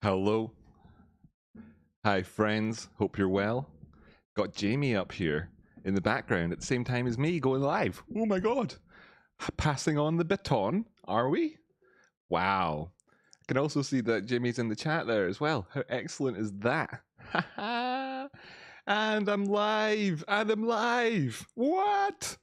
Hello. Hi, friends. Hope you're well. Got Jamie up here in the background at the same time as me going live. Oh my god. Passing on the baton, are we? Wow. I can also see that Jamie's in the chat there as well. How excellent is that? And I'm live. And I'm live. What?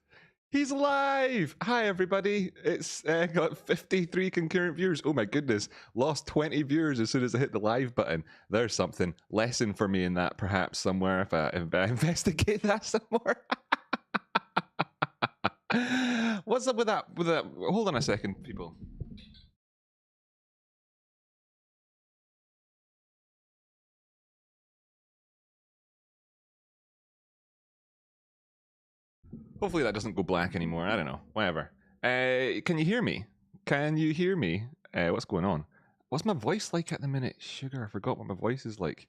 He's live! Hi, everybody. It's got 53 concurrent viewers. Oh my goodness. Lost 20 viewers as soon as I hit the live button. There's something. Lesson for me in that, perhaps, somewhere, if I investigate that some more. What's up with that? Hold on a second, people. Hopefully that doesn't go black anymore. I don't know. Whatever. Can you hear me? Can you hear me? What's going on? What's my voice like at the minute? Sugar, I forgot what my voice is like.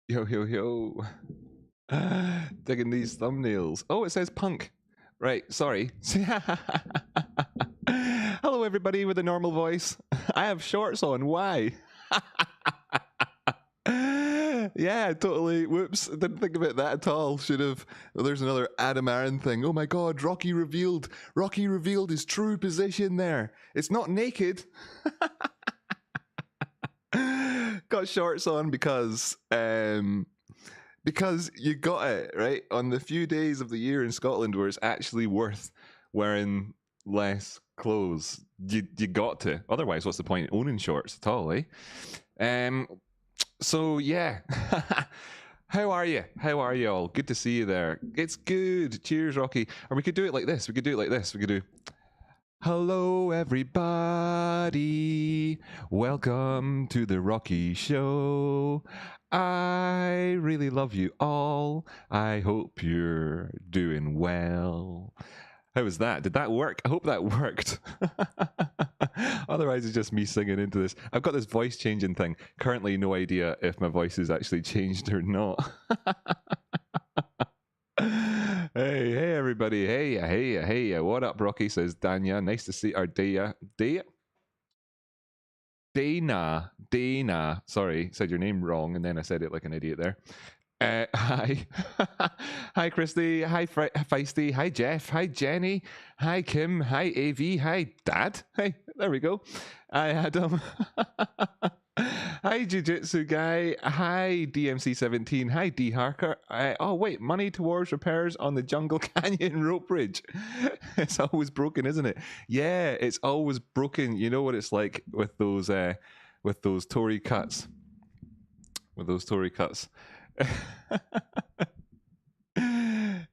Yo, yo, yo. Digging these thumbnails. Oh, it says punk. Right, sorry. Hello, everybody with a normal voice. I have shorts on. Why? Yeah, totally. Whoops. Didn't think about that at all. Should have. Well, there's another Adam Aron thing. Oh my god, Rocky revealed his true position there. It's not naked. Got shorts on because you got it, right? On the few days of the year in Scotland where it's actually worth wearing less clothes. You got to. Otherwise, what's the point in owning shorts at all, eh? So yeah. How are you? How are you all? Good to see you there. It's good. Cheers, Rocky. Or we could do it like this. We could do hello, everybody. Welcome to the Rocky Show. I really love you all. I hope you're doing well. How was that? Did that work? I hope that worked. Otherwise, it's just me singing into this. I've got this voice changing thing. Currently, no idea if my voice is actually changed or not. Hey, everybody. Hey. What up, Rocky? Says Danya. Nice to see our Dana. Sorry, said your name wrong, and then I said it like an idiot there. Hi. Hi, Christy. Hi, Feisty. Hi, Jeff. Hi, Jenny. Hi, Kim. Hi, AV. Hi, Dad. Hey, there we go. Hi, Adam. Hi, Jiu-Jitsu guy. Hi, DMC17. Hi, D Harker. Oh, wait, money towards repairs on the Jungle Canyon rope bridge. It's always broken, isn't it? Yeah, it's always broken. You know what it's like with those Tory cuts.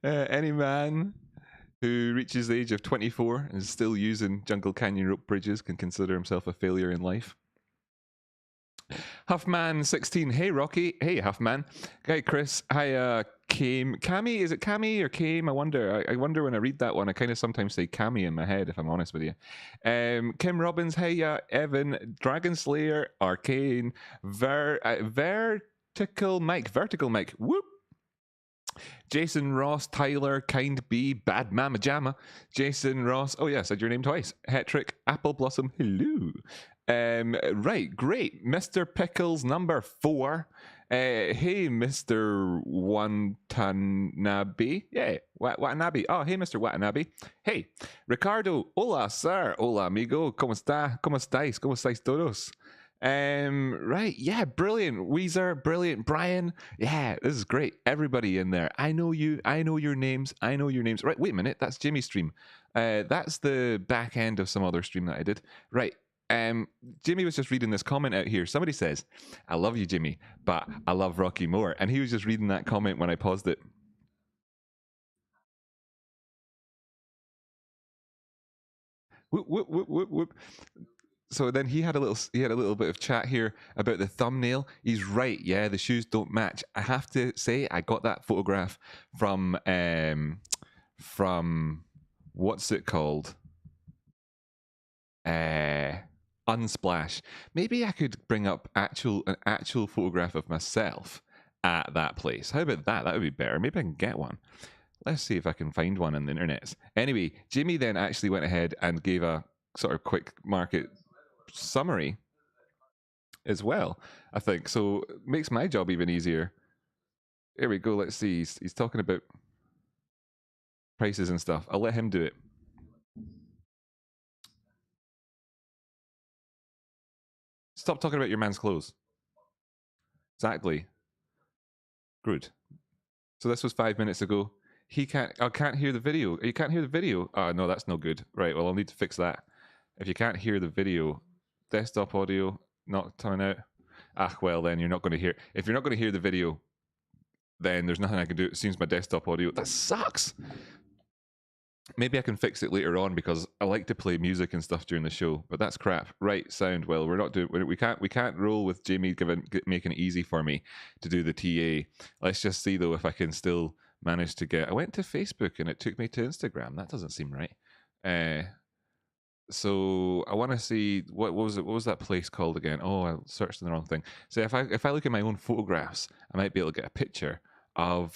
Any man who reaches the age of 24 and is still using Jungle Canyon rope bridges can consider himself a failure in life. Huffman16, hey Rocky, hey Huffman. Hi Chris, hi Cami, is it Cami or Came? I wonder when I read that one, I kind of sometimes say Cami in my head if I'm honest with you. Kim Robbins, hey Evan, Dragon Slayer, Arcane, Vertical Mike, whoop. Jason Ross, Tyler, Kind B, Bad Mama Jamma, Jason Ross, oh yeah, I said your name twice, Hetrick, Apple Blossom, hello. Right, great. Mr. Pickles number 4. Hey, Mr. Watanabe. Yeah, Watanabe. Oh, hey, Mr. Watanabe. Hey, Ricardo. Hola, sir. Hola, amigo. ¿Cómo está? ¿Cómo estáis? ¿Cómo estáis todos? Right, yeah, brilliant. Weezer, brilliant. Brian, yeah, this is great. Everybody in there. I know you. I know your names. Right, wait a minute. That's Jimmy's stream. That's the back end of some other stream that I did. Right. Jimmy was just reading this comment out here. Somebody says, I love you, Jimmy, but I love Rocky more. And he was just reading that comment when I paused it. Whoop, whoop, whoop, whoop, whoop. So then he had a little bit of chat here about the thumbnail. He's right, yeah, the shoes don't match. I have to say, I got that photograph from what's it called? Unsplash. Maybe I could bring up an actual photograph of myself at that place. How about that? That would be better. Maybe I can get one. Let's see if I can find one on the internet. Anyway, Jimmy then actually went ahead and gave a sort of quick market summary as well, I think. So it makes my job even easier. Here we go. Let's see. He's talking about prices and stuff. I'll let him do it. Stop talking about your man's clothes. Exactly. Good. So this was 5 minutes ago. I can't hear the video. You can't hear the video. Oh, no, that's no good. Right, well, I'll need to fix that. If you can't hear the video, desktop audio not coming out. Ah, well, then you're not going to hear. If you're not going to hear the video, then there's nothing I can do. It seems my desktop audio. That sucks. Maybe I can fix it later on because I like to play music and stuff during the show, but that's crap. Right, sound. Well, we're not doing. We can't roll with Jamie making it easy for me to do the TA. Let's just see though if I can still manage to get. I went to Facebook and it took me to Instagram. That doesn't seem right. So I want to see what was it? What was that place called again? Oh, I searched the wrong thing. So if I look at my own photographs, I might be able to get a picture of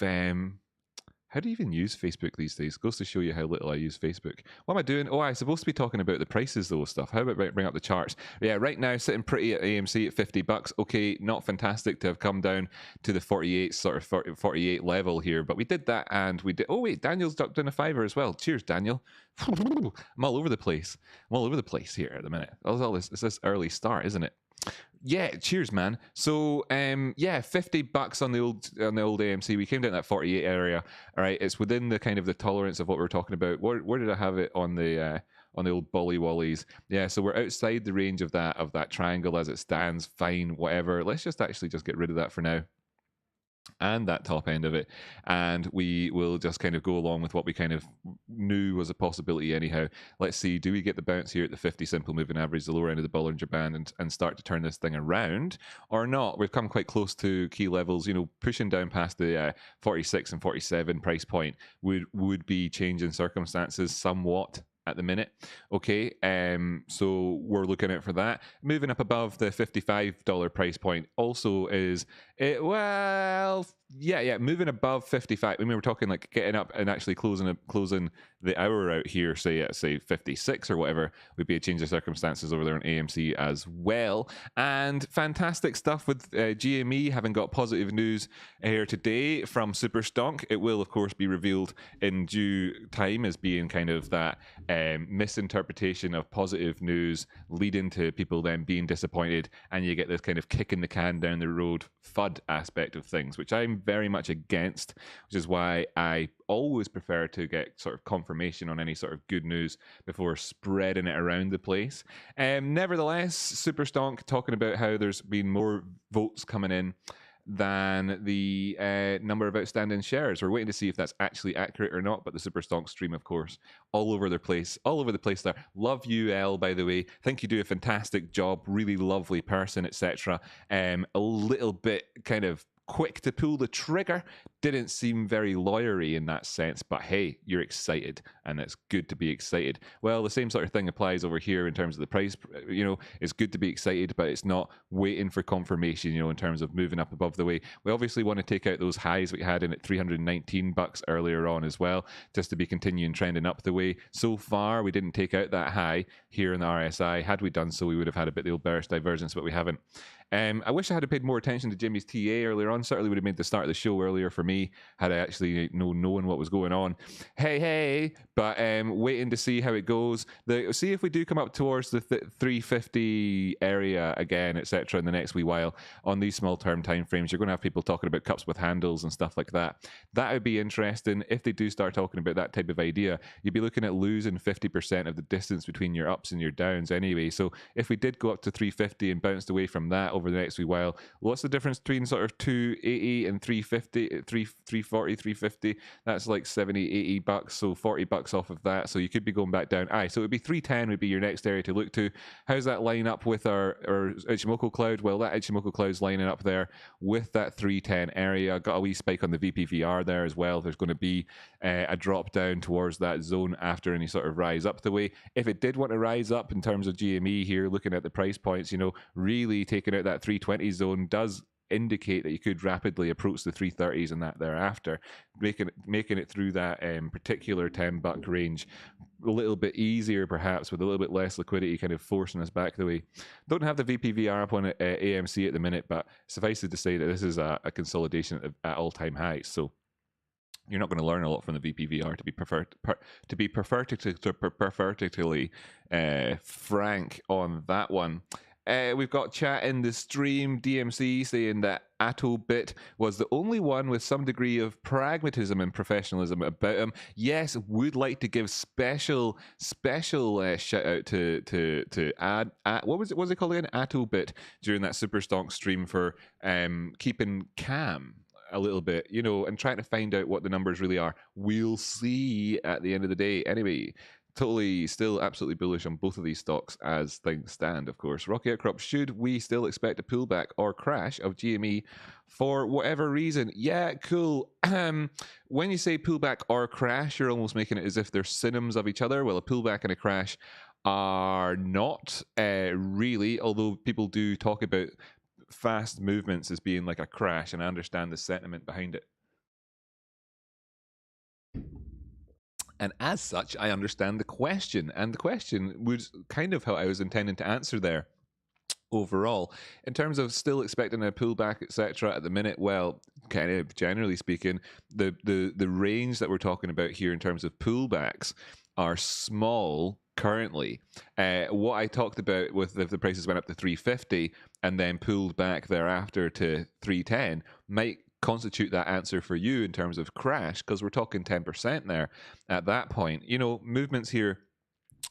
how do you even use Facebook these days? Goes to show you how little I use Facebook. What am I doing? Oh, I'm supposed to be talking about the prices though stuff. How about bring up the charts? Yeah, right now sitting pretty at AMC at $50. Okay, not fantastic to have come down to the 48 sort of 48 level here, but we did that and we did. Oh wait, Daniel's dropped down a $5 as well. Cheers, Daniel. I'm all over the place. I'm all over the place here at the minute. It's this early start, isn't it? Yeah, cheers, man. So, yeah, $50 on the old AMC. We came down that 48 area. All right, it's within the kind of the tolerance of what we're talking about. Where did I have it on the old Bolly Wallies? Yeah, so we're outside the range of that triangle as it stands. Fine, whatever. Let's just actually just get rid of that for now. And that top end of it, and we will just kind of go along with what we kind of knew was a possibility anyhow. Let's see, do we get the bounce here at the 50 simple moving average, the lower end of the Bollinger Band, and start to turn this thing around or not? We've come quite close to key levels, pushing down past the 46 and 47 price point would be changing circumstances somewhat at the minute. Okay, so we're looking out for that. Moving up above the $55 price point also is it. Well, yeah, moving above 55. I mean, we're talking like getting up and actually closing the hour out here, say at 56 or whatever, would be a change of circumstances over there on AMC as well. And fantastic stuff with GME having got positive news here today from superstonk. It will of course be revealed in due time as being kind of that misinterpretation of positive news leading to people then being disappointed, and you get this kind of kicking the can down the road FUD aspect of things, which I'm very much against, which is why I always prefer to get sort of confirmation on any sort of good news before spreading it around the place. Nevertheless, superstonk talking about how there's been more votes coming in than the number of outstanding shares. We're waiting to see if that's actually accurate or not, but the superstonk stream, of course, all over the place there. Love you, L, by the way. Think you do a fantastic job, really lovely person, etc. A little bit kind of quick to pull the trigger, didn't seem very lawyery in that sense, but hey, you're excited and it's good to be excited. Well, the same sort of thing applies over here in terms of the price. It's good to be excited, but it's not waiting for confirmation, in terms of moving up above the way. We obviously want to take out those highs we had in at $319 earlier on as well, just to be continuing trending up the way. So far, we didn't take out that high here in the RSI. Had we done so, we would have had a bit of the old bearish divergence, but we haven't. I wish I had paid more attention to Jimmy's TA earlier on. Certainly would have made the start of the show earlier for me had I actually known what was going on. Hey, but waiting to see how it goes. See if we do come up towards the 350 area again, etc. in the next wee while on these small term time frames. You're going to have people talking about cups with handles and stuff like that. That would be interesting. If they do start talking about that type of idea, you'd be looking at losing 50% of the distance between your ups and your downs anyway. So if we did go up to 350 and bounced away from that over the next wee while, what's the difference between sort of 280 and 350, 340, 350? That's like 70, 80 bucks, so 40 bucks off of that. So you could be going back down. So it would be 310 would be your next area to look to. How's that line up with our Ichimoku cloud? Well, that Ichimoku cloud's lining up there with that 310 area. Got a wee spike on the VPVR there as well. There's going to be a drop down towards that zone after any sort of rise up the way. If it did want to rise up in terms of GME here, looking at the price points, really taking out that 320 zone does indicate that you could rapidly approach the 330s and that thereafter, making it through that particular $10 range a little bit easier, perhaps, with a little bit less liquidity kind of forcing us back the way. Don't have the VPVR up on AMC at the minute, but suffice it to say that this is a consolidation at all-time highs. So you're not going to learn a lot from the VPVR, to be perfectly frank on that one. We've got chat in the stream, DMC, saying that AtoBit was the only one with some degree of pragmatism and professionalism about him. Yes, would like to give special shout out to add what was it called again? AtoBit during that superstonk stream for keeping calm a little bit, you know, and trying to find out what the numbers really are. We'll see at the end of the day. Anyway, totally still absolutely bullish on both of these stocks as things stand, of course. Rocky Outcrop, should we still expect a pullback or crash of GME for whatever reason? Yeah, cool. When you say pullback or crash, you're almost making it as if they're synonyms of each other. Well, a pullback and a crash are not really, although people do talk about fast movements as being like a crash, and I understand the sentiment behind it. And as such, I understand the question. And the question was kind of how I was intending to answer there. Overall, in terms of still expecting a pullback, etc., at the minute, well, kind of generally speaking, the range that we're talking about here in terms of pullbacks are small currently. What I talked about with if the prices went up to 350 and then pulled back thereafter to 310 might constitute that answer for you in terms of crash, because we're talking 10% there at that point. You know, movements here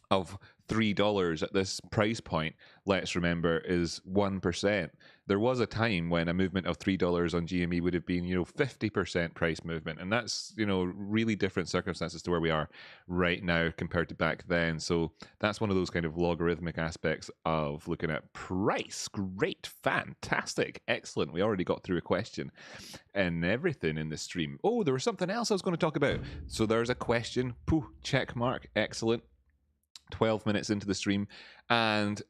of $3 at this price point, let's remember, is 1%. There was a time when a movement of $3 on GME would have been, you know, 50% price movement. And that's, you know, really different circumstances to where we are right now compared to back then. So that's one of those kind of logarithmic aspects of looking at price. Great, fantastic, excellent. We already got through a question and everything in the stream. Oh, there was something else I was going to talk about. So there's a question. Pooh, check mark, excellent. 12 minutes into the stream, and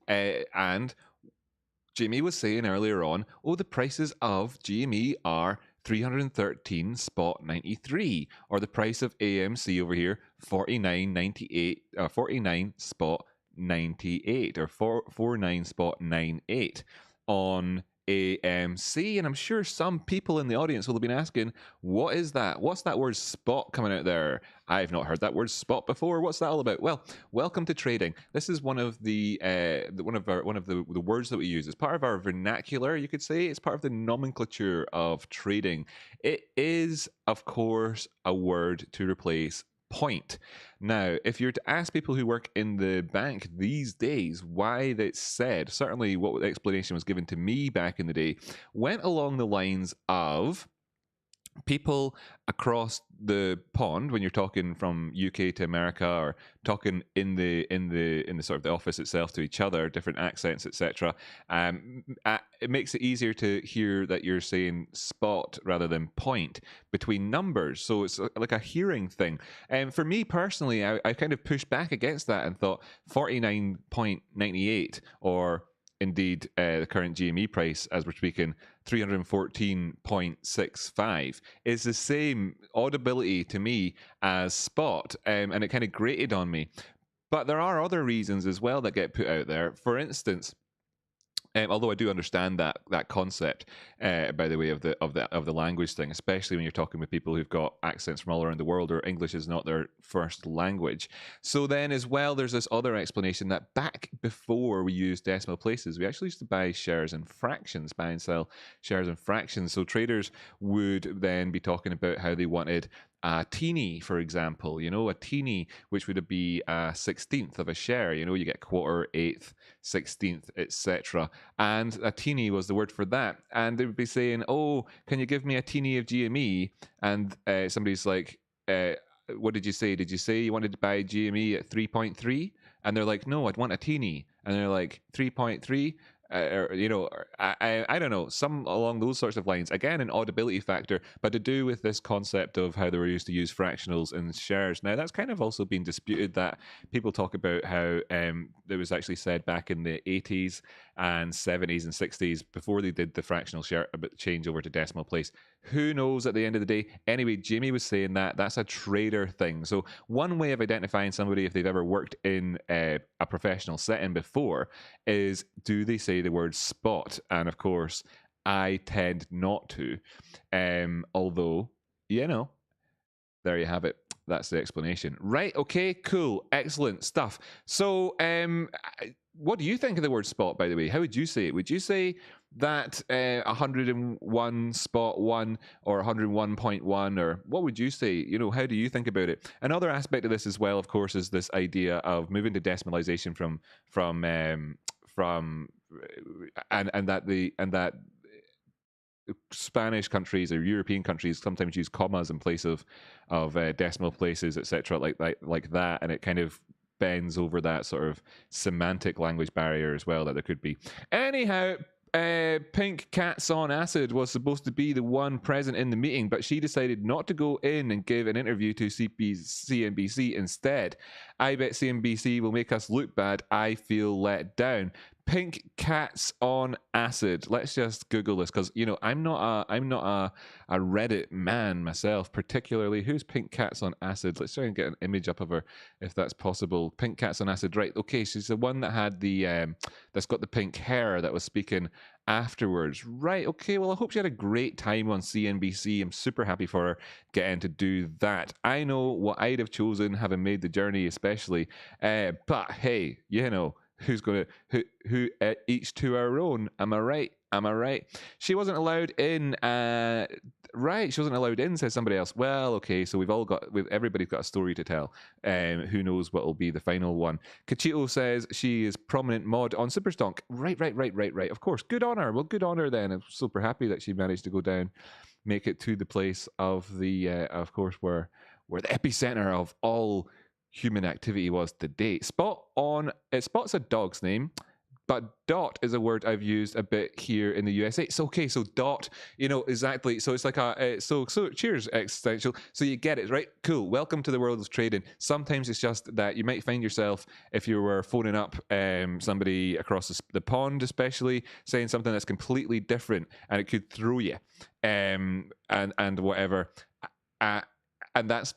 Jimmy was saying earlier on, oh, the prices of GME are 313 spot 93, or the price of AMC over here 49.98, 49 spot 98, or 49 spot 98 on AMC. And I'm sure some people in the audience will have been asking, what is that? What's that word spot coming out there? I've not heard that word spot before. What's that all about? Well, welcome to trading. This is one of the words that we use. It's part of our vernacular, you could say. It's part of the nomenclature of trading. It is, of course, a word to replace point. Now, if you're to ask people who work in the bank these days why that's said, certainly what the explanation was given to me back in the day went along the lines of people across the pond, when you're talking from UK to America, or talking in the sort of the office itself to each other, different accents, etc. It makes it easier to hear that you're saying spot rather than point between numbers. So it's like a hearing thing. And for me personally, I kind of pushed back against that and thought 49.98, or indeed the current GME price as we're speaking, 314.65, is the same audibility to me as spot, and it kind of grated on me. But there are other reasons as well that get put out there. For instance, although I do understand that concept, by the way, of the language thing, especially when you're talking with people who've got accents from all around the world, or English is not their first language. So then as well, there's this other explanation that back before we used decimal places, we actually used to buy shares and fractions, buy and sell shares and fractions. So traders would then be talking about how they wanted a teeny, for example, you know, a teeny, which would be a 16th of a share. You know, you get quarter, eighth, 16th, etc. And a teeny was the word for that. And they would be saying, oh, can you give me a teeny of GME? And somebody's like, what did you say? Did you say you wanted to buy GME at 3.3? And they're like, no, I'd want a teeny. And they're like, 3.3? Or, you know, I don't know, some along those sorts of lines. Again, an audibility factor, but to do with this concept of how they were used to use fractionals in shares. Now, that's kind of also been disputed, that people talk about how it was actually said back in the 80s and 70s and 60s, before they did the fractional share change over to decimal place, Who knows at the end of the day? Anyway, Jamie was saying that that's a trader thing. So one way of identifying somebody if they've ever worked in a professional setting before is, do they say the word spot? And of course, I tend not to. Although, you know, there you have it. That's the explanation. Right, okay, cool, excellent stuff. So, what do you think of the word spot, by the way? How would you say it? Would you say that 101 spot 1 or 101.1, or what would you say? You know, how do you think about it? Another aspect of this as well, of course, is this idea of moving to decimalization from that Spanish countries or European countries sometimes use commas in place of decimal places, etc., like that, and it kind of bends over that sort of semantic language barrier as well that there could be. Anyhow, Pink Cats on Acid was supposed to be the one present in the meeting, but she decided not to go in and give an interview to CNBC instead. I bet CNBC will make us look bad. I feel let down. Pink Cats on Acid. Let's just Google this, because you know I'm not a Reddit man myself, particularly. Who's Pink Cats on Acid? Let's try and get an image up of her if that's possible. Pink Cats on Acid, right? Okay, she's the one that had the that's got the pink hair that was speaking afterwards, right? Okay, well I hope she had a great time on CNBC. I'm super happy for her getting to do that. I know what I'd have chosen, having made the journey, especially. But hey, you know. Who's gonna who each to our own? Am I right? Am I right? She wasn't allowed in. Right, she wasn't allowed in, says somebody else. Well, okay, so everybody's got a story to tell. Who knows what will be the final one? Cachito says she is prominent mod on Superstonk. Right. Of course, good on her. Well, good on her then. I'm super happy that she managed to go down, make it to the place of the, of course, where the epicenter of all human activity was to date. Spot's a dog's name, but dot is a word I've used a bit here in the USA. So okay, so dot, you know, exactly. So it's like so cheers, existential. So you get it, right? Cool. Welcome to the world of trading. Sometimes it's just that you might find yourself, if you were phoning up somebody across the pond, especially, saying something that's completely different, and it could throw you, and whatever, and that's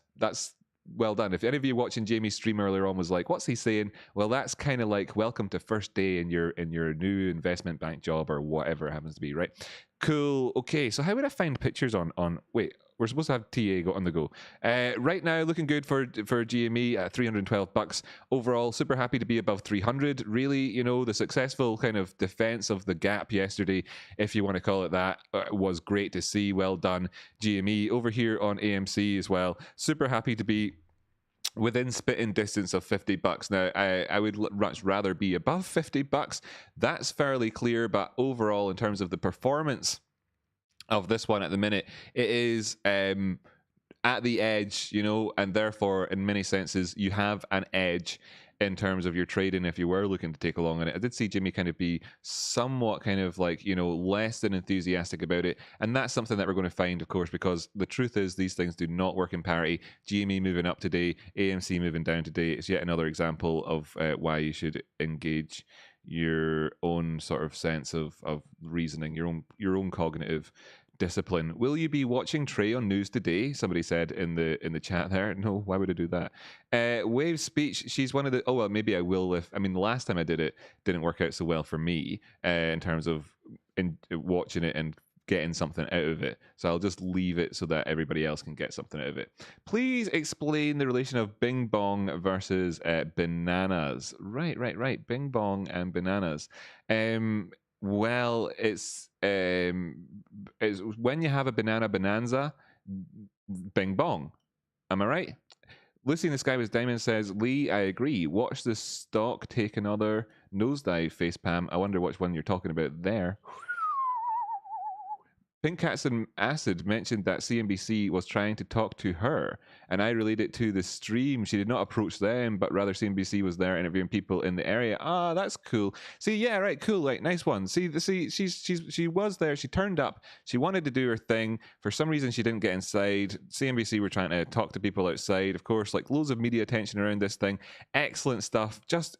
well done. If any of you watching Jamie's stream earlier on was like, what's he saying? Well, that's kind of like welcome to first day in your new investment bank job or whatever it happens to be, right? Cool. Okay, so how would I find pictures on wait, we're supposed to have TA on the go. Right now, looking good for GME at $312. Overall, super happy to be above 300. Really, you know, the successful kind of defense of the gap yesterday, if you want to call it that, was great to see. Well done, GME. Over here on AMC as well, super happy to be within spitting distance of $50. Now, I would much rather be above $50. That's fairly clear, but overall, in terms of the performance of this one at the minute, it is at the edge, you know, and therefore, in many senses, you have an edge in terms of your trading if you were looking to take along on it. I did see Jimmy kind of be somewhat kind of like, you know, less than enthusiastic about it. And that's something that we're going to find, of course, because the truth is these things do not work in parity. GME moving up today, AMC moving down today. It's yet another example of why you should engage your own sort of sense of reasoning, your own cognitive discipline. Will you be watching Trey on news today? Somebody said in the chat there. No, why would I do that? Wave speech. She's one of the. Oh well, maybe I will. If I mean, the last time I did it didn't work out so well for me in terms of watching it and getting something out of it. So I'll just leave it so that everybody else can get something out of it. Please explain the relation of Bing Bong versus bananas. Right. Bing Bong and bananas. Well, it's when you have a banana bonanza, bing bong. Am I right? Lucy in the Sky with Diamond says, Lee, I agree. Watch the stock take another nosedive, facepalm. I wonder which one you're talking about there. Pink Cats and Acid mentioned that CNBC was trying to talk to her, and I relayed it to the stream. She did not approach them, but rather CNBC was there interviewing people in the area. Ah, that's cool. See, yeah, right, cool, like nice one. See, she was there. She turned up. She wanted to do her thing. For some reason, she didn't get inside. CNBC were trying to talk to people outside. Of course, like loads of media attention around this thing. Excellent stuff. Just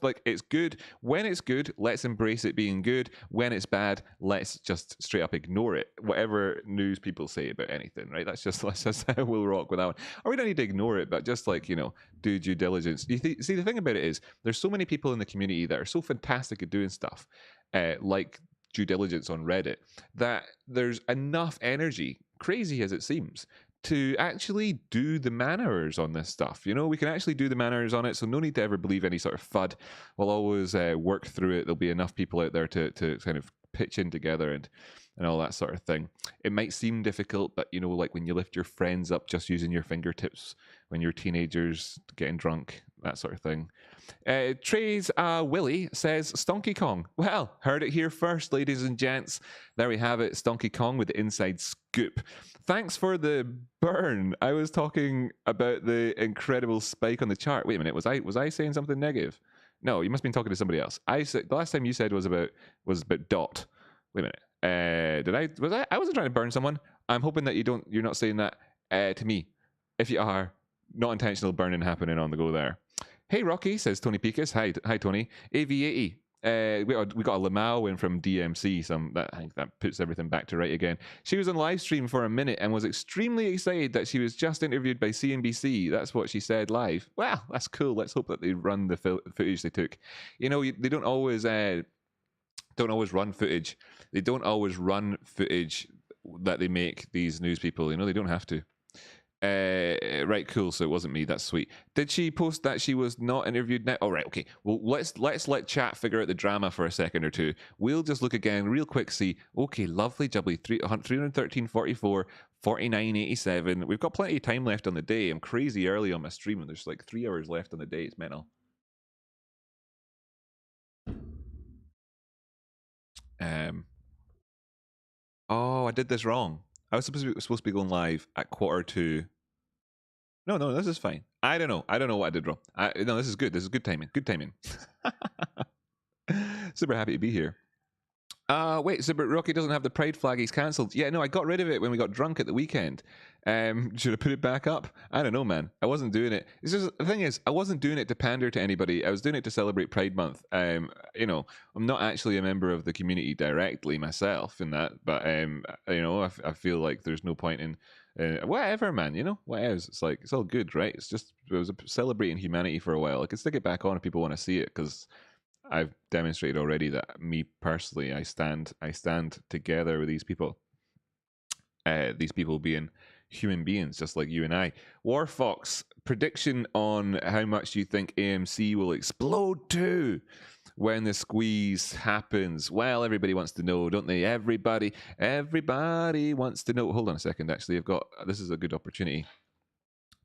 like it's good. When it's good, let's embrace it being good. When it's bad, let's just straight up ignore it. whatever news people say about anything, right? That's just how we'll rock with that one. Or we don't need to ignore it, but just like, do due diligence. See, the thing about it is there's so many people in the community that are so fantastic at doing stuff, like due diligence on Reddit, that there's enough energy, crazy as it seems, to actually do the man-hours on this stuff. We can actually do the man-hours on it, so no need to ever believe any sort of FUD. We'll always work through it. There'll be enough people out there to kind of pitch in together and all that sort of thing. It might seem difficult, but like when you lift your friends up just using your fingertips when you're teenagers getting drunk, that sort of thing. Trey's Willie says Stonky Kong. Well, heard it here first, ladies and gents. There we have it, Stonky Kong with the inside scoop. Thanks for the burn. I was talking about the incredible spike on the chart. Wait a minute, was I saying something negative? No, you must have been talking to somebody else. I said the last time you said was about dot. Wait a minute. I wasn't trying to burn someone. I'm hoping that you're not saying that to me. If you are, not intentional burning happening on the go there. Hey Rocky, says Tony Picus. Hi Tony. AV80. We got a Lamau win from DMC. I think that puts everything back to right again. She was on live stream for a minute and was extremely excited that she was just interviewed by CNBC. That's what she said live. Well, that's cool. Let's hope that they run the footage they took. They don't always run footage. They don't always run footage that they make, these news people. They don't have to. Right, cool. So it wasn't me. That's sweet. Did she post that she was not interviewed now? Oh, right, okay. Well, let's let chat figure out the drama for a second or two. We'll just look again real quick, see, okay, lovely jubbly, 313.44, 49.87. We've got plenty of time left on the day. I'm crazy early on my stream, and there's like 3 hours left on the day. It's mental. Oh, I did this wrong. I was supposed to be going live at 1:45. No, this is fine. I don't know what I did wrong. No, this is good. This is good timing. Good timing. Super happy to be here. Wait, Super Rocky doesn't have the pride flag. He's cancelled. Yeah, no, I got rid of it when we got drunk at the weekend. Should I put it back up? I don't know, man. I wasn't doing it. It's just, the thing is, I wasn't doing it to pander to anybody. I was doing it to celebrate Pride Month. I'm not actually a member of the community directly myself in that, but I feel like there's no point in whatever, man. Whatever. It's like, it's all good, right? It was celebrating humanity for a while. I can stick it back on if people want to see it, because I've demonstrated already that me personally, I stand together with these people. These people being human beings just like you and I. Warfox, prediction on how much you think AMC will explode to when the squeeze happens. Well, everybody wants to know, don't they? Everybody wants to know. Hold on a second, actually. This is a good opportunity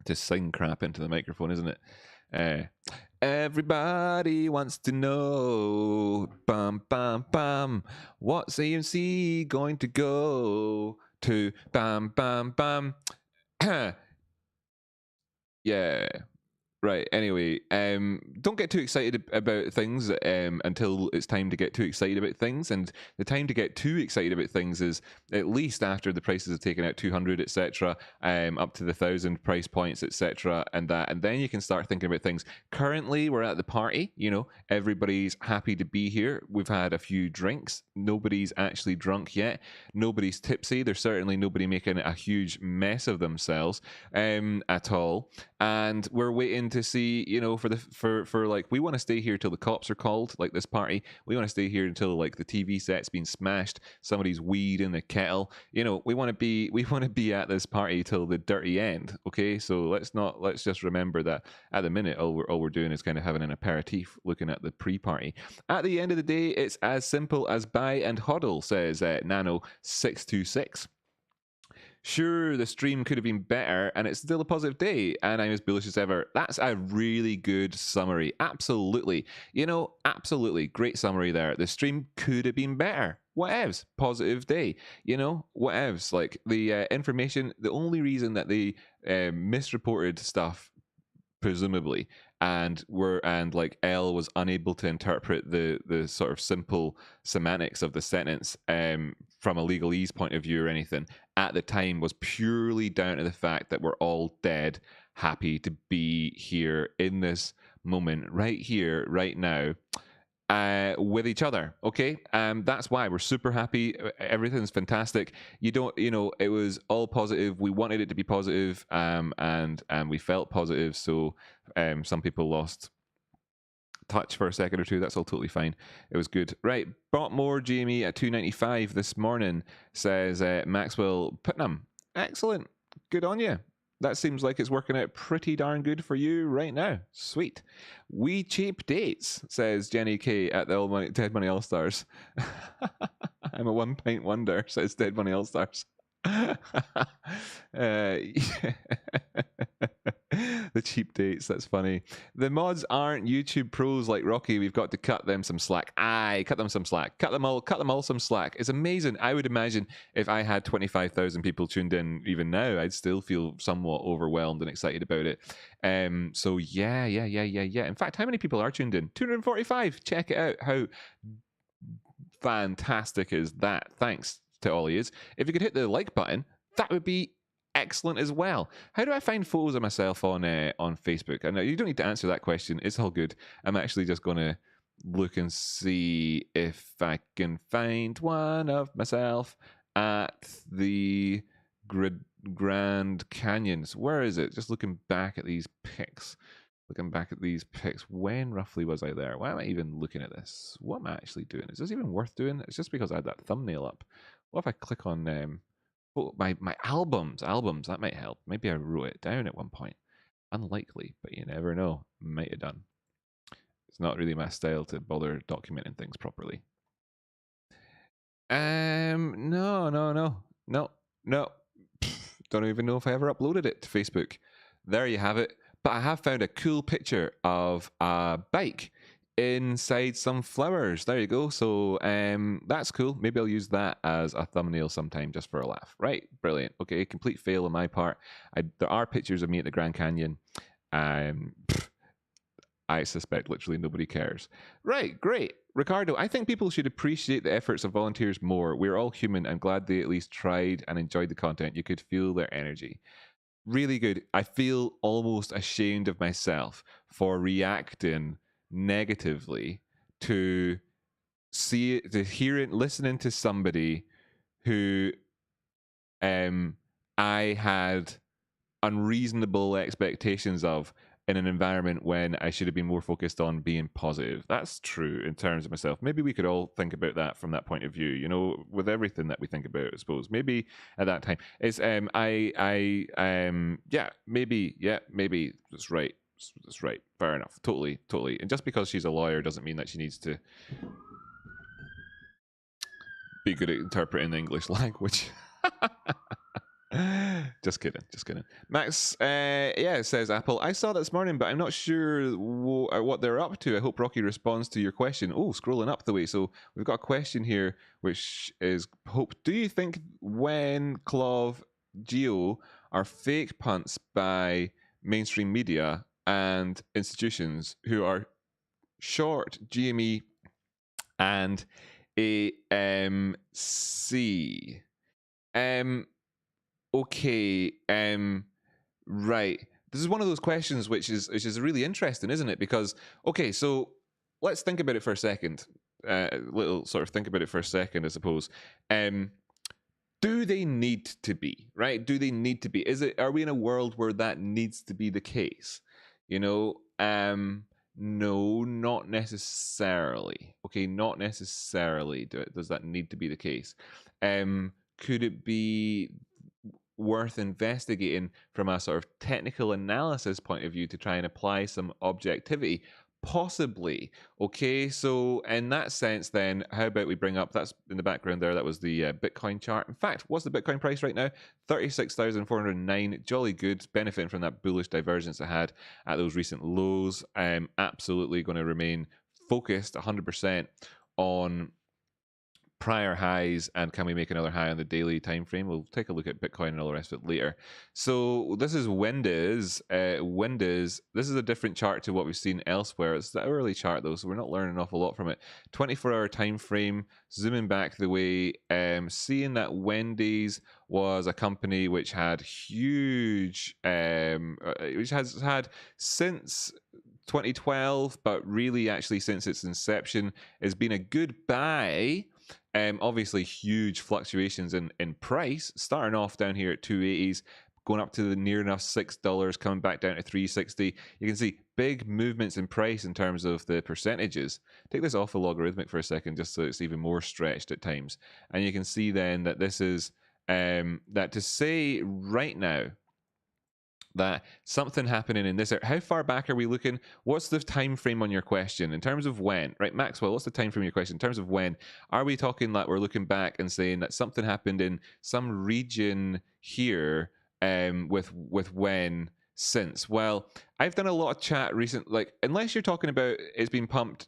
to sing crap into the microphone, isn't it? Everybody wants to know, bum, bum, bum, what's AMC going to go to, bam, bam, bam. Yeah. Right, anyway, don't get too excited about things until it's time to get too excited about things, and the time to get too excited about things is at least after the prices are taken out 200, etc., up to the 1,000 price points, etc., and then you can start thinking about things. Currently, we're at the party, everybody's happy to be here. We've had a few drinks. Nobody's actually drunk yet. Nobody's tipsy. There's certainly nobody making a huge mess of themselves at all, and we're waiting to see, for like, we want to stay here till the cops are called, like this party. We want to stay here until like the TV set's been smashed, somebody's weed in the kettle. We want to be at this party till the dirty end. Okay, so let's just remember that at the minute all we're doing is kind of having an aperitif, looking at the pre-party. At the end of the day, it's as simple as buy and hodl, says Nano626. Sure, the stream could have been better, and it's still a positive day, and I'm as bullish as ever. That's a really good summary. Absolutely. Absolutely. Great summary there. The stream could have been better. Whatevs. Positive day. Whatevs. Like, the information, the only reason that they misreported stuff, presumably, and like L was unable to interpret the sort of simple semantics of the sentence from a legalese point of view or anything at the time, was purely down to the fact that we're all dead happy to be here in this moment, right here, right now, with each other. Okay, that's why we're super happy. Everything's fantastic. It was all positive. We wanted it to be positive, and we felt positive. So some people lost touch for a second or two. That's all totally fine. It was good. Right, bought more GME at 295 this morning, says Maxwell Putnam. Excellent, good on you. That seems like it's working out pretty darn good for you right now. Sweet. We cheap dates, says Jenny K at the Dead Money All Stars. I'm a 1 pint wonder, says Dead Money All Stars. The cheap dates, that's funny. The mods aren't YouTube pros like Rocky. We've got to cut them some slack. Cut them some slack. Cut them all some slack. It's amazing. I would imagine if I had 25,000 people tuned in even now, I'd still feel somewhat overwhelmed and excited about it. So yeah. In fact, how many people are tuned in? 245. Check it out. How fantastic is that? Thanks to all of you. If you could hit the like button, that would be excellent as well. How do I find photos of myself on Facebook? I know you don't need to answer that question. It's all good. I'm actually just going to look and see if I can find one of myself at the Grand Canyons. Where is it? Just looking back at these pics. When roughly was I there? Why am I even looking at this? What am I actually doing? Is this even worth doing? It's just because I had that thumbnail up. What if I click on my albums, that might help. Maybe I wrote it down at one point. Unlikely, but you never know. Might have done. It's not really my style to bother documenting things properly. No. Don't even know if I ever uploaded it to Facebook. There you have it. But I have found a cool picture of a bike inside some flowers. There you go. So that's cool. Maybe I'll use that as a thumbnail sometime just for a laugh. Right, brilliant. Okay, complete fail on my part. There are pictures of me at the Grand Canyon. I suspect literally nobody cares. Right, great. Ricardo, I think people should appreciate the efforts of volunteers more. We're all human. I'm glad they at least tried and enjoyed the content. You could feel their energy. Really good. I feel almost ashamed of myself for reacting negatively to listening to somebody who I had unreasonable expectations of in an environment when I should have been more focused on being positive. That's true in terms of myself. Maybe we could all think about that from that point of view, with everything that we think about, I suppose. Maybe at that time. It's maybe that's right. That's right. Fair enough. Totally. And just because she's a lawyer doesn't mean that she needs to be good at interpreting the English language. Just kidding. Max, says Apple. I saw that this morning, but I'm not sure what they're up to. I hope Rocky responds to your question. Oh, scrolling up the way. So we've got a question here, which is, Hope, do you think when CLOV, Geo are fake punts by mainstream media and institutions who are short GME and AMC? Okay, right. This is one of those questions which is really interesting, isn't it? Because, okay, so let's think about it for a second. Think about it for a second, I suppose. Do they need to be, right? Do they need to be? Are we in a world where that needs to be the case? No, not necessarily. Okay, not necessarily does that need to be the case. Could it be worth investigating from a sort of technical analysis point of view to try and apply some objectivity? Possibly. Okay, so in that sense then, how about we bring up, that's in the background there, that was the Bitcoin chart. In fact, what's the Bitcoin price right now? 36,409. Jolly good, benefiting from that bullish divergence it had at those recent lows. Absolutely going to remain focused 100% on prior highs, and can we make another high on the daily time frame? We'll take a look at Bitcoin and all the rest of it later. So this is Windows. This is a different chart to what we've seen elsewhere. It's the hourly chart though, so we're not learning an awful lot from it. 24-hour time frame, zooming back the way, seeing that Wendy's was a company which had huge, which has had since 2012, but really actually since its inception has been a good buy. Obviously huge fluctuations in price, starting off down here at 280s, going up to the near enough $6, coming back down to 360. You can see big movements in price in terms of the percentages. Take this off the logarithmic for a second, just so it's even more stretched at times. And you can see then that this is, that to say right now that something happening in this area. How far back are we looking? What's the time frame on your question in terms of when? Right, Maxwell, what's the time frame on your question in terms of when? Are we talking that we're looking back and saying that something happened in some region here with when since? Well, I've done a lot of chat recent, like unless you're talking about it's been pumped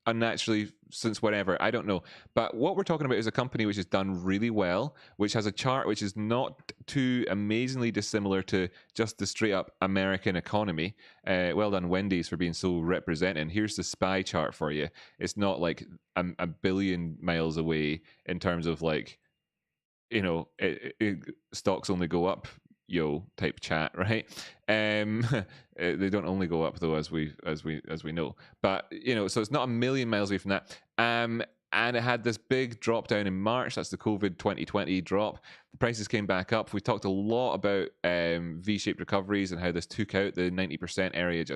unnaturally since whatever, I don't know. But what we're talking about is a company which has done really well, which has a chart which is not too amazingly dissimilar to just the straight up American economy. Well done, Wendy's, for being so representing. Here's the SPY chart for you. It's not like a billion miles away in terms of like, you know, stocks only go up type chat, right? They don't only go up though, as we know. But you know, so it's not a million miles away from that. And it had this big drop down in March. That's the COVID 2020 drop. The prices came back up. We talked a lot about V-shaped recoveries and how this took out the 90% area. Came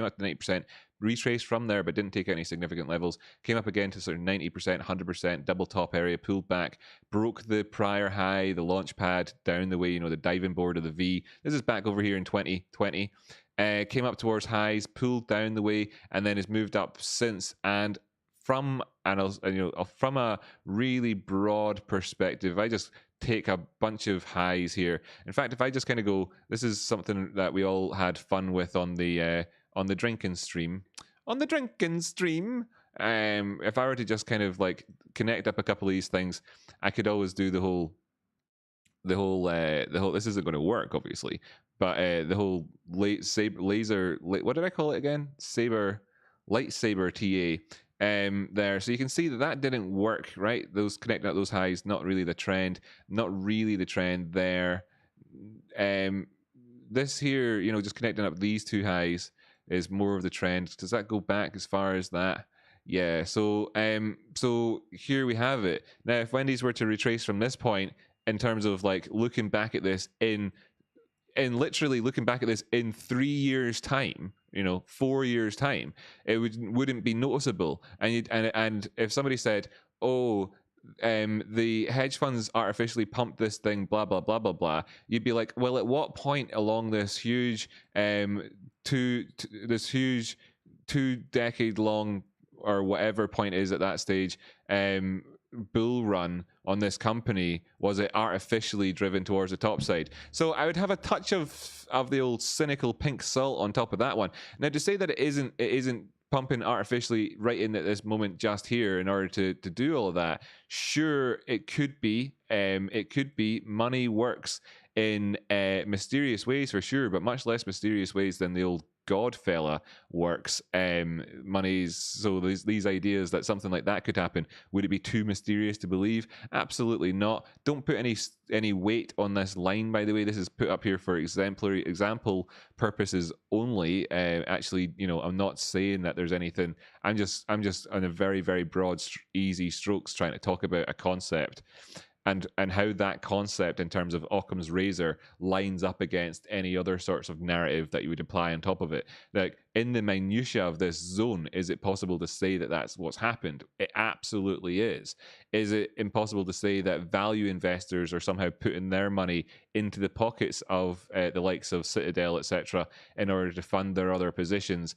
out to 90%, retraced from there, but didn't take out any significant levels. Came up again to sort of 90%, 100%, double top area, pulled back, broke the prior high, the launch pad down the way, you know, the diving board of the V. This is back over here in 2020. Came up towards highs, pulled down the way, and then has moved up since. And from a really broad perspective, I just take a bunch of highs here. In fact, if I just kind of go, this is something that we all had fun with on the drinking stream. On the drinking stream, if I were to just kind of like connect up a couple of these things, I could always do the whole. This isn't going to work, obviously, but the whole laser. What did I call it again? Lightsaber TA. There, so you can see that didn't work, right? Those connecting up those highs, not really the trend there. This here, you know, just connecting up these two highs is more of the trend. Does that go back as far as that? Yeah. So here we have it. Now, if Wendy's were to retrace from this point in terms of like looking back at this in literally looking back at this in 3 years' time, you know, 4 years' time, it wouldn't be noticeable. And if somebody said, "Oh, the hedge funds artificially pumped this thing, blah blah blah blah blah," you'd be like, "Well, at what point along this huge, two decade long or whatever point is at that stage, bull run on this company was it artificially driven towards the top side?" So I would have a touch of the old cynical pink salt on top of that one. Now, to say that it isn't pumping artificially right in at this moment just here in order to do all of that, sure, it could be. Money works in mysterious ways for sure, but much less mysterious ways than the old God fella works. So these ideas that something like that could happen, would it be too mysterious to believe? Absolutely not. Don't put any weight on this line, by the way. This is put up here for example purposes only. Actually, you know, I'm not saying that there's anything. I'm just on a very, very broad, easy strokes trying to talk about a concept. And how that concept in terms of Occam's razor lines up against any other sorts of narrative that you would apply on top of it. Like, in the minutiae of this zone, is it possible to say that that's what's happened? It absolutely is. Is it impossible to say that value investors are somehow putting their money into the pockets of the likes of Citadel, etc., in order to fund their other positions?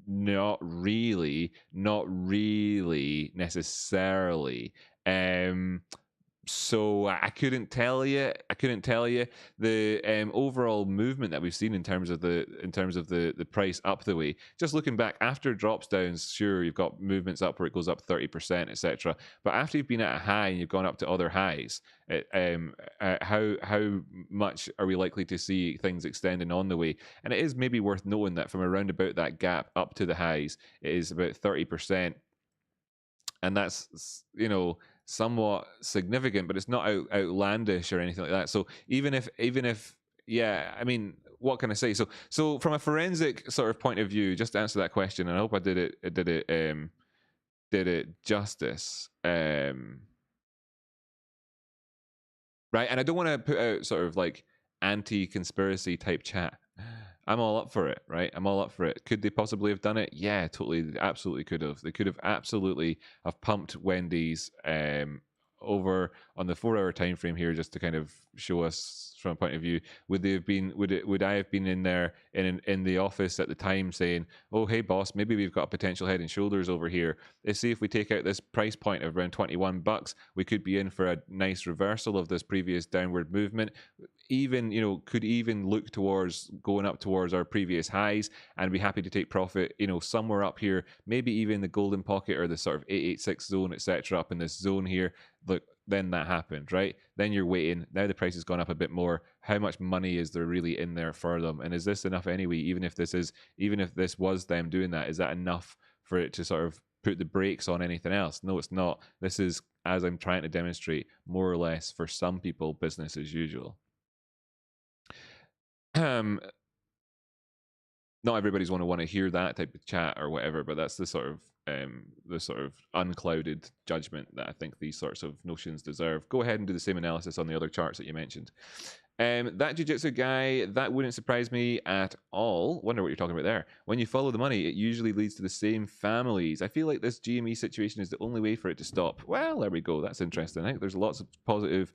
Not really necessarily. So I couldn't tell you. The overall movement that we've seen in terms of the price up the way. Just looking back after drops down, sure, you've got movements up where it goes up 30%, etc. But after you've been at a high and you've gone up to other highs, how much are we likely to see things extending on the way? And it is maybe worth noting that from around about that gap up to the highs, it is about 30%, and that's, you know, somewhat significant, but it's not outlandish or anything like that. So even if yeah, I mean, what can I say? So from a forensic sort of point of view, just to answer that question, and I hope I did it justice. Right, and I don't want to put out sort of like anti-conspiracy type chat. I'm all up for it, right? I'm all up for it. Could they possibly have done it? Yeah, totally, absolutely could have. They could have absolutely have pumped Wendy's over on the 4-hour time frame here, just to kind of show us from a point of view. Would they have been? Would I have been in there in the office at the time saying, "Oh, hey boss, maybe we've got a potential Head and Shoulders over here. Let's see if we take out this price point of around $21, we could be in for a nice reversal of this previous downward movement." Even, you know, could even look towards going up towards our previous highs and be happy to take profit, you know, somewhere up here, maybe even the golden pocket or the sort of 886 zone, etc., up in this zone here. Look, then that happened, right? Then you're waiting. Now the price has gone up a bit more. How much money is there really in there for them? And is this enough anyway? Even if this was them doing that, is that enough for it to sort of put the brakes on anything else? No, it's not. This is, as I'm trying to demonstrate, more or less for some people, business as usual. Not everybody's going to want to hear that type of chat or whatever, but that's the sort of unclouded judgment that I think these sorts of notions deserve. Go ahead and do the same analysis on the other charts that you mentioned. That jiu-jitsu guy, that wouldn't surprise me at all. Wonder what you're talking about there. When you follow the money, it usually leads to the same families. I feel like this GME situation is the only way for it to stop. Well, there we go. That's interesting. I think there's lots of positive,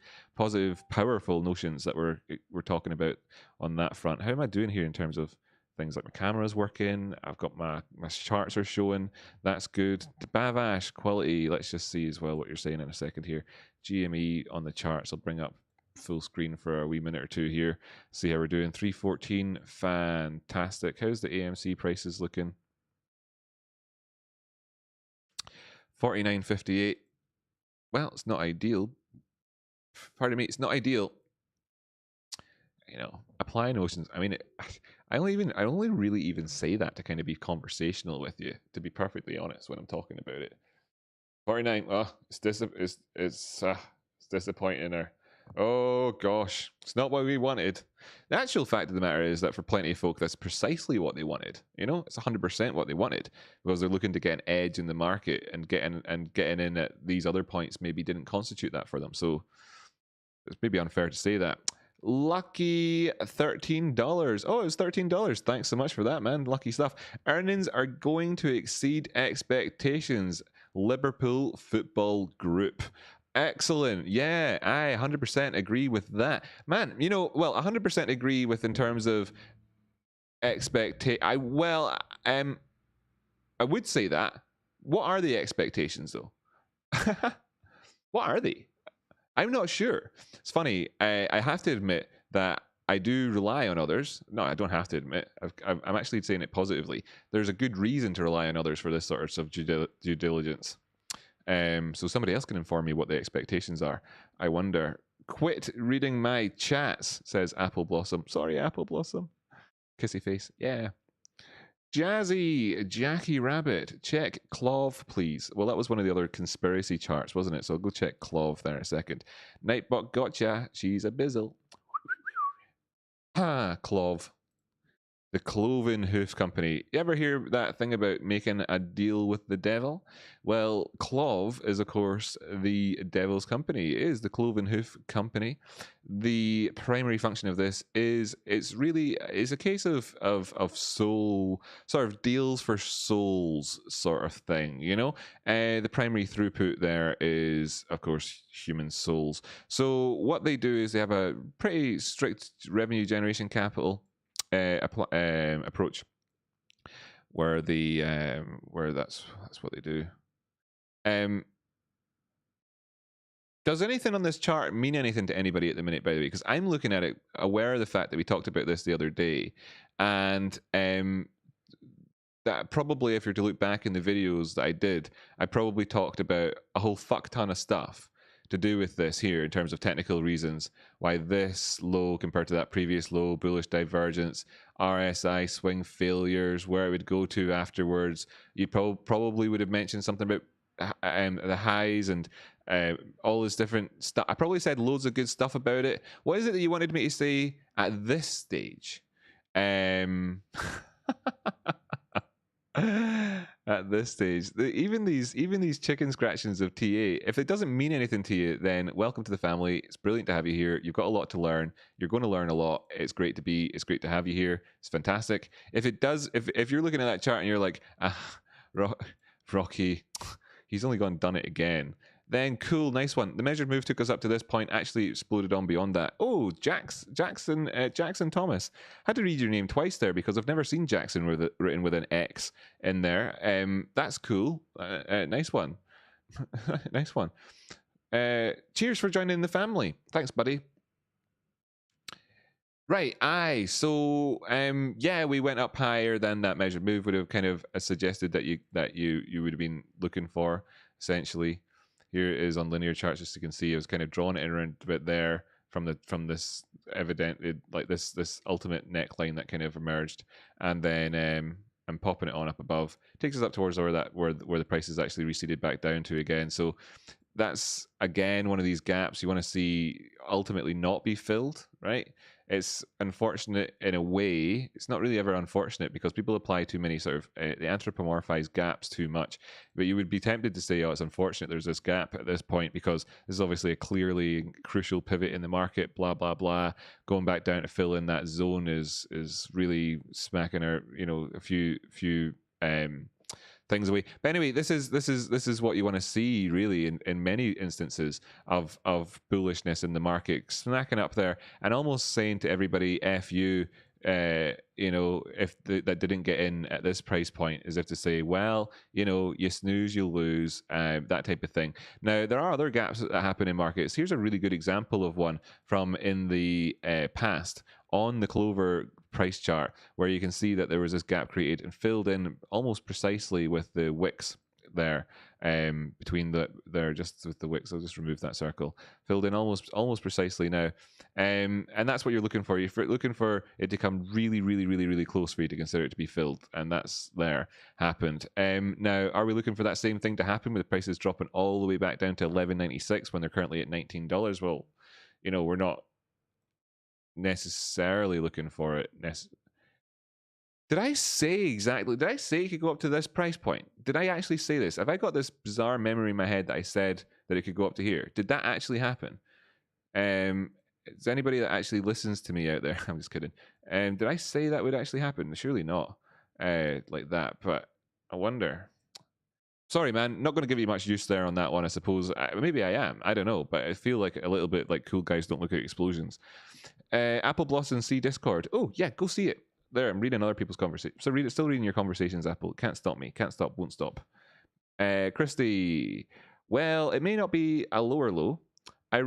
powerful notions that we're talking about on that front. How am I doing here in terms of things like my camera's working? I've got my charts are showing. That's good. Bavash quality. Let's just see as well what you're saying in a second here. GME on the charts. I'll bring up full screen for a wee minute or two here. See how we're doing. 314. Fantastic. How's the AMC prices looking? 49.58. Well, it's not ideal. Pardon me, it's not ideal. You know, apply notions. I mean, I only really even say that to kind of be conversational with you, to be perfectly honest, when I'm talking about it. 49. Oh, it's disappointing. Or, oh gosh, it's not what we wanted. The actual fact of the matter is that for plenty of folk, that's precisely what they wanted. You know, it's 100% what they wanted, because they're looking to get an edge in the market, and getting in at these other points maybe didn't constitute that for them. So it's maybe unfair to say that. Lucky $13. Oh, it was $13. Thanks so much for that, man. Lucky stuff. Earnings are going to exceed expectations. Liverpool Football Group. Excellent. Yeah, I 100% agree with that. Man, you know, well, 100% agree with in terms of I would say that. What are the expectations, though? What are they? I'm not sure. It's funny. I have to admit that I do rely on others. No, I don't have to admit. I'm actually saying it positively. There's a good reason to rely on others for this sort of due diligence. So somebody else can inform me what the expectations are. I wonder. Quit reading my chats, says Apple Blossom. Sorry, Apple Blossom. Kissy face. Yeah. Jazzy, Jackie Rabbit, check CLOV, please. Well, that was one of the other conspiracy charts, wasn't it? So I'll go check CLOV there in a second. Nightbot, gotcha. She's a bizzle. CLOV. The Cloven Hoof Company. You ever hear that thing about making a deal with the devil? Well, CLOV is, of course, the devil's company. It is the Cloven Hoof Company. The primary function of this is it's a case of soul, sort of deals for souls sort of thing, you know? The primary throughput there is, of course, human souls. So what they do is they have a pretty strict revenue generation capital approach, where that's what they do. Does anything on this chart mean anything to anybody at the minute, by the way? Because I'm looking at it, aware of the fact that we talked about this the other day, and that probably, if you're to look back in the videos that I did, I probably talked about a whole fuck ton of stuff to do with this here in terms of technical reasons, why this low compared to that previous low, bullish divergence, RSI swing failures, where it would go to afterwards. You probably would have mentioned something about the highs and all this different stuff. I probably said loads of good stuff about it. What is it that you wanted me to say at this stage? At this stage, even these chicken scratchings of TA, if it doesn't mean anything to you, then welcome to the family. It's brilliant to have you here. You've got a lot to learn. You're going to learn a lot. It's great to have you here. It's fantastic. If it does, if you're looking at that chart and you're like, Rocky, he's only gone done it again, then cool, nice one. The measured move took us up to this point, actually exploded on beyond that. Oh, Jackson Thomas. Had to read your name twice there because I've never seen Jackson written with an X in there. That's cool. Nice one. Nice one. Cheers for joining the family. Thanks, buddy. Right, so yeah, we went up higher than that measured move would have kind of suggested that you would have been looking for, essentially. Here it is on linear charts, just so you can see. I was kind of drawing it around a bit there from this evident, like this ultimate neckline that kind of emerged, and then I'm popping it on up above. Takes us up towards where the price is actually receded back down to again. So that's again one of these gaps you want to see ultimately not be filled, right? It's unfortunate in a way. It's not really ever unfortunate because people apply too many sort of they anthropomorphize gaps too much. But you would be tempted to say, oh, it's unfortunate there's this gap at this point because this is obviously a clearly crucial pivot in the market, blah, blah, blah. Going back down to fill in that zone is really smacking our, a few things away. But anyway, this is what you want to see really in many instances of bullishness in the market, snacking up there and almost saying to everybody, F you, if that didn't get in at this price point, as if to say, well, you snooze, you lose, that type of thing. Now, there are other gaps that happen in markets. Here's a really good example of one from in the past on the Clover price chart, where you can see that there was this gap created and filled in almost precisely with the wicks there, between just with the wicks. I'll just remove that circle. Filled in almost precisely now, and that's what you're looking for. You're looking for it to come really, really, really, really close for you to consider it to be filled, and that's happened. Now, are we looking for that same thing to happen with the prices dropping all the way back down to $11.96 when they're currently at $19? Well, we're not necessarily looking for it. Did I say it could go up to this price point? Did I actually say this? Have I got this bizarre memory in my head that I said that it could go up to here? Did that actually happen? Is anybody that actually listens to me out there? I'm just kidding. Did I say that would actually happen? Surely not like that, but I wonder. Sorry, man, not going to give you much use there on that one, I suppose. Maybe I am. I don't know, but I feel like a little bit like cool guys don't look at explosions. Apple Blossom C Discord. Oh, yeah, go see it. There, I'm reading other people's conversations. So still reading your conversations, Apple. Can't stop me. Can't stop, won't stop. Christy. Well, it may not be a lower low. I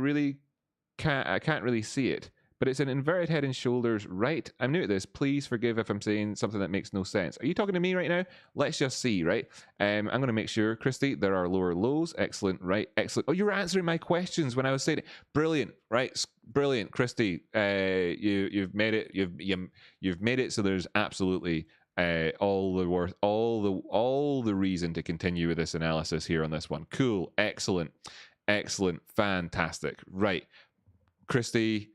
can't really see it. But it's an inverted head and shoulders, right? I'm new at this. Please forgive if I'm saying something that makes no sense. Are you talking to me right now? Let's just see, right? I'm going to make sure, Christy, there are lower lows. Excellent, right? Excellent. Oh, you were answering my questions when I was saying it. Brilliant, right? Brilliant, Christy. You've made it. You've made it. So there's absolutely all the reason to continue with this analysis here on this one. Cool, excellent, fantastic. Right, Christy.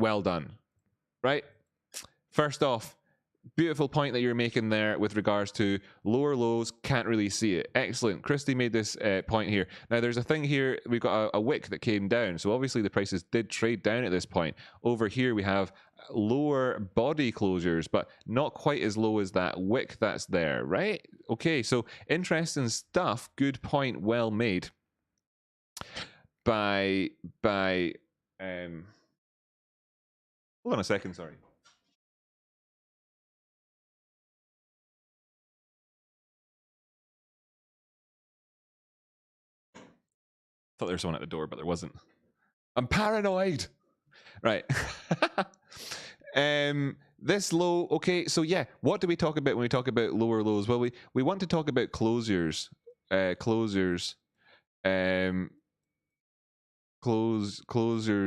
Well done. Right? First off, beautiful point that you're making there with regards to lower lows, can't really see it. Excellent. Christy made this point here. Now, there's a thing here. We've got a wick that came down. So obviously the prices did trade down at this point. Over here, we have lower body closures, but not quite as low as that wick that's there, right? Okay, so interesting stuff. Good point. Well made by hold on a second, sorry. Thought there was someone at the door, but there wasn't. I'm paranoid. Right. This low, okay, so yeah, what do we talk about when we talk about lower lows? Well, we want to talk about closures. Closures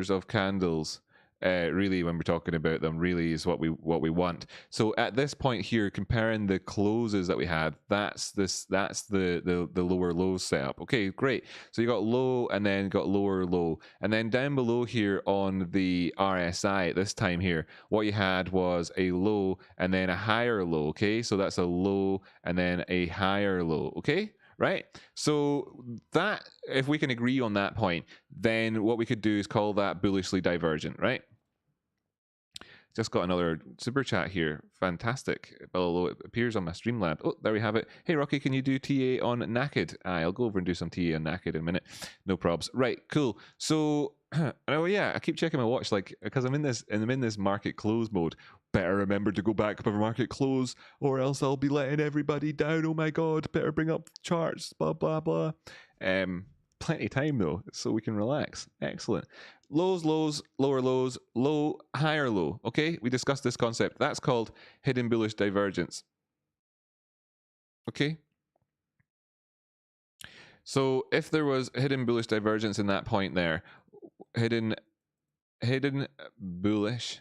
of candles. really, when we're talking about them, really is what we want. So at this point here, comparing the closes that we had, that's the lower low setup. Okay, great. So you got low and then got lower low, and then down below here on the RSI at this time here, what you had was a low and then a higher low. Okay, so that's a low and then a higher low. Okay, right? So that, if we can agree on that point, then what we could do is call that bullishly divergent, right? Just got another super chat here. Fantastic. Although it appears on my Streamlab. Oh, there we have it. Hey, Rocky, can you do TA on Naked? I'll go over and do some TA on Naked in a minute. No probs. Right, cool. So, oh yeah, I keep checking my watch, like, because I'm in this market close mode. Better remember to go back before market close, or else I'll be letting everybody down. Oh my god, better bring up charts, blah, blah, blah. Plenty of time though, so we can relax. Excellent. Lows, lows, lower lows, low, higher low. Okay, we discussed this concept. That's called hidden bullish divergence. Okay. So if there was hidden bullish divergence in that point there, hidden bullish.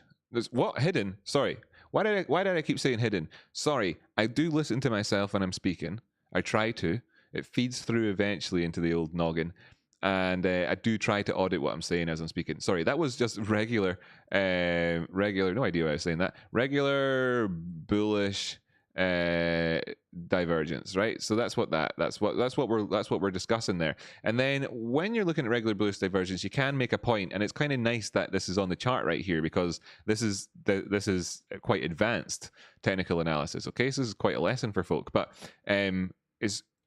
What hidden? Sorry. Why did I keep saying hidden? Sorry. I do listen to myself when I'm speaking. I try to. It feeds through eventually into the old noggin. And I do try to audit what I'm saying as I'm speaking. Sorry, that was just regular, no idea why I was saying that. Regular bullish divergence, right? So that's what we're discussing there. And then when you're looking at regular bullish divergence, you can make a point, and it's kind of nice that this is on the chart right here, because this is quite advanced technical analysis. Okay, so this is quite a lesson for folk, but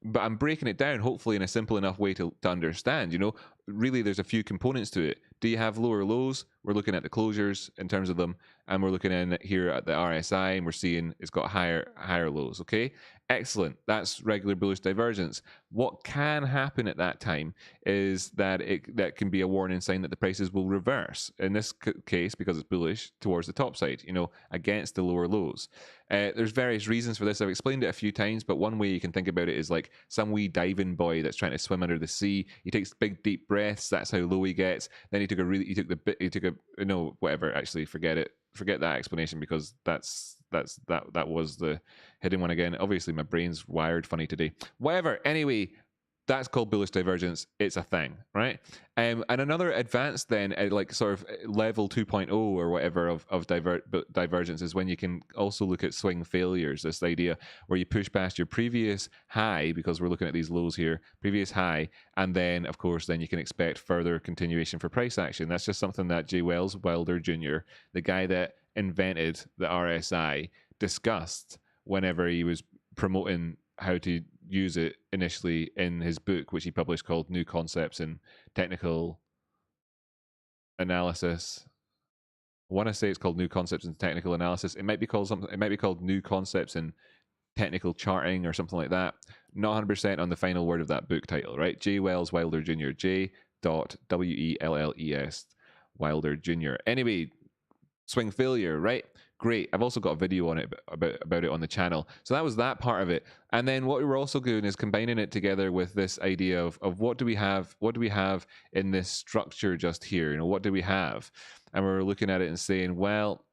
but I'm breaking it down, hopefully in a simple enough way to understand. You know, really, there's a few components to it. Do you have lower lows? We're looking at the closures in terms of them, and we're looking in here at the RSI, and we're seeing it's got higher lows. Okay, excellent. That's regular bullish divergence. What can happen at that time is that that can be a warning sign that the prices will reverse. In this case, because it's bullish towards the top side, you know, against the lower lows. There's various reasons for this. I've explained it a few times, but one way you can think about it is like some wee diving boy that's trying to swim under the sea. He takes big deep breaths. That's how low he gets. Then he took whatever. Actually, forget it. Forget that explanation, because that was the hidden one again. Obviously, my brain's wired funny today. Whatever. Anyway, that's called bullish divergence. It's a thing, right? And another advanced then, like sort of level 2.0 or whatever of divergence is when you can also look at swing failures. This idea where you push past your previous high, because we're looking at these lows here, previous high, and then of course then you can expect further continuation for price action. That's just something that J. Wells Wilder Jr., the guy that invented the RSI, discussed whenever he was promoting how to use it initially in his book, which he published, called New Concepts in Technical Analysis. I want to say it's called New Concepts in Technical Analysis. It might be called something. It might be called New Concepts in Technical Charting or something like that. Not 100% on the final word of that book title, right? J. Wells Wilder Jr. J. Wells Wilder Jr. Anyway, swing failure, right? Great. I've also got a video on it about it on the channel. So that was that part of it. And then what we were also doing is combining it together with this idea of what do we have in this structure just here? You know, what do we have? And we were looking at it and saying, well,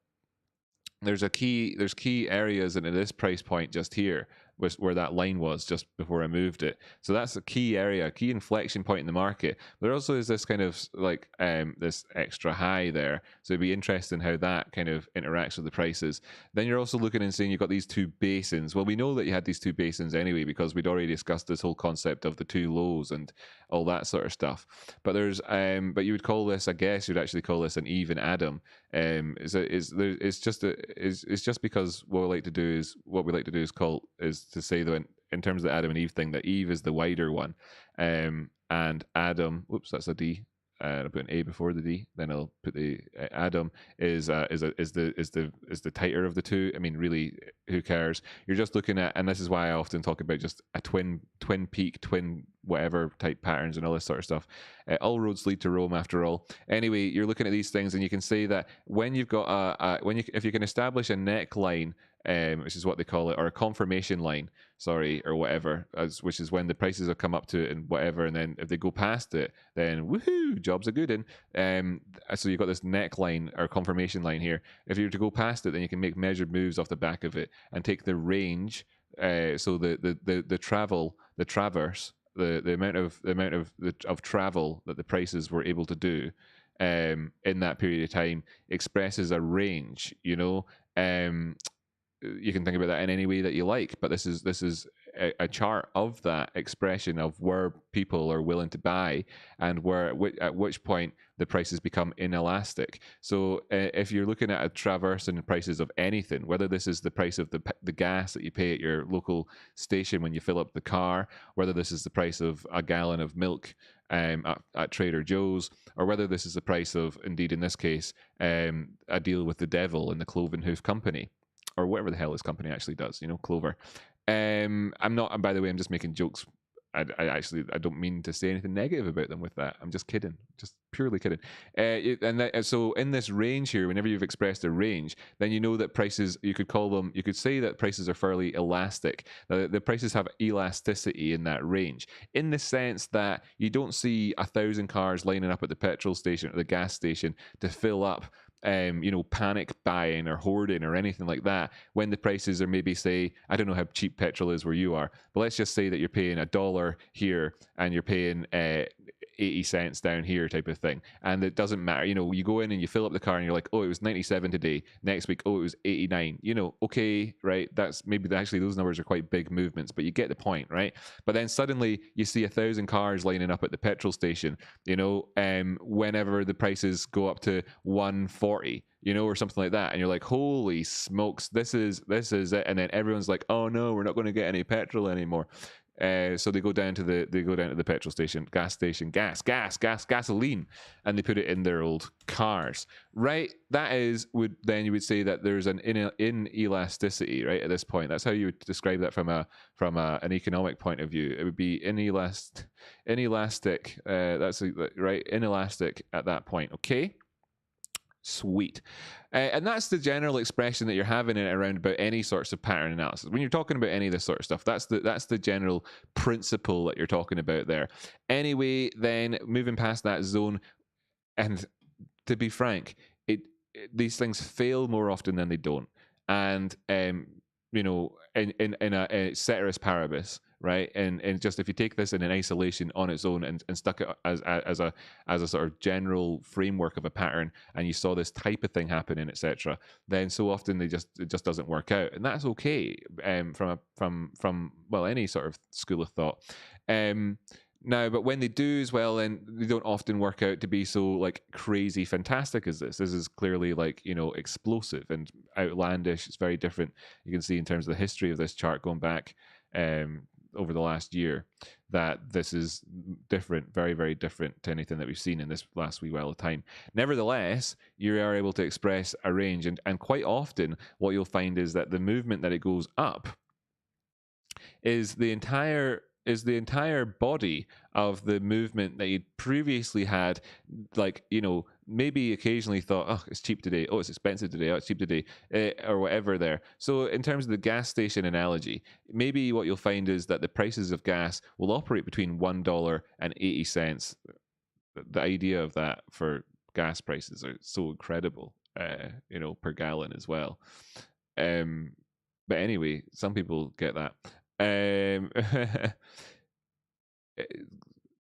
there's key areas in this price point just here, where that line was just before I moved it. So that's a key area, key inflection point in the market. There also is this kind of like this extra high there. So it'd be interesting how that kind of interacts with the prices. Then you're also looking and saying you've got these two basins. Well, we know that you had these two basins anyway, because we'd already discussed this whole concept of the two lows and all that sort of stuff. But there's but you would call this, I guess you'd actually call this an Eve and Adam. It's just because what we like to do is to say that in terms of the Adam and Eve thing, that Eve is the wider one, and Adam, whoops, that's a D. I'll put an A before the D. Then I'll put the Adam is the tighter of the two. I mean, really, who cares? You're just looking at, and this is why I often talk about just a twin peak, twin whatever type patterns and all this sort of stuff. All roads lead to Rome, after all. Anyway, you're looking at these things, and you can say that when you've got if you can establish a neckline, which is what they call it, or a confirmation line, sorry, or whatever, which is when the prices have come up to it and whatever, and then if they go past it, then woohoo, job's a good one. So you've got this neckline or confirmation line here. If you were to go past it, then you can make measured moves off the back of it and take the range. So the traverse, the amount of travel that the prices were able to do in that period of time expresses a range. You know, you can think about that in any way that you like, but this is a chart of that expression of where people are willing to buy and where at which point the prices become inelastic. So if you're looking at a traverse in the prices of anything, whether this is the price of the gas that you pay at your local station when you fill up the car, whether this is the price of a gallon of milk at Trader Joe's, or whether this is the price of, indeed in this case, a deal with the devil in the Cloven Hoof Company, or whatever the hell this company actually does, you know, Clover. I'm not, by the way, I'm just making jokes. I don't mean to say anything negative about them with that. I'm just kidding, just purely kidding. So in this range here, whenever you've expressed a range, then you know that prices, you could say that prices are fairly elastic. Now, the prices have elasticity in that range, in the sense that you don't see 1,000 cars lining up at the petrol station or the gas station to fill up, panic buying or hoarding or anything like that, when the prices are maybe, say, I don't know how cheap petrol is where you are, but let's just say that you're paying $1 here and you're paying 80 cents down here, type of thing. And it doesn't matter, you go in and you fill up the car and you're like, oh, it was 97 today. Next week, oh, it was 89. Okay, right? That's maybe actually those numbers are quite big movements, but you get the point, right? But then suddenly you see 1,000 cars lining up at the petrol station, whenever the prices go up to 140, or something like that, and you're like, holy smokes, this is it. And then everyone's like, oh no, we're not going to get any petrol anymore. So they go down to the petrol station, gasoline, and they put it in their old cars, right? That is, then you would say that there's an inelasticity, right? At this point, that's how you would describe that from an economic point of view. It would be inelastic. That's right, inelastic at that point. Okay. Sweet. And that's the general expression that you're having in around about any sorts of pattern analysis. When you're talking about any of this sort of stuff, that's the general principle that you're talking about there. Anyway, then moving past that zone, and to be frank, these things fail more often than they don't. And in a ceteris paribus, right? And just if you take this in an isolation on its own and stuck it as a sort of general framework of a pattern, and you saw this type of thing happening, etc., then so often it just doesn't work out, and that's okay from any sort of school of thought. Now, but when they do as well, then they don't often work out to be so like crazy fantastic as this. This is clearly like, explosive and outlandish. It's very different. You can see in terms of the history of this chart going back over the last year, that this is different, very, very different to anything that we've seen in this last wee while of time. Nevertheless, you are able to express a range, and quite often what you'll find is that the movement that it goes up is the entire body of the movement that you'd previously had, like, maybe occasionally thought, oh, it's cheap today, oh, it's expensive today, oh, it's cheap today, or whatever there. So in terms of the gas station analogy, maybe what you'll find is that the prices of gas will operate between $1 and 80 cents. The idea of that for gas prices are so incredible, per gallon as well. But anyway, some people get that.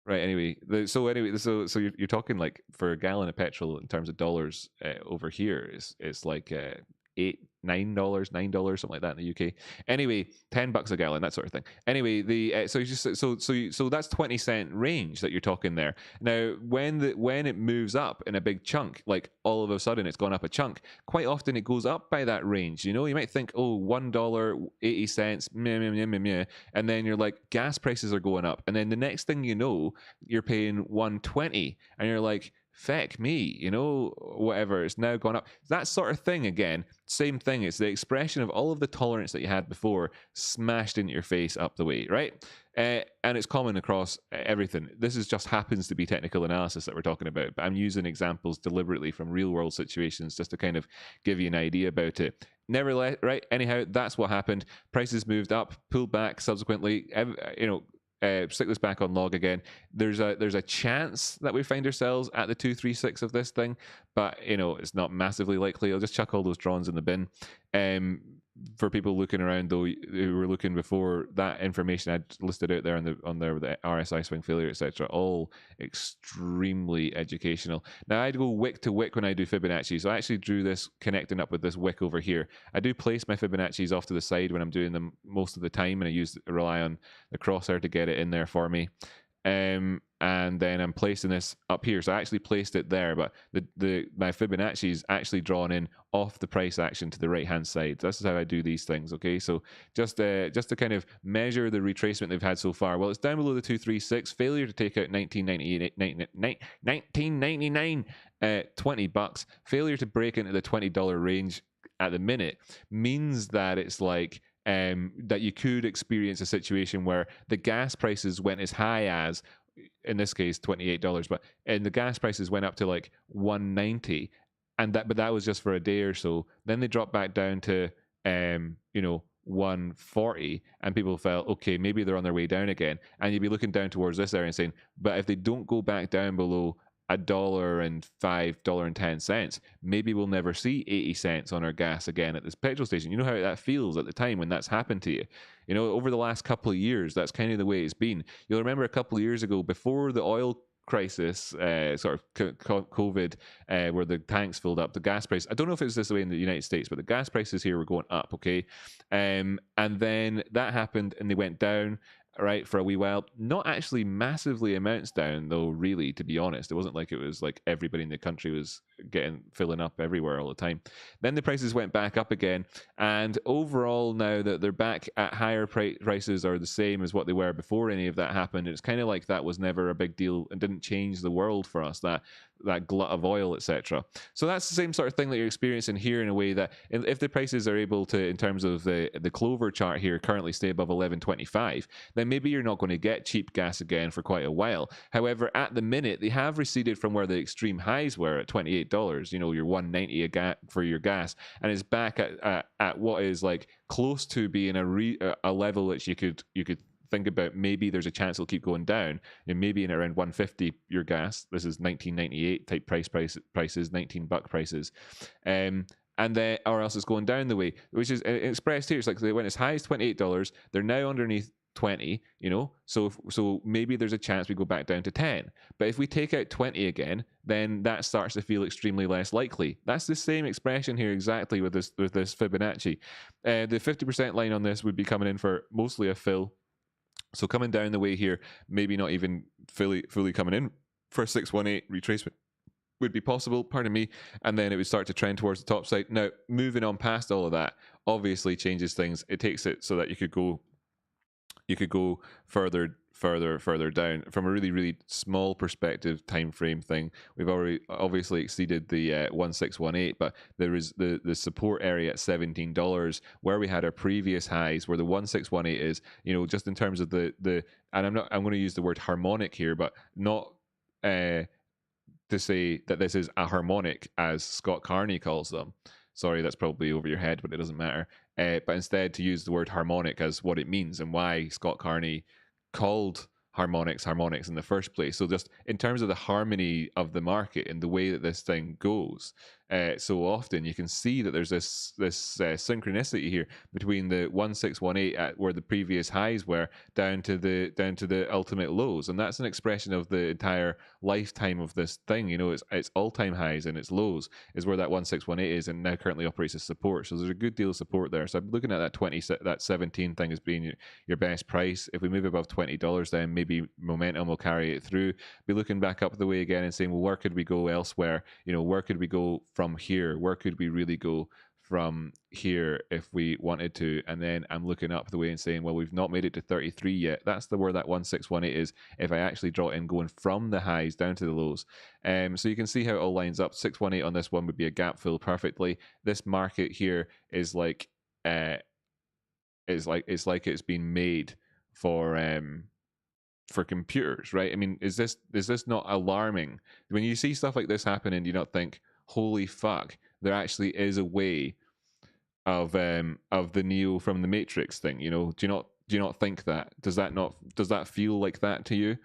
Right. Anyway, so you're talking like for a gallon of petrol in terms of dollars over here it's like $9, something like that in the UK. Anyway, $10 a gallon, that sort of thing. Anyway, so that's 20-cent range that you're talking there. Now, when it moves up in a big chunk, like all of a sudden it's gone up a chunk, quite often it goes up by that range. You might think, oh, $1, 80 cents, meh, meh, meh, meh, meh, and then you're like, gas prices are going up, and then the next thing you know, you're paying $1.20, and you're like, feck me, you know, whatever, it's now gone up. That sort of thing again, same thing. It's the expression of all of the tolerance that you had before smashed into your face up the way, right? And it's common across everything. This is just happens to be technical analysis that we're talking about, but I'm using examples deliberately from real world situations just to kind of give you an idea about it. Nevertheless, right? Anyhow, that's what happened. Prices moved up, pulled back subsequently. You know, stick this back on log again. There's a chance that we find ourselves at the 236 of this thing, but you know it's not massively likely. I'll just chuck all those drawings in the bin. For people looking around though, who were looking before, that information I'd listed out there on the RSI swing failure, etc., all extremely educational. Now I'd go wick to wick when I do Fibonacci, so I actually drew this connecting up with this wick over here. I do place my Fibonacci's off to the side when I'm doing them most of the time, and I rely on the crosshair to get it in there for me. And then I'm placing this up here. So I actually placed it there, but my Fibonacci is actually drawn in off the price action to the right hand side. This is how I do these things. Okay, so just to kind of measure the retracement they've had so far. Well, it's down below the 236. Failure to take out 1999, $20. Failure to break into the $20 range at the minute means that it's like that you could experience a situation where the gas prices went as high as, in this case, $28, and the gas prices went up to like 190, but that was just for a day or so. Then they dropped back down to 140, and people felt, okay, maybe they're on their way down again. And you'd be looking down towards this area and saying, but if they don't go back down below $1.05.10, maybe we'll never see 80 cents on our gas again at this petrol station. You know how that feels at the time when that's happened to you. You know, over the last couple of years, that's kind of the way it's been. You'll remember a couple of years ago, before the oil crisis, sort of COVID, where the tanks filled up, the gas price, I don't know if it's this way in the United States, but the gas prices here were going up, okay? And then that happened and they went down, right, for a wee while. Not actually massively amounts down though, really, to be honest. It wasn't like it was like everybody in the country was filling up everywhere all the time. Then the prices went back up again, and overall now that they're back at higher prices are the same as what they were before any of that happened. It's kind of like that was never a big deal and didn't change the world for us, that glut of oil, etc. So that's the same sort of thing that you're experiencing here, in a way that if the prices are able to, in terms of the Clover chart here, currently stay above 11.25, then maybe you're not going to get cheap gas again for quite a while. However, at the minute, they have receded from where the extreme highs were at $28, you know, your 190 for your gas, and it's back at what is like close to being a level that you could think about. Maybe there's a chance it'll keep going down, and maybe in around 150 your gas. This is 1998 type prices, $19 prices, and then, or else it's going down the way, which is expressed here. It's like they went as high as $28. They're now underneath 20, you know, so maybe there's a chance we go back down to 10. But if we take out 20 again, then that starts to feel extremely less likely. That's the same expression here exactly with this Fibonacci. The 50% line on this would be coming in for mostly a fill. So coming down the way here, maybe not even fully coming in for a 618 retracement would be possible, pardon me, and then it would start to trend towards the top side. Now, moving on past all of that obviously changes things. It takes it so that you could go further down from a really small perspective time frame thing. We've already obviously exceeded the 1618, but there is the support area at $17 where we had our previous highs, where the 1618 is, you know, just in terms of the and I'm going to use the word harmonic here, but not to say that this is a harmonic as Scott Carney calls them. Sorry, that's probably over your head, but it doesn't matter. But instead to use the word harmonic as what it means and why Scott Carney called harmonics in the first place. So just in terms of the harmony of the market and the way that this thing goes, so often you can see that there's this synchronicity here between the 1618 at where the previous highs were down to the ultimate lows, and that's an expression of the entire lifetime of this thing. You know, its all-time highs and its lows is where that 1618 is, and now currently operates as support. So there's a good deal of support there. So I'm looking at that 17 thing as being your best price. If we move above $20, then maybe momentum will carry it through. Be looking back up the way again and saying, well, where could we go elsewhere? You know, where could we go from here? Where could we really go from here if we wanted to, and then I'm looking up the way and saying, well, we've not made it to 33 yet. That's where that 1618 is if I actually draw it in going from the highs down to the lows. So you can see how it all lines up. 618 on this one would be a gap fill perfectly. This market here is like it's like it's been made for computers, right? I mean, is this not alarming? When you see stuff like this happening, do you not think, holy fuck, there actually is a way of the Neo from the Matrix thing? You know, do you not think that? Does that feel like that to you?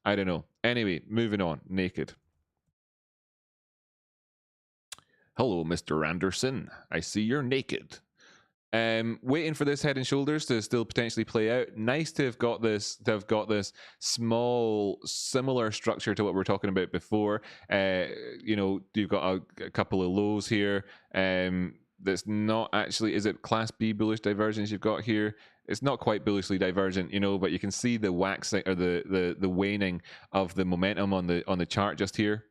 I don't know. Anyway, moving on. Naked. Hello, Mr. Anderson. I see you're naked. Waiting for this head and shoulders to still potentially play out. Nice to have got this small similar structure to what we were talking about before. You know, you've got a couple of lows here. That's not actually, is it class B bullish divergence you've got here? It's not quite bullishly divergent, you know, but you can see the waxing or the waning of the momentum on the chart just here.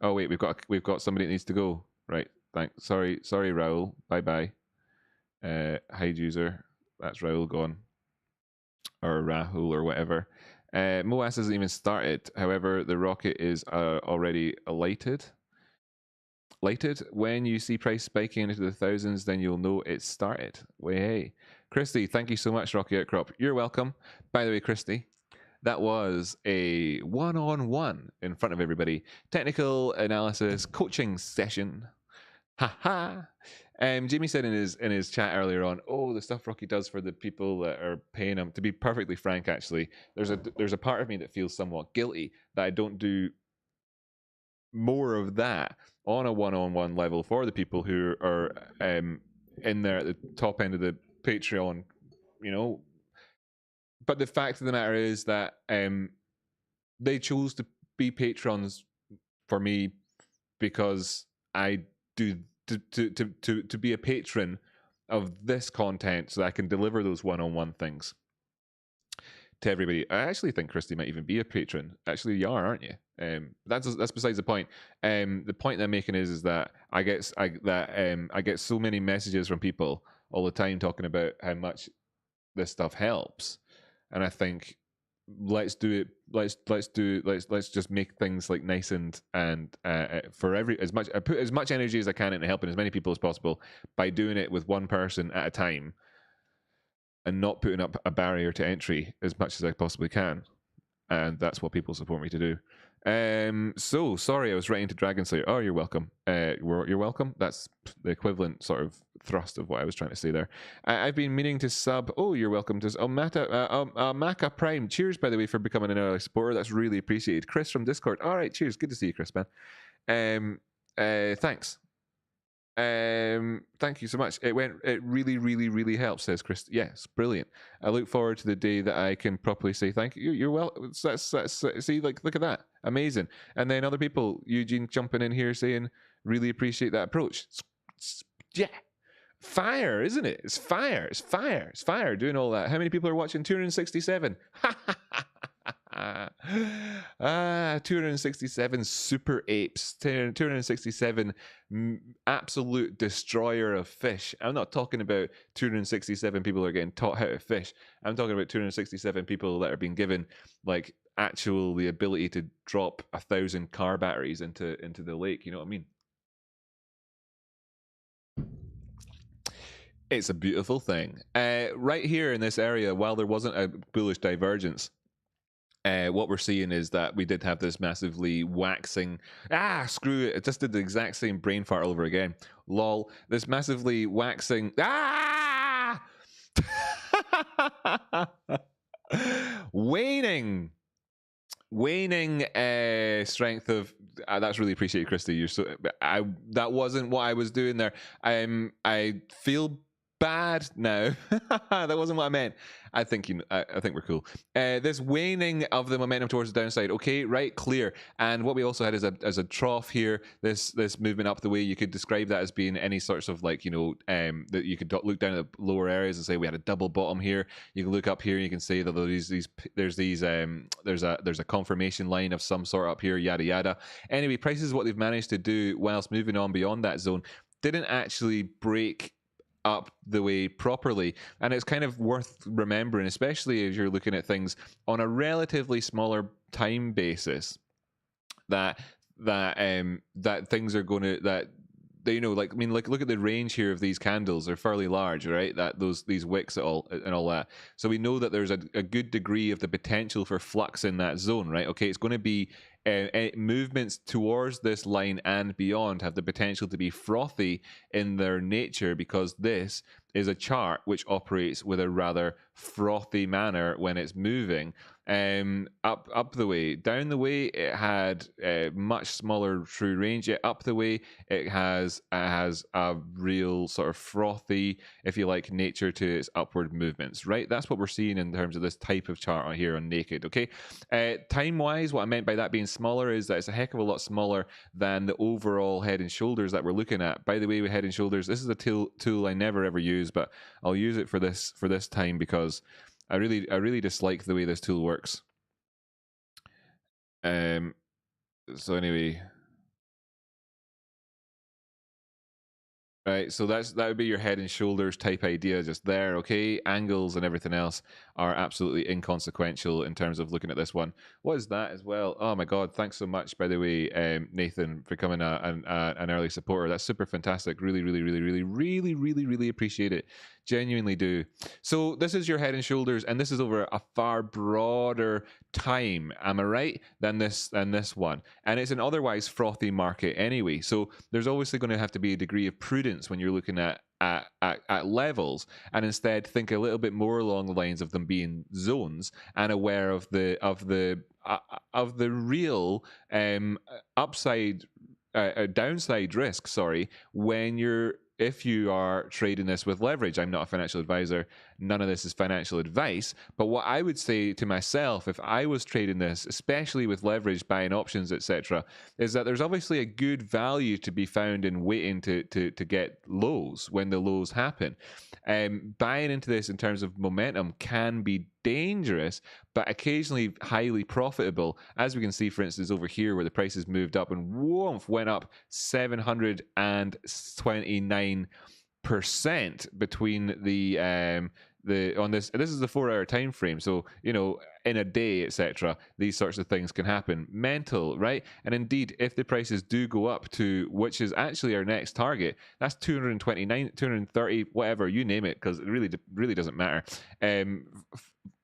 Oh wait, we've got somebody that needs to go. Right. Thanks. Sorry, Raul. Bye. Hide user, that's Raul gone, or Rahul or whatever. MOAS hasn't even started. However, the rocket is already lighted. When you see price spiking into the thousands, then you'll know it's started. Way hey, Christy, thank you so much, Rocky Outcrop. You're welcome. By the way, Christy, that was a one-on-one in front of everybody. Technical analysis coaching session. Ha. Jamie said in his chat earlier on, oh, the stuff Rocky does for the people that are paying him. To be perfectly frank, actually, there's a part of me that feels somewhat guilty that I don't do more of that on a one-on-one level for the people who are in there at the top end of the Patreon, you know. But the fact of the matter is that they chose to be patrons for me because I do to be a patron of this content so that I can deliver those one-on-one things to everybody. I actually think Christy might even be a patron. Actually, you are, aren't you? That's besides the point. The point I'm making is that I get so many messages from people all the time talking about how much this stuff helps, and I think let's do it. Let's just make things like nice and for I put as much energy as I can into helping as many people as possible by doing it with one person at a time and not putting up a barrier to entry as much as I possibly can. And that's what people support me to do. So sorry, I was writing to Dragon Slayer. Oh, you're welcome. You're welcome. That's the equivalent sort of thrust of what I was trying to say there. I've been meaning to sub. Oh, you're welcome to Maka Prime. Cheers, by the way, for becoming an early supporter. That's really appreciated. Chris from Discord. All right, cheers. Good to see you, Chris, man. Thanks. Thank you so much. It really helps, says Chris. Yes, brilliant. I look forward to the day that I can properly say thank you. You're well. See, like, look at that, amazing. And then other people, Eugene jumping in here saying, really appreciate that approach. Yeah, fire, isn't it? It's fire doing all that. How many people are watching? 267. 267 super apes, 267 absolute destroyer of fish. I'm not talking about 267 people who are getting taught how to fish. I'm talking about 267 people that are being given like actual the ability to drop 1,000 car batteries into the lake. You know what I mean? It's a beautiful thing. Right here in this area, while there wasn't a bullish divergence, what we're seeing is that we did have this massively waxing. Screw it! It just did the exact same brain fart all over again. Lol. This massively waxing. Waning strength of. That's really appreciated, Christy. You're so. That wasn't what I was doing there. I feel bad now. That wasn't what I meant. I think we're cool. This waning of the momentum towards the downside. Okay, right, clear. And what we also had is a trough here. This movement up the way, you could describe that as being any sorts of like, you know, that you could look down at the lower areas and say we had a double bottom here. You can look up here and you can say that there's a confirmation line of some sort up here, yada yada. Anyway, prices what they've managed to do whilst moving on beyond that zone. didn't actually break up the way properly. And it's kind of worth remembering, especially as you're looking at things on a relatively smaller time basis, that things are going to, that they, you know, like, I mean, like, look at the range here of these candles. They're fairly large, right? That these wicks and all that. So we know that there's a good degree of the potential for flux in that zone, right? Okay, it's going to be movements towards this line and beyond have the potential to be frothy in their nature, because this is a chart which operates with a rather frothy manner when it's moving. Up the way, down the way, it had a much smaller true range. Yet up the way, it has a real sort of frothy, if you like, nature to its upward movements. Right, that's what we're seeing in terms of this type of chart on here on Naked. Okay, time wise, what I meant by that being smaller is that it's a heck of a lot smaller than the overall Head and Shoulders that we're looking at. By the way, with Head and Shoulders, this is a tool I never ever use, but I'll use it for this time because I really dislike the way this tool works. So anyway, right, so that would be your Head and Shoulders type idea just there. Okay, angles and everything else are absolutely inconsequential in terms of looking at this one. What is that as well? Oh my god, thanks so much, by the way, Nathan, for becoming an early supporter. That's super fantastic. Really appreciate it. Genuinely do. So this is your Head and Shoulders, and this is over a far broader time, am I right, than this one, and it's an otherwise frothy market anyway. So there's obviously going to have to be a degree of prudence when you're looking at levels, and instead think a little bit more along the lines of them being zones, and aware of the real upside downside risk, sorry, when if you are trading this with leverage. I'm not a financial advisor. None of this is financial advice. But what I would say to myself if I was trading this, especially with leverage, buying options, etc., is that there's obviously a good value to be found in waiting to get lows when the lows happen. Buying into this in terms of momentum can be dangerous, but occasionally highly profitable, as we can see, for instance, over here where the price has moved up and woof, went up 729% between the on this is the 4-hour time frame. So, you know, in a day, etc., these sorts of things can happen. Mental, right? And indeed, if the prices do go up to, which is actually our next target, that's 229, 230, whatever, you name it, because it really doesn't matter.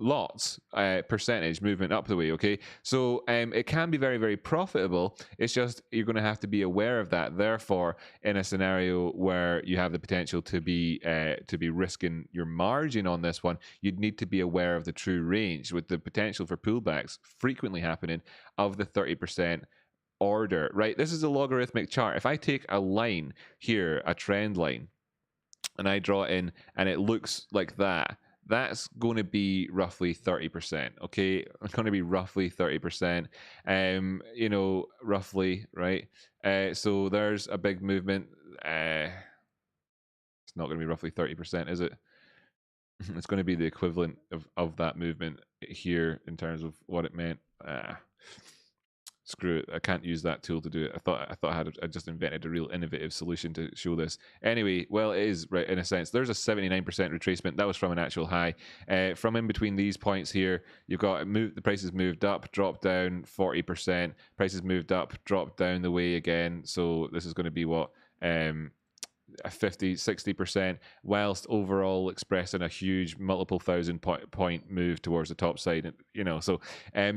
Lots percentage movement up the way. Okay, so it can be very profitable. It's just you're going to have to be aware of that. Therefore, in a scenario where you have the potential to be risking your margin on this one, you'd need to be aware of the true range, with the potential for pullbacks frequently happening of the 30% order. Right, this is a logarithmic chart. If I take a line here, a trend line, and I draw it in, and it looks like that, that's going to be roughly 30%. Okay, it's going to be roughly 30%. You know, roughly, right? So there's a big movement. It's not going to be roughly 30%, is it? It's going to be the equivalent of that movement here in terms of what it meant. Screw it, I can't use that tool to do it. I thought I just invented a real innovative solution to show this. Anyway, well, it is, right, in a sense. There's a 79% retracement. That was from an actual high. From in between these points here, you've got the prices moved up, dropped down 40%. Prices moved up, dropped down the way again. So this is going to be what, a 50-60%, whilst overall expressing a huge multiple thousand point move towards the top side. You know, so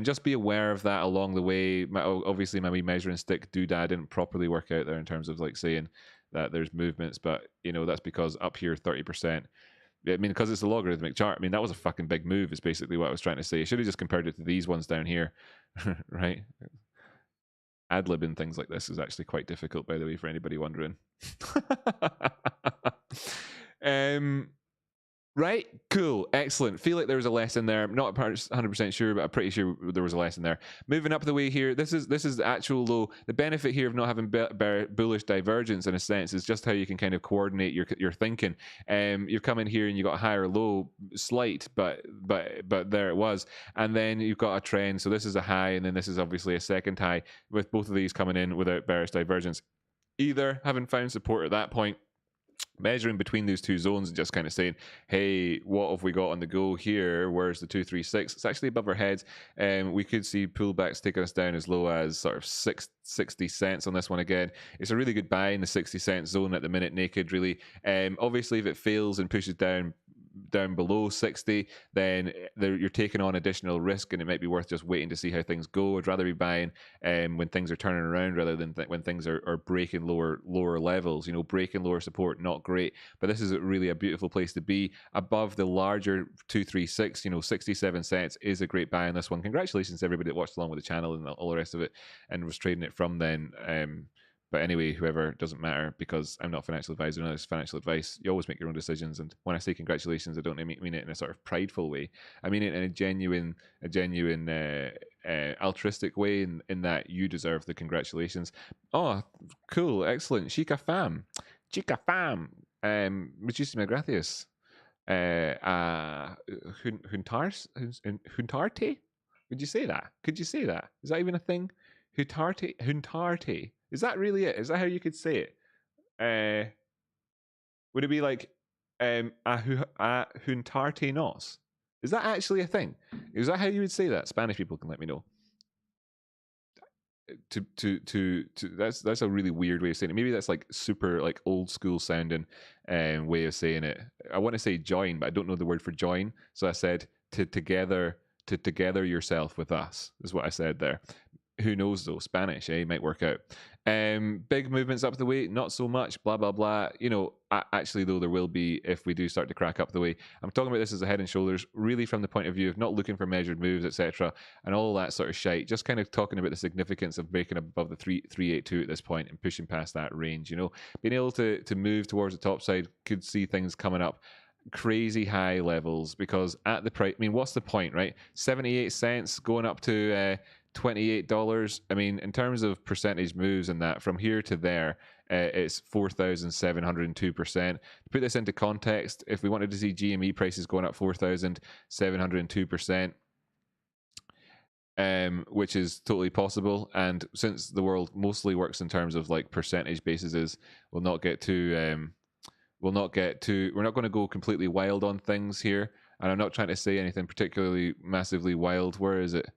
just be aware of that along the way. Obviously my wee measuring stick doodad didn't properly work out there in terms of like saying that there's movements, but you know, that's because up here 30%. I mean, because it's a logarithmic chart. I mean, that was a fucking big move is basically what I was trying to say. I should have just compared it to these ones down here. Right, ad-libbing things like this is actually quite difficult, by the way, for anybody wondering. Right, cool, excellent. Feel like there was a lesson there. I'm not 100% sure, but I'm pretty sure there was a lesson there. Moving up the way here, this is the actual low. The benefit here of not having bullish divergence, in a sense, is just how you can kind of coordinate your thinking. You've come in here and you got a higher low, slight, but there it was, and then you've got a trend. So this is a high, and then this is obviously a second high, with both of these coming in without bearish divergence. either haven't found support at that point, measuring between those two zones and just kind of saying, hey, what have we got on the go here? Where's the 236? It's actually above our heads. We could see pullbacks taking us down as low as sort of 60 cents on this one again. It's a really good buy in the 60-cent zone at the minute, naked, really. Obviously, if it fails and pushes down below 60, then you're taking on additional risk, and it might be worth just waiting to see how things go. I'd rather be buying when things are turning around rather than when things are breaking lower levels. You know, breaking lower support, not great, but this is really a beautiful place to be above the larger 236. You know, 67 cents is a great buy on this one. Congratulations to everybody that watched along with the channel and all the rest of it and was trading it from then. But anyway, whoever, doesn't matter, because I'm not a financial advisor, no, it's financial advice. You always make your own decisions. And when I say congratulations, I don't mean it in a sort of prideful way. I mean it in a genuine altruistic way in that you deserve the congratulations. Oh, cool, excellent. Chica fam. Muchísimas gracias. Huntarte? Would you say that? Could you say that? Is that even a thing? Huntarte. Is that really it? Is that how you could say it? Would it be like juntarte nos? Is that actually a thing? Is that how you would say that? Spanish people can let me know. That's a really weird way of saying it. Maybe that's like super like old school sounding way of saying it. I want to say join, but I don't know the word for join, so I said together yourself with us is what I said there. Who knows though? Spanish, might work out. Big movements up the way, not so much, blah blah blah. You know, actually though, there will be if we do start to crack up the way. I'm talking about this as a head and shoulders, really from the point of view of not looking for measured moves, etc., and all that sort of shite. Just kind of talking about the significance of breaking above the 382 at this point and pushing past that range. You know, being able to move towards the top side, could see things coming up crazy high levels, because at the price, I mean, what's the point, right? 78 cents going up to $28. I mean, in terms of percentage moves and that, from here to there, it's 4,702%. To put this into context, if we wanted to see GME prices going up 4,702%, which is totally possible, and since the world mostly works in terms of like percentage bases, we're not going to go completely wild on things here, and I'm not trying to say anything particularly massively wild. Where is it?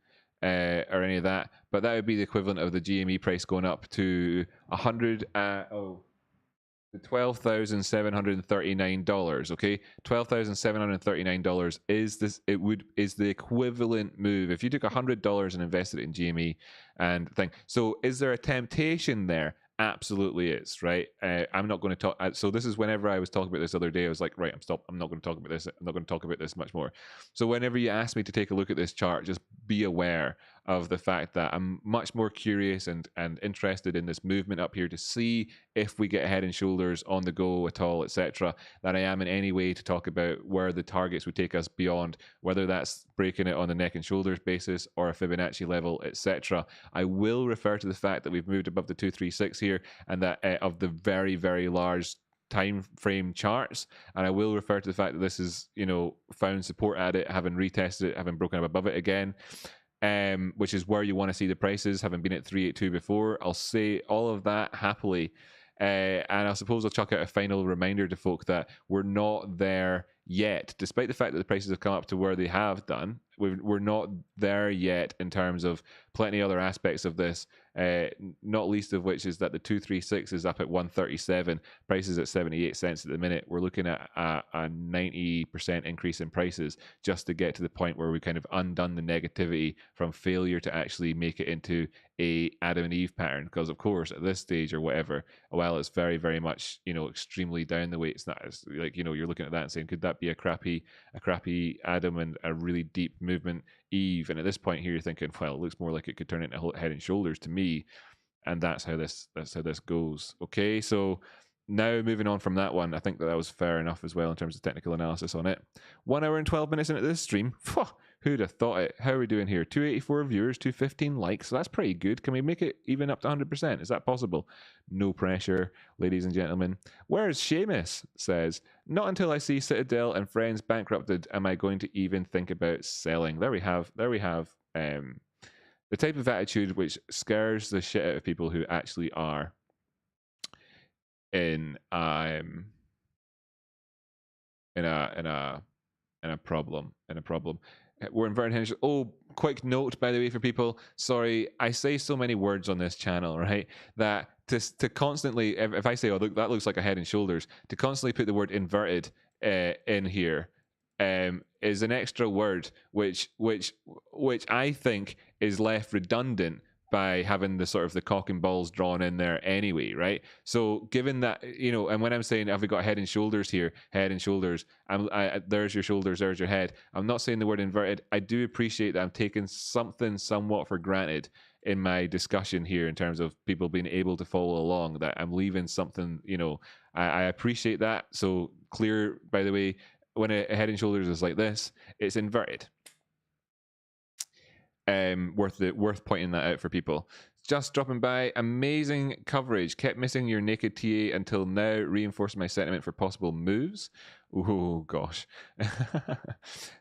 Or any of that, but that would be the equivalent of the GME price going up to $12,739. Okay, $12,739 is the equivalent move if you took $100 and invested it in GME and thing. So is there a temptation there? Absolutely is, right? I'm not going to talk. So this is whenever I was talking about this other day, I was like, right, I'm not going to talk about this. I'm not going to talk about this much more. So whenever you ask me to take a look at this chart, just be aware of the fact that I'm much more curious and interested in this movement up here to see if we get head and shoulders on the go at all, etc., than I am in any way to talk about where the targets would take us beyond, whether that's breaking it on the neck and shoulders basis or a Fibonacci level, etc. I will refer to the fact that we've moved above the 236 here, and that of the very, very large time frame charts, and I will refer to the fact that this is, you know, found support at it, having retested it, having broken up above it again, which is where you want to see the prices, having been at 382 before. I'll say all of that happily, and I suppose I'll chuck out a final reminder to folk that we're not there yet, despite the fact that the prices have come up to where they have done. We're not there yet in terms of plenty other aspects of this, not least of which is that the 236 is up at 137, prices at 78 cents at the minute. We're looking at a 90% increase in prices just to get to the point where we kind of undone the negativity from failure to actually make it into a Adam and Eve pattern. Because of course at this stage or whatever, while it's very, very much, you know, extremely down the way, it's not as like, you know, you're looking at that and saying, could that be a crappy Adam and a really deep movement Eve? And at this point here, you're thinking, well, it looks more like it could turn into head and shoulders to me, and that's how this goes. Okay, so now moving on from that one, I think that was fair enough as well in terms of technical analysis on it. 1 hour and 12 minutes into this stream. Who'd have thought it? How are we doing here? 284 viewers, 215 likes. So that's pretty good. Can we make it even up to 100%? Is that possible? No pressure, ladies and gentlemen. Whereas Seamus says, not until I see Citadel and friends bankrupted am I going to even think about selling. There we have the type of attitude which scares the shit out of people who actually are in a problem. We're inverted hinge. Oh, quick note, by the way, for people. Sorry, I say so many words on this channel, right? That to constantly, if I say, oh, look, that looks like a head and shoulders, to constantly put the word inverted in here is an extra word, which I think is left redundant by having the sort of the cock and balls drawn in there anyway, right? So given that, you know, and when I'm saying, have we got head and shoulders here, head and shoulders, there's your shoulders, there's your head. I'm not saying the word inverted. I do appreciate that I'm taking something somewhat for granted in my discussion here in terms of people being able to follow along, that I'm leaving something, you know, I appreciate that. So clear, by the way, when a head and shoulders is like this, it's inverted. Worth pointing that out for people. Just dropping by. Amazing coverage. Kept missing your naked TA until now. Reinforcing my sentiment for possible moves. Oh gosh.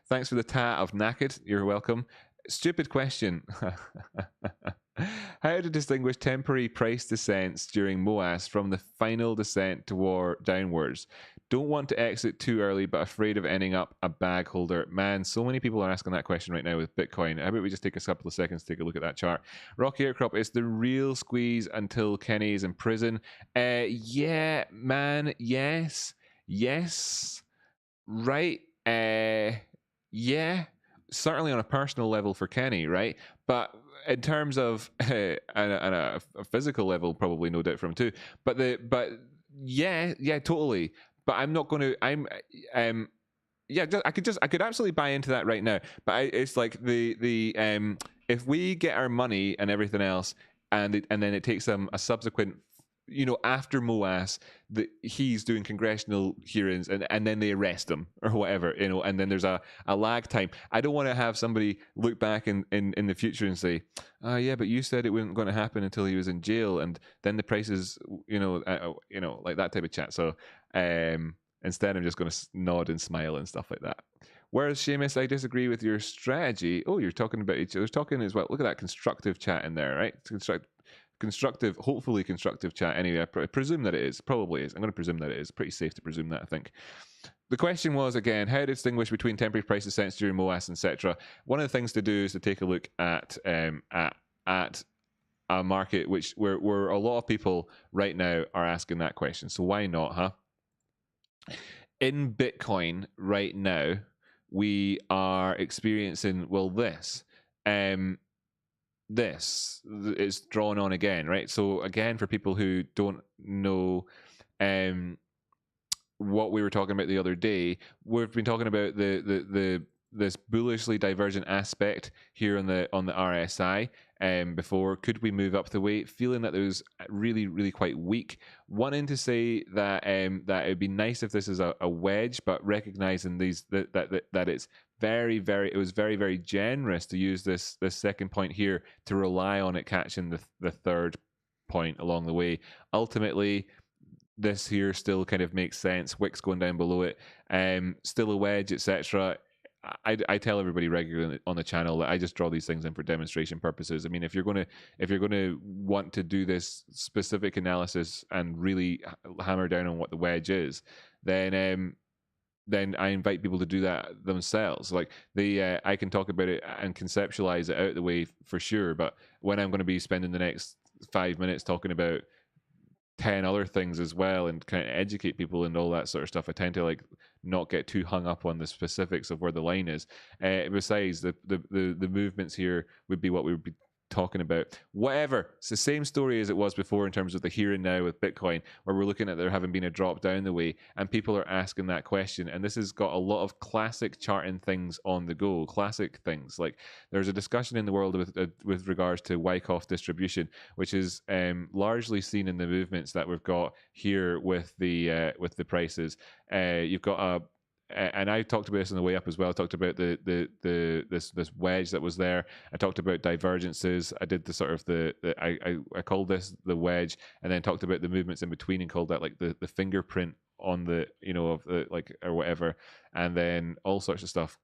Thanks for the tat of naked. You're welcome. Stupid question. How to distinguish temporary price descents during MOAS from the final descent toward downwards? Don't want to exit too early, but afraid of ending up a bag holder. Man, so many people are asking that question right now with Bitcoin. How about we just take a couple of seconds to take a look at that chart? Rocky Outcrop is the real squeeze until Kenny is in prison. Yeah, man, yes. Right. Yeah. Certainly on a personal level for Kenny, right? But in terms of and a physical level, probably no doubt for him too. But yeah, totally. But I'm not going to. I could absolutely buy into that right now. But it's like the if we get our money and everything else, and then it takes a subsequent, you know, after MOAS, he's doing congressional hearings, and then they arrest him or whatever, you know, and then there's a lag time. I don't want to have somebody look back in the future and say, yeah, but you said it wasn't going to happen until he was in jail, and then the prices, you know, like that type of chat. So instead, I'm just going to nod and smile and stuff like that. Whereas Seamus, I disagree with your strategy. Oh, you're talking about each other, talking as well. Look at that constructive chat in there, right? Constructive, hopefully constructive chat anyway. I presume that it is. Probably is. I'm going to presume that it is. Pretty safe to presume that, I think. The question was, again, how to distinguish between temporary price descents during MOAS, etc. One of the things to do is to take a look at a market where a lot of people right now are asking that question. So why not, huh? In Bitcoin right now, we are experiencing, well, this is drawn on again, right? So again, for people who don't know what we were talking about the other day, we've been talking about this bullishly divergent aspect here on the RSI before. Could we move up the weight? Feeling that it was really quite weak. Wanting to say that that it would be nice if this is a wedge, but recognizing that it's it was very generous to use this second point here to rely on it catching the third point along the way. Ultimately, this here still kind of makes sense. Wicks going down below it, still a wedge, etc. I tell everybody regularly on the channel that I just draw these things in for demonstration purposes. I mean, if you're going to want to do this specific analysis and really hammer down on what the wedge is, then I invite people to do that themselves. Like I can talk about it and conceptualize it out the way for sure, but when I'm going to be spending the next 5 minutes talking about 10 other things as well and kind of educate people and all that sort of stuff, I tend to like not get too hung up on the specifics of where the line is. Besides, the movements here would be what we would be talking about. Whatever, it's the same story as it was before in terms of the here and now with Bitcoin, where we're looking at there having been a drop down the way, and people are asking that question. And this has got a lot of classic charting things on the go. Classic things like there's a discussion in the world with regards to Wyckoff distribution, which is largely seen in the movements that we've got here with the prices. You've got and I talked about this on the way up as well. I talked about this wedge that was there. I talked about divergences. I did the sort of I called this the wedge, and then talked about the movements in between and called that like the fingerprint on the, you know, of the like or whatever, and then all sorts of stuff.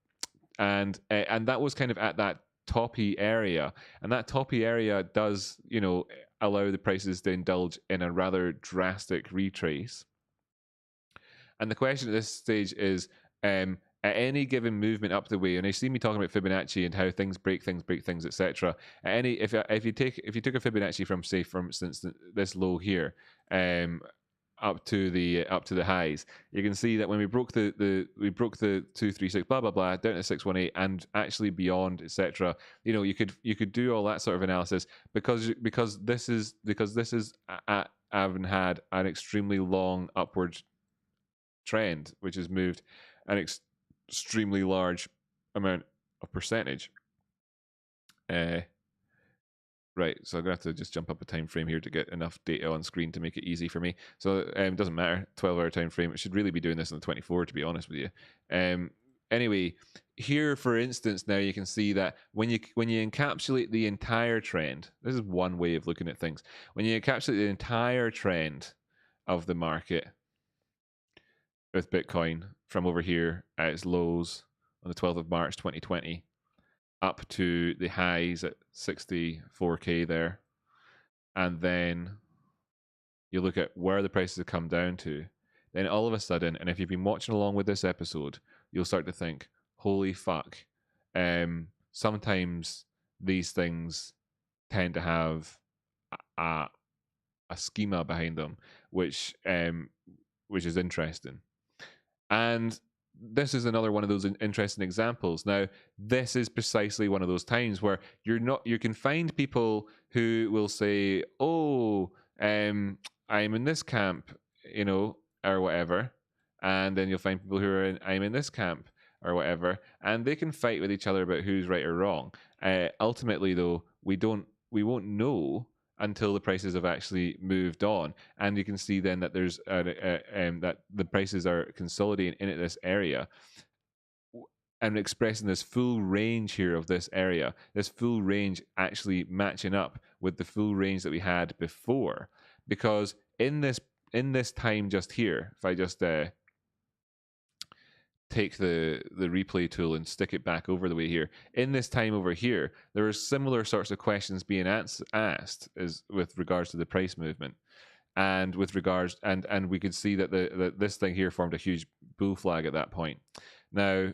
And that was kind of at that toppy area, and that toppy area does, you know, allow the prices to indulge in a rather drastic retrace. And the question at this stage is, at any given movement up the way, and you see me talking about Fibonacci and how things, etc. At any, if you took a Fibonacci from, say, for instance, this low here, up to the highs, you can see that when we broke the 236 blah blah blah down to 618 and actually beyond, etc. You know, you could do all that sort of analysis because this is having had an extremely long upward trend, which has moved an extremely large amount of percentage. Right, so I'm gonna have to just jump up a time frame here to get enough data on screen to make it easy for me. So it doesn't matter, 12-hour time frame. It should really be doing this on the 24, to be honest with you. Anyway, here for instance, now you can see that when you encapsulate the entire trend, this is one way of looking at things. When you encapsulate the entire trend of the market with Bitcoin from over here at its lows on the 12th of March 2020 up to the highs at 64k there, and then you look at where the prices have come down to, then all of a sudden, and if you've been watching along with this episode, you'll start to think, holy fuck, sometimes these things tend to have a schema behind them, which is interesting. And this is another one of those interesting examples. Now, this is precisely one of those times where you can find people who will say, oh, I'm in this camp, you know, or whatever. And then you'll find people who are I'm in this camp or whatever. And they can fight with each other about who's right or wrong. Ultimately, though, we won't know until the prices have actually moved on, and you can see then that there's that the prices are consolidating in this area and expressing this full range here of this area, this full range actually matching up with the full range that we had before. Because in this time just here, if I just take the replay tool and stick it back over the way here, in this time over here, there are similar sorts of questions being asked as with regards to the price movement, and with regards and we could see that this thing here formed a huge bull flag at that point. Now,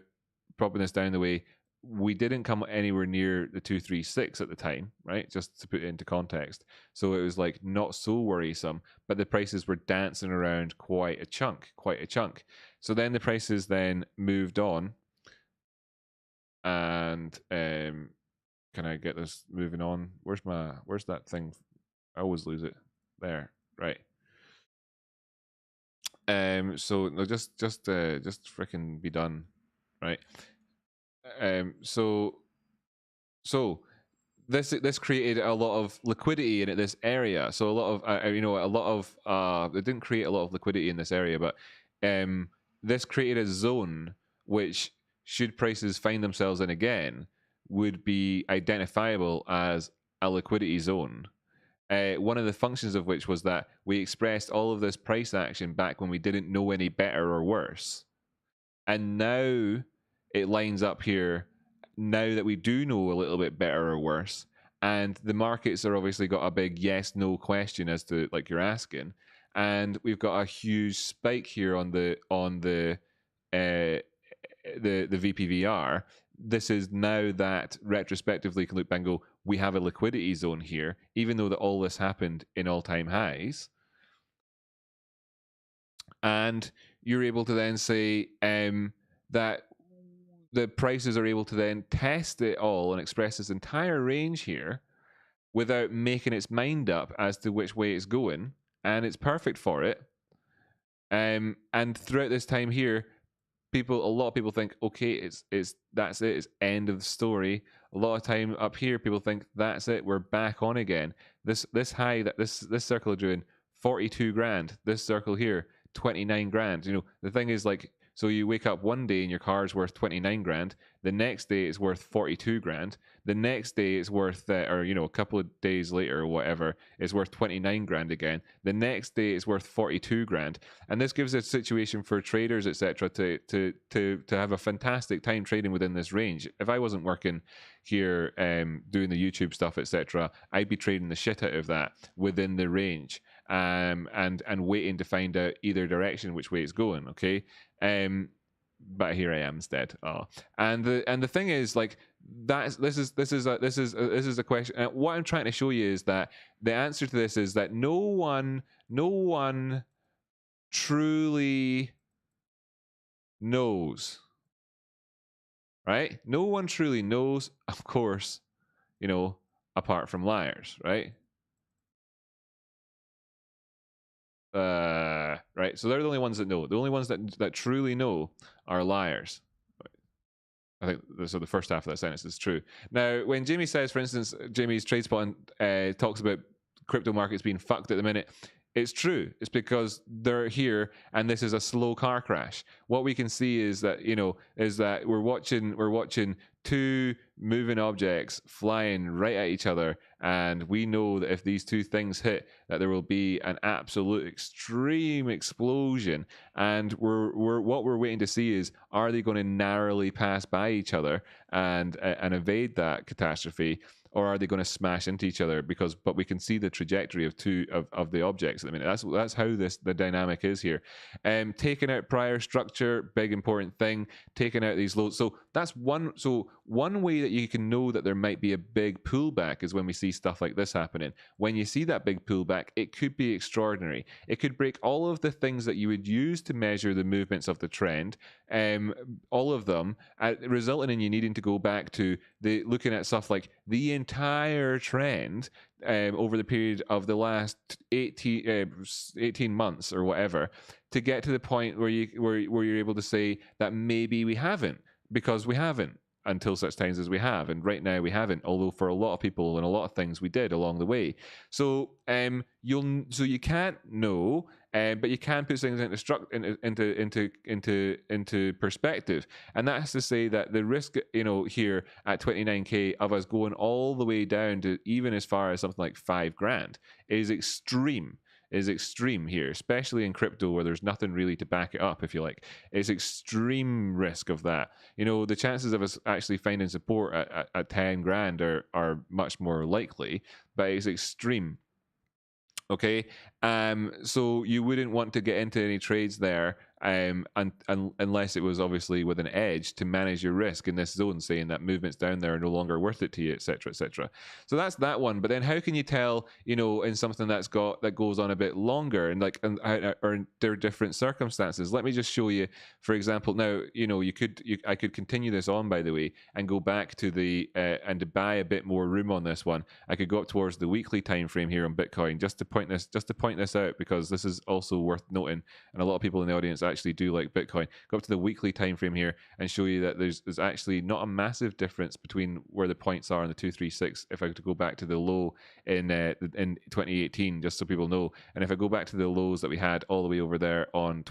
propping this down the way, we didn't come anywhere near the 236 at the time, right? Just to put it into context. So it was like not so worrisome, but the prices were dancing around quite a chunk. So then the prices then moved on, and can I get this moving on? Where's that thing? I always lose it. There, right. So no, just freaking be done, right? So this created a lot of liquidity in this area. So a lot of it didn't create a lot of liquidity in this area, but this created a zone which, should prices find themselves in again, would be identifiable as a liquidity zone. One of the functions of which was that we expressed all of this price action back when we didn't know any better or worse. And now it lines up here, now that we do know a little bit better or worse, and the markets are obviously got a big yes/no question as to, like, you're asking, and we've got a huge spike here on the VPVR. This is now that retrospectively can look back and go, we have a liquidity zone here, even though that all this happened in all-time highs. And you're able to then say that the prices are able to then test it all and express this entire range here without making its mind up as to which way it's going, and it's perfect for it. And throughout this time here, a lot of people think, okay, that's it, it's end of the story. A lot of time up here, people think that's it, we're back on again. This high that this circle is doing 42 grand. This circle here, 29 grand. You know, the thing is, like, so you wake up one day and your car's worth 29 grand. The next day it's worth 42 grand. The next day it's worth, or a couple of days later or whatever, it's worth 29 grand again. The next day it's worth 42 grand, and this gives a situation for traders, etc., to have a fantastic time trading within this range. If I wasn't working here doing the YouTube stuff, etc., I'd be trading the shit out of that within the range, and waiting to find out either direction which way it's going. Okay. But here I am instead. Oh, and the thing is, like, this is a question. What I'm trying to show you is that the answer to this is that no one truly knows, right? No one truly knows, of course, apart from liars, right? Right. So they're the only ones that know. The only ones that truly know are liars. I think so. The first half of that sentence is true. Now, when Jamie says, for instance, Jamie's TradeSpot talks about crypto markets being fucked at the minute, it's true. It's because they're here, and this is a slow car crash. What we can see is that we're watching two moving objects flying right at each other, and we know that if these two things hit, that there will be an absolute extreme explosion. And what we're waiting to see is, are they going to narrowly pass by each other and evade that catastrophe, or are they going to smash into each other? But we can see the trajectory of two of the objects at the minute. That's how the dynamic is here. Taking out prior structure, big important thing. Taking out these lows. So that's one. So one way that you can know that there might be a big pullback is when we see stuff like this happening. When you see that big pullback, it could be extraordinary. It could break all of the things that you would use to measure the movements of the trend, all of them, resulting in you needing to go back to looking at stuff like the entire trend over the period of the last 18 months or whatever, to get to the point where you're able to say that maybe we haven't, because we haven't until such times as we have, and right now we haven't, although for a lot of people and a lot of things we did along the way. So you can't know, but you can put things into perspective, and that's to say that the risk here at 29k of us going all the way down to even as far as something like 5 grand is extreme here, especially in crypto where there's nothing really to back it up, if you like. It's extreme risk of that. The chances of us actually finding support at 10 grand are much more likely, but it's extreme. Okay, so you wouldn't want to get into any trades there unless it was obviously with an edge to manage your risk in this zone, saying that movements down there are no longer worth it to you, etc., etc. So that's that one. But then how can you tell, in something that goes on a bit longer, and or there are different circumstances? Let me just show you, for example. Now, I could continue this on, by the way, and go back to and to buy a bit more room on this one. I could go up towards the weekly time frame here on Bitcoin just to point this out, because this is also worth noting, and a lot of people in the audience actually do like Bitcoin. Go up to the weekly time frame here and show you that there's actually not a massive difference between where the points are in the 236. If I were to go back to the low in 2018, just so people know, and if I go back to the lows that we had all the way over there on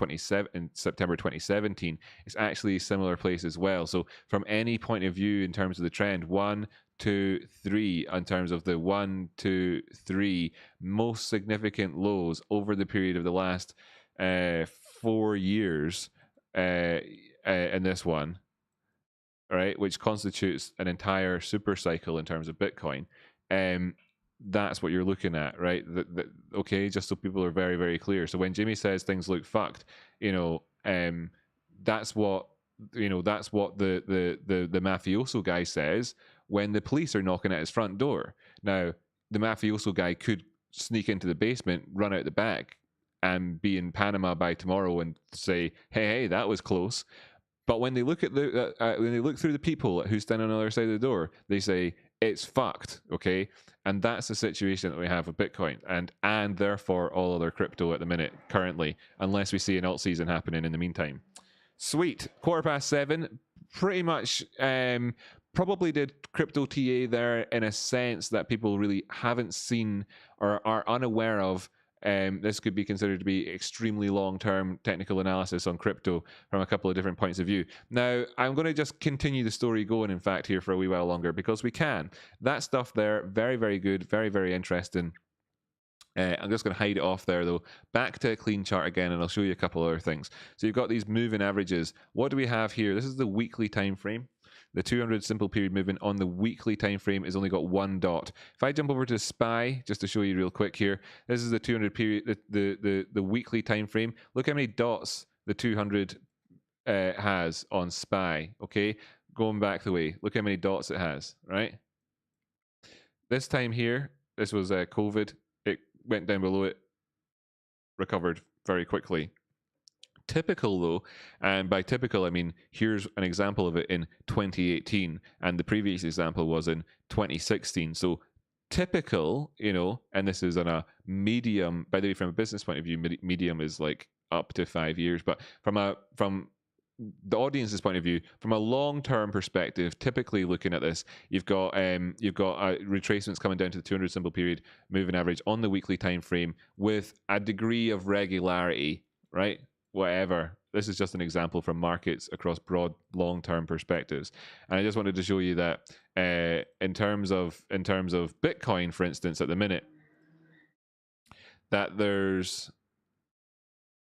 September 2017, it's actually a similar place as well. So from any point of view in terms of the trend, 1, 2, 3, in terms of the 1, 2, 3 most significant lows over the period of the last 4 years in this one, right, which constitutes an entire super cycle in terms of Bitcoin. That's what you're looking at, right? Okay, just so people are very, very clear. So when Jimmy says things look fucked, that's what the mafioso guy says when the police are knocking at his front door. Now, the mafioso guy could sneak into the basement, run out the back, and be in Panama by tomorrow and say, hey, that was close. But when they look at when they look through the people who stand on the other side of the door, they say it's fucked. Okay, and that's the situation that we have with Bitcoin and therefore all other crypto at the minute currently, unless we see an alt season happening in the meantime. Sweet. 7:15. Pretty much. Probably did crypto TA there in a sense that people really haven't seen or are unaware of this could be considered to be extremely long-term technical analysis on crypto from a couple of different points of view. Now, I'm going to just continue the story going, in fact, here for a wee while longer, because we can. That stuff there, very, very good, very, very interesting. I'm just going to hide it off there, though. Back to a clean chart again, and I'll show you a couple other things. So you've got these moving averages. What do we have here? This is the weekly time frame. The 200 simple period movement on the weekly time frame has only got one dot. If I jump over to SPY, just to show you real quick here, this is the 200 period, the weekly time frame. Look how many dots the 200 has on SPY. Okay, going back the way, look how many dots it has. Right. This time here, this was COVID. It went down below it, recovered very quickly. Typical though, and by typical I mean here's an example of it in 2018, and the previous example was in 2016. So typical, you know, and this is on a medium, by the way, from a business point of view, medium is like up to 5 years, but from the audience's point of view, from a long-term perspective, typically looking at this, you've got retracements coming down to the 200 simple period moving average on the weekly time frame with a degree of regularity, right? Whatever. This is just an example from markets across broad long-term perspectives, and I just wanted to show you that in terms of Bitcoin, for instance, at the minute, that there's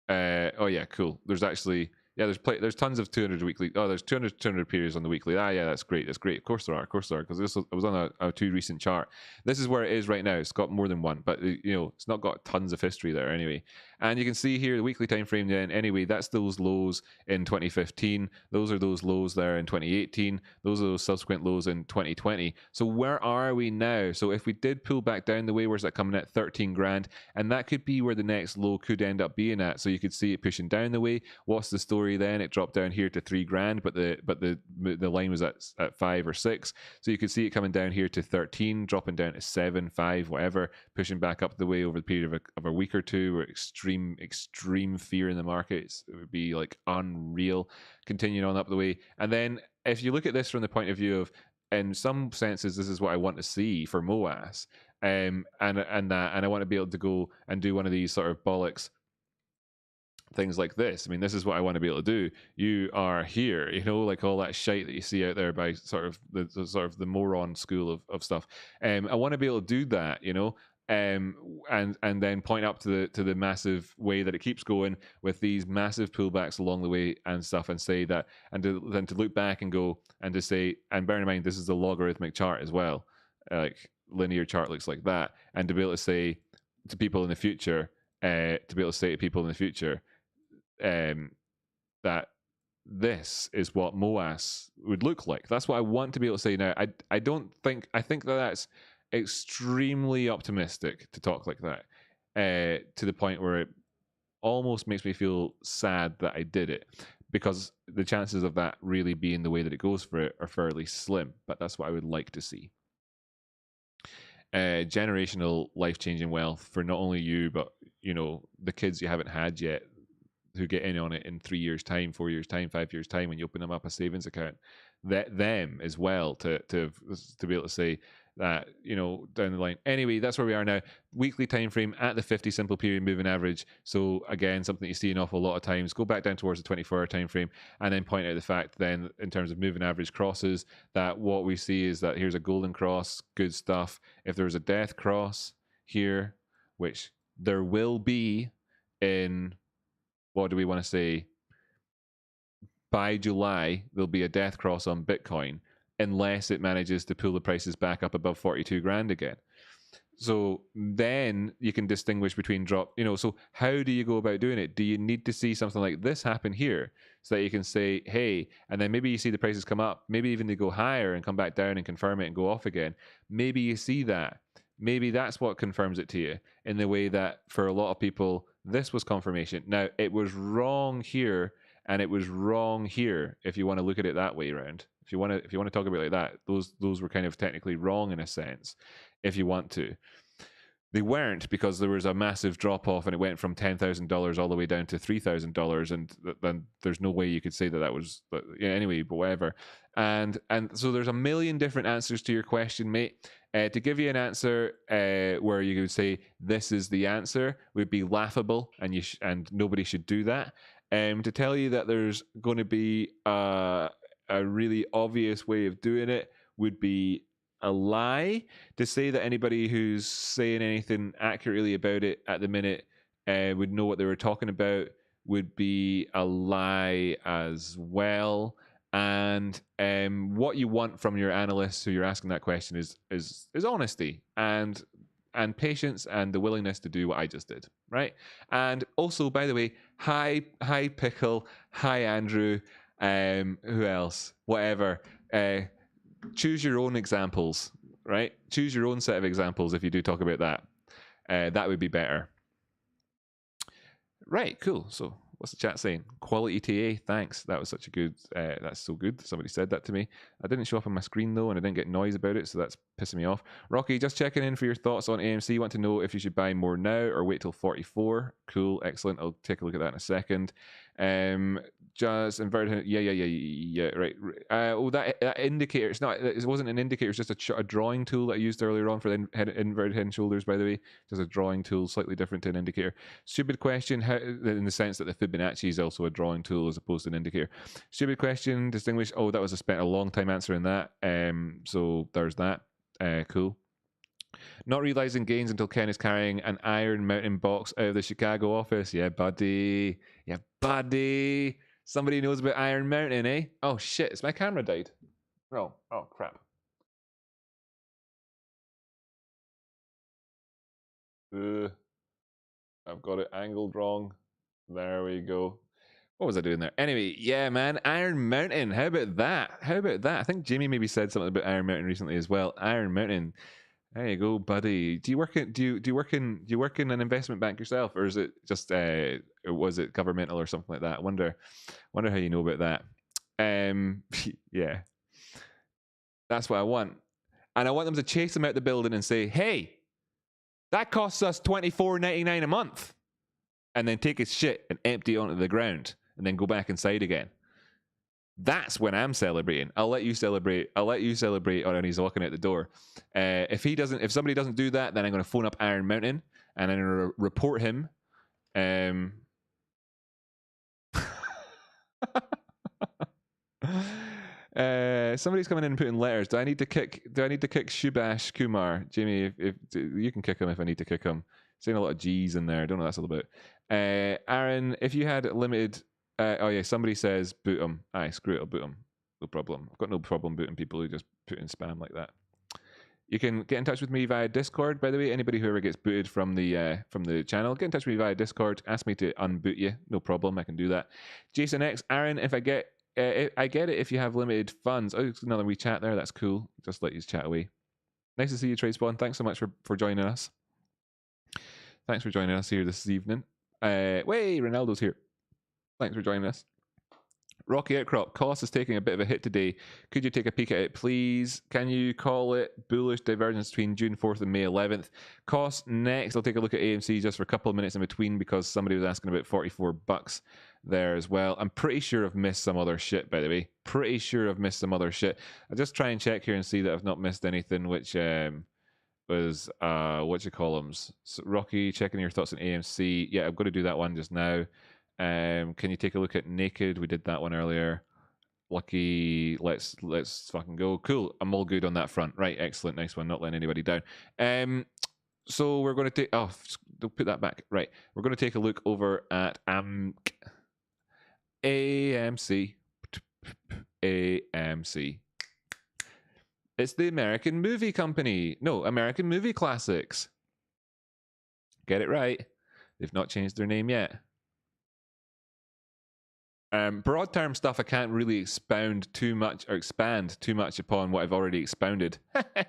oh yeah, cool. There's actually there's tons of 200 weekly. Oh, there's 200 periods on the weekly. Ah, yeah, that's great. That's great. Of course there are. Because this was on a too recent chart. This is where it is right now. It's got more than one, but you know, it's not got tons of history there anyway. And you can see here the weekly time frame. Then anyway, that's those lows in 2015. Those are those lows there in 2018. Those are those subsequent lows in 2020. So where are we now? So if we did pull back down the way, where's that coming at? 13 grand, and that could be where the next low could end up being at. So you could see it pushing down the way. What's the story? Then it dropped down here to 3 grand, but the line was at 5 or 6, so you could see it coming down here to 13, dropping down to 7, 5, whatever, pushing back up the way over the period of a week or two, where extreme fear in the markets. It would be like unreal, continuing on up the way. And then if you look at this from the point of view of, in some senses, this is what I want to see for MOAS, and I want to be able to go and do one of these sort of bollocks things like this. I mean, this is what I want to be able to do. You are here, you know, like all that shite that you see out there by sort of the moron school of stuff. I want to be able to do that, you know, and then point up to the massive way that it keeps going with these massive pullbacks along the way and stuff, and say that, and then to look back and go and to say, and bear in mind this is the logarithmic chart as well, like linear chart looks like that, and to be able to say to people in the future, that this is what MOAS would look like. That's what I want to be able to say now. I think that's extremely optimistic to talk like that, to the point where it almost makes me feel sad that I did it, because the chances of that really being the way that it goes for it are fairly slim. But that's what I would like to see. Generational life-changing wealth for not only you, but you know, the kids you haven't had yet, who get in on it in 3 years' time, 4 years' time, 5 years' time, when you open them up a savings account, that them as well, to be able to say that, you know, down the line. Anyway, that's where we are now. Weekly time frame at the 50 simple period moving average. So again, something you see an awful lot of times. Go back down towards the 24-hour time frame, and then point out the fact then, in terms of moving average crosses, that what we see is that here's a golden cross, good stuff. If there's a death cross here, which there will be in, what do we want to say, by July, there'll be a death cross on Bitcoin, unless it manages to pull the prices back up above 42 grand again. So then you can distinguish between drop, you know, so how do you go about doing it? Do you need to see something like this happen here so that you can say, hey, and then maybe you see the prices come up, maybe even they go higher and come back down and confirm it and go off again. Maybe you see that. Maybe that's what confirms it to you, in the way that for a lot of people, this was confirmation. Now, it was wrong here and it was wrong here, if you want to look at it that way around. If you want to talk about it like that, those were kind of technically wrong in a sense, if you want to. They weren't, because there was a massive drop off and it went from $10,000 all the way down to $3,000, and then there's no way you could say that was, yeah, anyway, but whatever. And so there's a million different answers to your question, mate. To give you an answer where you would say this is the answer would be laughable, and and nobody should do that. To tell you that there's going to be a really obvious way of doing it would be a lie. To say that anybody who's saying anything accurately about it at the minute would know what they were talking about would be a lie as well. And what you want from your analysts who you're asking that question is honesty and patience and the willingness to do what I just did, right? And also, by the way, hi Pickle, hi Andrew, who else? Whatever. Choose your own examples, right? Choose your own set of examples if you do talk about that. That would be better. Right, cool. So what's the chat saying? Quality TA, thanks. That was such a good, that's so good. Somebody said that to me. I didn't show up on my screen though, and I didn't get noise about it, so that's pissing me off. Rocky, just checking in for your thoughts on AMC. Want to know if you should buy more now or wait till 44. Cool, excellent. I'll take a look at that in a second. Just inverted, yeah, right. Oh, that indicator, it wasn't an indicator, it's just a drawing tool that I used earlier on for the inverted head and shoulders, by the way. Just a drawing tool, slightly different to an indicator. Stupid question, how, in the sense that the Fibonacci is also a drawing tool as opposed to an indicator. Stupid question, distinguish, oh, that was I spent a long time answering that. So there's that. Cool. Not realizing gains until Ken is carrying an Iron Mountain box out of the Chicago office. Yeah, buddy. Yeah, buddy. Somebody knows about Iron Mountain, eh? Oh, shit. It's my camera died. No. Oh, crap. I've got it angled wrong. There we go. What was I doing there? Anyway, yeah, man. Iron Mountain. How about that? How about that? I think Jimmy maybe said something about Iron Mountain recently as well. Iron Mountain. There you go, buddy. Do you work in an investment bank yourself, or is it just was it governmental or something like that? Wonder how you know about that. Yeah, that's what I want, and I want them to chase him out the building and say, "Hey, that costs us $24.99 a month," and then take his shit and empty it onto the ground, and then go back inside again. That's when I'm celebrating. I'll let you celebrate. When he's walking out the door. If somebody doesn't do that, then I'm going to phone up Iron Mountain and I'm going to report him. Somebody's coming in and putting letters. Do I need to kick Shubash Kumar? Jamie, if you can kick him if I need to kick him. Saying a lot of G's in there. I don't know what that's all about. Aaron, if you had limited. Oh yeah, somebody says boot them. Aye, screw it, I'll boot them. No problem. I've got no problem booting people who just put in spam like that. You can get in touch with me via Discord, by the way. Anybody who ever gets booted from the channel, get in touch with me via Discord. Ask me to unboot you. No problem, I can do that. Jason X, Aaron, if I get it if you have limited funds. Oh, another wee chat there. That's cool. Just let you chat away. Nice to see you, Trade Spawn. Thanks so much for joining us. Thanks for joining us here this evening. Way, Ronaldo's here. Thanks for joining us. Rocky Outcrop, cost is taking a bit of a hit today. Could you take a peek at it, please? Can you call it bullish divergence between June 4th and May 11th? Cost next. I'll take a look at AMC just for a couple of minutes in between because somebody was asking about $44 there as well. I'm pretty sure I've missed some other shit, by the way. Pretty sure I've missed some other shit. I'll just try and check here and see that I've not missed anything which was what you call them. So, Rocky, checking your thoughts on AMC. Yeah, I'm going to do that one just now. Can you take a look at Naked? We did that one earlier. Lucky, let's fucking go. Cool, I'm all good on that front. Right, excellent, nice one. Not letting anybody down. So we're going to take. Oh, don't put that back. Right, we're going to take a look over at AMC. AMC. It's the American Movie Company. No, American Movie Classics. Get it right. They've not changed their name yet. Broad term stuff I can't really expand too much upon what I've already expounded. I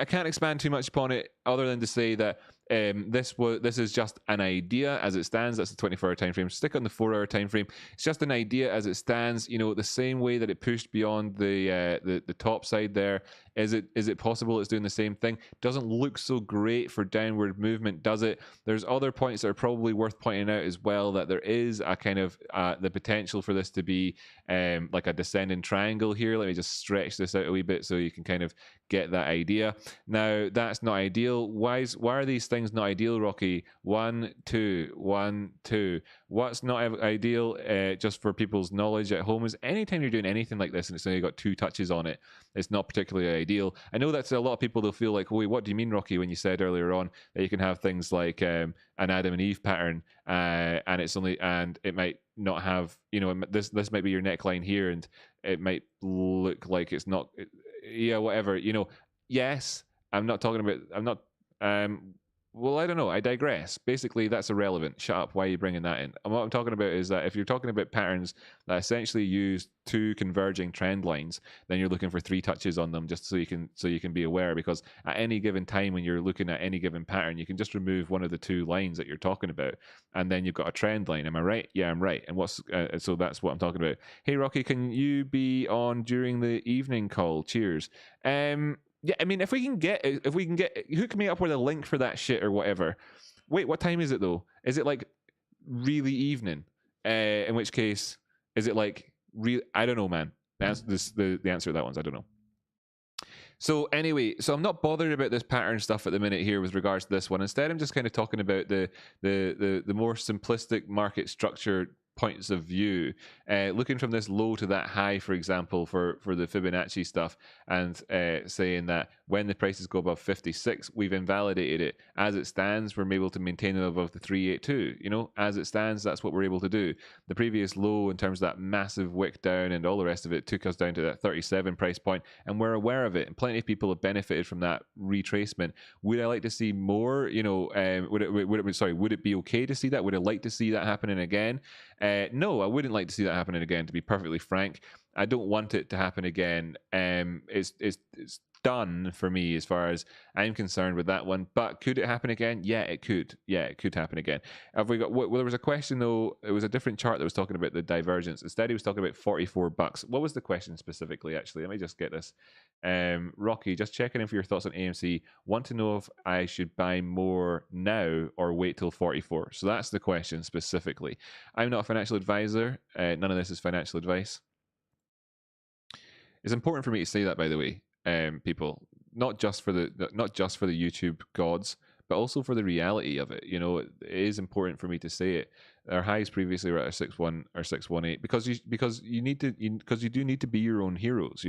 can't expand too much upon it other than to say that this is just an idea as it stands. That's the 24-hour time frame. Stick on the 4-hour time frame. It's just an idea as it stands. You know, the same way that it pushed beyond the top side there Is it possible it's doing the same thing? Doesn't look so great for downward movement, does it? There's other points that are probably worth pointing out as well, that there is a kind of the potential for this to be like a descending triangle here. Let me just stretch this out a wee bit so you can kind of get that idea. Now, that's not ideal. Why are these things not ideal, Rocky? 1, 2, 1, 2. What's not ideal, just for people's knowledge at home, is anytime you're doing anything like this and it's only got 2 touches on it, it's not particularly ideal. I know that's a lot of people, they'll feel like, wait, what do you mean, Rocky, when you said earlier on that you can have things like an Adam and Eve pattern, and it might not have, this might be your neckline here, and it might look like it's not, whatever, yes, I'm not, well, I don't know. I digress. Basically, that's irrelevant. Shut up. Why are you bringing that in? And what I'm talking about is that if you're talking about patterns that essentially use 2 converging trend lines, then you're looking for 3 touches on them, just so you can be aware. Because at any given time, when you're looking at any given pattern, you can just remove one of the 2 lines that you're talking about, and then you've got a trend line. Am I right? Yeah, I'm right. And so that's what I'm talking about. Hey, Rocky, can you be on during the evening call? Cheers. Yeah, I mean, if we can get, hook me up with a link for that shit or whatever. Wait, what time is it though? Is it like really evening? In which case, is it like real? I don't know, man. The answer to that one's I don't know. So anyway, I'm not bothered about this pattern stuff at the minute here with regards to this one. Instead, I'm just kind of talking about the more simplistic market structure points of view, looking from this low to that high, for example, for the Fibonacci stuff, and saying that when the prices go above 56, we've invalidated it. As it stands, we're able to maintain it above the 382. As it stands, that's what we're able to do. The previous low, in terms of that massive wick down and all the rest of it, took us down to that 37 price point, and we're aware of it. And plenty of people have benefited from that retracement. Would I like to see more? Would it be okay to see that? Would I like to see that happening again? No, I wouldn't like to see that happening again, to be perfectly frank. I don't want it to happen again. It's done for me as far as I'm concerned with that one. But could it happen again? Yeah, it could. Yeah, it could happen again. Have we got? Well, there was a question though. It was a different chart that was talking about the divergence. Instead, he was talking about $44. What was the question specifically? Actually, let me just get this. Rocky, just checking in for your thoughts on AMC. Want to know if I should buy more now or wait till 44. So that's the question specifically. I'm not a financial advisor. None of this is financial advice. It's important for me to say that, by the way. People, not just for the YouTube gods, but also for the reality of it. It is important for me to say it. Our highs previously were at a 6.1 or 6.18 because you do need to be your own heroes.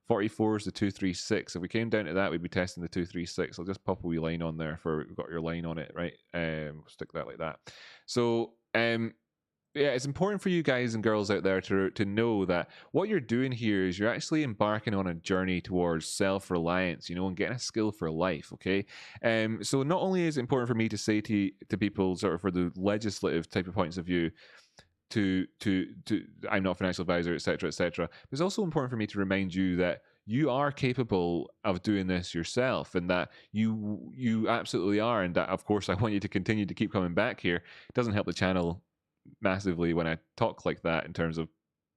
44 is the 236. If we came down to that, we'd be testing the 236. I'll just pop a wee line on there for we've got your line on it, right? Stick that like that. So yeah, it's important for you guys and girls out there to know that what you're doing here is you're actually embarking on a journey towards self-reliance, and getting a skill for life, okay? So not only is it important for me to say to people, sort of for the legislative type of points of view, to I'm not a financial advisor, etc., etc., but it's also important for me to remind you that you are capable of doing this yourself, and that you absolutely are, and that, of course, I want you to continue to keep coming back here. It doesn't help the channel massively when I talk like that in terms of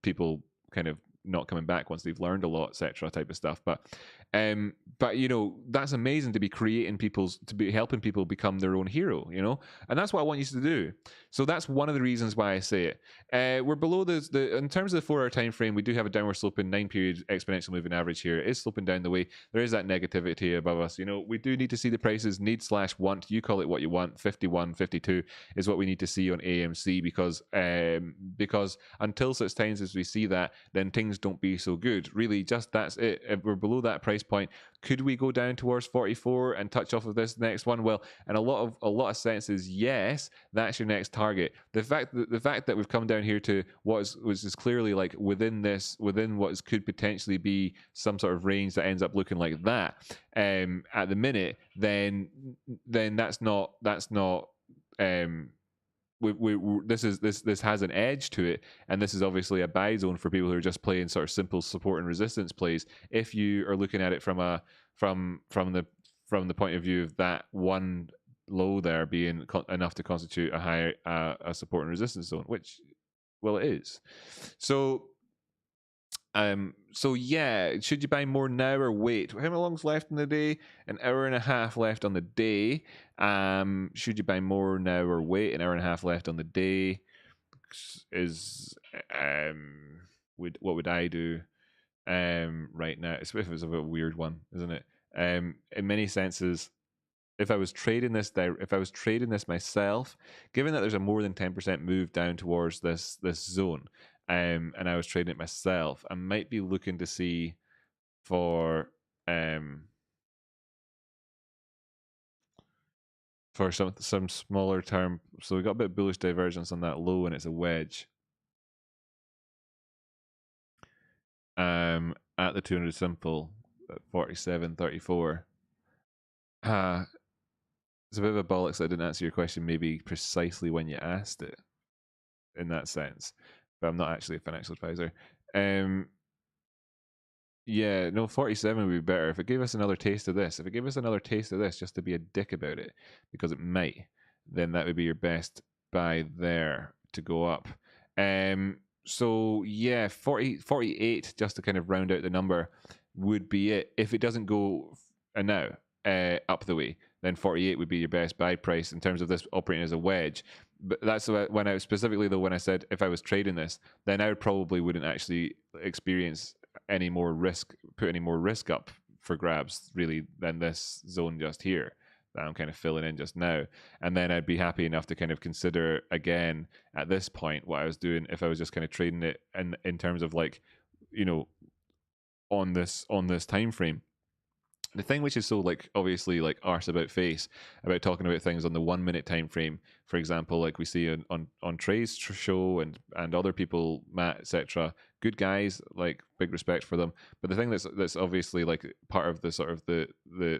people kind of not coming back once they've learned a lot, etc., type of stuff. But that's amazing to be helping people become their own hero, and that's what I want you to do. So that's one of the reasons why I say it. We're below in terms of the 4-hour time frame, we do have a downward sloping 9-period exponential moving average here. It is sloping down the way. There is that negativity above us. We do need to see the prices need/want. You call it what you want. 51, 52 is what we need to see on AMC, because until such times as we see that, then things don't be so good. Really, just that's it. If we're below that price point, could we go down towards 44 and touch off of this next one? Well, in a lot of senses, yes, that's your next target. The fact that we've come down here to what is clearly like within what could potentially be some sort of range that ends up looking like that at the minute, then that's not this has an edge to it, and this is obviously a buy zone for people who are just playing sort of simple support and resistance plays. If you are looking at it from the point of view of that one low there being enough to constitute a high support and resistance zone, which, well, it is. So So yeah, should you buy more now or wait? How long's left in the day? An hour and a half left on the day. Should you buy more now or wait? An hour and a half left on the day. What would I do? Right now, it's a bit weird one, isn't it? In many senses, if I was trading this myself, given that there's a more than 10% move down towards this zone, and I was trading it myself, I might be looking to see for some smaller term. So we got a bit bullish divergence on that low, and it's a wedge. At the 200 simple at 47.34. It's a bit of a bollocks that I didn't answer your question maybe precisely when you asked it in that sense, but I'm not actually a financial advisor. Yeah, no, 47 would be better. If it gave us another taste of this, just to be a dick about it, because it might, then that would be your best buy there to go up. So yeah, 48, just to kind of round out the number, would be it. If it doesn't go now up the way, then 48 would be your best buy price in terms of this operating as a wedge. But that's when I specifically, though, when I said if I was trading this, then I probably wouldn't actually experience any more risk, put any more risk up for grabs really than this zone just here that I'm kind of filling in just now. And then I'd be happy enough to kind of consider again at this point what I was doing if I was just kind of trading it in terms of like, you know, on this time frame. The thing which is so like obviously like arse about face about talking about things on the 1 minute time frame, for example, like we see on Trey's show and other people, Matt, etc. Good guys, like big respect for them. But the thing that's obviously like part of the sort of the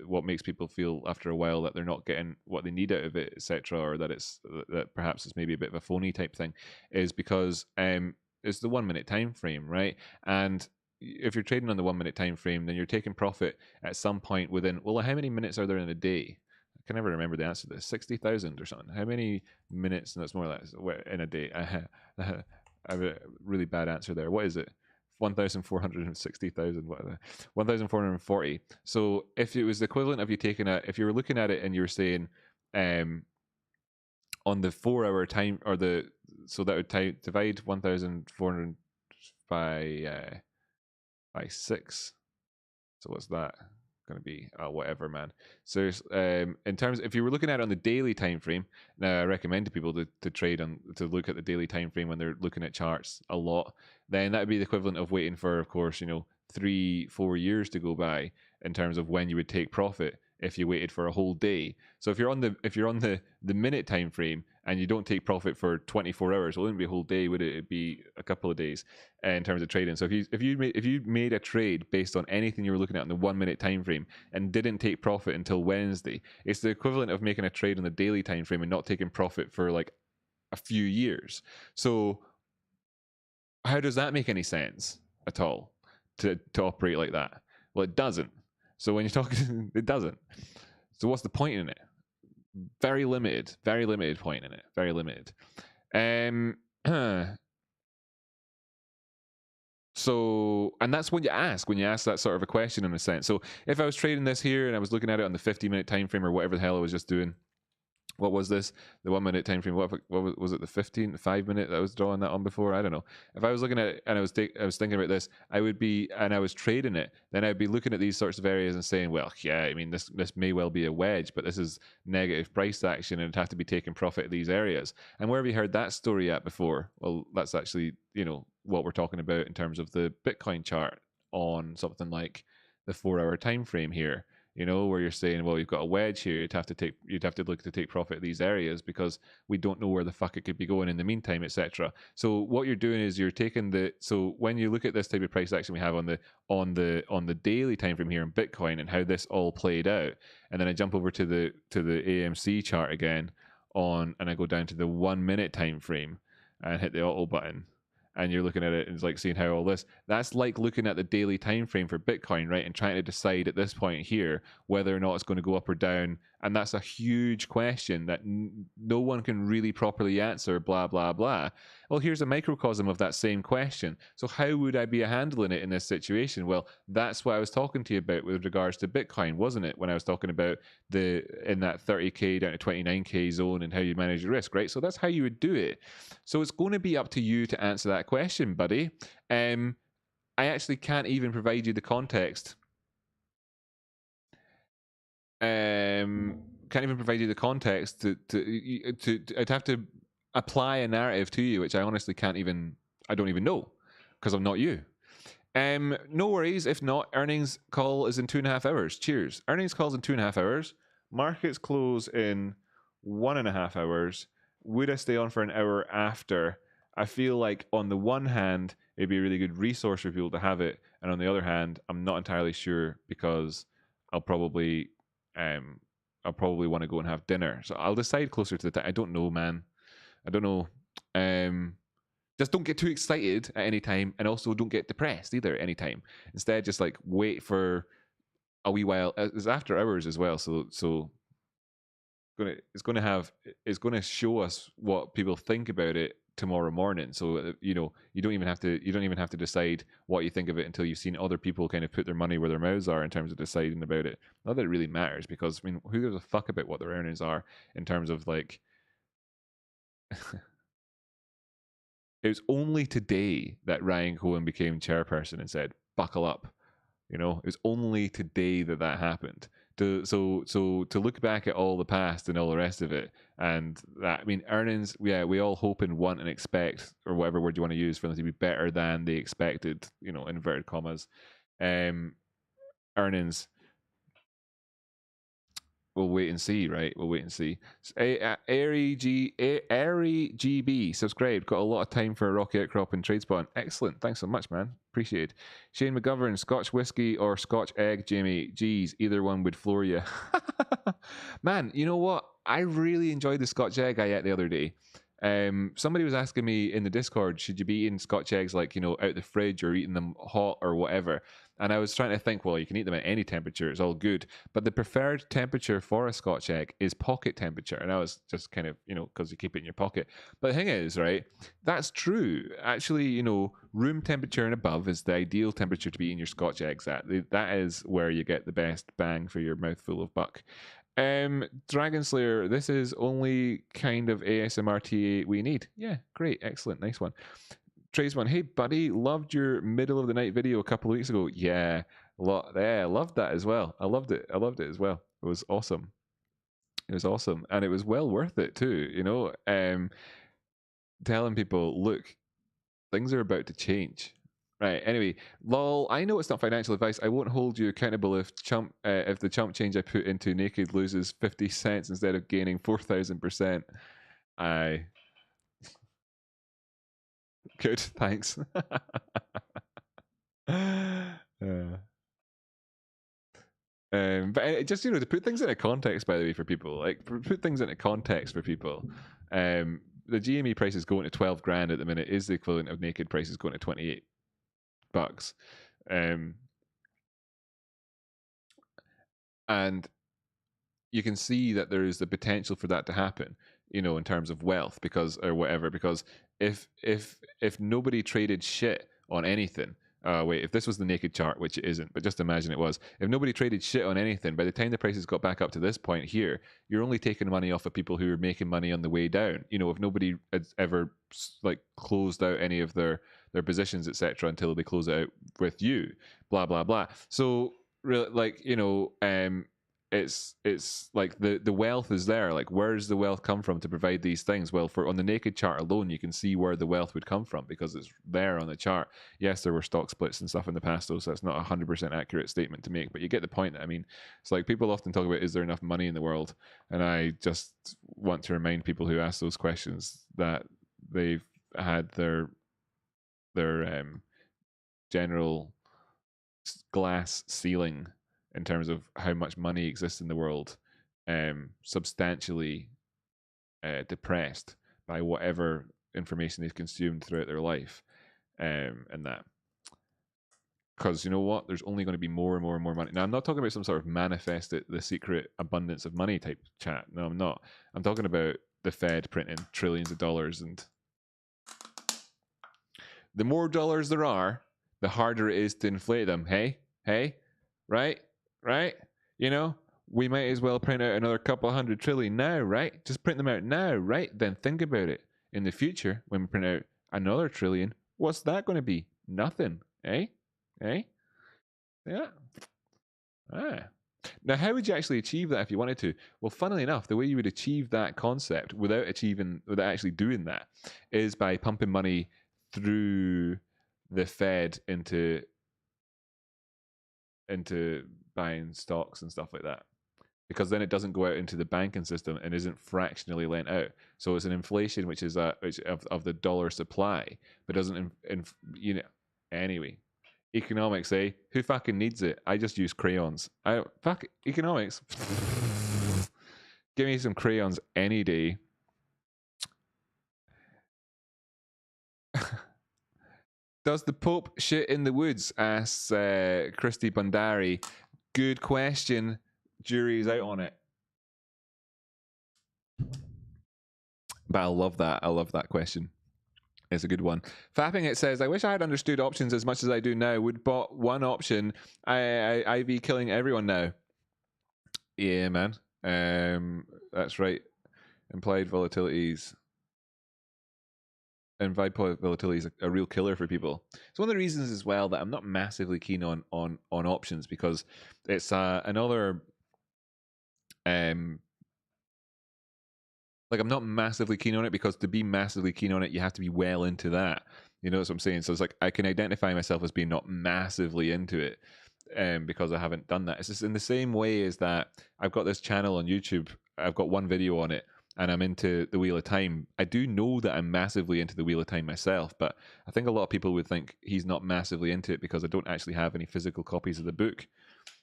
what makes people feel after a while that they're not getting what they need out of it, etc., or that perhaps it's maybe a bit of a phony type thing, is because it's the 1 minute time frame, right? And if you're trading on the 1 minute time frame, then you're taking profit at some point within, well, how many minutes are there in a day? I can never remember the answer to this. 60,000 or something. How many minutes? And that's more or less in a day. I have a really bad answer there. What is it? 1,460,000. 1,440. So if it was the equivalent of you taking if you were looking at it and you were saying, on the 4 hour time, so that would divide 1,400 by 6. So what's that going to be? Whatever, man. So in terms, if you were looking at it on the daily time frame, now I recommend to people to look at the daily time frame when they're looking at charts a lot, then that would be the equivalent of waiting for, of course, 3-4 years to go by in terms of when you would take profit if you waited for a whole day. So if you're on the minute time frame and you don't take profit for 24 hours, it wouldn't be a whole day, would it? It'd be a couple of days in terms of trading. So if you made a trade based on anything you were looking at in the 1 minute time frame and didn't take profit until Wednesday, it's the equivalent of making a trade on the daily time frame and not taking profit for like a few years. So how does that make any sense at all to operate like that? Well, it doesn't. So when you're talking, it doesn't. So what's the point in it? Very limited point in it. Very limited. So, and that's when you ask that sort of a question in a sense. So if I was trading this here and I was looking at it on the 50-minute time frame or whatever the hell I was just doing, what was this? The 1 minute time frame. What was it? The 5 minute that I was drawing that on before? I don't know. If I was looking at it and I was thinking about this, I was trading it, then I'd be looking at these sorts of areas and saying, well, yeah, I mean, this may well be a wedge, but this is negative price action and it'd have to be taking profit at these areas. And where have you heard that story at before? Well, that's actually, what we're talking about in terms of the Bitcoin chart on something like the 4 hour time frame here. Where you're saying, well, you've got a wedge here. You'd have to look to take profit at these areas because we don't know where the fuck it could be going in the meantime, etc. So what you're doing is you're taking so when you look at this type of price action we have on the daily time frame here in Bitcoin and how this all played out, and then I jump over to the AMC chart again and I go down to the 1 minute time frame and hit the auto button. And you're looking at it and it's like seeing how all that's like looking at the daily time frame for Bitcoin, right? And trying to decide at this point here whether or not it's going to go up or down And that's a huge question that no one can really properly answer, blah, blah, blah. Well, here's a microcosm of that same question. So how would I be handling it in this situation? Well, that's what I was talking to you about with regards to Bitcoin, wasn't it? When I was talking about in that 30K down to 29K zone and how you manage your risk, right? So that's how you would do it. So it's going to be up to you to answer that question, buddy. I actually can't even provide you the context. Can't even provide you the context to I'd have to apply a narrative to you, which I honestly can't even, I don't even know, because I'm not you. No worries. If not, earnings call is in 2.5 hours. Cheers. Earnings calls in 2.5 hours. Markets close in 1.5 hours. Would I stay on for an hour after? I feel like on the one hand, it'd be a really good resource for people to have it, and on the other hand, I'm not entirely sure because I'll probably want to go and have dinner. So I'll decide closer to the time. I don't know, man. I don't know. Just don't get too excited at any time, and also don't get depressed either at any time. Instead, just like wait for a wee while. It's after hours as well, so it's gonna show us what people think about it tomorrow morning. So you don't even have to decide what you think of it until you've seen other people kind of put their money where their mouths are in terms of deciding about it. Not that it really matters, because I mean, who gives a fuck about what their earnings are in terms of like. It was only today that Ryan Cohen became chairperson and said, "Buckle up." It was only today that happened. So to look back at all the past and all the rest of it, and that, I mean, earnings, we all hope and want and expect, or whatever word you want to use, for them to be better than they expected, inverted commas. Earnings, we'll wait and see, right? We'll wait and see. Airy GB subscribed. Got a lot of time for a rocky outcrop and trade spawn. Excellent. Thanks so much, man. Appreciate it. Shane McGovern, Scotch whiskey or Scotch egg, Jamie? Geez, either one would floor you. Man, you know what? I really enjoyed the Scotch egg I ate the other day. Somebody was asking me in the Discord, should you be eating Scotch eggs like, out the fridge or eating them hot or whatever? And I was trying to think, well, you can eat them at any temperature, it's all good. But the preferred temperature for a Scotch egg is pocket temperature. And I was just kind of, because you keep it in your pocket. But the thing is, right, that's true. Actually, room temperature and above is the ideal temperature to be eating your Scotch eggs at. That is where you get the best bang for your mouthful of buck. Dragon Slayer, this is only kind of ASMRTA we need. Yeah, great, excellent, nice one. Trace1, hey buddy, loved your middle of the night video a couple of weeks ago. Yeah, I loved that as well. I loved it as well. It was awesome. And it was well worth it too. Telling people, look, things are about to change. Right. Anyway, lol. I know it's not financial advice. I won't hold you accountable if the chump change I put into naked loses 50 cents instead of gaining 4,000%. Aye. Good. Thanks. But just to put things into context, by the way, for people, put things into context for people. The GME price is going to 12 grand at the minute. Is the equivalent of naked prices going to $28. And you can see that there is the potential for that to happen, in terms of wealth, because if nobody traded shit on anything, if this was the naked chart, which it isn't, but just imagine it was, if nobody traded shit on anything, by the time the prices got back up to this point here, you're only taking money off of people who are making money on the way down. If nobody had ever closed out any of their positions, etc., until they close it out with you, blah blah blah. So really, it's like the wealth is there. Like, where does the wealth come from to provide these things? Well, on the naked chart alone, you can see where the wealth would come from, because it's there on the chart. Yes, there were stock splits and stuff in the past, though, so that's not a 100% accurate statement to make, but you get the point. I mean, it's like people often talk about, is there enough money in the world? And I just want to remind people who ask those questions that they've had their general glass ceiling in terms of how much money exists in the world, substantially depressed by whatever information they've consumed throughout their life, and that. Because you know what? There's only going to be more and more and more money. Now, I'm not talking about some sort of manifest it, the secret abundance of money type chat. No, I'm not. I'm talking about the Fed printing trillions of dollars. And the more dollars there are, the harder it is to inflate them. Hey? Right? You know, we might as well print out another couple 100 trillion now, right? Just print them out now, right? Then think about it. In the future, when we print out another trillion, what's that going to be? Nothing, eh? Yeah. Now, how would you actually achieve that if you wanted to? Well, funnily enough, the way you would achieve that concept without actually doing that is by pumping money through the Fed into buying stocks and stuff like that. Because then it doesn't go out into the banking system and isn't fractionally lent out. So it's an inflation which is of the dollar supply, but doesn't anyway. Economics, eh? Who fucking needs it? I just use crayons. Fuck economics. Give me some crayons any day. Does the Pope shit in the woods? Asks Christy Bandari. Good question. Jury's out on it. But I love that question. It's a good one. Fapping it says, I wish I had understood options as much as I do now. Would bought one option. IV killing everyone now. Yeah, man. That's right. Implied volatilities. Implied volatility is a real killer for people. It's one of the reasons as well that I'm not massively keen on options, because it's another like, I'm not massively keen on it, because to be massively keen on it, you have to be well into that. You know what I'm saying? So it's like, I can identify myself as being not massively into it because I haven't done that. It's just in the same way as that I've got this channel on YouTube. I've got one video on it, and I'm into the Wheel of Time. I do know that I'm massively into the Wheel of Time myself, but I think a lot of people would think he's not massively into it because I don't actually have any physical copies of the book,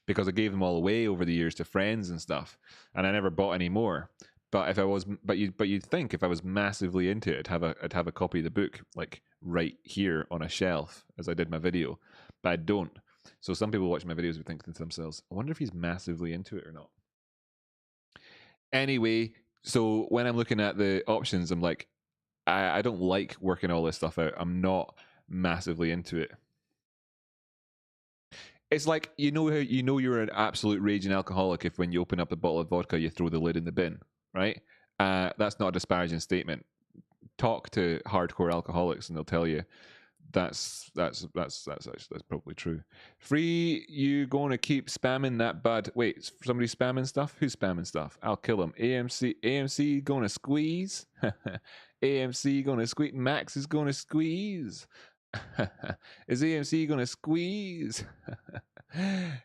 because I gave them all away over the years to friends and stuff, and I never bought any more. But if I was, but you'd think if I was massively into it, I'd have a copy of the book like right here on a shelf as I did my video, but I don't. So some people watching my videos would think to themselves, I wonder if he's massively into it or not. Anyway, so when I'm looking at the options, I'm like, I don't like working all this stuff out. I'm not massively into it. It's like, you know how you're an absolute raging alcoholic if when you open up a bottle of vodka, you throw the lid in the bin, right? That's not a disparaging statement. Talk to hardcore alcoholics and they'll tell you that's probably true. Free, you going to keep spamming that bud? Wait, somebody spamming stuff? Who's spamming stuff? I'll kill him. AMC going to squeeze. AMC going to squeeze. Max is going to squeeze. Is AMC going to squeeze?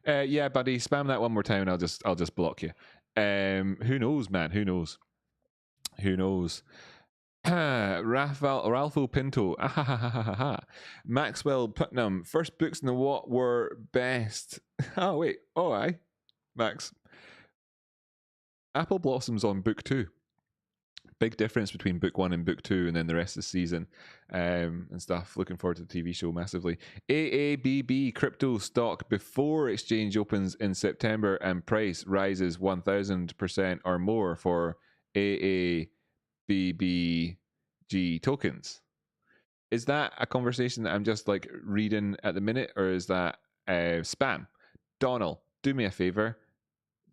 Yeah, buddy, spam that one more time and I'll just block you. Who knows, man? Who knows? Ralpho Pinto. Maxwell Putnam. First books in the what were best? Oh, wait. Oh, aye. Max. Apple Blossoms on book 2. Big difference between book 1 and book 2, and then the rest of the season and stuff. Looking forward to the TV show massively. AABB crypto stock before exchange opens in September and price rises 1,000% or more for AABBG tokens. Is that a conversation that I'm just like reading at the minute, or is that spam? Donald, do me a favor.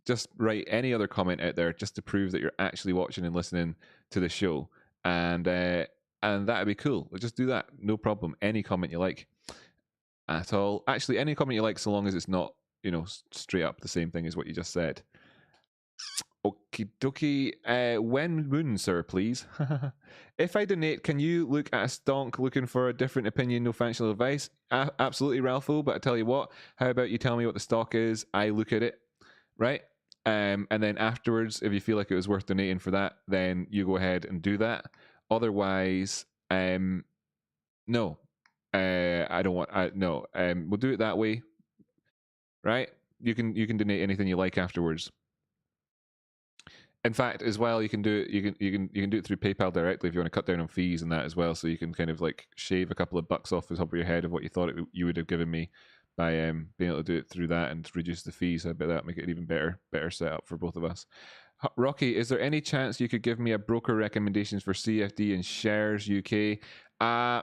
Just write any other comment out there just to prove that you're actually watching and listening to the show, and that'd be cool. Just do that, no problem. Any comment you like at all. Actually, any comment you like, so long as it's not, straight up the same thing as what you just said. Okie dokie. When moon, sir, please. If I donate, can you look at a stonk looking for a different opinion, no financial advice? Absolutely, Ralpho. But I tell you what, how about you tell me what the stock is? I look at it, right? And then afterwards, if you feel like it was worth donating for that, then you go ahead and do that. Otherwise, no, I don't want. No, we'll do it that way, right? You can donate anything you like afterwards. In fact, as well, you can do it. You can do it through PayPal directly if you want to cut down on fees and that as well. So you can kind of like shave a couple of bucks off the top of your head of what you thought you would have given me being able to do it through that and reduce the fees. So I bet that make it an even better setup for both of us. Rocky, is there any chance you could give me a broker recommendations for CFD and shares UK?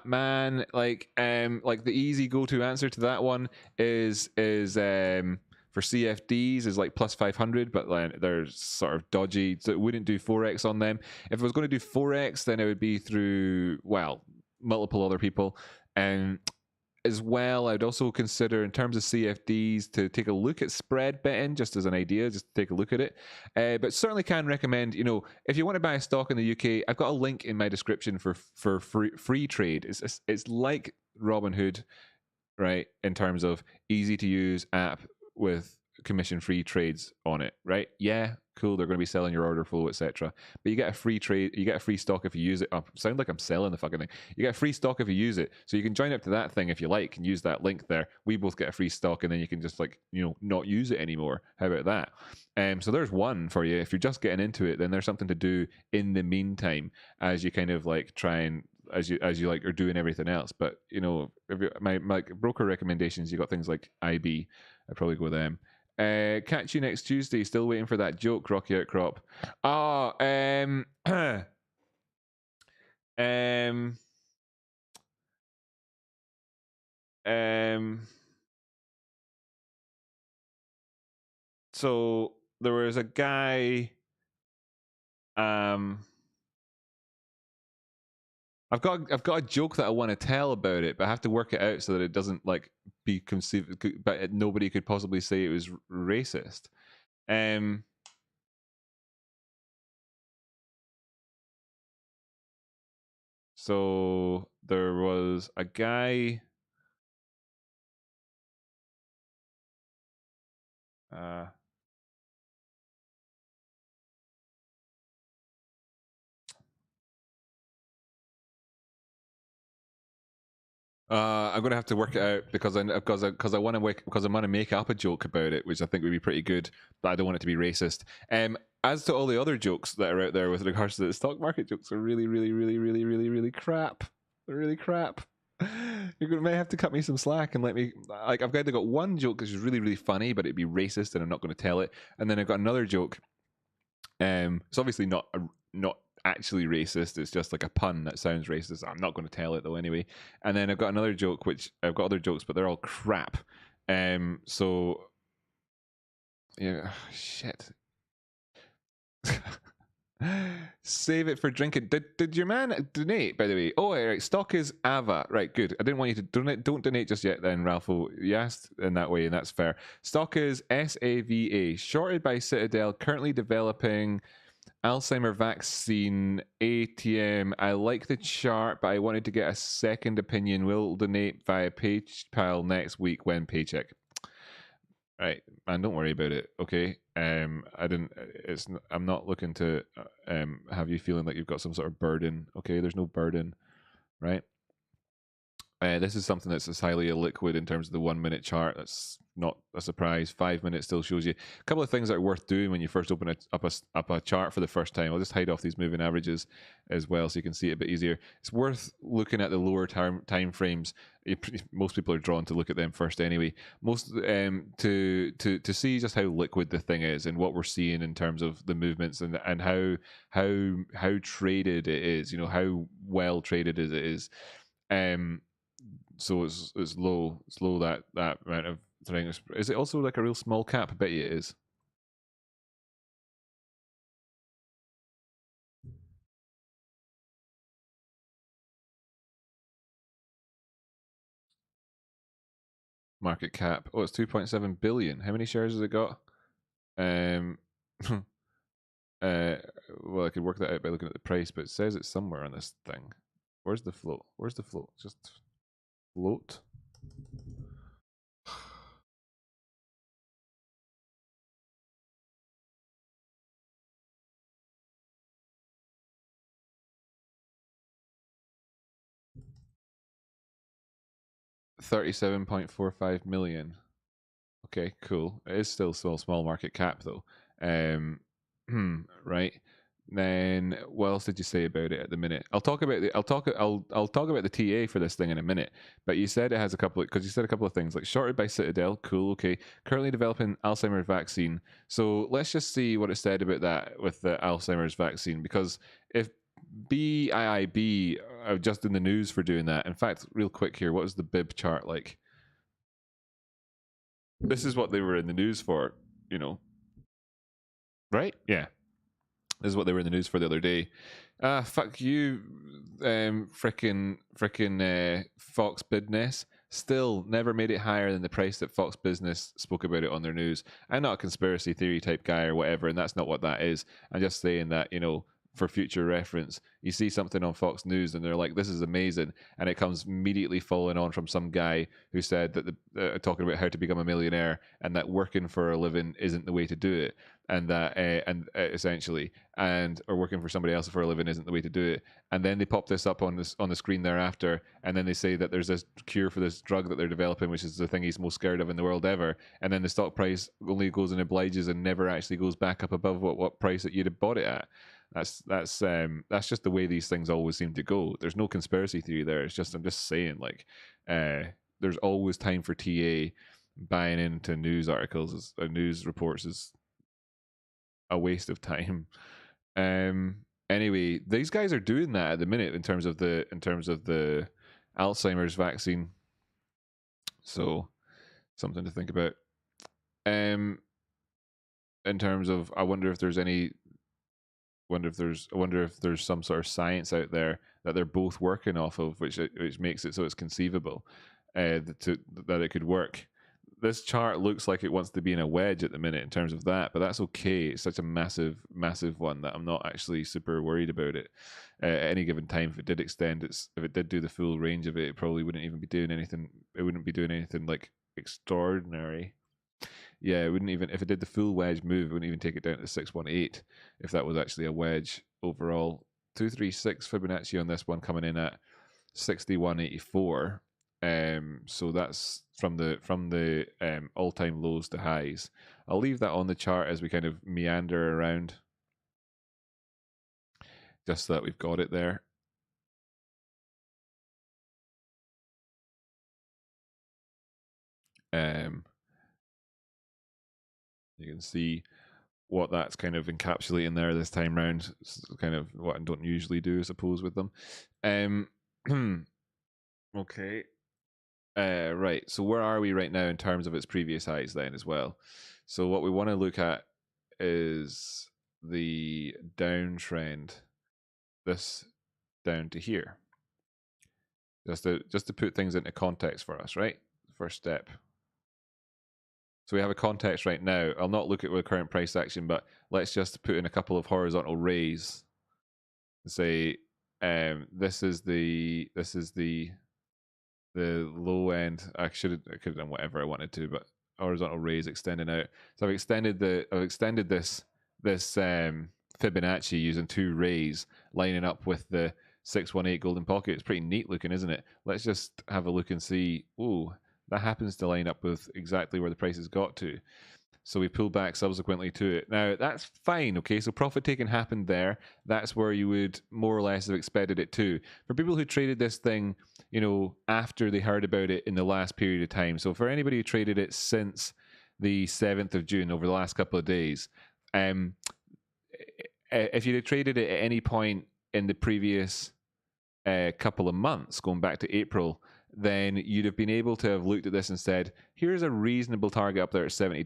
Man, like the easy go-to answer to that one is for CFDs is like plus 500, but they're sort of dodgy, so it wouldn't do Forex on them. If I was going to do Forex, then it would be through, well, multiple other people. As well, I'd also consider in terms of CFDs to take a look at spread betting, just as an idea, just take a look at it. But certainly can recommend, you know, if you want to buy a stock in the UK, I've got a link in my description for free trade. It's like Robinhood, right, in terms of easy to use app with commission-free trades on it, right? Yeah, cool. They're going to be selling your order flow, etc. But you get a free trade, you get a free stock if you use it. Sound like I'm selling the fucking thing. You get a free stock if you use it, so you can join up to that thing if you like and use that link there. We both get a free stock, and then you can just like, you know, not use it anymore. How about that? So there's one for you. If you're just getting into it, then there's something to do in the meantime as you kind of like try and as you like are doing everything else. But you know, if my broker recommendations, you got things like IB. I'd probably go with them. Catch you next Tuesday. Still waiting for that joke, Rocky Outcrop. So there was a guy. I've got a joke that I want to tell about it, but I have to work it out so that it doesn't like be conceived. But nobody could possibly say it was racist. So there was a guy. I'm gonna have to work it out because I want to make up a joke about it, which I think would be pretty good, but I don't want it to be racist. As to all the other jokes that are out there with regards to the stock market jokes, are really, really, really, really, really, really crap. They're really crap. May have to cut me some slack and let me like. I've got one joke which is really, really funny, but it'd be racist, and I'm not going to tell it. And then I've got another joke. It's obviously not actually racist. It's just like a pun that sounds racist. I'm not going to tell it though anyway. And then I've got another joke, which I've got other jokes, but they're all crap. So yeah, shit. Save it for drinking. Did your man donate, by the way? Oh, right. Stock is AVA. Right, good. I didn't want you to donate. Don't donate just yet then, Ralpho. You asked in that way, and that's fair. Stock is SAVA, shorted by Citadel, currently developing Alzheimer vaccine ATM. I like the chart, but I wanted to get a second opinion. Will donate via PayPal next week when paycheck. Right, man, don't worry about it. Okay, I'm not looking to have you feeling like you've got some sort of burden. Okay, there's no burden, right? This is something that's highly illiquid in terms of the 1 minute chart. That's not a surprise. 5 minutes still shows you a couple of things that are worth doing when you first open up a chart for the first time. I'll just hide off these moving averages as well so you can see it a bit easier. It's worth looking at the lower time frames. Most people are drawn to look at them first anyway. To see just how liquid the thing is and what we're seeing in terms of the movements and how traded it is. You know, how well traded it is. So it's low that amount of thing. Is it also like a real small cap? I bet you it is. Market cap. Oh, it's 2.7 billion. How many shares has it got? Well, I could work that out by looking at the price, but it says it's somewhere on this thing. Where's the float? Where's the float? Just float. 37.45 million. Okay, cool. It is still small market cap though. Right. then what else did you say about it at the minute? I'll talk about the I'll talk about the TA for this thing in a minute. But you said it has a couple because you said a couple of things like shorted by Citadel, cool, okay. Currently developing Alzheimer's vaccine. So let's just see what it said about that with the Alzheimer's vaccine, because if BIIB are just in the news for doing that. In fact, real quick here, what is the bib chart like? This is what they were in the news for, you know. Right? Yeah. This is what they were in the news for the other day. Fuck you, frickin' Fox Business. Still never made it higher than the price that Fox Business spoke about it on their news. I'm not a conspiracy theory type guy or whatever, and that's not what that is. I'm just saying that, you know, for future reference, you see something on Fox News and they're like, this is amazing, and it comes immediately following on from some guy who said that talking about how to become a millionaire and that working for a living isn't the way to do it, and that essentially, and or working for somebody else for a living isn't the way to do it, and then they pop this up on the screen thereafter, and then they say that there's this cure for this drug that they're developing, which is the thing he's most scared of in the world ever, and then the stock price only goes and obliges and never actually goes back up above what price that you'd have bought it at. That's just the way these things always seem to go. There's no conspiracy theory there. It's just, I'm just saying, like, there's always time for TA. Buying into news articles, news reports is a waste of time. Anyway, these guys are doing that at the minute in terms of the Alzheimer's vaccine. So something to think about. In terms of, I wonder if there's some sort of science out there that they're both working off of, which makes it so it's conceivable that it could work. This chart looks like it wants to be in a wedge at the minute in terms of that, but that's okay. It's such a massive one that I'm not actually super worried about it. At any given time, if it did extend, if it did do the full range of it, it probably wouldn't even be doing anything. It wouldn't be doing anything like extraordinary. Yeah, it wouldn't even, if it did the full wedge move, it wouldn't even take it down to 618 if that was actually a wedge overall. 236 Fibonacci on this one coming in at 61.84. So that's from the all-time lows to highs. I'll leave that on the chart as we kind of meander around, just so that we've got it there. You can see what that's kind of encapsulating there this time round. It's kind of what I don't usually do, I suppose, with them. Okay. Right, so where are we right now in terms of its previous highs then as well? So what we want to look at is the downtrend, this down to here. Just to put things into context for us, right? First step. So we have a context right now. I'll not look at the current price action, but let's just put in a couple of horizontal rays. Say this is the low end. I could have done whatever I wanted to, but horizontal rays extending out. So I've extended this Fibonacci using two rays lining up with the 618 golden pocket. It's pretty neat looking, isn't it? Let's just have a look and see. Ooh, that happens to line up with exactly where the price has got to. So we pull back subsequently to it. Now, that's fine, okay? So profit taking happened there. That's where you would more or less have expected it to. For people who traded this thing, you know, after they heard about it in the last period of time. So for anybody who traded it since the 7th of June, over the last couple of days, if you'd have traded it at any point in the previous couple of months, going back to April, then you'd have been able to have looked at this and said, here's a reasonable target up there at $70,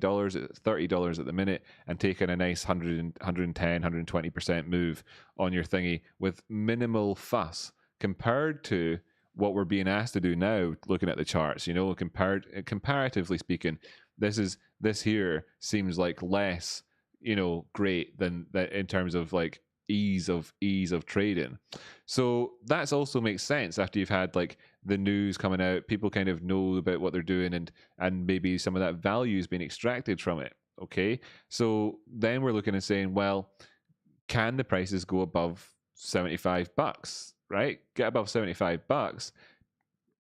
at $30 at the minute, and taken a nice 110, 120% move on your thingy with minimal fuss compared to what we're being asked to do now, looking at the charts. You know, comparatively speaking, this here seems like less, you know, great than that in terms of like ease of trading. So that's also makes sense after you've had like the news coming out, people kind of know about what they're doing, and maybe some of that value is being extracted from it. Okay, so then we're looking and saying, well, can the prices go above $75, right? Get above $75.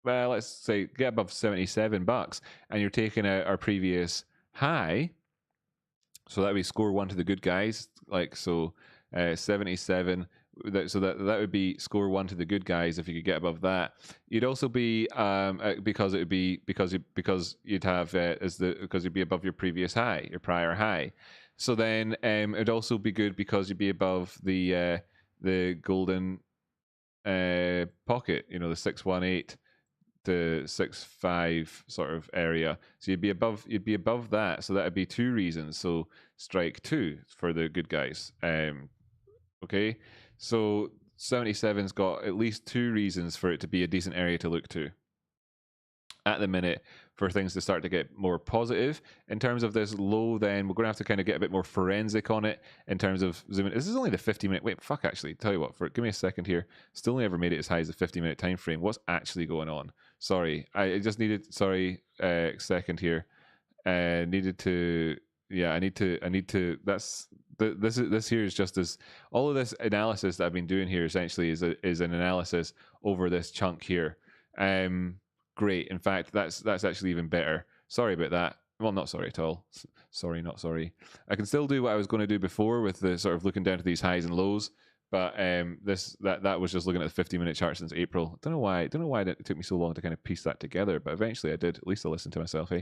Well, let's say get above $77, and you're taking out our previous high. So that we score one to the good guys, like so. 77. So that would be score 1 to the good guys if you could get above that. You'd also be because you'd be above your previous high, your prior high. So then it'd also be good because you'd be above the golden pocket, the 618 to 65 sort of area. So you'd be above that. So that'd be 2 reasons. So strike 2 for the good guys. Okay, so 77's got at least 2 reasons for it to be a decent area to look to at the minute for things to start to get more positive. In terms of this low, then we're going to have to kind of get a bit more forensic on it in terms of zooming. This is only the 50-minute. Wait, fuck, actually. Tell you what, give me a second here. Still never made it as high as the 50-minute time frame. What's actually going on? Sorry, I just needed, second here. I need to, this here is just as, all of this analysis that I've been doing here essentially is an analysis over this chunk here. Great. In fact, that's actually even better. Sorry about that. Well, not sorry at all. Sorry, not sorry. I can still do what I was going to do before with the sort of looking down to these highs and lows, but that was just looking at the 50-minute chart since April. I don't know why it took me so long to kind of piece that together, but eventually I did. At least I listened to myself,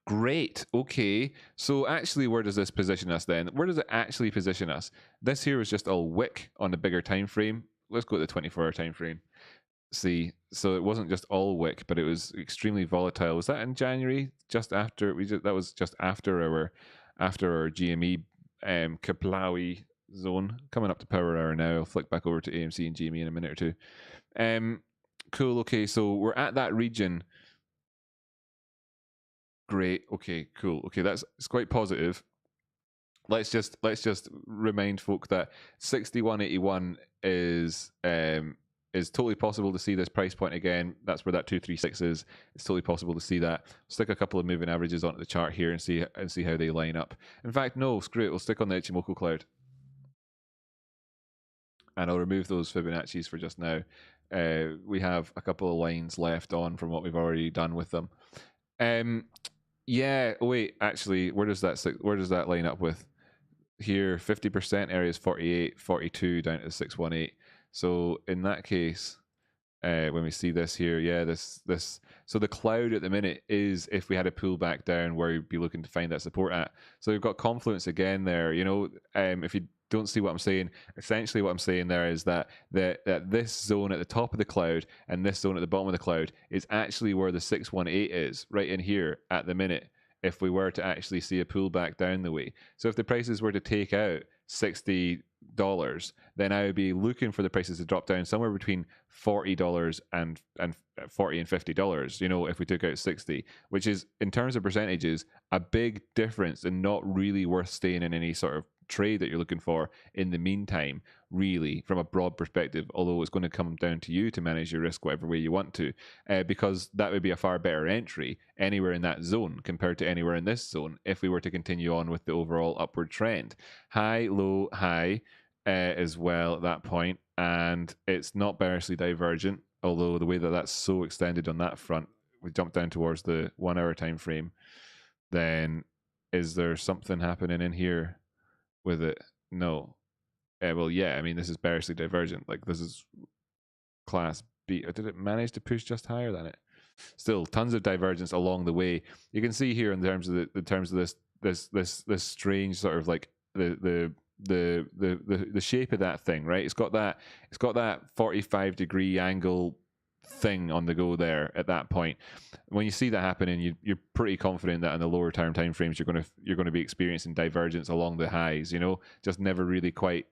Great. Okay. So actually, where does this position us then? Where does it actually position us? This here was just all wick on the bigger time frame. Let's go to the 24-hour time frame. See, so it wasn't just all wick, but it was extremely volatile. Was that in January? Just after that was just after our GME Kaplawi zone. Coming up to power hour now. I'll flick back over to AMC and GME in a minute or two. Cool. Okay, so we're at that region. Great. Okay, cool. Okay, it's quite positive. Let's just remind folk that 6181 is totally possible to see this price point again. That's where that 236 is. It's totally possible to see that. Stick a couple of moving averages onto the chart here and see how they line up. In fact, no, screw it. We'll stick on the Ichimoku cloud. And I'll remove those Fibonacci's for just now. We have a couple of lines left on from what we've already done with them. Yeah, wait, actually, where does that line up with? Here, 50% area is 48, 42 down to 618. So in that case, when we see this here, yeah, so the cloud at the minute is, if we had a pull back down, where you'd be looking to find that support at. So we've got confluence again there. If you don't see what I'm saying, essentially what I'm saying there is that this zone at the top of the cloud and this zone at the bottom of the cloud is actually where the 618 is, right in here at the minute, if we were to actually see a pullback down the way. So if the prices were to take out $60, then I would be looking for the prices to drop down somewhere between $40 and $40 and $50, if we took out 60, which is, in terms of percentages, a big difference and not really worth staying in any sort of trade that you're looking for in the meantime, really, from a broad perspective, although it's going to come down to you to manage your risk whatever way you want to, because that would be a far better entry anywhere in that zone compared to anywhere in this zone if we were to continue on with the overall upward trend. High, low, high as well at that point, and it's not bearishly divergent, although the way that that's so extended on that front, we jump down towards the 1 hour time frame, then is there something happening in here with it? No. Well, yeah, I mean, this is bearishly divergent. Like, this is class B. Did it manage to push just higher than it? Still, tons of divergence along the way. You can see here in terms of this strange sort of like the shape of that thing, right? It's got that 45-degree angle thing on the go there at that point. When you see that happening, you're pretty confident that in the lower term time frames you're going to be experiencing divergence along the highs, just never really quite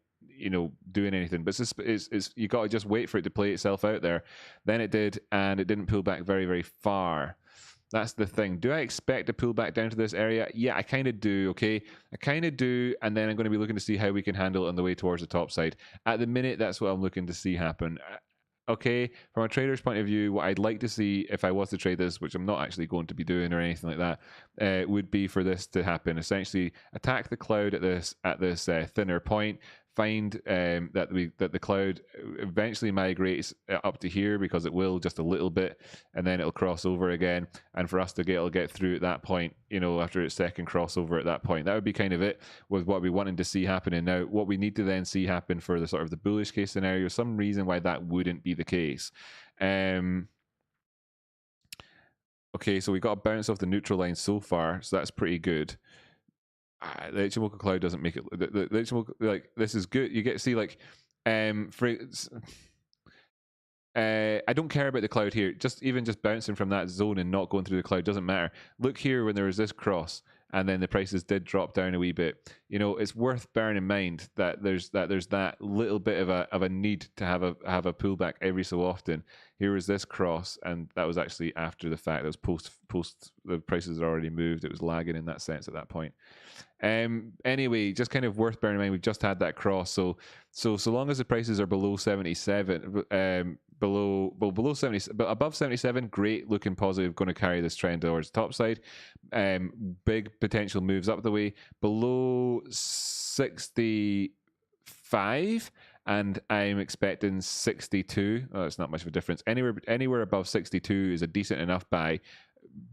doing anything. But it's you got to just wait for it to play itself out there. Then it did, and it didn't pull back very, very far. That's the thing. Do I expect to pull back down to this area? Yeah, I kind of do, okay? I kind of do, and then I'm going to be looking to see how we can handle it on the way towards the top side. At the minute, that's what I'm looking to see happen. Okay, from a trader's point of view, what I'd like to see if I was to trade this, which I'm not actually going to be doing or anything like that, would be for this to happen. Essentially, attack the cloud at this thinner point, find that the cloud eventually migrates up to here, because it will just a little bit, and then it'll cross over again. And for us to get through at that point, you know, after its second crossover at that point, that would be kind of it with what we wanted to see happening. Now, what we need to then see happen for the sort of the bullish case scenario, some reason why that wouldn't be the case. Okay, so we got a bounce off the neutral line so far, so that's pretty good. The Ichimoku cloud doesn't make it. The Ichimoku, like, this is good. You get to see, like, I don't care about the cloud here. Just bouncing from that zone and not going through the cloud doesn't matter. Look here, when there was this cross, and then the prices did drop down a wee bit. You know, it's worth bearing in mind that there's that little bit of a need to have a pullback every so often. Here was this cross, and that was actually after the fact. That was post the prices had already moved. It was lagging in that sense at that point. Anyway, just kind of worth bearing in mind, we've just had that cross. So long as the prices are below 77, below 70, but above 77, great, looking positive, going to carry this trend towards the top side. Big potential moves up the way. Below 65, and I'm expecting 62. Oh, it's not much of a difference. Anywhere above 62 is a decent enough buy,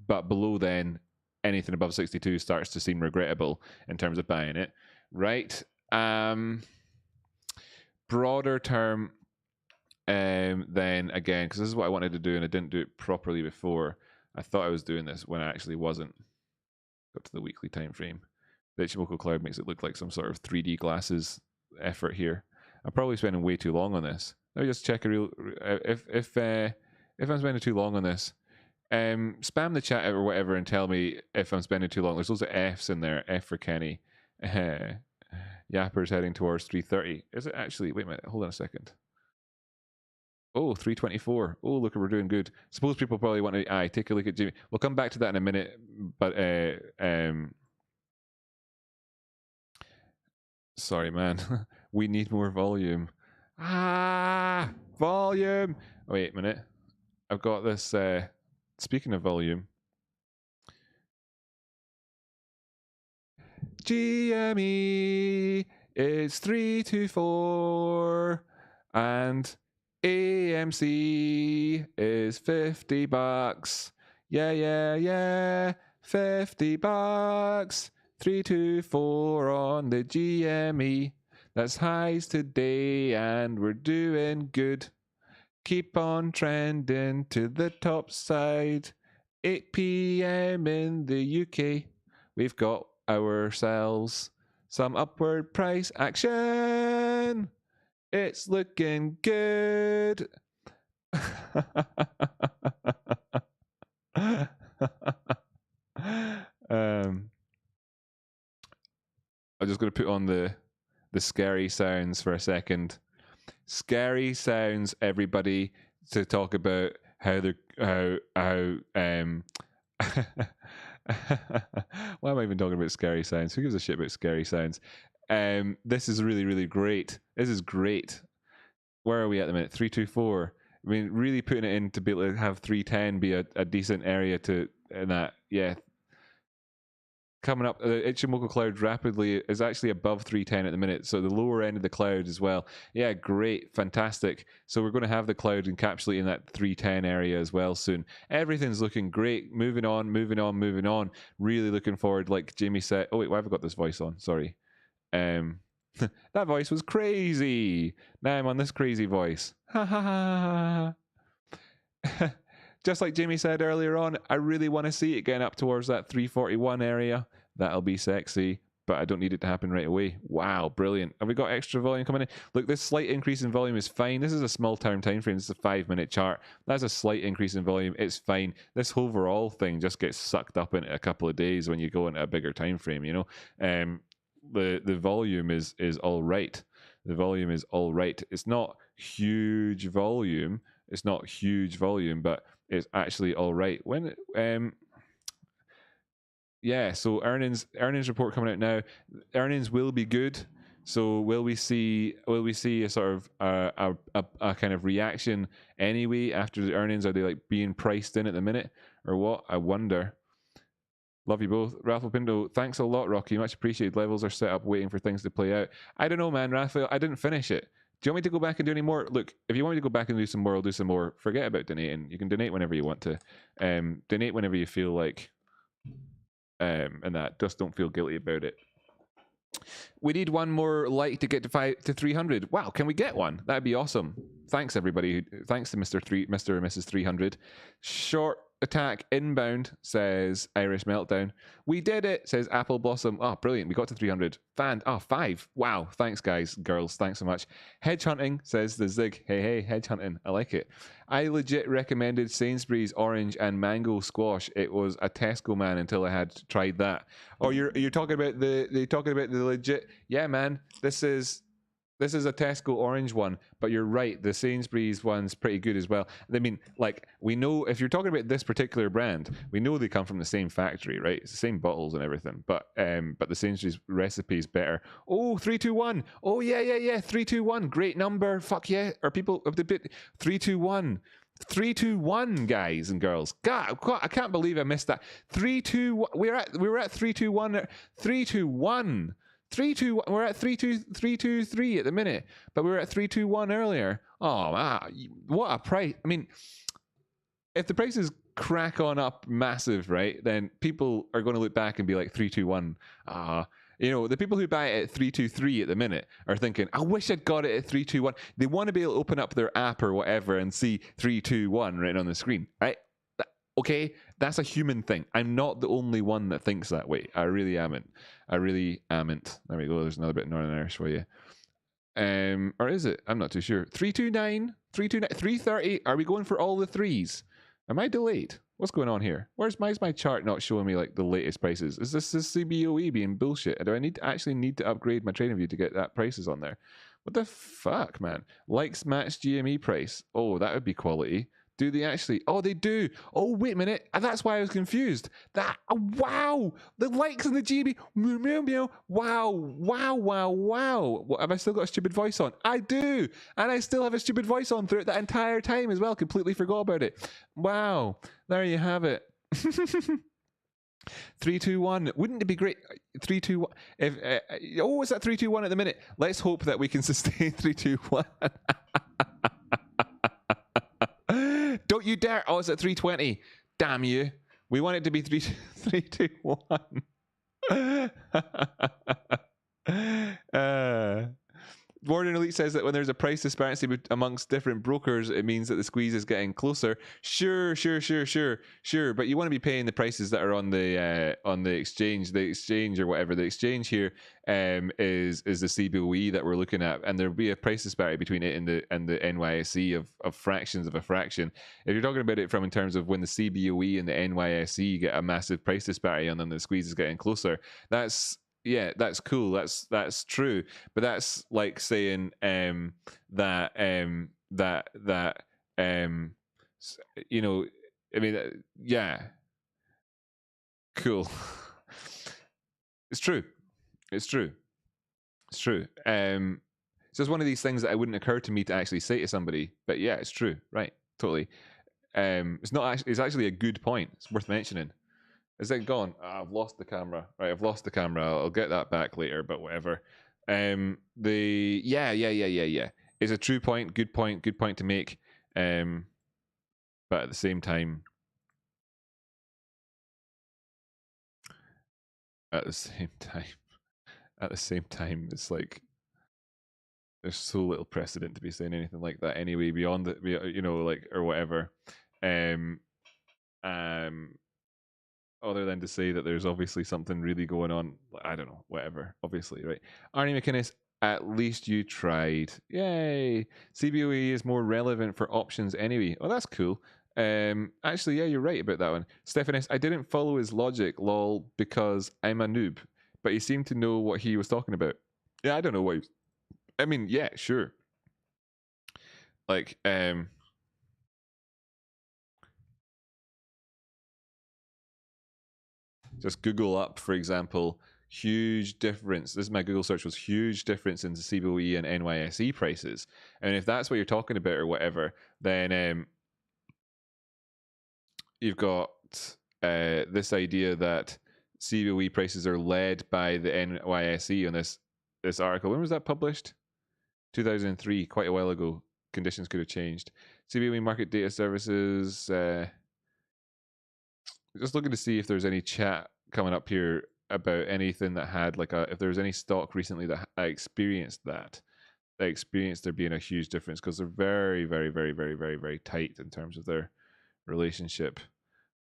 but below then, anything above 62 starts to seem regrettable in terms of buying it, right? Broader term, then again, because this is what I wanted to do and I didn't do it properly before. I thought I was doing this when I actually wasn't. Go to the weekly time frame. The Ichimoku cloud makes it look like some sort of 3D glasses effort here. I'm probably spending way too long on this. Let me just check a real. If I'm spending too long on this, spam the chat or whatever and tell me if I'm spending too long. There's loads of F's in there. F for Kenny. Yapper's heading towards 330. Is it actually? Wait a minute. Hold on a second. Oh, 324. Oh, look, we're doing good. Suppose people probably want to take a look at Jimmy. We'll come back to that in a minute. But sorry, man. We need more volume. Volume. Wait a minute. I've got this. Speaking of volume, GME is 324 and AMC is $50. Yeah. $50. 324 on the GME. That's highs today and we're doing good. Keep on trending to the top side. 8 p.m. in the UK. We've got ourselves some upward price action. It's looking good. I'm just going to put on the scary sounds for a second. Scary sounds, everybody, to talk about how they're why am I even talking about scary sounds? Who gives a shit about scary sounds? This is really, really great. This is great. Where are we at the minute? 324. I mean, really putting it in to be able to have 310 be a decent area to in that. Yeah. Coming up, the Ichimoku cloud rapidly is actually above 310 at the minute, so the lower end of the cloud as well. Yeah, great, fantastic. So we're going to have the cloud encapsulating that 310 area as well soon. Everything's looking great. Moving on. Really looking forward, like Jamie said. Oh wait, why have I got this voice on? Sorry. That voice was crazy. Now I'm on this crazy voice. Ha ha ha ha. Just like Jamie said earlier on, I really want to see it getting up towards that 341 area. That'll be sexy, but I don't need it to happen right away. Wow, brilliant. Have we got extra volume coming in? Look, this slight increase in volume is fine. This is a small term time frame. This is a 5-minute chart. That's a slight increase in volume. It's fine. This overall thing just gets sucked up in a couple of days when you go into a bigger time frame, you know? The volume is all right. The volume is all right. It's not huge volume. But it's actually all right. When so earnings report coming out now. Earnings will be good. So will we see a sort of a kind of reaction anyway after the earnings? Are they like being priced in at the minute or what? I wonder. Love you both. Rafael Pinto, thanks a lot, Rocky. Much appreciated. Levels are set up waiting for things to play out. I don't know, man, Rafael. I didn't finish it. Do you want me to go back and do any more? Look, if you want me to go back and do some more, I'll do some more. Forget about donating. You can donate whenever you want to. Donate whenever you feel like. And that. Just don't feel guilty about it. We need one more like to get to 300. Wow, can we get one? That'd be awesome. Thanks, everybody. Thanks to Mr. and Mrs. 300. Short attack inbound, says Irish Meltdown. We did it, says Apple Blossom. Oh, brilliant. We got to 300. 5. Wow. Thanks, guys, girls. Thanks so much. Hedge hunting, says the Zig. Hey, hedge hunting. I like it. I legit recommended Sainsbury's orange and mango squash. It was a Tesco man until I had tried that. Oh, you're talking about the legit. Yeah, man. This is a Tesco orange one, but you're right. The Sainsbury's one's pretty good as well. I mean, like, we know if you're talking about this particular brand, we know they come from the same factory, right? It's the same bottles and everything, but the Sainsbury's recipe is better. Oh, 321. Oh, yeah. 321. Great number. Fuck yeah. Are people of the bit 321? 321, guys and girls. God, I can't believe I missed that. 321. We were at 321. 321. 321. We're at 323 at the minute, but we were at 321 earlier. Oh, what a price! I mean, if the prices crack on up massive, right, then people are going to look back and be like 321. You know, the people who buy it at 323 at the minute are thinking, I wish I'd got it at 321. They want to be able to open up their app or whatever and see 321 right on the screen, right? Okay, that's a human thing. I'm not the only one that thinks that way. I really amn't. There we go. There's another bit of Northern Irish for you. Or is it? I'm not too sure. 329, 330. Are we going for all the threes? Am I delayed? What's going on here? Why is my chart not showing me like the latest prices? Is this the CBOE being bullshit? Do I actually need to upgrade my trading view to get that prices on there? What the fuck, man? Likes match GME price. Oh, that would be quality. Do they actually? Oh, they do. Oh, wait a minute. That's why I was confused. Wow. The likes and the GB. Wow. What, have I still got a stupid voice on? I do. And I still have a stupid voice on throughout that entire time as well. Completely forgot about it. Wow. There you have it. 321. Wouldn't it be great? 321. It's at 321 at the minute. Let's hope that we can sustain 321. Don't you dare. Oh, it's at 320. Damn you. We want it to be 321. Warden Elite says that when there's a price disparity amongst different brokers, it means that the squeeze is getting closer. Sure. But you want to be paying the prices that are on the exchange. The exchange or whatever. The exchange here is the CBOE that we're looking at, and there'll be a price disparity between it and the NYSE of fractions of a fraction. If you're talking about it from in terms of when the CBOE and the NYSE get a massive price disparity and then the squeeze is getting closer, that's cool. That's true. But that's like saying that you know, I mean, yeah, cool. It's true. It's just one of these things that it wouldn't occur to me to actually say to somebody. But yeah, it's true. Right. Totally. It's not actually. It's actually a good point. It's worth mentioning. Is it gone? I've lost the camera. Right, I've lost the camera. I'll get that back later, but whatever. Yeah. It's a true point. Good point to make. But at the same time, it's like there's so little precedent to be saying anything like that anyway. Beyond it, you know, like or whatever. Other than to say that there's obviously something really going on. I don't know, whatever, obviously, right? Arnie McInnes, at least you tried. Yay! CBOE is more relevant for options anyway. Oh, that's cool. Actually, yeah, you're right about that one. Stephanus, I didn't follow his logic, lol, because I'm a noob. But he seemed to know what he was talking about. Yeah, I don't know what I mean, yeah, sure. Like, just Google up, for example, huge difference. This is my Google search, was huge difference in the CBOE and NYSE prices. And if that's what you're talking about or whatever, then you've got this idea that CBOE prices are led by the NYSE on this article. When was that published? 2003, quite a while ago. Conditions could have changed. CBOE market data services. Just looking to see if there's any chat coming up here about anything that had like if there was any stock recently that I experienced that. I experienced there being a huge difference because they're very, very, very, very, very, very tight in terms of their relationship.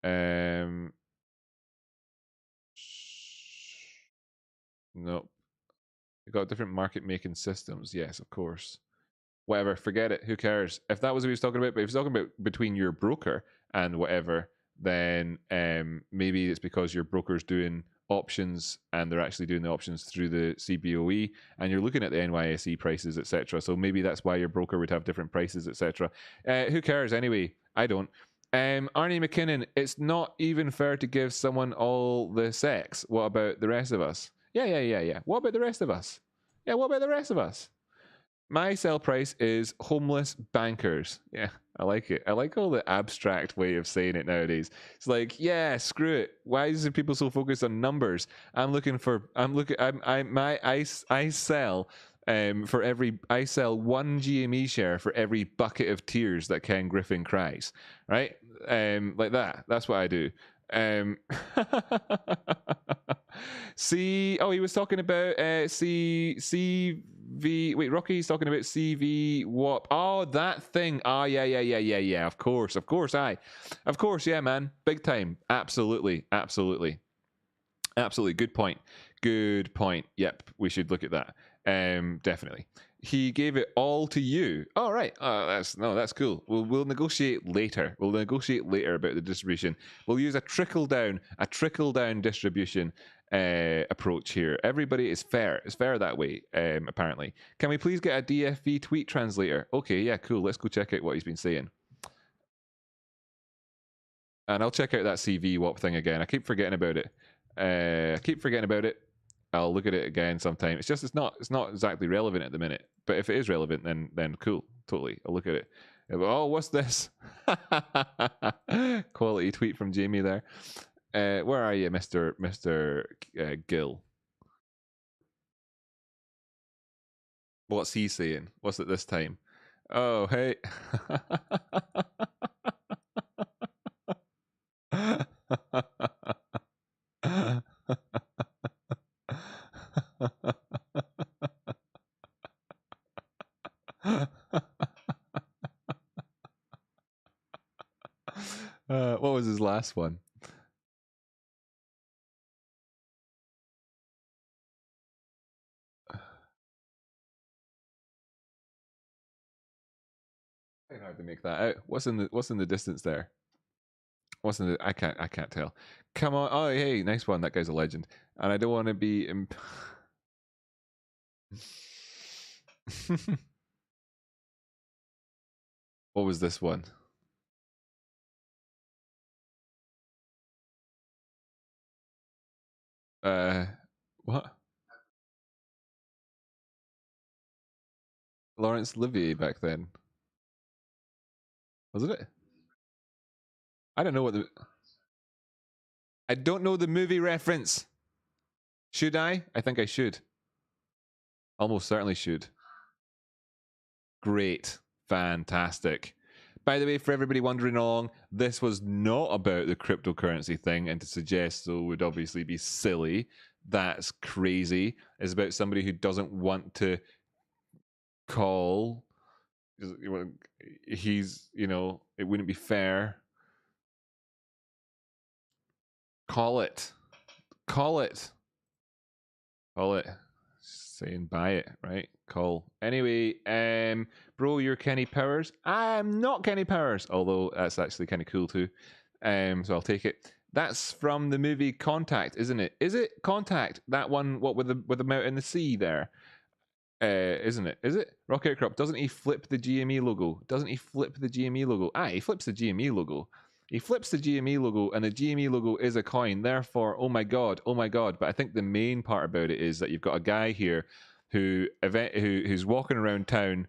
Nope. You've got different market making systems. Yes, of course. Whatever, forget it. Who cares? If that was what he was talking about, but if he's talking about between your broker and whatever, then maybe it's because your broker's doing options and they're actually doing the options through the CBOE and you're looking at the NYSE prices, etc. So maybe that's why your broker would have different prices, etc. Who cares anyway? I don't. Arnie McKinnon, it's not even fair to give someone all the sex. What about the rest of us? Yeah. What about the rest of us? Yeah, what about the rest of us? My sell price is homeless bankers. Yeah, I like it. I like all the abstract way of saying it nowadays. It's like, yeah, screw it. Why is people so focused on numbers? I sell I sell one GME share for every bucket of tears that Ken Griffin cries. Right? Like that. That's what I do. He was talking about wait, Rocky's talking about CV WAP. Oh, that thing. Oh, yeah. Of course, yeah, man. Big time. Absolutely. Good point. Yep, we should look at that. Definitely. He gave it all to you. All right. That's cool. We'll negotiate later. We'll negotiate later about the distribution. We'll use a trickle down distribution approach here. Everybody is fair. It's fair that way, apparently. Can we please get a DFV tweet translator? Okay, yeah, cool. Let's go check out what he's been saying. And I'll check out that CV WAP thing again. I keep forgetting about it. I'll look at it again sometime. It's not exactly relevant at the minute. But if it is relevant, then cool. Totally. I'll look at it. Oh, what's this? Quality tweet from Jamie there. Where are you, Mr. Gill? What's he saying? What's it this time? Oh, hey. What was his last one? It's hard to make that out. What's in the distance there? I can't tell. Come on. Oh, hey, nice one. That guy's a legend. And I don't want to be what was this one? What? Laurence Olivier back then. Wasn't it? I don't know what I don't know the movie reference. Should I? I think I should. Almost certainly should. Great. Fantastic. By the way, for everybody wondering along, this was not about the cryptocurrency thing, and to suggest so would obviously be silly. That's crazy. It's about somebody who doesn't want to call. He's, it wouldn't be fair. Call it. Saying buy it, right? Call. Anyway, bro, you're Kenny Powers. I'm not Kenny Powers, although that's actually kind of cool too. So I'll take it. That's from the movie Contact, isn't it? Is it Contact? That one, what with the mount in the sea there? Isn't it? Is it? Rock Outcrop, doesn't he flip the GME logo? He flips the GME logo. He flips the GME logo, and the GME logo is a coin. Therefore, oh my god. But I think the main part about it is that you've got a guy here who's walking around town,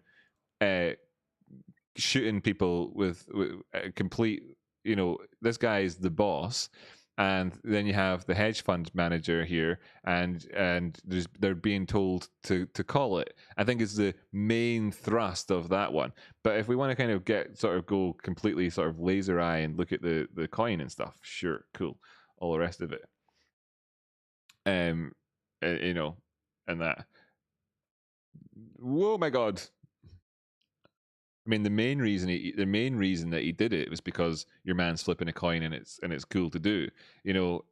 shooting people with complete. This guy is the boss, and then you have the hedge fund manager here, and they're being told to call it. I think is the main thrust of that one. But if we want to kind of go completely sort of laser eye and look at the coin and stuff, sure, cool, all the rest of it, you know, and that. Whoa, my God. I mean, the main reason that he did it was because your man's flipping a coin and it's cool to do. You know,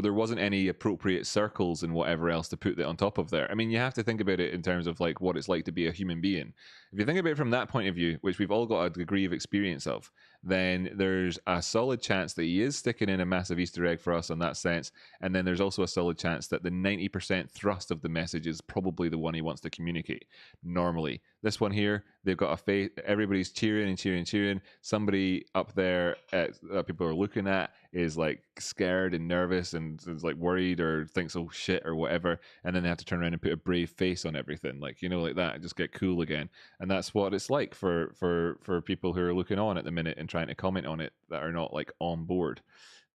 there wasn't any appropriate circles and whatever else to put that on top of there. I mean, you have to think about it in terms of like what it's like to be a human being. If you think about it from that point of view, which we've all got a degree of experience of, then there's a solid chance that he is sticking in a massive Easter egg for us on that sense. And then there's also a solid chance that the 90% thrust of the message is probably the one he wants to communicate. Normally, this one here, they've got a face, everybody's cheering and cheering and cheering. Somebody up there that people are looking at is like scared and nervous and is like worried or thinks, oh shit, or whatever. And then they have to turn around and put a brave face on everything, like, you know, like that, and just get cool again. And that's what it's like for people who are looking on at the minute and trying to comment on it that are not like on board.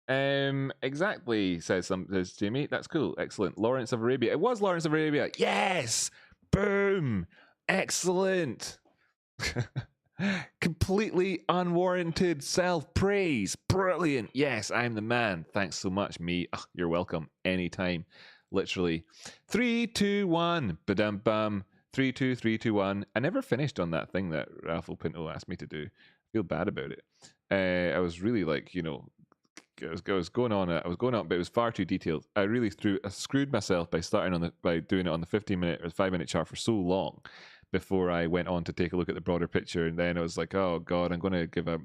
Exactly, says Jamie. That's cool. Excellent. Lawrence of Arabia. It was Lawrence of Arabia. Yes. Boom. Excellent. Completely unwarranted self-praise. Brilliant. Yes, I'm the man. Thanks so much, me. Oh, you're welcome. Anytime. Literally. 3, 2, 1. Ba-dum bum. 3, 2, 3, 2, 1. I never finished on that thing that Raffle Pinto asked me to do. I feel bad about it. I was really like, you know, I was going on, but it was far too detailed. I really screwed myself by doing it on the 15-minute or 5-minute chart for so long before I went on to take a look at the broader picture. And then I was like, oh God, I'm going to give a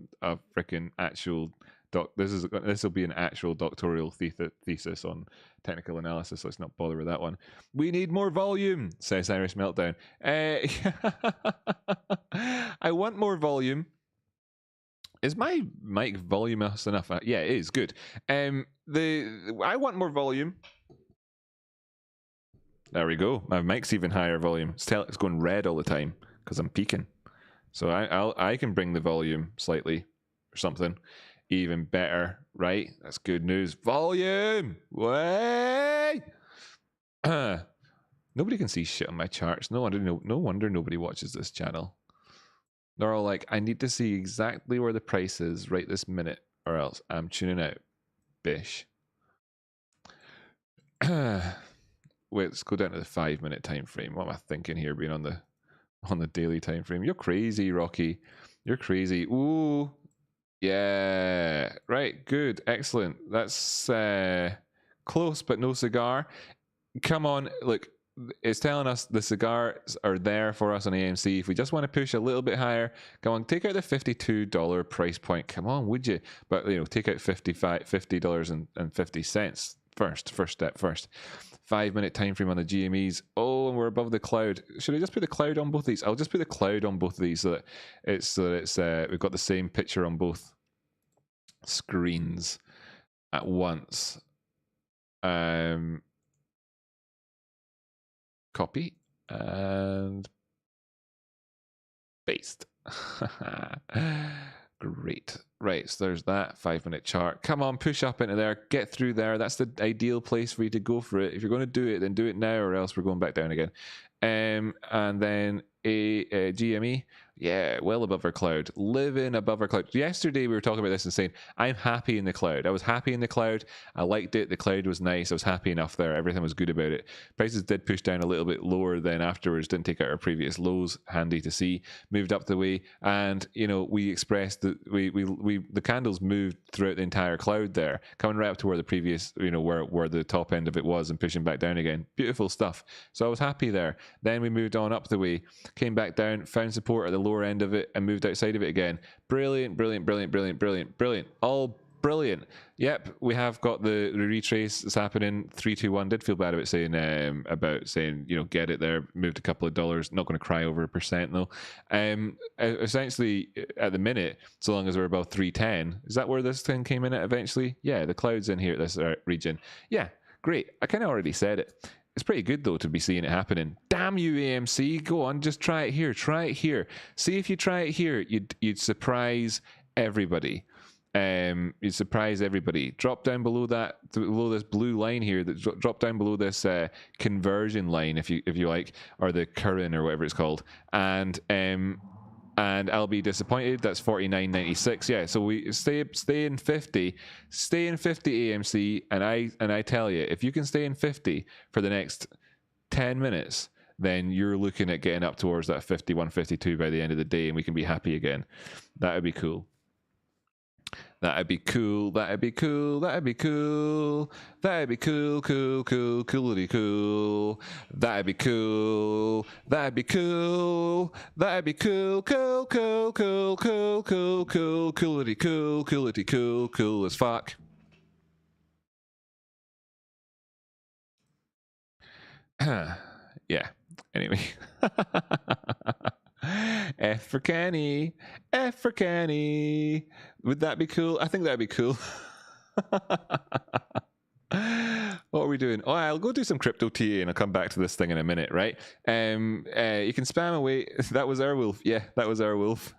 freaking actual this will be an actual doctoral thesis on technical analysis. Let's not bother with that one. We need more volume, says Irish Meltdown. I want more volume. Is my mic voluminous enough? Yeah, it is. Good. I want more volume. There we go. My mic's even higher volume. It's going red all the time because I'm peaking. So I can bring the volume slightly or something. Even better, right? That's good news. Volume! Way! Nobody can see shit on my charts. No wonder nobody watches this channel. They're all like, I need to see exactly where the price is right this minute, or else I'm tuning out. Bish. Wait, let's go down to the 5-minute time frame. What am I thinking here, being on the daily time frame? You're crazy, Rocky. You're crazy. Ooh. Yeah. Right. Good. Excellent. That's close, but no cigar. Come on. Look, it's telling us the cigars are there for us on AMC. If we just want to push a little bit higher, come on, take out the $52 price point. Come on, would you? But, you know, take out $50.50 first step first. 5-minute time frame on the GMEs. Oh, and we're above the cloud. Should I just put the cloud on both of these? I'll just put the cloud on both of these so that it's we've got the same picture on both screens at once. Copy and paste. Great. Right, so there's that 5-minute chart. Come on, push up into there, get through there. That's the ideal place for you to go for it. If you're going to do it, then do it now, or else we're going back down again. And then a GME, yeah, well above our cloud, living above our cloud. Yesterday we were talking about this and saying, I'm happy in the cloud. I was happy in the cloud. I liked it. The cloud was nice. I was happy enough there. Everything was good about it. Prices did push down a little bit lower then afterwards. Didn't take out our previous lows. Handy to see. Moved up the way, and you know, we expressed that the candles moved throughout the entire cloud there, coming right up to where the previous, you know, where the top end of it was, and pushing back down again. Beautiful stuff. So I was happy there. Then we moved on up the way, came back down, found support at the lower end of it, and moved outside of it again. Brilliant, brilliant, brilliant, brilliant, brilliant, brilliant. All brilliant. Yep, we have got the retrace that's happening. 3, 2, 1. Did feel bad about saying you know, get it there. Moved a couple of dollars. Not going to cry over 1% though. Essentially, at the minute, so long as we're above 310, is that where this thing came in at eventually? Yeah, the cloud's in here at this region. Yeah, great. I kind of already said it. It's pretty good, though, to be seeing it happening. Damn you, AMC. Go on, just try it here. Try it here. See if you try it here, you'd surprise everybody. You surprise everybody. Drop down below that, below this blue line here. That drop down below this conversion line, if you like, or the current or whatever it's called, and I'll be disappointed. That's 49.96. Yeah, so we stay in 50, stay in 50 AMC, and I tell you, if you can stay in 50 for the next 10 minutes, then you're looking at getting up towards that 51, 52 by the end of the day, and we can be happy again. That would be cool. That'd be cool. That'd be cool. That'd be cool. That'd be cool. Cool. Cool. Coolity cool. That'd be cool. That'd be cool. That'd be cool. Cool. Cool. Cool. Cool. Cool. Cool. Coolity cool. Coolity cool. Cool as fuck. Yeah. Anyway. F for Kenny. F for Kenny. Would that be cool? I think that'd be cool. What are we doing? Oh, I'll go do some crypto TA and I'll come back to this thing in a minute, right? You can spam away. That was Airwolf. Yeah, that was Airwolf.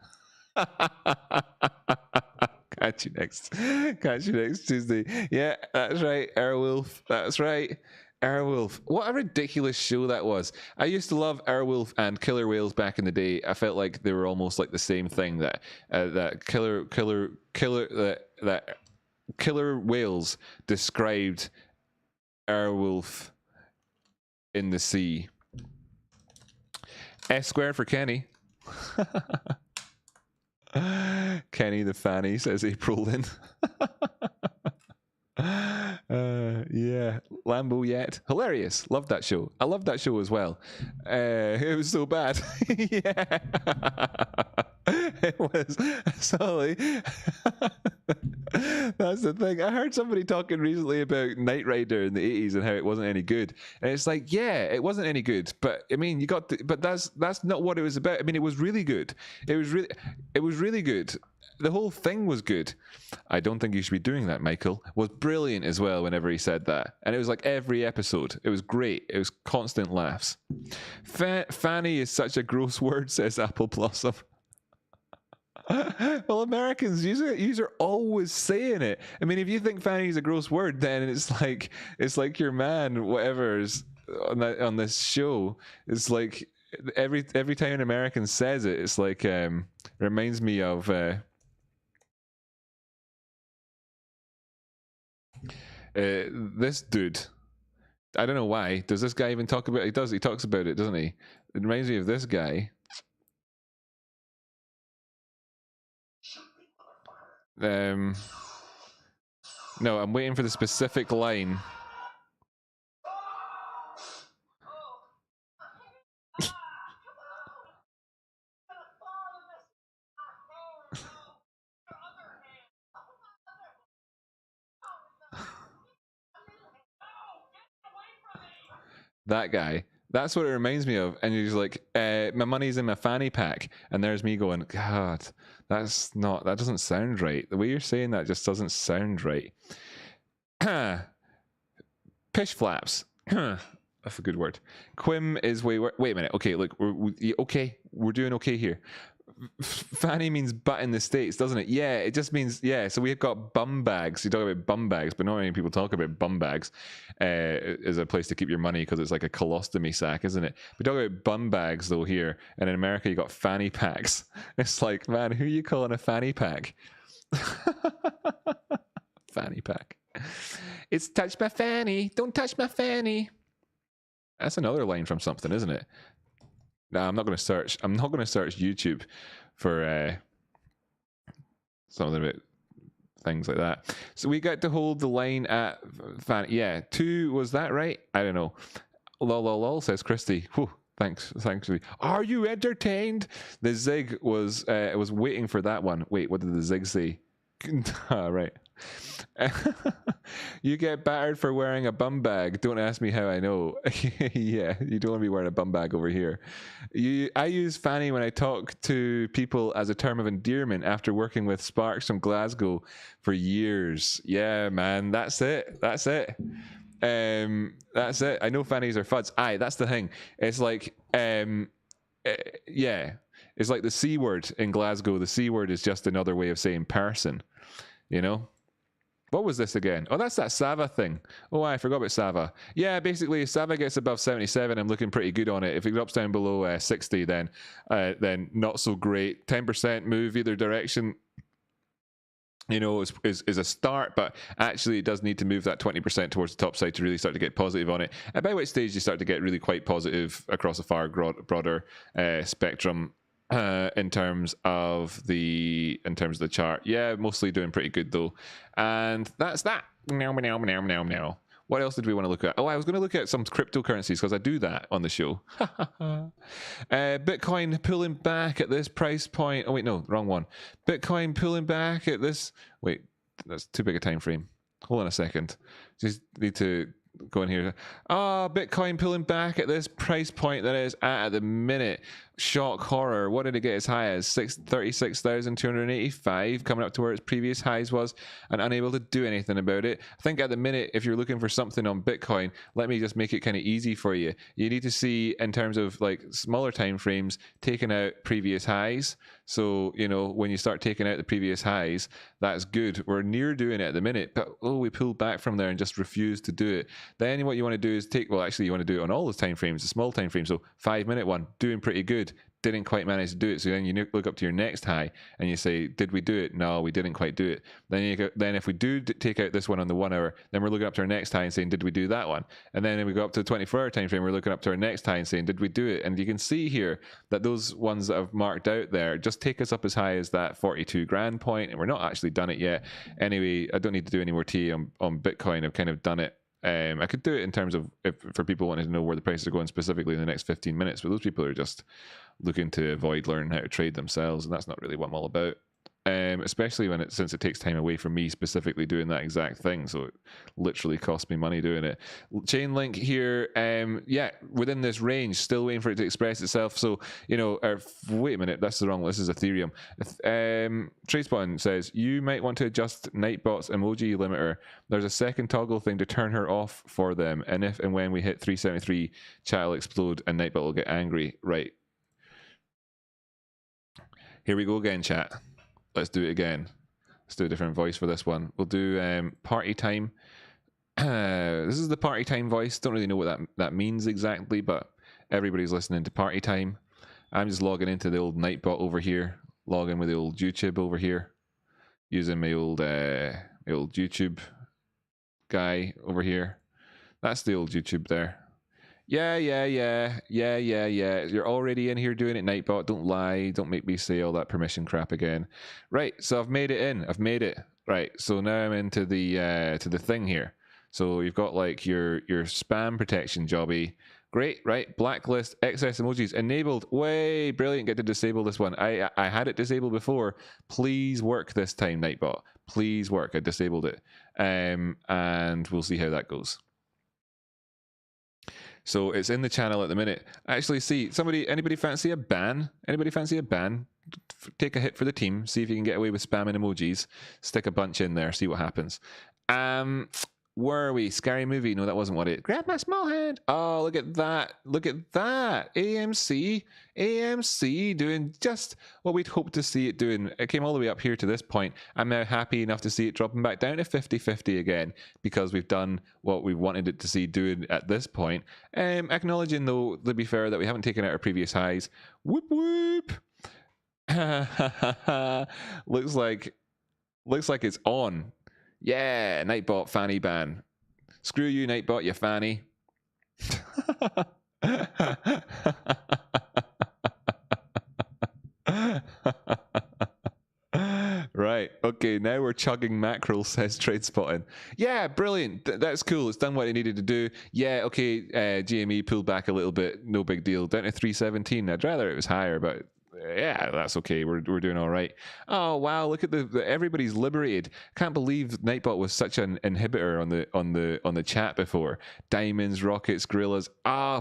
Catch you next Tuesday. Yeah, that's right, Airwolf. That's right. Airwolf. What a ridiculous show that was. I used to love Airwolf and Killer Whales back in the day. I felt like they were almost like the same thing. That Killer Whales described Airwolf in the sea. S squared for Kenny. Kenny the Fanny, says April Lynn. Yeah, Lambo Yet, hilarious. Loved that show. I loved that show as well. It was so bad. Yeah, it was. Sorry. That's the thing. I heard somebody talking recently about Knight Rider in the 80s and how it wasn't any good, and it's like, yeah, it wasn't any good, but I mean, you got but that's not what it was about. I mean, it was really good. It was really good. The whole thing was good. I don't think you should be doing that, Michael. Was brilliant as well whenever he said that. And it was like every episode. It was great. It was constant laughs. Fanny is such a gross word, says Apple Blossom. Well, Americans, you're always saying it. I mean, if you think fanny is a gross word, then it's like your man, whatever's on this show. It's like every time an American says it, it's like reminds me of this dude. I don't know why. Does this guy even talk about it? He does. He talks about it, doesn't he? It reminds me of this guy. No, I'm waiting for the specific line. That guy. That's what it reminds me of. And he's like, my money's in my fanny pack. And there's me going, God, that doesn't sound right. The way you're saying that just doesn't sound right. Pish flaps. That's a good word. Quim is wait a minute. Okay, look, we're doing okay here. Fanny means butt in the States, doesn't it? Yeah, it just means, yeah. So we've got bum bags. You talk about bum bags, but not many people talk about bum bags as a place to keep your money because it's like a colostomy sack, isn't it? We talk about bum bags though here, and in America you got fanny packs. It's like, man, who are you calling a fanny pack? Fanny pack. It's touch my fanny. Don't touch my fanny. That's another line from something, isn't it? No, I'm not going to search YouTube for something about things like that. So we got to hold the line at fan. Yeah, 2, was that right? I don't know. Lol, says Christy. Whew, thanks. Are you entertained? The zig was waiting for that one. Wait, what did the zig say? Right. You get battered for wearing a bum bag. Don't ask me how I know. Yeah, you don't want to be wearing a bum bag over here. I use fanny when I talk to people as a term of endearment after working with Sparks from Glasgow for years. Yeah, man, that's it. That's it. I know fannies are fuds. Aye, that's the thing. It's like, yeah, it's like the C word in Glasgow. The C word is just another way of saying person. you know. What was this again? Oh, that's that SAVA thing. Oh, I forgot about SAVA. Yeah, basically, if SAVA gets above 77, I'm looking pretty good on it. If it drops down below 60, then not so great. 10% move either direction, you know, is a start, but actually it does need to move that 20% towards the top side to really start to get positive on it. At by which stage you start to get really quite positive across a far broader spectrum. In terms of the chart, yeah, mostly doing pretty good though, and that's that. Now. What else did we want to look at? Oh, I was going to look at some cryptocurrencies because I do that on the show. Bitcoin pulling back at this price point. Oh wait, no, wrong one. Bitcoin pulling back at this. Wait, that's too big a time frame. Hold on a second. Just need to go in here. Bitcoin pulling back at this price point that is at the minute. Shock horror. What did it get as high as? 36,285, coming up to where its previous highs was, and unable to do anything about it. I think at the minute, if you're looking for something on Bitcoin, let me just make it kind of easy for you. You need to see, in terms of like smaller time frames, taking out previous highs. So, you know, when you start taking out the previous highs, that's good. We're near doing it at the minute, but we pulled back from there and just refused to do it. Then what you want to do is you want to do it on all those time frames, the small time frames. So 5-minute one, doing pretty good. Didn't quite manage to do it. So then you look up to your next high and you say, did we do it? No, we didn't quite do it. Then if we do take out this one on the 1 hour, then we're looking up to our next high and saying, did we do that one? And then we go up to the 24-hour time frame, we're looking up to our next high and saying, did we do it? And you can see here that those ones that I've marked out there just take us up as high as that 42 grand point, and we're not actually done it yet. Anyway, I don't need to do any more tea on Bitcoin. I've kind of done it. I could do it in terms of for people wanting to know where the prices are going specifically in the next 15 minutes, but those people are just looking to avoid learning how to trade themselves, and that's not really what I'm all about. Especially since it takes time away from me specifically doing that exact thing, so it literally costs me money doing it. Chain link here, yeah, within this range, still waiting for it to express itself. So, you know, wait a minute, that's the wrong. This is Ethereum. TradeSpawn says you might want to adjust Nightbot's emoji limiter. There's a second toggle thing to turn her off for them, and if and when we hit 373, chat will explode and Nightbot will get angry. Right. Here we go again, chat. Let's do it again. Let's do a different voice for this one. We'll do party time. This is the party time voice. Don't really know what that means exactly, but everybody's listening to party time. I'm just logging into the old Nightbot over here. Logging with the old YouTube over here. Using my old YouTube guy over here. That's the old YouTube there. Yeah. You're already in here doing it, Nightbot. Don't lie. Don't make me say all that permission crap again. Right, so I've made it in. I've made it. Right, so now I'm into the thing here. So you've got like your spam protection jobby. Great, right? Blacklist, excess emojis enabled. Way brilliant. Get to disable this one. I had it disabled before. Please work this time, Nightbot. Please work. I disabled it. And we'll see how that goes. So it's in the channel at the minute. Actually, see, anybody fancy a ban? Anybody fancy a ban? Take a hit for the team. See if you can get away with spamming emojis. Stick a bunch in there. See what happens. Where are we? Scary movie. No, that wasn't what it. Grab my small hand. Oh, look at that. Look at that. AMC doing just what we'd hoped to see it doing. It came all the way up here to this point. I'm now happy enough to see it dropping back down to 50-50 again because we've done what we wanted it to see doing at this point. Acknowledging, though, to be fair, that we haven't taken out our previous highs. Whoop, whoop. Looks like it's on. Yeah, Nightbot fanny ban. Screw you, Nightbot, you fanny. Right, okay, now we're chugging mackerel, says TradeSpotting. Yeah, brilliant. That's cool. It's done what it needed to do. Yeah, okay, GME pulled back a little bit. No big deal. Down to 317. I'd rather it was higher, but yeah, that's okay. We're doing all right. Oh wow, look at everybody's liberated. Can't believe Nightbot was such an inhibitor on the chat before. Diamonds, rockets, gorillas.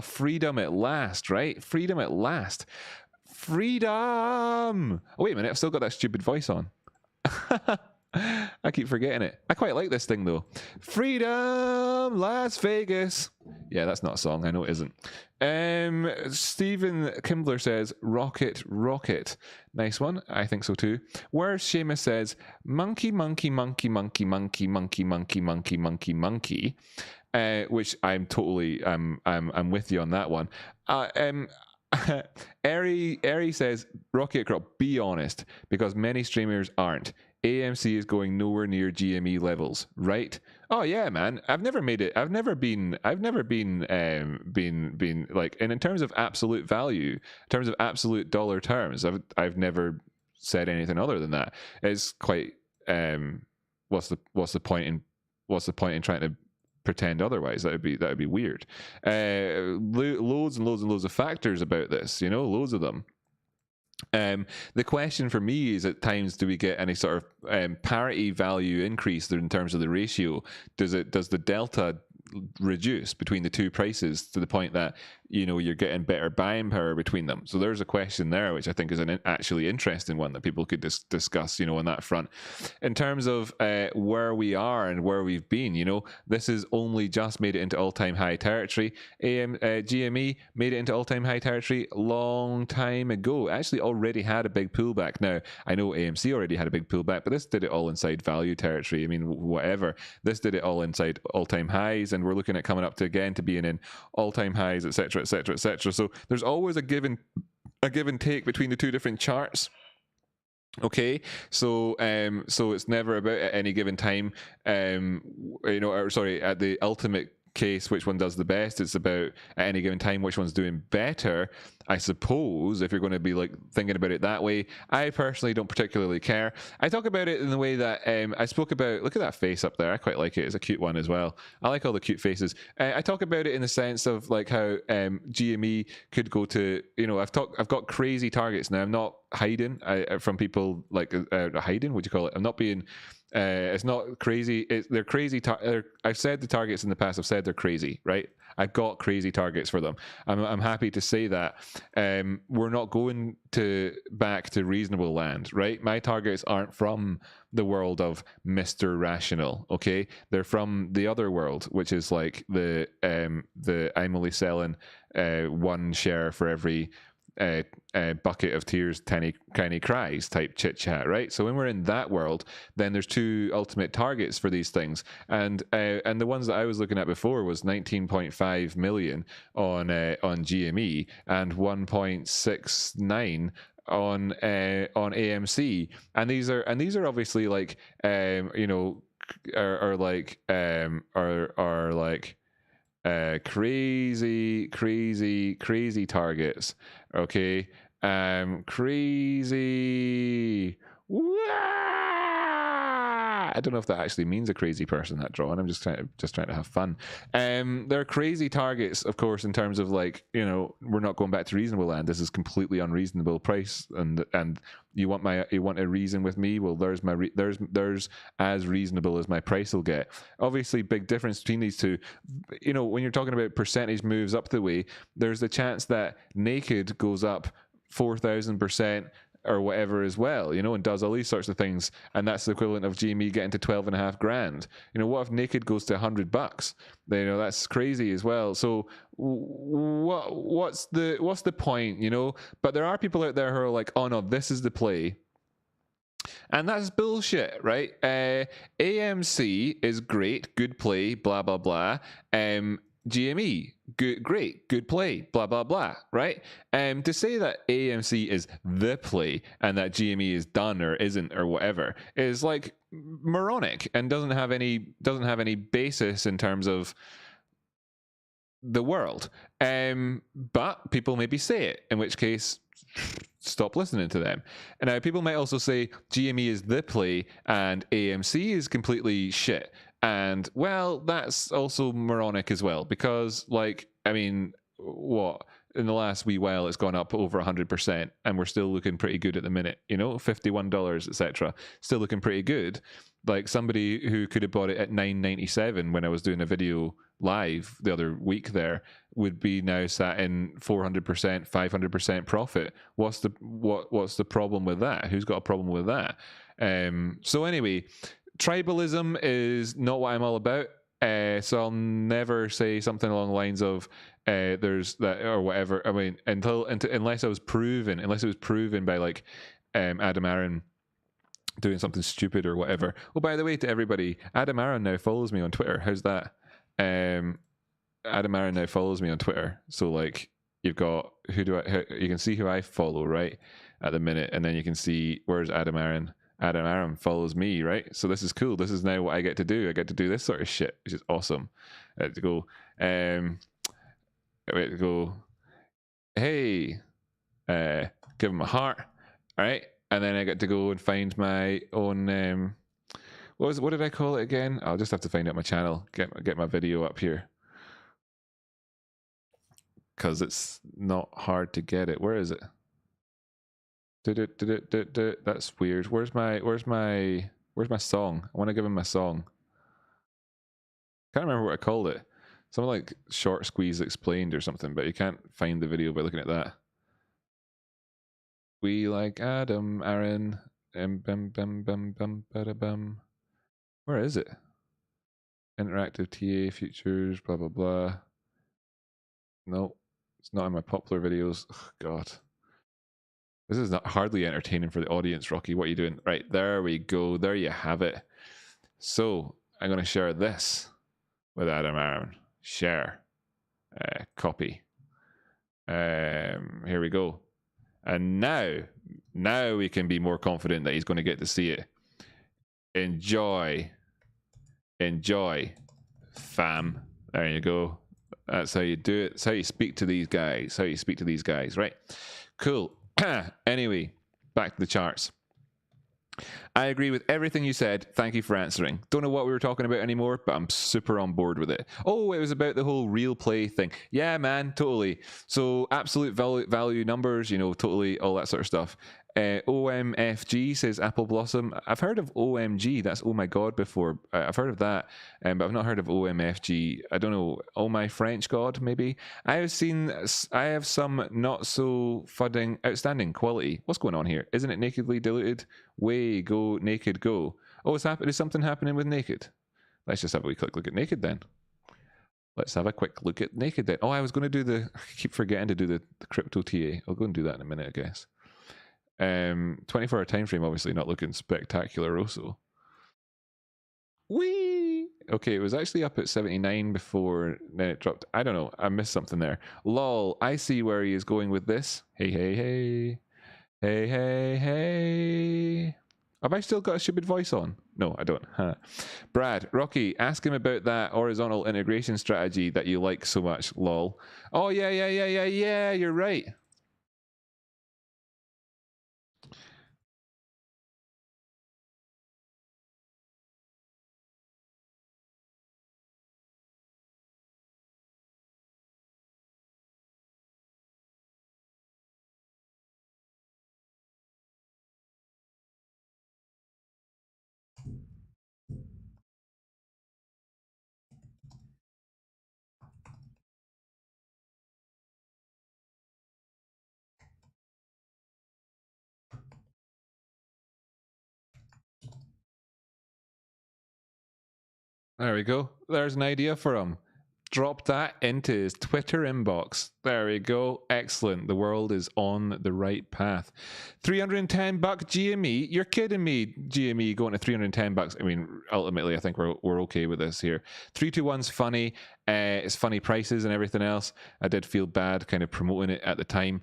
Freedom at last, right? Freedom at last. Freedom. Oh wait a minute, I've still got that stupid voice on. I keep forgetting it. I quite like this thing though. Freedom, Las Vegas. Yeah, that's not a song. I know it isn't. Stephen Kimbler says, rocket, rocket. Nice one. I think so too. Whereas Seamus says, monkey, monkey, monkey, monkey, monkey, monkey, monkey, monkey, monkey, monkey. Which I'm totally, I'm with you on that one. Eri says, Rocky Outcrop, be honest, because many streamers aren't. AMC is going nowhere near GME levels, right? Oh yeah, man. I've never made it. I've never been like, and in terms of absolute value, in terms of absolute dollar terms, I've never said anything other than that. It's quite what's the point in trying to pretend otherwise? That would be weird. Loads and loads of factors about this, loads of them. The question for me is, at times, do we get any sort of parity value increase in terms of the ratio? Does the delta reduce between the two prices to the point that you're getting better buying power between them? So there's a question there, which I think is an actually interesting one that people could discuss, on that front. In terms of where we are and where we've been, this has only just made it into all-time high territory. GME made it into all-time high territory long time ago. Actually already had a big pullback. Now, I know AMC already had a big pullback, but this did it all inside value territory. I mean, whatever. This did it all inside all-time highs, and we're looking at coming up to being in all-time highs, etc., etc., etc. So there's always a give and take between the two different charts. Okay, so it's never about at any given time, at the ultimate case which one does the best. It's about at any given time which one's doing better, I suppose, if you're going to be like thinking about it that way. I personally don't particularly care. I talk about it in the way that I spoke about. Look at that face up there. I quite like it. It's a cute one as well. I like all the cute faces. I talk about it in the sense of like how GME could go to, I've got crazy targets now. I'm not hiding from people, like hiding. What do you call it? I'm not being. It's not crazy. They're crazy. I've said the targets in the past. I've said they're crazy, right? I've got crazy targets for them. I'm happy to say that. We're not going back to reasonable land, right? My targets aren't from the world of Mr. Rational, okay? They're from the other world, which is like the I'm only selling 1 share for every bucket of tears, tiny cries type chit chat, right? So when we're in that world, then there's 2 ultimate targets for these things, and the ones that I was looking at before was 19.5 million on GME and 1.69 on AMC, and these are obviously like are like crazy targets. Okay, crazy. I don't know if that actually means a crazy person, that drawing. I'm just trying to have fun. They're crazy targets, of course, in terms of like, we're not going back to reasonable land. This is completely unreasonable price, and you want a reason with me? Well, there's as reasonable as my price will get. Obviously, big difference between these two. When you're talking about percentage moves up the way, there's the chance that naked goes up 4,000% or whatever as well, and does all these sorts of things, and that's the equivalent of GME getting to 12.5 grand. What if naked goes to $100? That's crazy as well. So what's the point? But there are people out there who are like, oh no, this is the play. And that's bullshit, right? AMC is great, good play, blah blah blah. GME, good play, blah blah blah, right? To say that AMC is the play and that GME is done or isn't or whatever is like moronic and doesn't have any basis in terms of the world. But people maybe say it, in which case stop listening to them. And now people might also say GME is the play and AMC is completely shit. And, well, that's also moronic as well, because, like, I mean, in the last wee while, it's gone up over 100%, and we're still looking pretty good at the minute, $51, etc. Still looking pretty good. Like, somebody who could have bought it at $9.97 when I was doing a video live the other week there would be now sat in 400%, 500% profit. What's the problem with that? Who's got a problem with that? So anyway, tribalism is not what I'm all about. So I'll never say something along the lines of there's that or whatever. I mean, unless it was proven by like Adam Aron doing something stupid or whatever. Oh, by the way, to everybody, Adam Aron now follows me on Twitter. How's that? Adam Aron now follows me on Twitter. So like, you've got you can see who I follow right at the minute, and then you can see where's Adam Aron. Adam Aron follows me, right? So this is cool. This is now what I get to do. I get to do this sort of shit, which is awesome. I have to go, hey, give him a heart, all right? And then I get to go and find my own, what did I call it again? I'll just have to find out my channel, get my video up here. Because it's not hard to get it. Where is it? That's weird. Where's my song? I want to give him my song. Can't remember what I called it. Something like Short Squeeze Explained or something, but you can't find the video by looking at that. We like Adam Aron. Where is it? Interactive TA features, blah blah blah. No, it's not in my popular videos. Oh, God. This is not hardly entertaining for the audience, Rocky. What are you doing? Right, there we go. There you have it. So I'm going to share this with Adam Aron. Share. Copy. Here we go. And now we can be more confident that he's going to get to see it. Enjoy, fam. There you go. That's how you do it. That's how you speak to these guys. Right? Cool. Anyway, back to the charts. I agree with everything you said. Thank you for answering. Don't know what we were talking about anymore, but I'm super on board with it. Oh, it was about the whole real play thing. Yeah, man, totally. So absolute value numbers, you know, totally all that sort of stuff. OMFG says Apple Blossom. I've heard of OMG. That's oh my god before. I've heard of that, but I've not heard of OMFG. I don't know. Oh my French god, maybe. I have some not so fudding outstanding quality. What's going on here? Isn't it nakedly diluted? Way go naked go. Oh, is something happening with naked? Let's just have a wee quick look at naked then. Let's have a quick look at naked then. Oh, I was going to do I keep forgetting to do the crypto TA. I'll go and do that in a minute, I guess. 24-hour time frame, obviously not looking spectacular also. Whee! Okay, it was actually up at 79 before, then it dropped. I don't know, I missed something there. Lol, I see where he is going with this. Hey. Have I still got a stupid voice on? No, I don't. Huh. Brad, Rocky, ask him about that horizontal integration strategy that you like so much. Lol. Oh, yeah, you're right. There we go. There's an idea for him. Drop that into his Twitter inbox. There we go. Excellent. The world is on the right path. $310 GME. You're kidding me. GME going to $310. I mean, ultimately, I think we're okay with this here. 321's funny. It's funny prices and everything else. I did feel bad kind of promoting it at the time.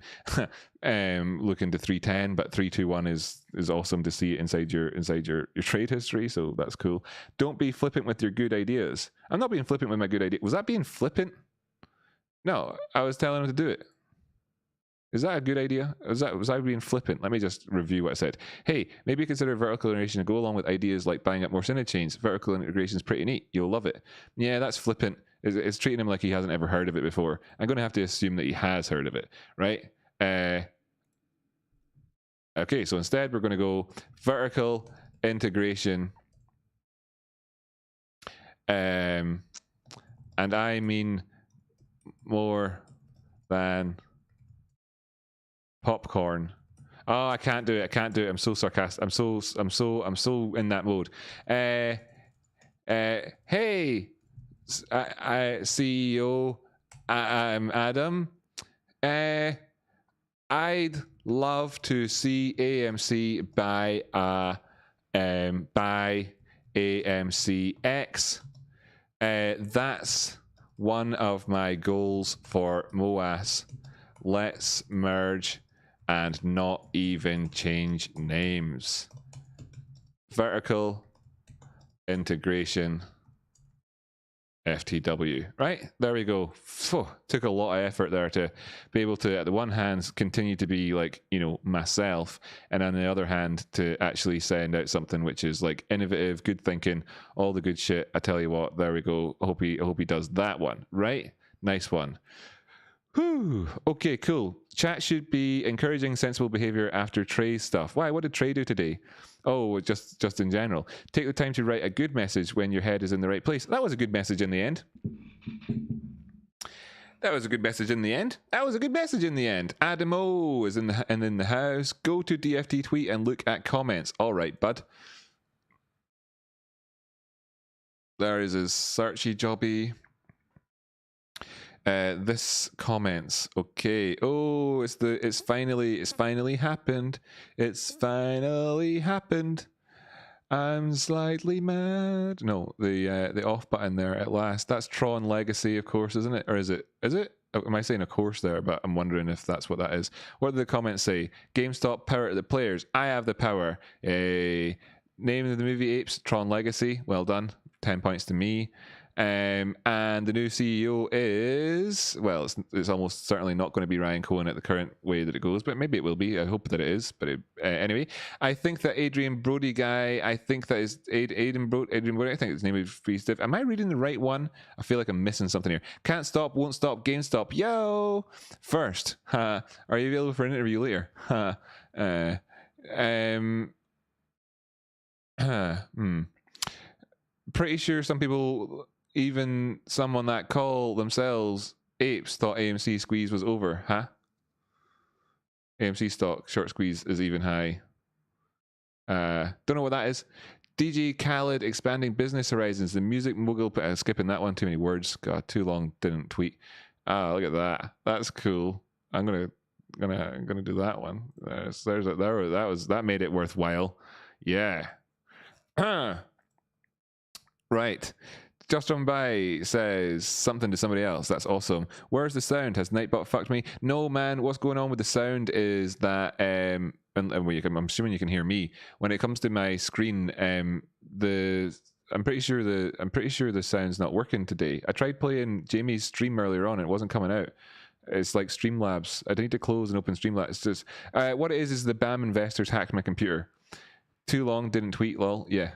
Looking to 310, but 321 is awesome to see it inside your trade history. So that's cool. Don't be flippant with your good ideas. I'm not being flippant with my good idea. Was that being flippant? No, I was telling him to do it. Is that a good idea? Was I being flippant? Let me just review what I said. Hey, maybe consider vertical integration to go along with ideas like buying up more synod chains. Vertical integration is pretty neat. You'll love it. Yeah, that's flippant. It's treating him like he hasn't ever heard of it before. I'm going to have to assume that he has heard of it, right? Okay, so instead we're going to go vertical integration. And I mean more than popcorn. Oh, I can't do it. I can't do it. I'm so sarcastic. I'm so in that mode. Hey, CEO, I'm Adam. I'd love to see AMC buy AMCX. That's one of my goals for MOAS. Let's merge and not even change names. Vertical integration FTW. Right, there we go. Phew, took a lot of effort there to be able to, at the one hand, continue to be like, you know, myself, and on the other hand, to actually send out something which is like innovative, good thinking, all the good shit. I tell you what, there we go. I hope he does that one. Right, nice one. Whew. Okay, cool. Chat should be encouraging sensible behavior after Trey's stuff. Why? What did Trey do today? Oh, just in general. Take the time to write a good message when your head is in the right place. That was a good message in the end. That was a good message in the end. That was a good message in the end. Adam O is in the house. Go to DFT tweet and look at comments. All right, bud. There is his searchy jobby. This comments. Okay. Oh, it's finally happened. It's finally happened. I'm slightly mad. No, the off button there at last. That's Tron Legacy, of course, isn't it? Or is it? Is it? Am I saying of course there? But I'm wondering if that's what that is. What do the comments say? GameStop power to the players. I have the power. Name of the movie apes. Tron Legacy. Well done. 10 points to me. And the new CEO is, well, it's almost certainly not going to be Ryan Cohen at the current way that it goes, but maybe it will be. I hope that it is. But anyway, I think that Adrian Brody guy, I think that is Adrian Brody, I think his name is Free Stiff. Am I reading the right one? I feel like I'm missing something here. Can't stop, won't stop, GameStop. Yo! First, are you available for an interview later? Pretty sure some people, even someone that call themselves apes, thought AMC squeeze was over, huh? AMC stock short squeeze is even high. Don't know what that is. DJ Khaled expanding business horizons. The music mogul, skipping that one. Too many words. God, too long. Didn't tweet. Look at that. That's cool. I'm gonna do that one. That made it worthwhile. Yeah. Right. Just on by says something to somebody else. That's awesome. Where's the sound? Has Nightbot fucked me? No, man. What's going on with the sound is that I'm assuming you can hear me. When it comes to my screen, I'm pretty sure the sound's not working today. I tried playing Jamie's stream earlier on and it wasn't coming out. It's like Streamlabs. I need to close and open Streamlabs. It's just what it is the BAM investors hacked my computer. Too long, didn't tweet, lol. Yeah.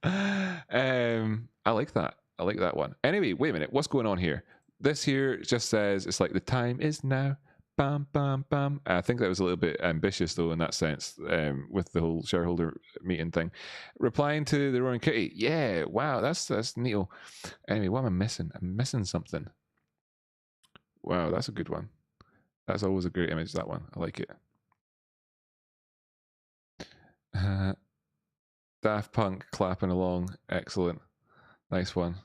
I like that. I like that one. Anyway, wait a minute. What's going on here? This here just says it's like the time is now. Bam, bam, bam. I think that was a little bit ambitious though in that sense, with the whole shareholder meeting thing. Replying to the Roaring Kitty. Yeah, wow, that's neato. Anyway, what am I missing? I'm missing something. Wow, that's a good one. That's always a great image, that one. I like it. Daft Punk clapping along. Excellent. Nice one.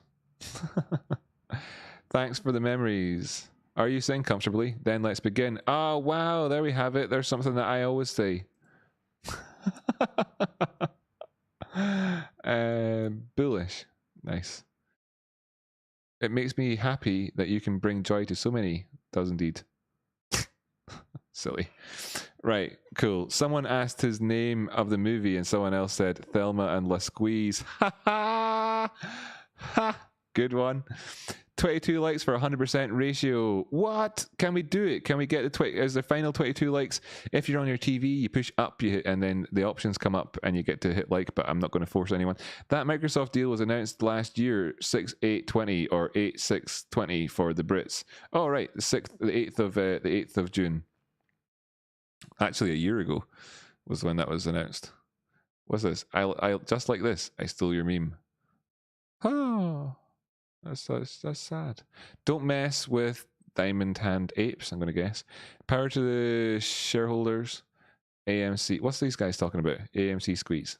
Thanks for the memories. Are you saying comfortably? Then let's begin. Oh, wow. There we have it. There's something that I always say. Bullish. Nice. It makes me happy that you can bring joy to so many. Does indeed. Silly. Right, cool. Someone asked his name of the movie and someone else said Thelma and Lasqueeze. Ha ha! Ha! Good one. 22 likes for 100% ratio. What? Can we do it? Can we get the 20 as the final 22 likes? If you're on your TV, you push up, you hit, and then the options come up and you get to hit like, but I'm not going to force anyone. That Microsoft deal was announced last year, 6/8/20 or 8/6/20 for the Brits. Oh, right, the 8th of June. Actually, a year ago was when that was announced. What's this? I just like this. I stole your meme. Oh, that's sad. Don't mess with diamond hand apes, I'm going to guess. Power to the shareholders. AMC. What's these guys talking about? AMC squeeze.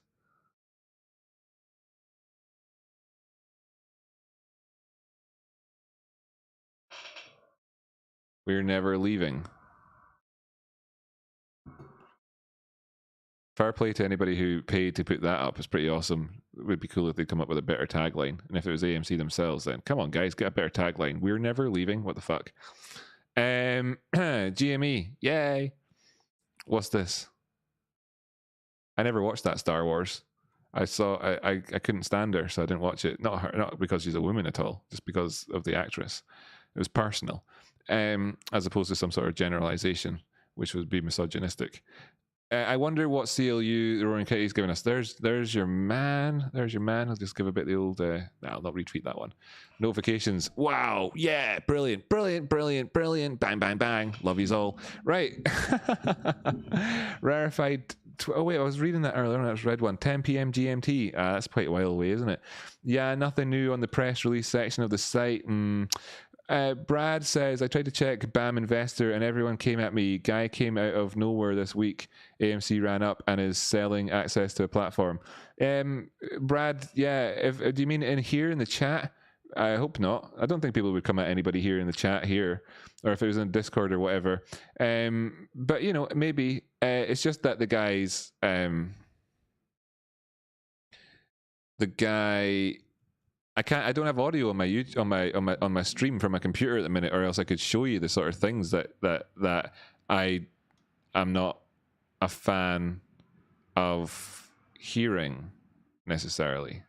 We're never leaving. Fair play to anybody who paid to put that up. It's pretty awesome. It would be cool if they come up with a better tagline. And if it was AMC themselves, then come on, guys, get a better tagline. We're never leaving. What the fuck? GME. Yay. What's this? I never watched that Star Wars. I couldn't stand her, so I didn't watch it. Not her, not because she's a woman at all, just because of the actress. It was personal, as opposed to some sort of generalization, which would be misogynistic. I wonder what CLU the Roaring Kitty's giving us. There's your man. There's your man. I'll just give a bit the old. I'll not retweet that one. Notifications. Wow. Yeah. Brilliant. Brilliant. Brilliant. Brilliant. Bang. Bang. Bang. Love yous all. Right. Rarefied. Oh wait, I was reading that earlier when I was read one. 10 p.m. GMT. That's quite a while away, isn't it? Yeah. Nothing new on the press release section of the site. Brad says, I tried to check BAM Investor and everyone came at me. Guy came out of nowhere this week. AMC ran up and is selling access to a platform. Brad, yeah, do you mean in here in the chat? I hope not. I don't think people would come at anybody here in the chat here, or if it was in Discord or whatever. But, you know, maybe it's just that the guys, the guy... I don't have audio on my stream from my computer at the minute, or else I could show you the sort of things that I am not a fan of hearing necessarily.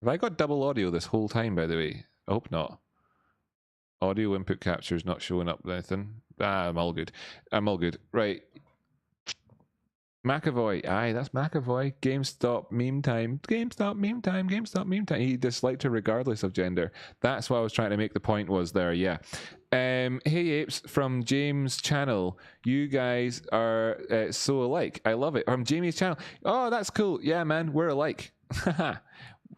Have I got double audio this whole time, by the way? I hope not. Audio input capture is not showing up anything. I'm all good. I'm all good. Right. McAvoy, aye, that's McAvoy. GameStop meme time. GameStop meme time. GameStop meme time. He disliked her regardless of gender. That's what I was trying to make the point was there, yeah. Hey apes, from James' channel. You guys are so alike. I love it. From Jamie's channel. Oh, that's cool. Yeah, man, we're alike.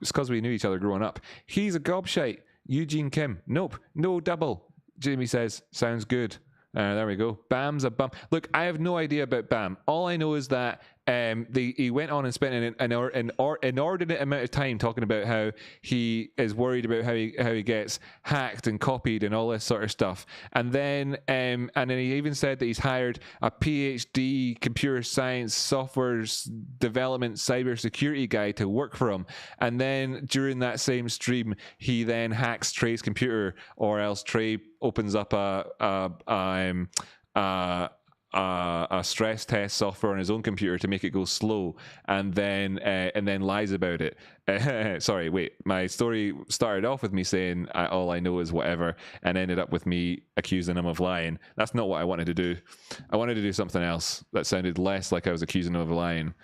It's because we knew each other growing up. He's a gobshite. Eugene Kim. Nope, no double. Jamie says, sounds good. There we go. Bam's a bum. Look, I have no idea about Bam. All I know is that he went on and spent an inordinate amount of time talking about how he is worried about how he gets hacked and copied and all this sort of stuff. And then he even said that he's hired a PhD computer science software development cybersecurity guy to work for him. And then during that same stream, he then hacks Trey's computer, or else Trey opens up a stress test software on his own computer to make it go slow, and then lies about it. Sorry, wait. My story started off with me saying all I know is whatever, and ended up with me accusing him of lying. That's not what I wanted to do. I wanted to do something else that sounded less like I was accusing him of lying,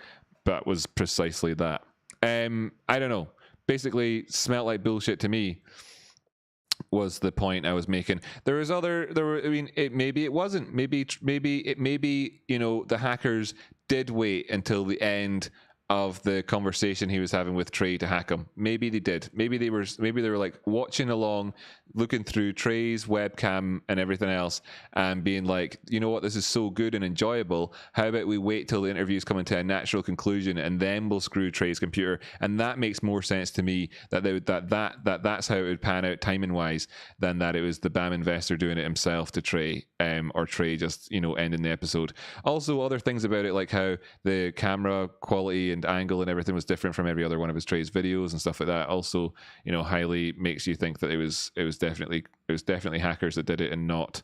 but was precisely that. I don't know. Basically, smelled like bullshit to me. Was the point I was making. There were, I mean, maybe it wasn't. Maybe, you know, the hackers did wait until the end of the conversation he was having with Trey to hack him. Maybe they did. Maybe they were like watching along, looking through Trey's webcam and everything else, and being like, you know what, this is so good and enjoyable. How about we wait till the interview's coming to a natural conclusion, and then we'll screw Trey's computer? And that makes more sense to me that that's how it would pan out timing wise, than that it was the BAM investor doing it himself to Trey, or Trey just, you know, ending the episode. Also, other things about it, like how the camera quality and angle and everything was different from every other one of his Trey's videos and stuff like that, also, you know, highly makes you think that it was definitely hackers that did it, and not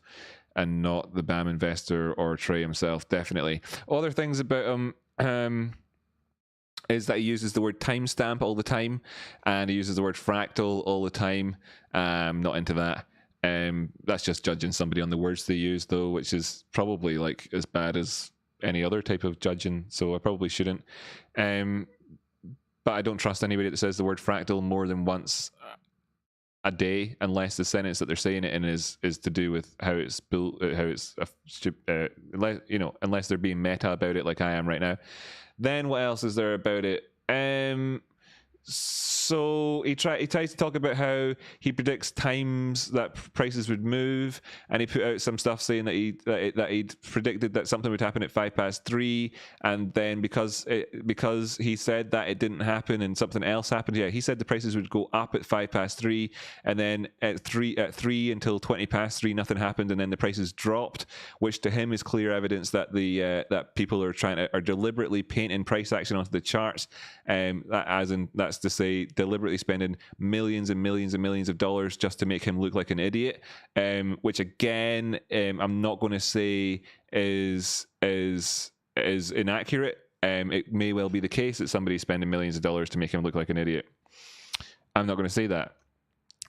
the BAM investor or Trey himself. Definitely. Other things about him is that he uses the word timestamp all the time, and he uses the word fractal all the time. Not into that. That's just judging somebody on the words they use, though, which is probably like as bad as any other type of judging, so I probably shouldn't. But I don't trust anybody that says the word fractal more than once a day, unless the sentence that they're saying it in is to do with how it's built, unless they're being meta about it like I am right now. Then what else is there about it? so he tries to talk about how he predicts times that prices would move, and he put out some stuff saying that he'd predicted that something would happen at 3:05, and then because he said that it didn't happen and something else happened. Yeah, he said the prices would go up at 3:05, and then at 3 until 20:03 nothing happened, and then the prices dropped, which to him is clear evidence that that people are deliberately painting price action onto the charts, that's to say deliberately spending millions and millions and millions of dollars just to make him look like an idiot, which again, I'm not going to say is inaccurate. It may well be the case that somebody's spending millions of dollars to make him look like an idiot. I'm not going to say that.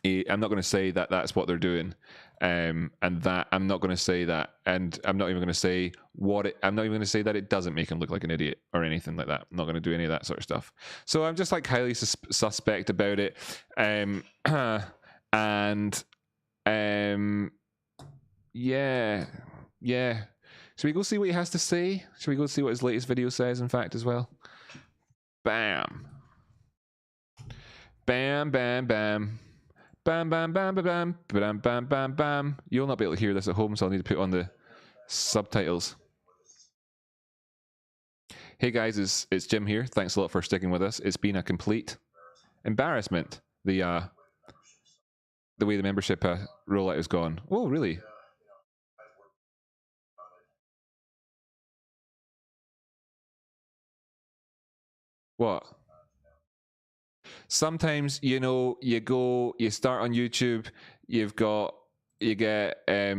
I'm not going to say that that's what they're doing, and that I'm not going to say that, and I'm not even going to say I'm not even going to say that it doesn't make him look like an idiot or anything like that. I'm not going to do any of that sort of stuff. So I'm just like highly suspect about it, and yeah. Should we go see what he has to say? Should we go see what his latest video says? In fact, as well. Bam. Bam. Bam. Bam. Bam, bam, bam, bam, bam, bam, bam, bam, bam. You'll not be able to hear this at home, so I'll need to put on the subtitles. Hey guys, it's Jim here. Thanks a lot for sticking with us. It's been a complete embarrassment, the way the membership rollout has gone. Oh, really? What? Sometimes, you start on YouTube,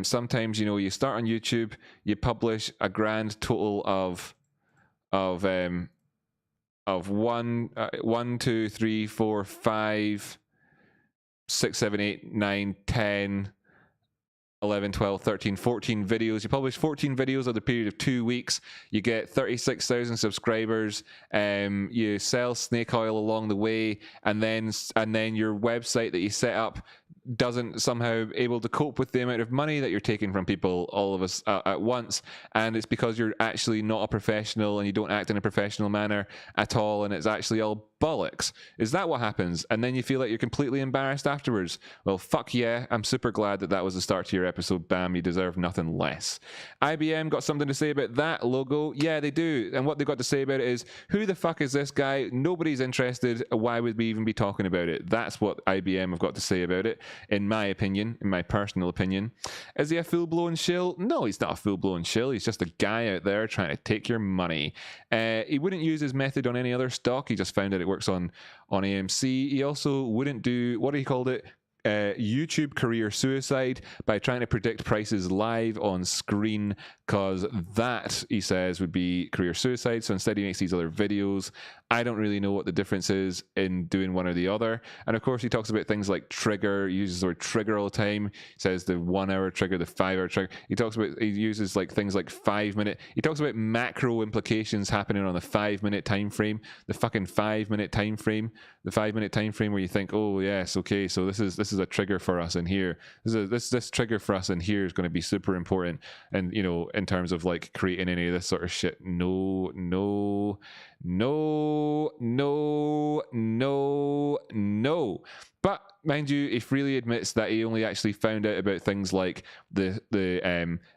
sometimes, you start on YouTube, you publish a grand total of 1, 2, 3, 4, 5, 6, 7, 8, 9, 10, 11, 12, 13, 14 videos. You publish 14 videos over the period of 2 weeks. You get 36,000 subscribers. You sell snake oil along the way, and then your website that you set up doesn't somehow able to cope with the amount of money that you're taking from people, all of us at once, and it's because you're actually not a professional and you don't act in a professional manner at all, and it's actually all bollocks. Is that what happens? And then you feel like you're completely embarrassed afterwards? Well, fuck yeah, I'm super glad that was the start to your episode. Bam, you deserve nothing less. IBM got something to say about that logo. Yeah, they do. And what they got to say about it is, who the fuck is this guy? Nobody's interested. Why would we even be talking about it? That's what IBM have got to say about it, in my opinion, in my personal opinion. Is he a full-blown shill? No, he's not a full-blown shill. He's just a guy out there trying to take your money. He wouldn't use his method on any other stock. He just found out it works on AMC. He also wouldn't do, what he called it, YouTube career suicide by trying to predict prices live on screen, because that, he says, would be career suicide. So instead he makes these other videos. I don't really know what the difference is in doing one or the other. And of course he talks about things like trigger. He uses the word trigger all the time. He says the 1 hour trigger, the 5 hour trigger. He uses like things like 5 minute. He talks about macro implications happening on the 5 minute time frame, the fucking 5 minute time frame, the 5 minute time frame where you think, oh yes, okay, so this is a trigger for us in here. This trigger for us in here is going to be super important. And in terms of like creating any of this sort of shit, no. But mind you, he freely admits that he only actually found out about things like they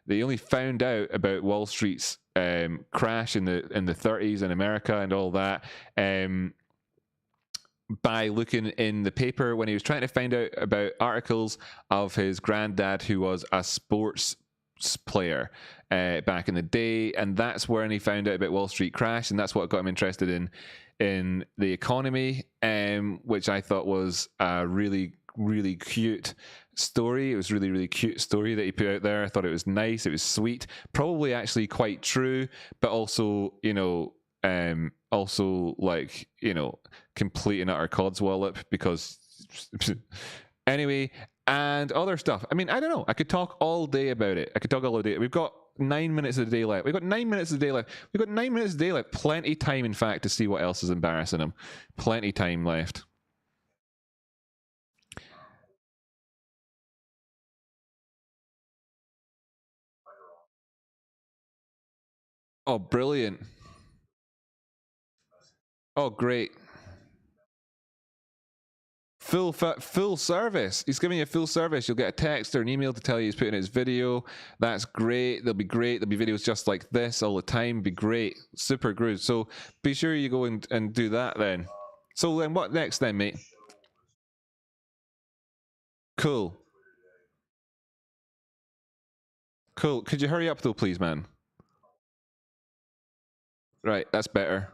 only found out about Wall Street's crash in the 30s in America and all that by looking in the paper when he was trying to find out about articles of his granddad, who was a sports player back in the day, and that's when he found out about Wall Street crash, and that's what got him interested in the economy, which I thought was a really, really cute story. It was really, really cute story that he put out there. I thought it was nice. It was sweet, probably actually quite true, but also complete and utter codswallop, because anyway, and other stuff. I mean, I don't know. I could talk all day about it. We've got 9 minutes of the day left. We've got 9 minutes of the day left. Plenty time, in fact, to see what else is embarrassing him. Plenty time left. Oh, brilliant. Oh, great. full service. He's giving you a full service. You'll get a text or an email to tell you he's putting his video. That's great. They'll be great. There'll be videos just like this all the time. Be great. Super good. So be sure you go and do that then. So then what next then, mate? Cool. Cool. Could you hurry up though, please, man? Right, that's better.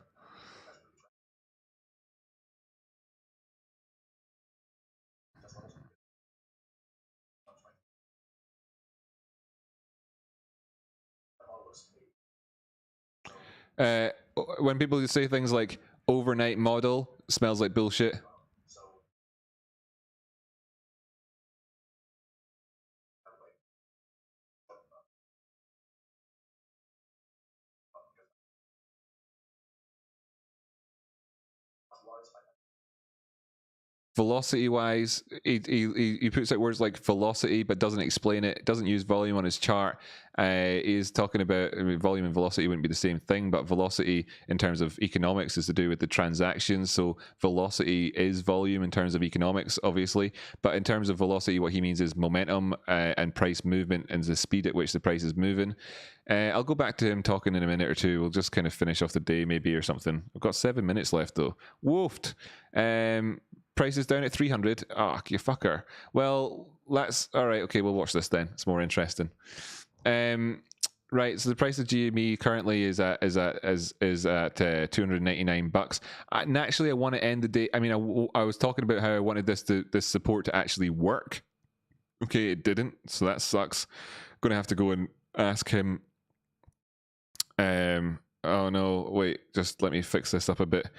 When people say things like overnight model smells like bullshit. Velocity wise, he puts out words like velocity but doesn't explain it, doesn't use volume on his chart. He's talking about, I mean, volume and velocity wouldn't be the same thing, but velocity in terms of economics is to do with the transactions, so velocity is volume in terms of economics, obviously, but in terms of velocity what he means is momentum and price movement and the speed at which the price is moving. I'll go back to him talking in a minute or two. We'll just kind of finish off the day maybe or something. I've got 7 minutes left though. Woofed. Price is down at 300. Ah, you fucker. Well, let's. All right, okay, we'll watch this then. It's more interesting. Right, so the price of GME currently is at 299 bucks. Naturally, I want to end the day. I mean, I was talking about how I wanted this support to actually work. Okay, it didn't, so that sucks. Going to have to go and ask him. Oh no, wait, just let me fix this up a bit.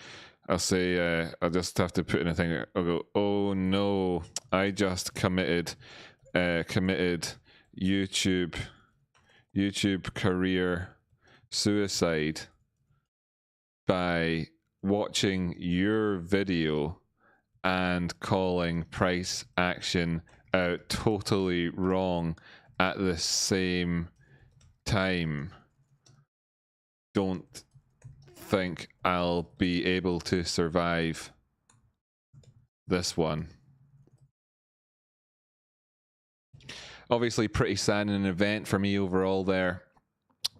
I'll say, I'll just have to put in a thing. I'll go, oh no, I just committed YouTube career suicide by watching your video and calling price action out totally wrong at the same time. Don't think I'll be able to survive this one. Obviously pretty sad in an event for me overall there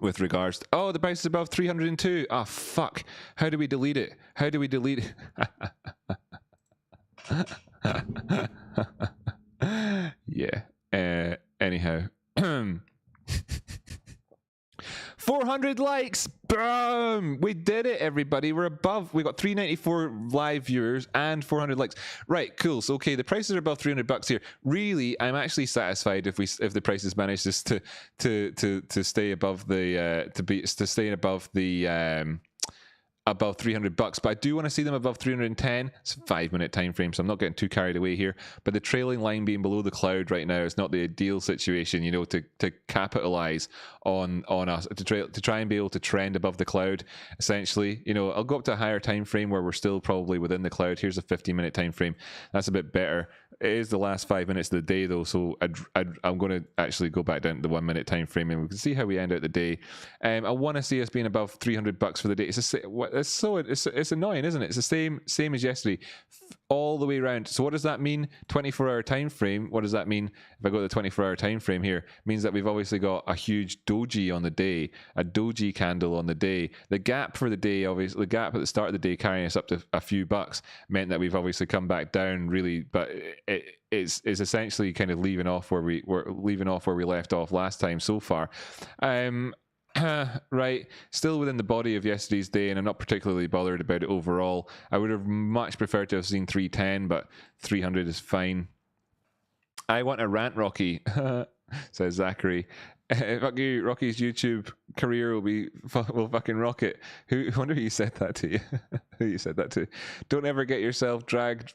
with regards to, oh, the price is above 302. Ah, fuck. How do we delete it? How do we delete it? Yeah. Anyhow. 400 likes. Boom! We did it, everybody. We're above. We got 394 live viewers and 400 likes. Right, cool. So okay, the prices are above 300 bucks here. Really, I'm actually satisfied if the prices manage just to stay above the above 300 bucks, but I do want to see them above 310. It's a 5-minute time frame, so I'm not getting too carried away here. But the trailing line being below the cloud right now is not the ideal situation, you know, to capitalize on us, to try and be able to trend above the cloud. Essentially, you know, I'll go up to a higher time frame where we're still probably within the cloud. Here's a 15-minute time frame. That's a bit better. It is the last 5 minutes of the day though, so I'm going to actually go back down to the 1 minute time frame and we can see how we end out the day. I want to see us being above 300 bucks for the day. It's annoying, isn't it? It's the same as yesterday, all the way around. So what does that mean? 24-hour time frame. What does that mean? If I go to the 24-hour time frame here, it means that we've obviously got a huge doji on the day, a doji candle on the day. The gap for the day, obviously, the gap at the start of the day carrying us up to a few bucks meant that we've obviously come back down really, but it's essentially kind of leaving off where we left off last time so far. Right, still within the body of yesterday's day, and I'm not particularly bothered about it overall. I would have much preferred to have seen 310, but 300 is fine. I want a rant, Rocky, says Zachary. Fuck you, Rocky's YouTube career will fucking rocket. I wonder who you said that to. Who you said that to? Don't ever get yourself dragged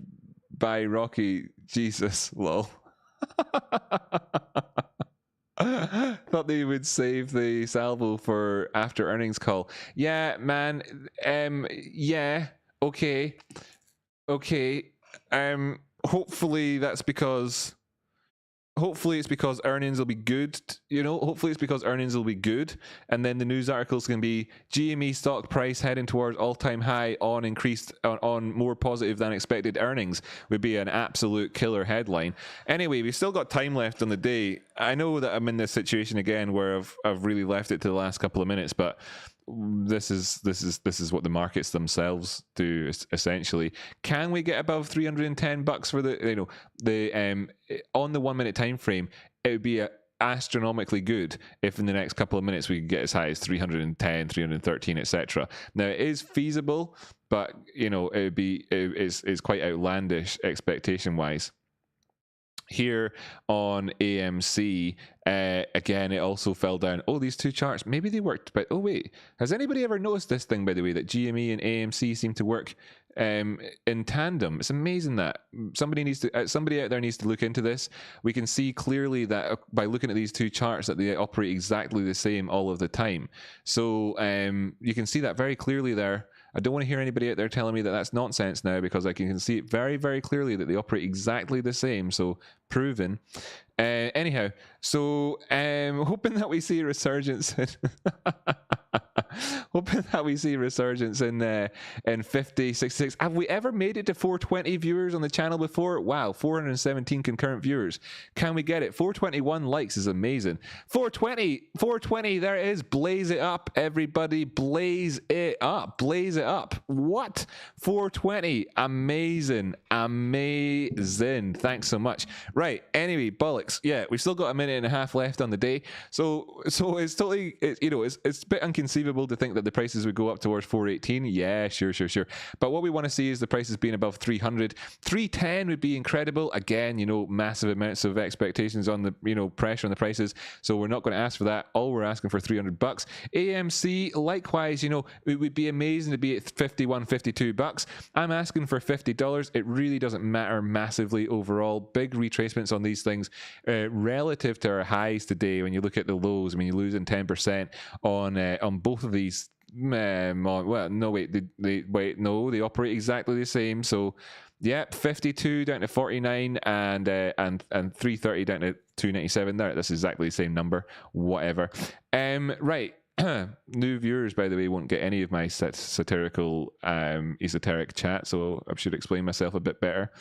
by Rocky. Jesus, lol. Thought they would save the salvo for after earnings call. Yeah, man. Yeah. Okay. Hopefully that's because hopefully it's because earnings will be good. Hopefully it's because earnings will be good, and then the news articles can be GME stock price heading towards all-time high on more positive than expected earnings would be an absolute killer headline. Anyway, we've still got time left on the day. I know that I'm in this situation again where I've really left it to the last couple of minutes, but this is what the markets themselves do essentially. Can we get above $310 for the on the 1 minute time frame? It would be astronomically good if in the next couple of minutes we could get as high as 310, 313, etc. Now it is feasible, but it's quite outlandish expectation wise. Here on AMC, again, it also fell down. Oh, these two charts, maybe they worked, but oh wait, has anybody ever noticed this thing, by the way, that GME and AMC seem to work in tandem? It's amazing that somebody out there needs to look into this. We can see clearly that by looking at these two charts that they operate exactly the same all of the time. So you can see that very clearly there. I don't want to hear anybody out there telling me that that's nonsense now, because I can see it very, very clearly that they operate exactly the same. So proven. Anyhow, so hoping that we see a resurgence in hoping that we see a resurgence in 50, 66. Have we ever made it to 420 viewers on the channel before? Wow, 417 concurrent viewers. Can we get it? 421 likes is amazing. 420, there it is. Blaze it up, everybody. Blaze it up. Blaze it up. What? 420. Amazing. Thanks so much. Right, anyway, bollocks. Yeah, we've still got a minute and a half left on the day. So it's totally, it's a bit inconceivable to think that the prices would go up towards 418. Yeah, sure. But what we want to see is the prices being above 300. 310 would be incredible. Again, massive amounts of expectations on the, pressure on the prices. So we're not going to ask for that. All we're asking for $300. AMC, likewise, it would be amazing to be at $51, $52. I'm asking for $50. It really doesn't matter massively overall. Big retracements on these things relative to our highs today. When you look at the lows, I mean, you're losing 10% on both of these. Well, no, wait, they operate exactly the same. So, yeah, 52 down to 49 and 330 down to 297. There, that's exactly the same number. Whatever. Right. New viewers, by the way, won't get any of my satirical esoteric chat, so I should explain myself a bit better.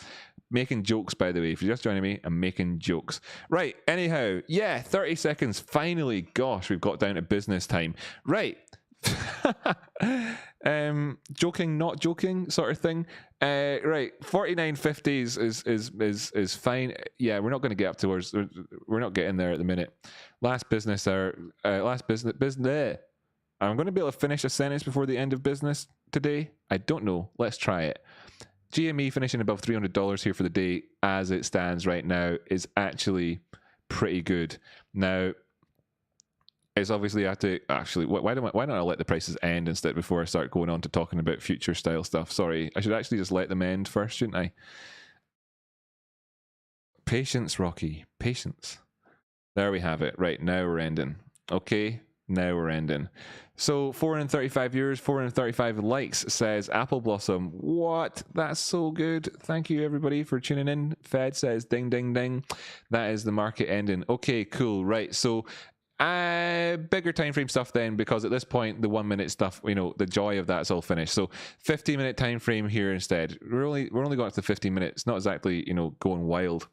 Making jokes, by the way. If you're just joining me, I'm making jokes. Right, anyhow, yeah, 30 seconds. Finally, gosh, we've got down to business time. Right. Joking, not joking, sort of thing. Right, 49.50 is fine. Yeah, we're not going to get up towards. We're not getting there at the minute. Last business hour. Last business. I'm going to be able to finish a sentence before the end of business today. I don't know. Let's try it. GME finishing above $300 here for the day, as it stands right now, is actually pretty good. Now, it's obviously I have to actually. Why don't I let the prices end instead before I start going on to talking about future style stuff? Sorry, I should actually just let them end first, shouldn't I? Patience, Rocky. Patience. There we have it. Right, now we're ending. Okay, now we're ending. So 435 viewers, 435 likes, says Apple Blossom. What? That's so good. Thank you, everybody, for tuning in. Fed says ding, ding, ding. That is the market ending. Okay, cool. Right, so bigger time frame stuff then, because at this point the 1 minute stuff, the joy of that's all finished. So 15-minute time frame here instead. We're only going up to 15 minutes. Not exactly going wild.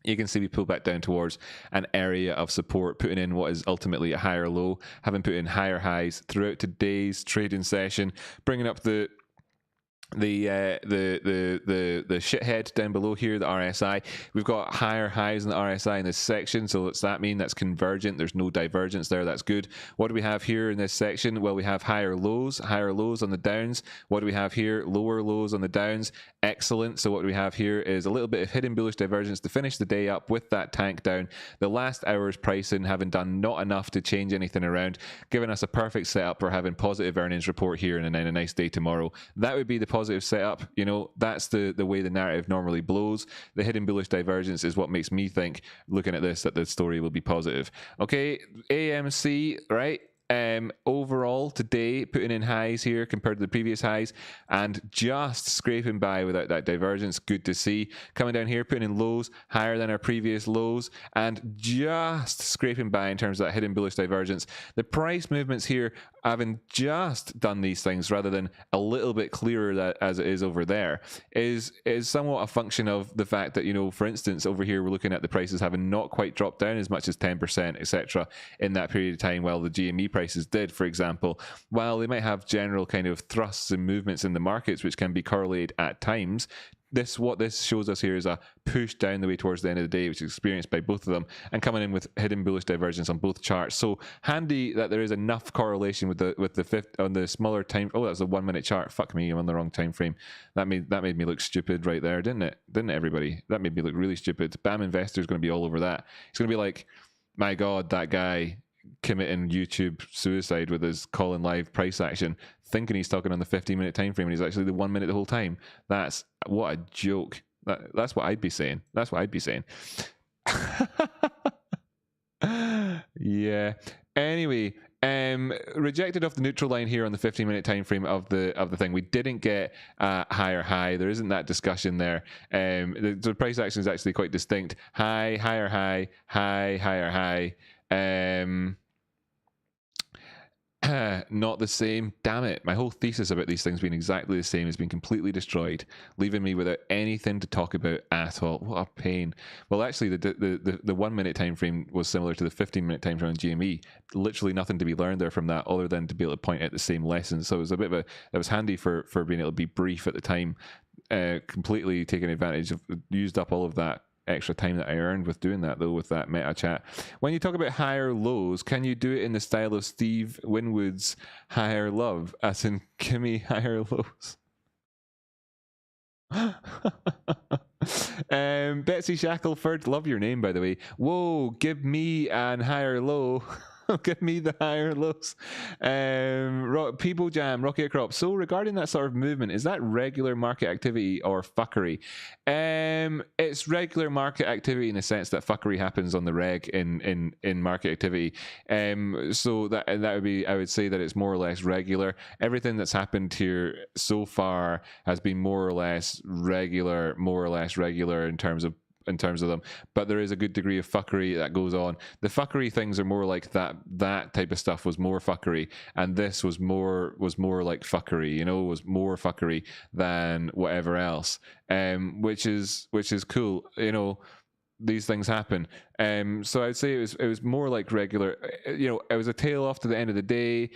You can see we pull back down towards an area of support, putting in what is ultimately a higher low, having put in higher highs throughout today's trading session, bringing up the shithead down below here, the RSI. We've got higher highs in the RSI in this section, so what's that mean? That's convergent. There's no divergence there. That's good. What do we have here in this section? Well, we have higher lows on the downs. What do we have here? Lower lows on the downs. Excellent. So what we have here is a little bit of hidden bullish divergence to finish the day up with that tank down. The last hour's pricing having done not enough to change anything around, giving us a perfect setup for having positive earnings report here and then a nice day tomorrow. That would be the positive setup. That's the way the narrative normally blows. The hidden bullish divergence is what makes me think, looking at this, that the story will be positive. Okay, AMC, right? overall today, putting in highs here compared to the previous highs and just scraping by without that divergence. Good to see. Coming down here, putting in lows higher than our previous lows and just scraping by in terms of that hidden bullish divergence. The price movements here, having just done these things rather than a little bit clearer that as it is over there, is somewhat a function of the fact that, you know, for instance, over here we're looking at the prices having not quite dropped down as much as 10%, etc. in that period of time, while the GME prices did, for example. While they might have general kind of thrusts and movements in the markets which can be correlated at times, what this shows us here is a push down the way towards the end of the day, which is experienced by both of them, and coming in with hidden bullish divergence on both charts. So handy that there is enough correlation with the fifth on the smaller time. Oh, that's a 1 minute chart. Fuck me, I'm on the wrong time frame. That made me look stupid right there, didn't it? Didn't it, everybody? That made me look really stupid. BAM Investor is going to be all over that. It's going to be like, my God, that guy committing YouTube suicide with his calling live price action, thinking he's talking on the 15-minute time frame, and he's actually the 1 minute the whole time. That's what a joke. That's what I'd be saying. That's what I'd be saying. Yeah. Anyway, rejected off the neutral line here on the 15-minute time frame of the thing. We didn't get higher high. There isn't that discussion there. The price action is actually quite distinct. High, higher high, high, higher high. Not the same. Damn it. My whole thesis about these things being exactly the same has been completely destroyed, leaving me without anything to talk about at all. What a pain. Well, actually, the 1 minute time frame was similar to the 15-minute time frame on GME. Literally nothing to be learned there from that, other than to be able to point out the same lessons. So it was a bit of it was handy for being able to be brief at the time, completely taking advantage of, used up all of that extra time that I earned with doing that, though, with that meta chat. When you talk about higher lows, can you do it in the style of Steve Winwood's higher love, as in gimme higher lows? Betsy Shackelford, love your name, by the way. Whoa, give me an higher low. Give me the higher lows. People Jam, Rocky Outcrop. So regarding that sort of movement, is that regular market activity or fuckery? It's regular market activity in the sense that fuckery happens on the reg in market activity. So that would be, I would say that it's more or less regular. Everything that's happened here so far has been more or less regular in terms of them, but there is a good degree of fuckery that goes on. The fuckery things are more like that type of stuff was more fuckery, and this was more like fuckery, you know, was more fuckery than whatever else, which is cool, you know. These things happen. So I'd say it was more like regular, you know. It was a tail off to the end of the day,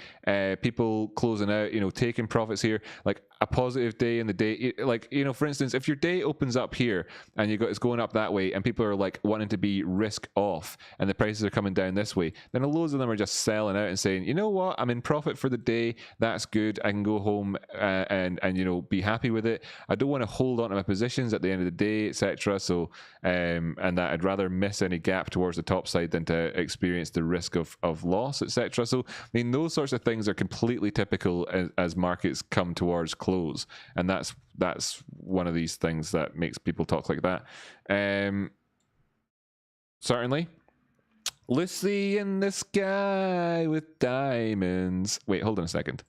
people closing out, you know, taking profits here, like a positive day in the day. Like, you know, for instance, if your day opens up here and it's going up that way, and people are like wanting to be risk off, and the prices are coming down this way, then loads of them are just selling out and saying, you know what, I'm in profit for the day, that's good, I can go home and you know, be happy with it. I don't want to hold on to my positions at the end of the day, etc. So and that I'd rather miss any gap towards the top side than to experience the risk of loss, etc. So I mean, those sorts of things are completely typical as markets come towards close, and that's one of these things that makes people talk like that. Certainly. Lucy in the sky with diamonds. Wait, hold on a second.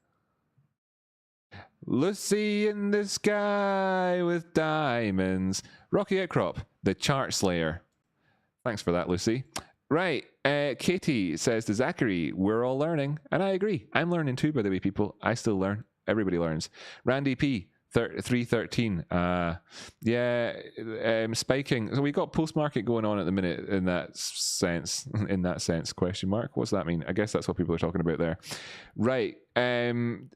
Lucy in the sky with diamonds. Rocky Outcrop, the chart slayer. Thanks for that, Lucy. Right, Katie says to Zachary, we're all learning. And I agree. I'm learning too, by the way, people. I still learn. Everybody learns. Randy P, 313. Spiking. So we got post-market going on at the minute in that sense. Question mark. What's that mean? I guess that's what people are talking about there. Right.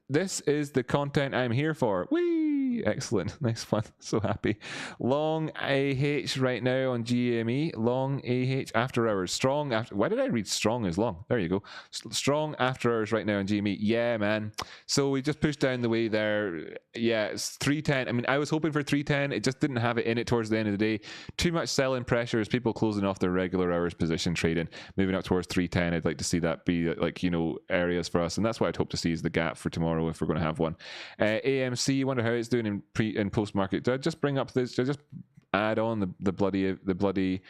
This is the content I'm here for. Whee! Excellent. Nice one. So happy. Long AH right now on GME. Long AH after hours. Strong after. Why did I read strong as long? There you go. Strong after hours right now on GME. Yeah, man. So we just pushed down the way there. Yeah, it's 310. I mean, I was hoping for 310. It just didn't have it in it towards the end of the day. Too much selling pressure as people closing off their regular hours position trading, moving up towards 310. I'd like to see that be like, you know, areas for us, and that's what I'd hope to see is the gap for tomorrow if we're going to have one. AMC, wonder how it's doing in post market. Did I just bring up this? Did I just add on the bloody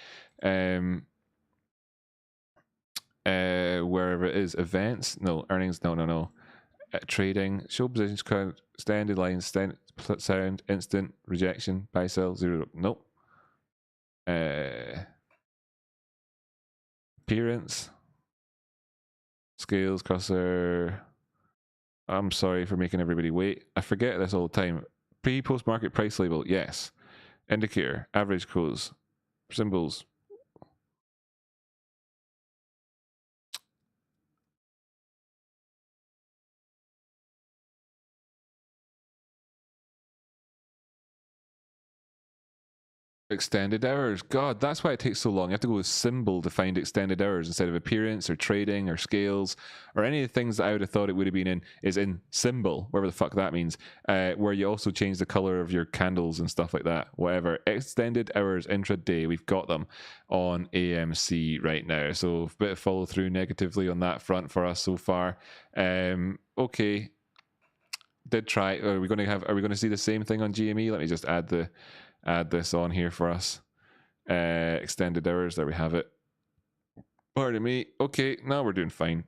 wherever it is, events, no, earnings, no. Trading, show positions, count, standard lines, sound, instant, rejection, buy, sell, zero, nope. Appearance, scales, cursor. I'm sorry for making everybody wait. I forget this all the time. Pre-post market price label, yes. Indicator, average close, symbols. Extended hours. God, that's why it takes so long. You have to go with symbol to find extended hours instead of appearance or trading or scales or any of the things that I would have thought it would have been in is in symbol, whatever the fuck that means, where you also change the color of your candles and stuff like that. Whatever. Extended hours intraday. We've got them on AMC right now. So a bit of follow through negatively on that front for us so far. Okay. Did try. Are we going to see the same thing on GME? Let me just add this on here for us. Extended hours, there we have it. Pardon me. Okay, now we're doing fine.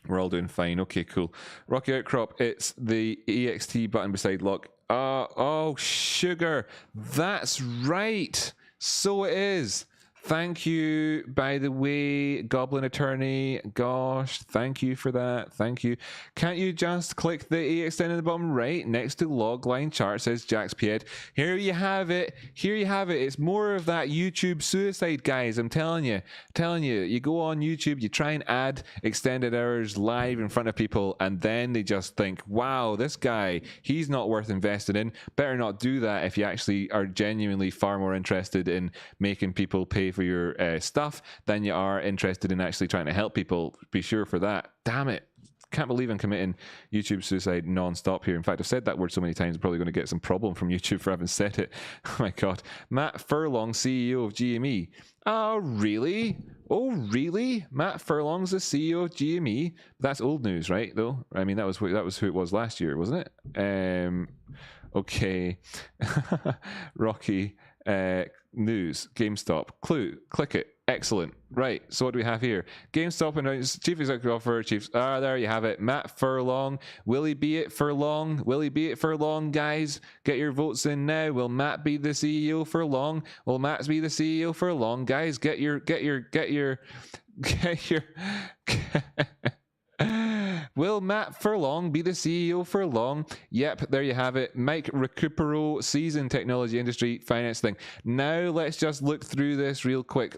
We're all doing fine. Okay, cool. Rocky Outcrop, it's the EXT button beside lock. Oh, sugar. That's right. So it is. Thank you, by the way, Goblin Attorney. Gosh, thank you for that. Thank you. Can't you just click the EXT in the bottom right next to log line chart, says Jack's Pied. Here you have it. Here you have it. It's more of that YouTube suicide, guys. I'm telling you. You go on YouTube, you try and add extended hours live in front of people, and then they just think, wow, this guy, he's not worth investing in. Better not do that if you actually are genuinely far more interested in making people pay for your stuff than you are interested in actually trying to help people. Be sure for that. Damn it. Can't believe I'm committing YouTube suicide non-stop here. In fact, I've said that word so many times, I'm probably going to get some problem from YouTube for having said it. Oh my God. Matt Furlong, CEO of GME. Oh, really? Matt Furlong's the CEO of GME? That's old news, right, though? I mean, that was who it was last year, wasn't it? Okay. Rocky. News, GameStop, clue, click it, excellent. Right, so what do we have here? GameStop announced Chief Executive Officer, there you have it, Matt Furlong. Will he be it for long? Guys? Get your votes in now. Will Matt be the CEO for long? Will Matt be the CEO for long? Guys, get your Will Matt Furlong be the CEO for long? Yep, there you have it. Mike Recupero, seasoned technology industry finance thing. Now let's just look through this real quick.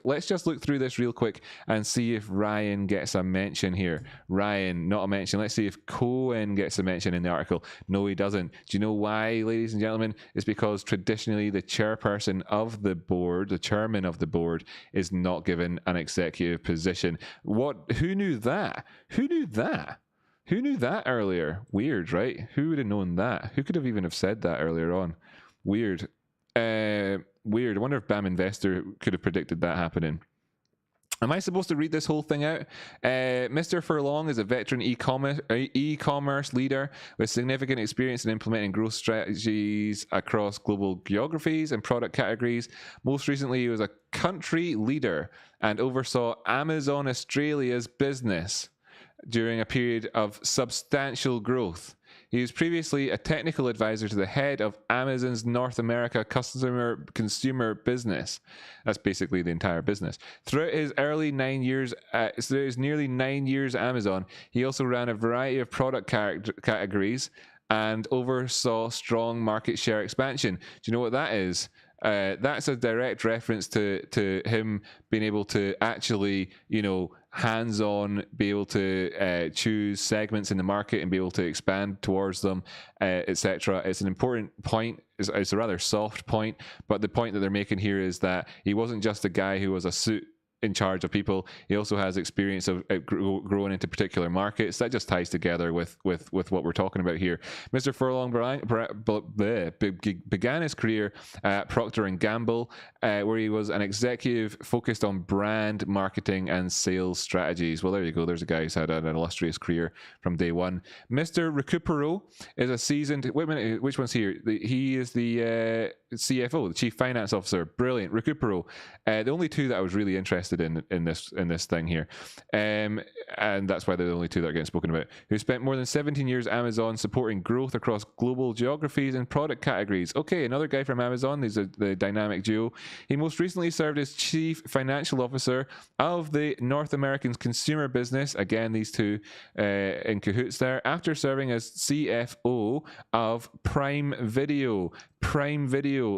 And see if Ryan gets a mention here. Ryan, not a mention. Let's see if Cohen gets a mention in the article. No, he doesn't. Do you know why, ladies and gentlemen? It's because traditionally the chairperson of the board, the chairman of the board, is not given an executive position. Who knew that? Who knew that earlier? Weird, right? Who would have known that? Who could have even have said that earlier on? Weird. Weird. I wonder if BAM Investor could have predicted that happening. Am I supposed to read this whole thing out? Mr. Furlong is a veteran e-commerce leader with significant experience in implementing growth strategies across global geographies and product categories. Most recently, he was a country leader and oversaw Amazon Australia's business during a period of substantial growth. He was previously a technical advisor to the head of Amazon's North America consumer business. That's basically the entire business. Throughout his nearly 9 years at Amazon, he also ran a variety of product categories and oversaw strong market share expansion. Do you know what that is? That's a direct reference to him being able to actually, hands-on, be able to choose segments in the market and be able to expand towards them, etc. It's an important point. It's a rather soft point, but the point that they're making here is that he wasn't just a guy who was a suit in charge of people. He also has experience of growing into particular markets. That just ties together with what we're talking about here. Mr. Furlong began his career at Procter & Gamble, where he was an executive focused on brand marketing and sales strategies. Well, there you go. There's a guy who's had an illustrious career from day one. Mr. Recupero is a seasoned... Wait a minute. Which one's here? He is the CFO, the Chief Finance Officer. Brilliant. Recupero. The only two that I was really interested invested in this thing here, and that's why they're the only two that are getting spoken about. Who spent more than 17 years at Amazon supporting growth across global geographies and product categories. Okay, another guy from Amazon. These are the dynamic duo. He most recently served as chief financial officer of the North American consumer business. Again, these two in cahoots there. After serving as CFO of Prime Video.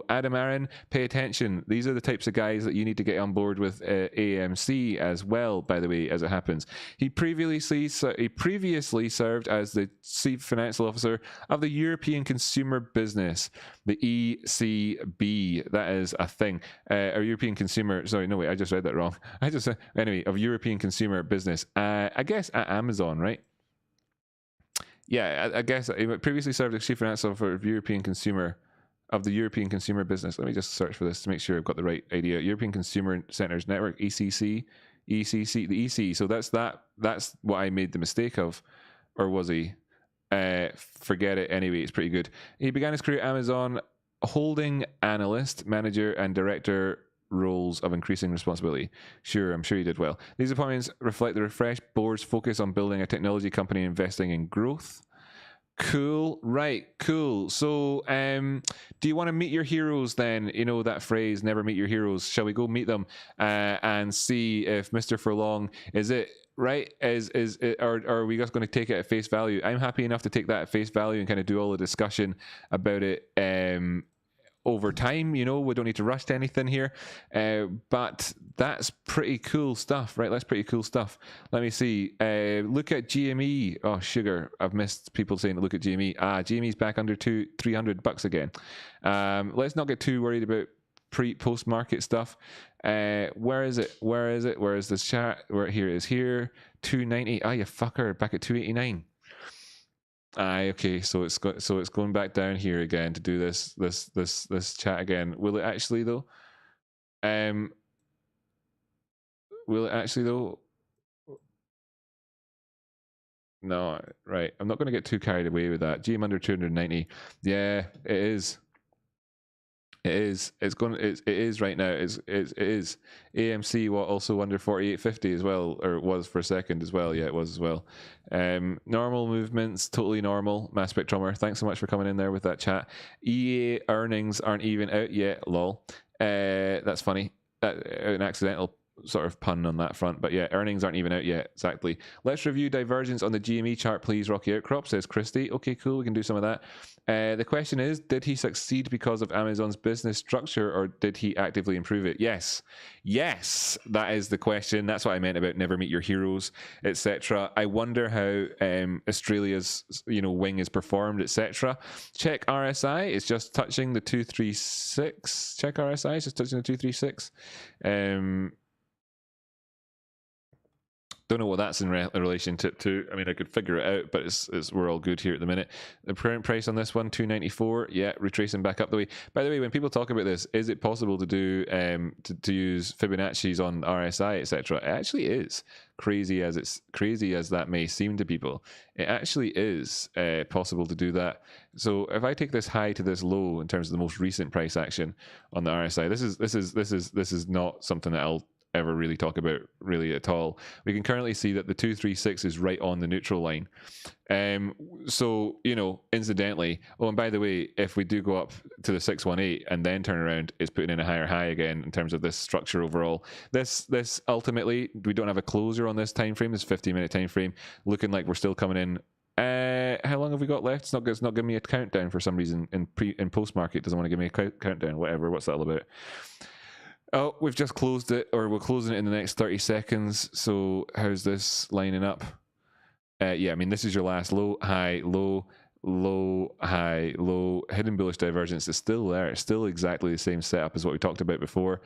Adam Aron, pay attention. These are the types of guys that you need to get on board with AMC as well, by the way, as it happens. He previously served as the chief financial officer of the European consumer business, the ECB. That is a thing. Or European consumer, sorry, no, wait, I just read that wrong. Anyway, of European consumer business. I guess at Amazon, right? Yeah, I guess he previously served as chief financial officer of the European consumer business. Let me just search for this to make sure I've got the right idea. European Consumer Centers Network, ECC, the EC. So that's what I made the mistake of, or was he? Forget it. Anyway, it's pretty good. He began his career at Amazon, holding analyst, manager, and director roles of increasing responsibility. Sure, I'm sure he did well. These appointments reflect the refreshed board's focus on building a technology company and investing in growth. Cool. Right. Cool. So, do you want to meet your heroes then? You know that phrase, never meet your heroes. Shall we go meet them and see if Mr. Furlong, is it right? Or are we just going to take it at face value? I'm happy enough to take that at face value and kind of do all the discussion about it over time. You know, we don't need to rush to anything here, but that's pretty cool stuff, right? That's pretty cool stuff. Let me see. Look at GME. Oh, sugar. I've missed people saying to look at GME. GME's back under $300 again. Let's not get too worried about post market stuff. Where is it? Where is this chat? Here it is. Here 290. You fucker, back at 289. Okay, so it's going back down here again to do this chat again. Will it actually though? No, right. I'm not going to get too carried away with that. GM under 290. Yeah, it is. It is. It is right now. It is. AMC also under 48.50 as well, or it was for a second as well. Yeah, it was as well. Normal movements, totally normal. Mass Spectrometer, thanks so much for coming in there with that chat. EA earnings aren't even out yet. Lol. That's funny. An accidental sort of pun on that front, but yeah, earnings aren't even out yet. Exactly. Let's review divergence on the GME chart, please. Rocky Outcrop, says Christy. Okay, cool. We can do some of that. The question is, did he succeed because of Amazon's business structure, or did he actively improve it? Yes, that is the question. That's what I meant about never meet your heroes, etc. I wonder how Australia's wing is performed, etc. Check RSI. It's just touching the 236. Check RSI. It's just touching the 236. Don't know what that's in relation to. I mean, I could figure it out, but we're all good here at the minute. The current price on this one, 294. Yeah, retracing back up the way. By the way, when people talk about this, is it possible to do to use Fibonacci's on RSI, etc.? It actually is. Crazy as that may seem to people, it actually is possible to do that. So if I take this high to this low in terms of the most recent price action on the RSI, this is not something that I'll ever really talk about really at all. We can currently see that the 236 is right on the neutral line. So, incidentally, and by the way, if we do go up to the 618 and then turn around, it's putting in a higher high again in terms of this structure overall. This ultimately, we don't have a closure on this time frame, this 15-minute time frame, looking like we're still coming in. How long have we got left? It's not giving me a countdown for some reason. In post market, doesn't want to give me a countdown. Whatever. What's that all about? Oh, we've just closed it, or we're closing it in the next 30 seconds. So how's this lining up? Yeah, I mean, this is your last low, high, low, low, high, low. Hidden bullish divergence is still there. It's still exactly the same setup as what we talked about before.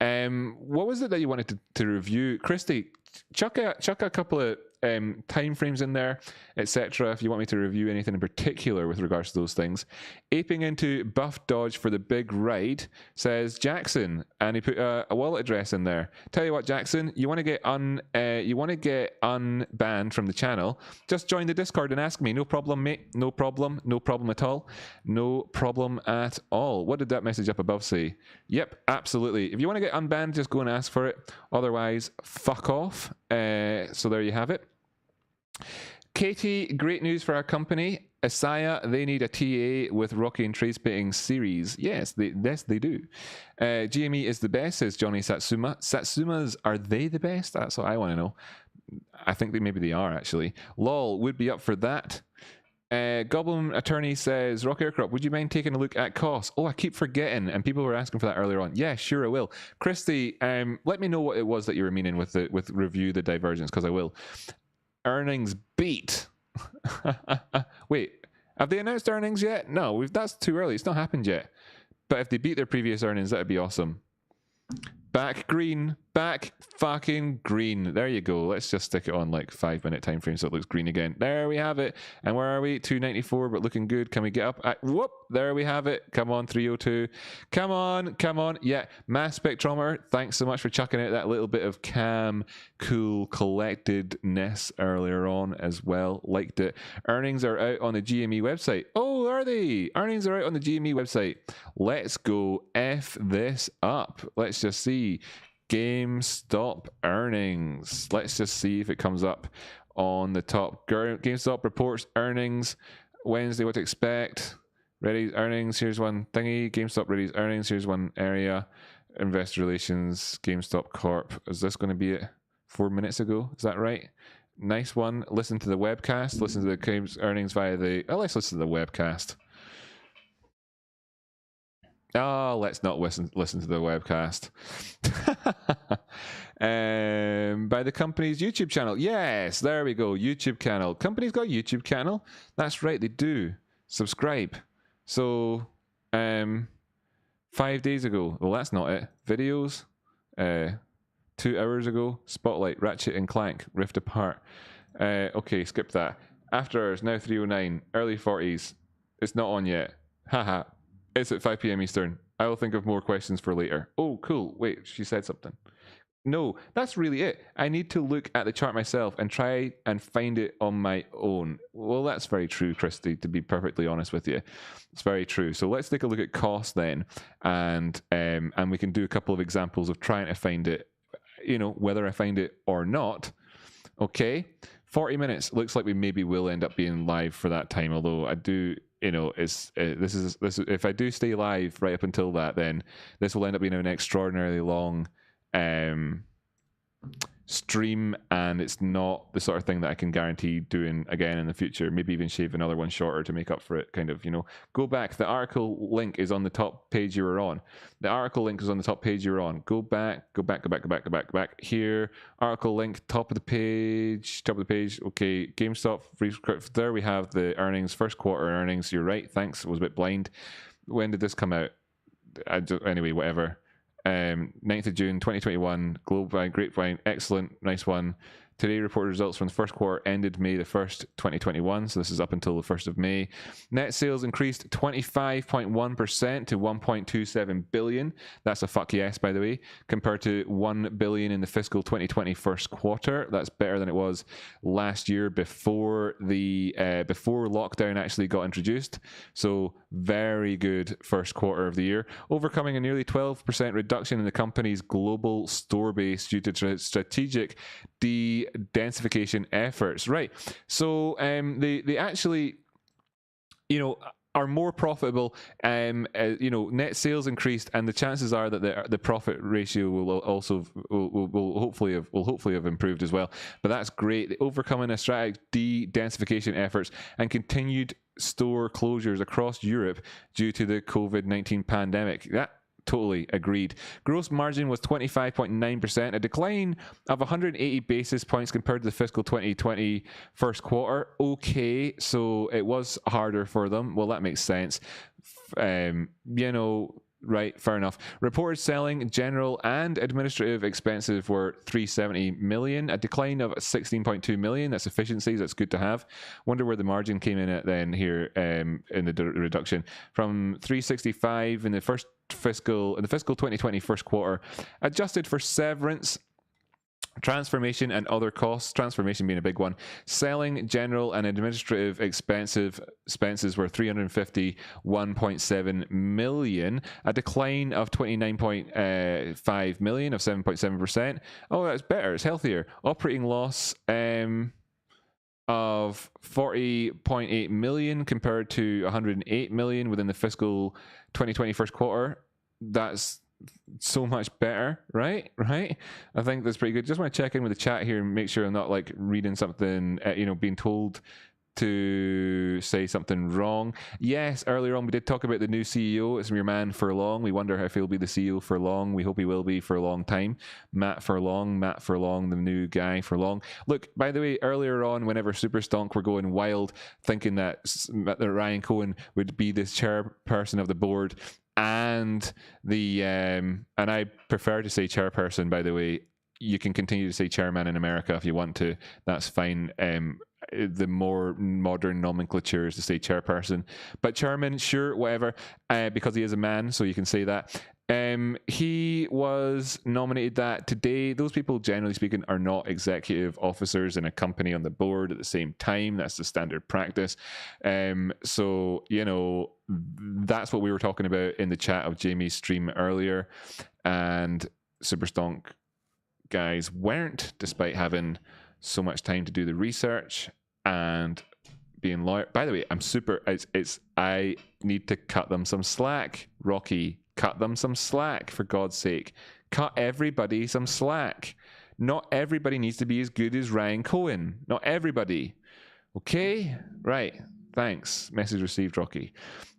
What was it that you wanted to review? Christy, chuck a couple of time frames in there, etc. If you want me to review anything in particular with regards to those things. Aping into Buff Dodge for the big ride, says Jackson, and he put a wallet address in there. Tell you what, Jackson, you want to get unbanned from the channel? Just join the Discord and ask me. No problem, mate. No problem. No problem at all. No problem at all. What did that message up above say? Yep, absolutely. If you want to get unbanned, just go and ask for it. Otherwise, fuck off. So there you have it. Katie, great news for our company. Asaya, they need a TA with Rocky and Trace Betting series. Yes, they do. GME is the best, says Johnny Satsuma. Satsumas, are they the best? That's what I want to know. I think maybe they are, actually. LOL would be up for that. Goblin Attorney says, Rock Aircrop, would you mind taking a look at costs? Oh, I keep forgetting, and people were asking for that earlier on. Yeah, sure I will. Christy, let me know what it was that you were meaning with review the Divergence, because I will. Earnings beat. Wait, have they announced earnings yet? No, that's too early. It's not happened yet. But if they beat their previous earnings, that'd be awesome. Back green. Back fucking green. There you go. Let's just stick it on like 5-minute time frame so it looks green again. There we have it. And where are we? 294, but looking good. Can we get up? Whoop. There we have it. Come on, 302. Come on. Come on. Yeah. Mass spectrometer. Thanks so much for chucking out that little bit of cool collectedness earlier on as well. Liked it. Earnings are out on the GME website. Oh, are they? Earnings are out on the GME website. Let's go F this up. Let's just see. GameStop earnings. Let's just see if it comes up on the top. GameStop reports earnings Wednesday. What to expect? Ready earnings. Here's one thingy. GameStop ready earnings. Here's one area. Investor relations. GameStop Corp. Is this going to be it? 4 minutes ago. Is that right? Nice one. Listen to the webcast. Listen to the earnings via the. Oh, let's listen to the webcast. Oh, let's not listen to the webcast. By the company's YouTube channel. Yes, there we go. YouTube channel. Company's got a YouTube channel. That's right, they do. Subscribe. So, 5 days ago. Well, that's not it. Videos. 2 hours ago. Spotlight, Ratchet and Clank, Rift Apart. Okay, skip that. After hours, now 3:09. Early 40s. It's not on yet. Haha. It's at 5 p.m. Eastern. I will think of more questions for later. Oh, cool. Wait, she said something. No, that's really it. I need to look at the chart myself and try and find it on my own. Well, that's very true, Christy, to be perfectly honest with you. It's very true. So let's take a look at cost then, and we can do a couple of examples of trying to find it, whether I find it or not. Okay, 40 minutes. Looks like we maybe will end up being live for that time, although I do... this is if I do stay live right up until that, then this will end up being an extraordinarily long stream, and it's not the sort of thing that I can guarantee doing again in the future. Maybe even shave another one shorter to make up for it, kind of, Go back. The article link is on the top page you were on. The article link is on the top page you were on. Go back. Here, article link, top of the page. Okay, GameStop, there we have the earnings, first quarter earnings. You're right, thanks, I was a bit blind. When did this come out? Anyway, whatever. 9th of June 2021, Grapevine, excellent, nice one. Today reported results from the first quarter ended May the 1st, 2021, so this is up until the 1st of May. Net sales increased 25.1% to 1.27 billion. That's a fuck yes, by the way, compared to 1 billion in the fiscal 2020 first quarter. That's better than it was last year before lockdown actually got introduced. So very good first quarter of the year, overcoming a nearly 12% reduction in the company's global store base due to strategic densification efforts. Right. So they actually, are more profitable. Net sales increased, and the chances are that the profit ratio will also will hopefully have improved as well. But that's great. Overcoming a strategic de-densification efforts and continued store closures across Europe due to the COVID-19 pandemic. That totally agreed. Gross margin was 25.9%, a decline of 180 basis points compared to the fiscal 2020 first quarter. Okay, so it was harder for them. Well, that makes sense. Right, fair enough. Reported selling, general, and administrative expenses were 370 million, a decline of 16.2 million. That's efficiencies. That's good to have. Wonder where the margin came in at then here in the reduction from 365 in the fiscal 2020 first quarter, adjusted for severance, transformation and other costs, transformation being a big one. Selling, general, and administrative expenses were 351.7 million, a decline of 29.5 million of 7.7%. Oh, that's better. It's healthier. Operating loss of 40.8 million compared to 108 million within the fiscal 2020 first quarter. That's so much better, right? I think that's pretty good. Just want to check in with the chat here and make sure I'm not like reading something, being told to say something wrong. Yes, earlier on we did talk about the new CEO. It's your man Furlong. We wonder if he'll be the CEO for long. We hope he will be for a long time. Matt Furlong, the new guy Furlong. Look, by the way, earlier on, whenever superstonk were going wild, thinking that Ryan Cohen would be this chairperson of the board, and I prefer to say chairperson, by the way. You can continue to say chairman in America if you want to. That's fine. The more modern nomenclature is to say chairperson, but chairman, sure, whatever, because he is a man, so you can say that. He was nominated that today. Those people, generally speaking, are not executive officers in a company on the board at the same time. That's the standard practice. So, that's what we were talking about in the chat of Jamie's stream earlier. And Superstonk guys weren't, despite having so much time to do the research and being lawyer. By the way, I'm super. I need to cut them some slack, Rocky. Cut them some slack, for God's sake. Cut everybody some slack. Not everybody needs to be as good as Ryan Cohen. Not everybody. Okay? Right. Thanks. Message received, Rocky.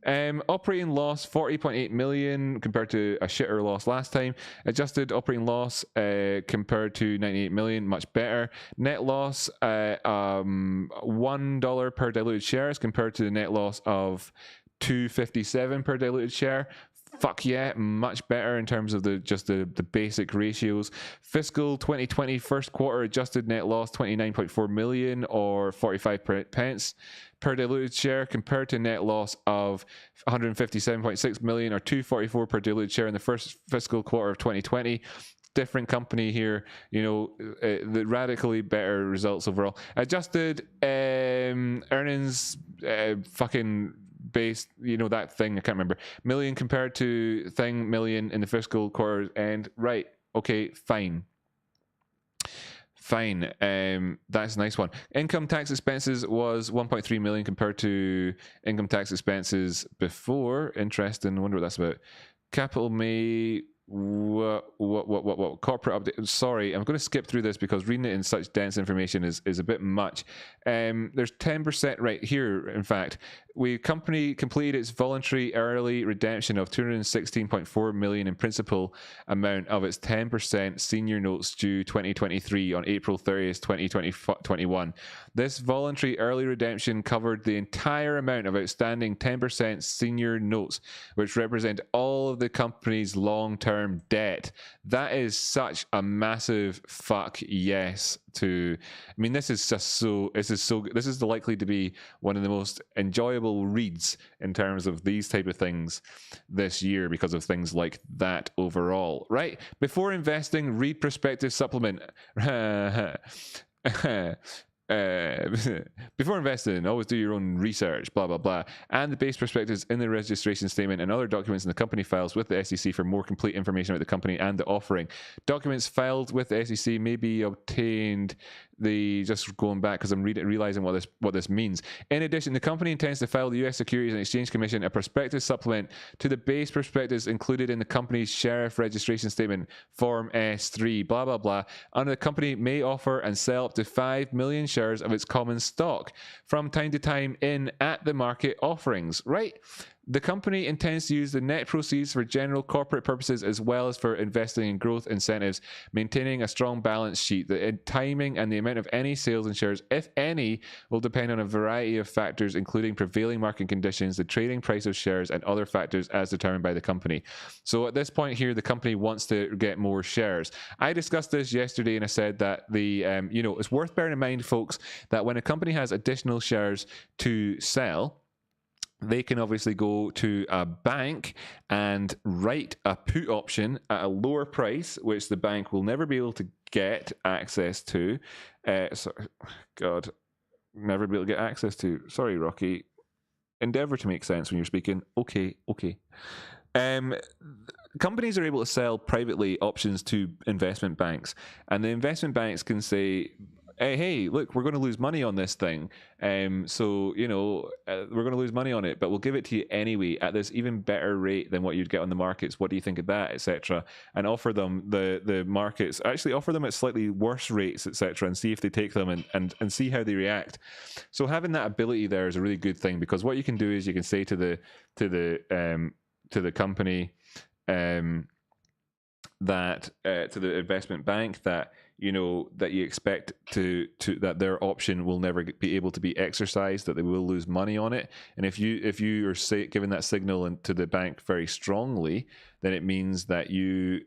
Operating loss, 40.8 million compared to a shitter loss last time. Adjusted operating loss compared to 98 million, much better. Net loss, $1 per diluted shares compared to the net loss of $2.57 per diluted share. Fuck yeah, much better in terms of the basic ratios. Fiscal 2020 first quarter adjusted net loss 29.4 million or 45 pence per diluted share compared to net loss of 157.6 million or 244 per diluted share in the first fiscal quarter of 2020. Different company here, the radically better results overall. Adjusted earnings fucking based, that thing, I can't remember, million compared to thing million in the fiscal quarter end. Right, okay, fine. That's a nice one. Income tax expenses was 1.3 million compared to income tax expenses before. Interesting. I wonder what that's about. Capital May. What corporate update? Sorry, I'm going to skip through this because reading it in such dense information is a bit much. There's 10% right here. In fact, company completed its voluntary early redemption of 216.4 million in principal amount of its 10% senior notes due 2023 on April 30th, 2021. This voluntary early redemption covered the entire amount of outstanding 10% senior notes, which represent all of the company's long-term debt. That is such a massive fuck yes to. I mean, this is likely to be one of the most enjoyable reads in terms of these type of things this year because of things like that overall. Right? Before investing, read prospectus supplement. Before investing, always do your own research, blah blah blah, and the base prospectus in the registration statement and other documents in the company files with the SEC for more complete information about the company and the offering. Documents filed with the SEC may be obtained. Just going back because I'm realizing what this means. In addition, the company intends to file the U.S. Securities and Exchange Commission a prospectus supplement to the base prospectus included in the company's sheriff registration statement, Form S3, blah blah blah. And the company may offer and sell up to 5 million shares of its common stock from time to time in at the market offerings. Right? The company intends to use the net proceeds for general corporate purposes as well as for investing in growth incentives, maintaining a strong balance sheet. The timing and the amount of any sales in shares, if any, will depend on a variety of factors, including prevailing market conditions, the trading price of shares, and other factors as determined by the company. So at this point here, the company wants to get more shares. I discussed this yesterday, and I said that it's worth bearing in mind, folks, that when a company has additional shares to sell, they can obviously go to a bank and write a put option at a lower price, which the bank will never be able to get access to. Never be able to get access to. Sorry, Rocky. Endeavor to make sense when you're speaking. Okay. Companies are able to sell privately options to investment banks, and the investment banks can say, hey, look, we're going to lose money on this thing. We're going to lose money on it, but we'll give it to you anyway at this even better rate than what you'd get on the markets. What do you think of that, etc.? And offer them the markets, actually offer them at slightly worse rates, etc., and see if they take them and see how they react. So having that ability there is a really good thing, because what you can do is you can say to the company that to the investment bank that that you expect to that their option will never be able to be exercised, that they will lose money on it. And if you are giving that signal to the bank very strongly, then it means that you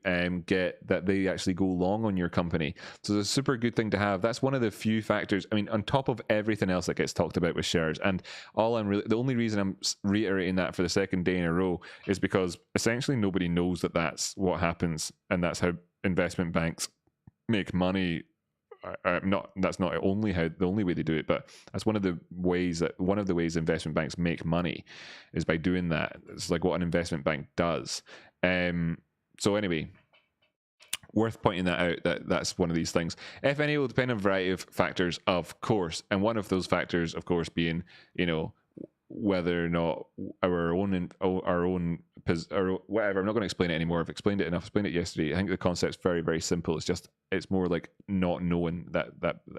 get that they actually go long on your company. So it's a super good thing to have. That's one of the few factors, I mean, on top of everything else that gets talked about with shares. And the only reason I'm reiterating that for the second day in a row is because essentially nobody knows that that's what happens, and that's how investment banks make money. That's not the only way they do it, but that's one of the ways investment banks make money is by doing that. It's like what an investment bank does. So anyway, worth pointing that out, that's one of these things. If any, will depend on a variety of factors, of course, and one of those factors, of course, being whether or not our own or whatever. I'm not going to explain it anymore. I've explained it enough. I explained it yesterday. I think the concept's very, very simple. It's more like not knowing that,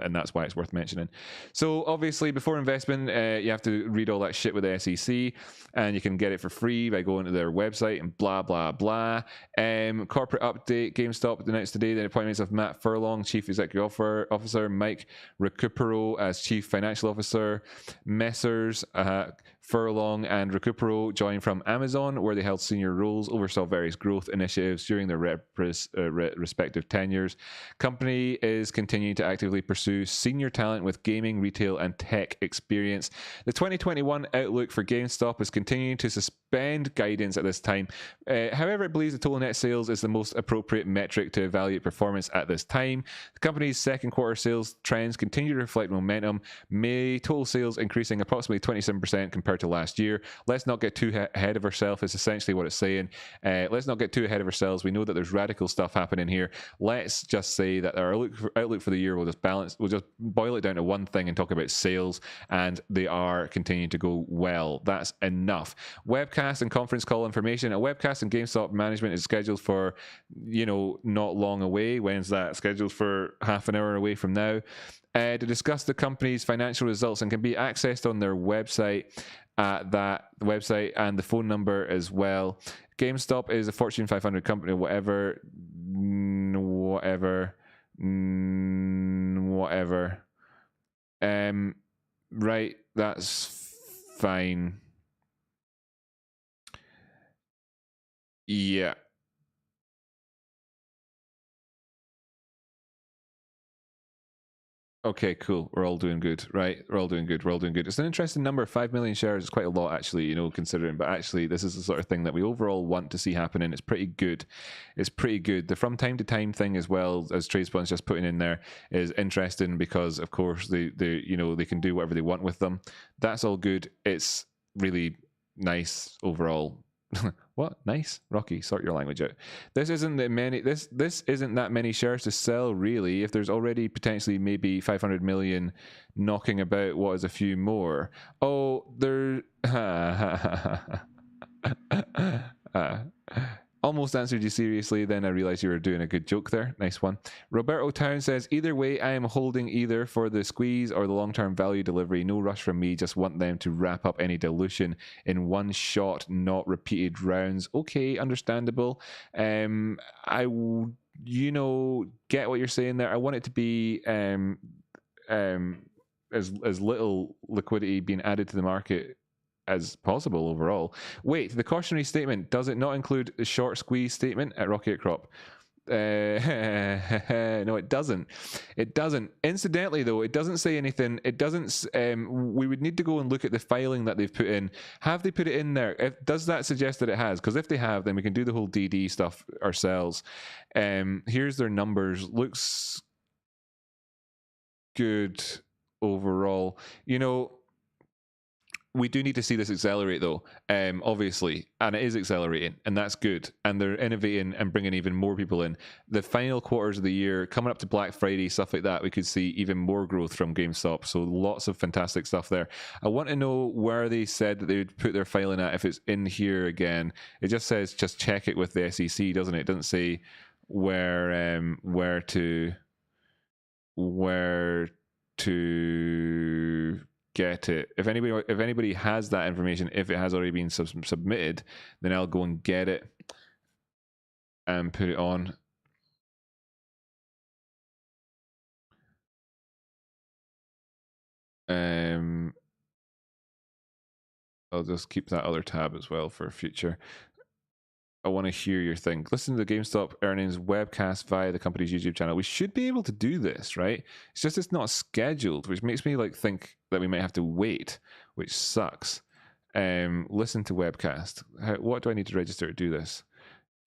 and that's why it's worth mentioning. So obviously, before investment, you have to read all that shit with the SEC, and you can get it for free by going to their website and blah blah blah. Corporate update: GameStop announced today the appointments of Matt Furlong, Chief Executive Officer, Mike Recupero as Chief Financial Officer. Messrs. Furlong and Recupero joined from Amazon, where they held senior roles, oversaw various growth initiatives during their respective tenures. Company is continuing to actively pursue senior talent with gaming, retail, and tech experience. The 2021 outlook for GameStop is continuing to suspend guidance at this time. However, it believes the total net sales is the most appropriate metric to evaluate performance at this time. The company's second quarter sales trends continue to reflect momentum. May total sales increasing approximately 27% compared to last year. Let's not get too ahead of ourselves, is essentially what it's saying. Let's not get too ahead of ourselves. We know that there's radical stuff happening here. Let's just say that our outlook for the year will just boil it down to one thing and talk about sales, and they are continuing to go well. That's enough. Webcast and conference call information. A webcast and GameStop management is scheduled for, not long away. When's that? Scheduled for half an hour away from now. To discuss the company's financial results, and can be accessed on their website, that website, and the phone number as well. GameStop is a Fortune 500 company, whatever. Right, that's fine. Yeah. Okay, cool. We're all doing good, right? We're all doing good. It's an interesting number. 5 million shares is quite a lot, actually, considering. But actually, this is the sort of thing that we overall want to see happening. It's pretty good. The from time to time thing, as well as TradeSpawn's just putting in there, is interesting because, of course, they can do whatever they want with them. That's all good. It's really nice overall. What? Nice? Rocky, sort your language out. This isn't that many shares to sell, really, if there's already potentially maybe 500 million knocking about. What is a few more? Oh, there almost almost answered you seriously, then I realized you were doing a good joke there. Nice one. Roberto Town says, either way, I am holding either for the squeeze or the long-term value delivery. No rush from me, just want them to wrap up any dilution in one shot, not repeated rounds. Okay, understandable. You know, get what you're saying there. I want it to be as little liquidity being added to the market as possible overall. Wait, the cautionary statement, does it not include the short squeeze statement at Rocky Outcrop? No, it doesn't. It doesn't. Incidentally, though, it doesn't say anything. It doesn't. We would need to go and look at the filing that they've put in. Have they put it in there? Does that suggest that it has? Because if they have, then we can do the whole DD stuff ourselves. Here's their numbers. Looks good overall. You know, we do need to see this accelerate, though, obviously, and it is accelerating, and that's good. And they're innovating and bringing even more people in. The final quarters of the year, coming up to Black Friday, stuff like that, we could see even more growth from GameStop. So lots of fantastic stuff there. I want to know where they said that they would put their filing at, if it's in here again. It just says just check it with the SEC, doesn't it? It doesn't say where to get it. If anybody has that information, if it has already been submitted, then I'll go and get it and put it on. I'll just keep that other tab as well for future. I want to hear your thing. Listen to the GameStop earnings webcast via the company's YouTube channel. We should be able to do this, right? It's just it's not scheduled, which makes me like think that we might have to wait, which sucks. Listen to webcast. What do I need to register to do this?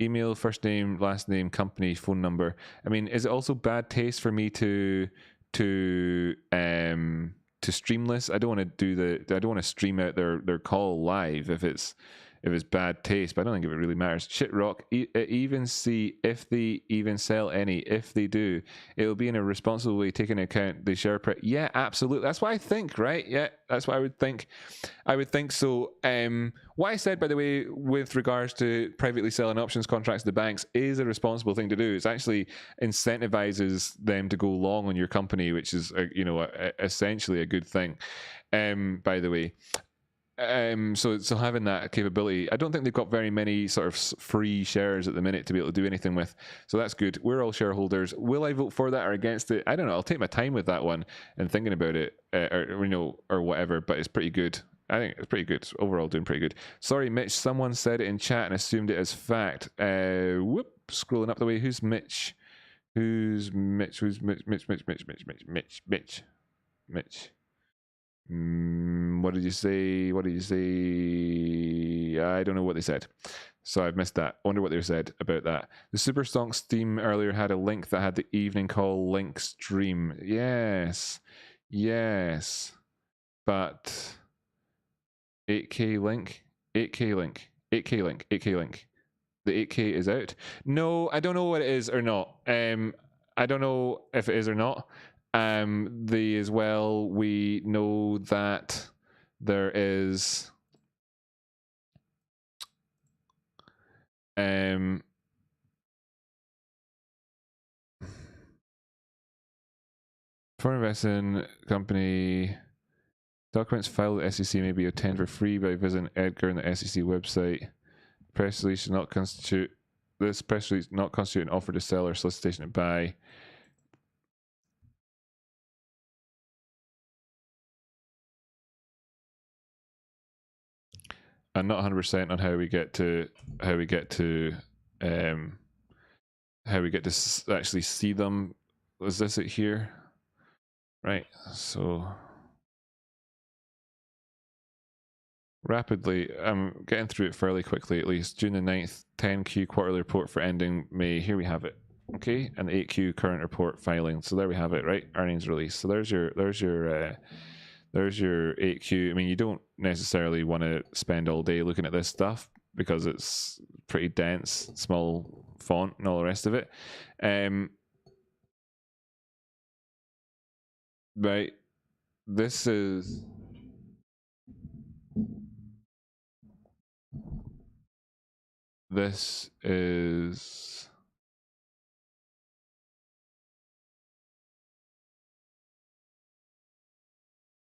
Email, first name, last name, company, phone number. I mean, is it also bad taste for me to stream this? I don't want to stream out their call live if it's bad taste, but I don't think it really matters. Shit rock, even see if they even sell any. If they do, it'll be in a responsible way, taking into account the share price. Yeah, absolutely. That's what I think, right? Yeah, that's what I would think. I would think so. What I said, by the way, with regards to privately selling options contracts to the banks is a responsible thing to do. It actually incentivizes them to go long on your company, which is, essentially a good thing. By the way. So having that capability, I don't think they've got very many sort of free shares at the minute to be able to do anything with. So that's good. We're all shareholders. Will I vote for that or against it? I don't know. I'll take my time with that one and thinking about it, or whatever. But it's pretty good. I think it's pretty good. It's overall doing pretty good. Mitch. Someone said it in chat and assumed it as fact. Scrolling up the way. Who's Mitch? Who's Mitch? Mitch. What did you say? I don't know what they said. So I've missed that. I wonder what they said about that. The superstonk Steam earlier had a link that had the evening call link stream. Yes. But 8K link. The 8K is out. No, I don't know what it is or not. I don't know if it is or not. As well, we know that there is foreign investment company documents filed at SEC may be obtained for free by visiting Edgar and the SEC website. Press release should not constitute an offer to sell or solicitation to buy. I'm not 100% on how we get to actually see them. Is this it here? Right. So rapidly, I'm getting through it fairly quickly. At least June the 9th, 10Q quarterly report for ending May. Here we have it. Okay, and the 8Q current report filing. So there we have it. Right, earnings release. So there's your 8Q. I mean, you don't necessarily want to spend all day looking at this stuff because it's pretty dense, small font and all the rest of it. Right. This is... this is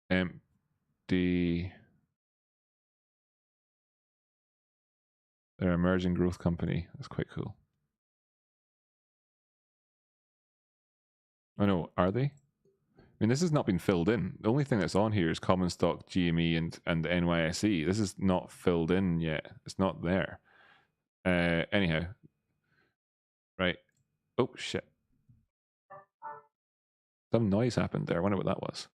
empty. They're an emerging growth company. That's quite cool. Oh no, are they? I mean, this has not been filled in. The only thing that's on here is common stock, GME, and the NYSE. This is not filled in yet. It's not there. Anyhow. Right. Oh, shit. Some noise happened there. I wonder what that was.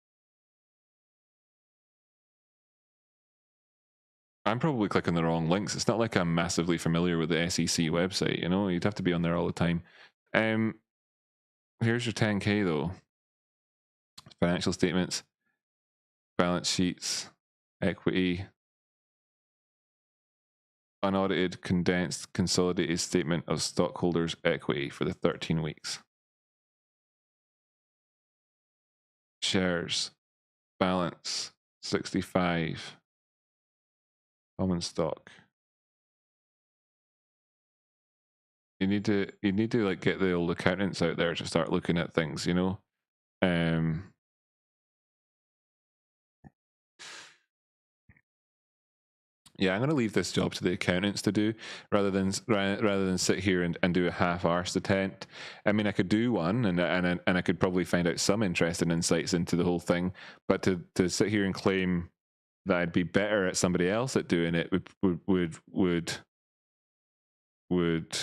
I'm probably clicking the wrong links. It's not like I'm massively familiar with the SEC website, you know? You'd have to be on there all the time. Here's your 10K though. Financial statements, balance sheets, equity, unaudited, condensed, consolidated statement of stockholders' equity for the 13 weeks. Shares, balance, 65. Common stock. You need to like get the old accountants out there to start looking at things, you know. Yeah, I'm going to leave this job to the accountants to do rather than sit here and do a half-arsed attempt. I mean, I could do one and I could probably find out some interesting insights into the whole thing, but to sit here and claim that I'd be better at somebody else at doing it would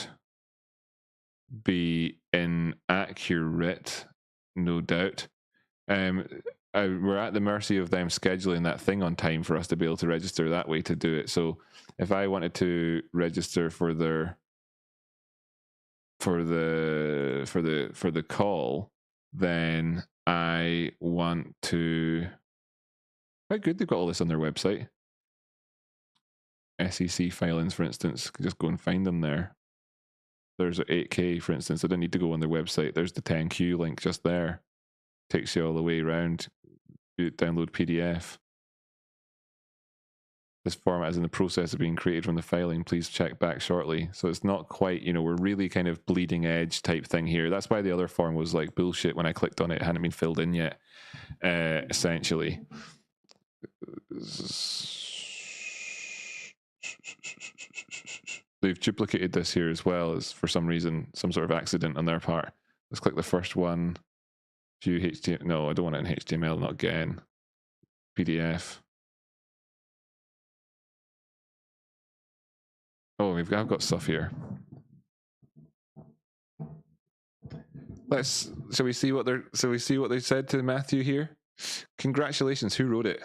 be inaccurate, no doubt. We're at the mercy of them scheduling that thing on time for us to be able to register that way to do it. So if I wanted to register for the call, then I want to. Quite good. They've got all this on their website. SEC filings, for instance, you can just go and find them there. There's an 8K, for instance. I don't need to go on their website. There's the 10Q link just there. Takes you all the way around. You download PDF. This format is in the process of being created from the filing. Please check back shortly. So it's not quite, you know, we're really kind of bleeding edge type thing here. That's why the other form was like bullshit when I clicked on it. It hadn't been filled in yet, essentially. They've duplicated this here as well as for some reason, some sort of accident on their part. Let's click the first one. View HTML. No, I don't want it in HTML, not again. PDF. Oh, I've got stuff here. Shall we see what they said to Matthew here? Congratulations. Who wrote it?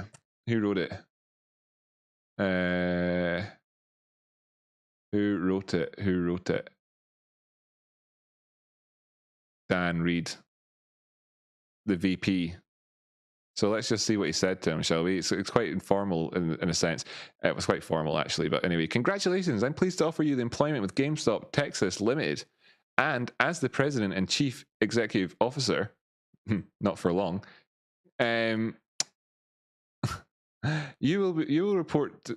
Who wrote it? Who wrote it? Who wrote it? Dan Reed, the VP. So let's just see what he said to him, shall we? It's quite informal in a sense. It was quite formal, actually. But anyway, congratulations. I'm pleased to offer you the employment with GameStop Texas Limited. And as the president and chief executive officer, not for long, you will report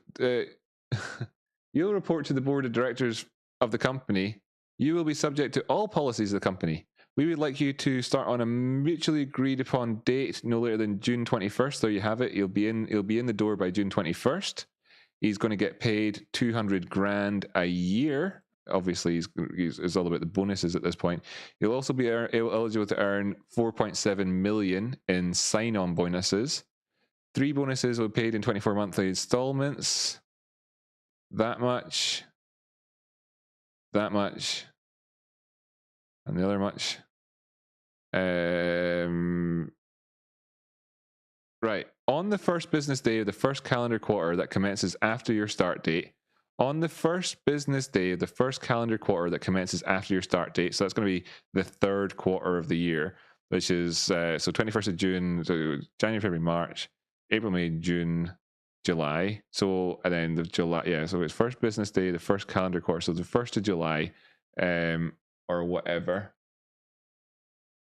you'll report to the board of directors of the company. You will be subject to all policies of the company. We would like you to start on a mutually agreed upon date no later than June 21st. There you have it. He'll be in the door by June 21st. He's going to get paid $200,000 a year. Obviously, it's all about the bonuses at this point. He'll also be eligible to earn $4.7 million in sign-on bonuses. 3 bonuses will be paid in 24 monthly installments. That much, and the other much. Right. On the first business day of the first calendar quarter that commences after your start date. On the first business day of the first calendar quarter that commences after your start date. So that's going to be the 3rd quarter of the year, which is so 21st of June, so January, February, March, April, May, June, July. So at the end of July, yeah. So it's first business day, the first calendar quarter. So the 1st of July, or whatever.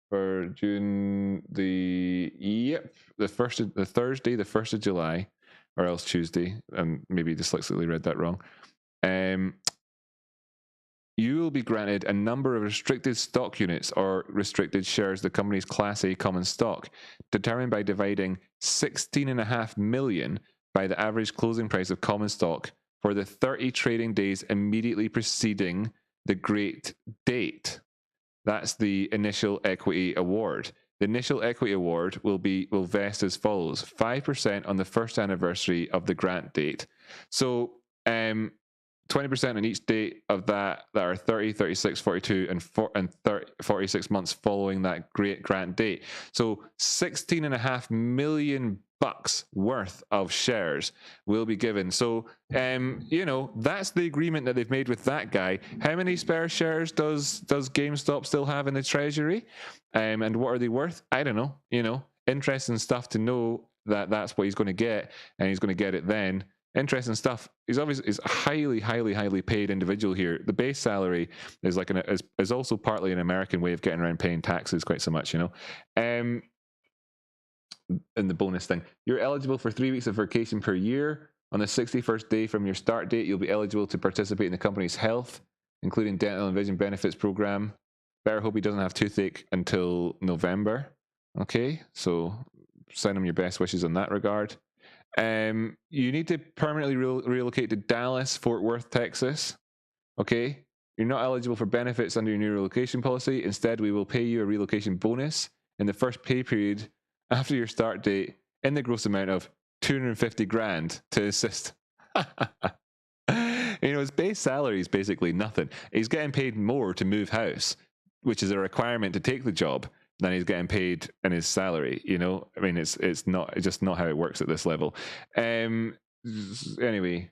For June, the Thursday, the 1st of July, or else Tuesday, and maybe dyslexially read that wrong. you will be granted a number of restricted stock units or restricted shares of the company's Class A common stock, determined by dividing 16.5 million by the average closing price of common stock for the 30 trading days immediately preceding the great date. That's the initial equity award. The initial equity award will vest as follows: 5% on the first anniversary of the grant date. So 20% on each date of that are 30, 36, 42, and 46 months following that great grant date. So $16.5 million worth of shares will be given. So, you know, that's the agreement that they've made with that guy. How many spare shares does GameStop still have in the treasury? And what are they worth? I don't know. You know, interesting stuff to know that that's what he's going to get, and he's going to get it then. Interesting stuff. He's obviously a highly paid individual here. The base salary is like is also partly an American way of getting around paying taxes quite so much, you know. And the bonus thing, you're eligible for 3 weeks of vacation per year. On the 61st day from your start date, you'll be eligible to participate in the company's health, including dental and vision benefits program. Better hope he doesn't have toothache until November. Okay, so send him your best wishes in that regard. You need to permanently relocate to Dallas, Fort Worth, Texas. Okay, you're not eligible for benefits under your new relocation policy. Instead, we will pay you a relocation bonus in the first pay period after your start date in the gross amount of $250,000 to assist. You know, his base salary is basically nothing. He's getting paid more to move house, which is a requirement to take the job, than he's getting paid in his salary. You know, I mean, it's just not how it works at this level. Anyway,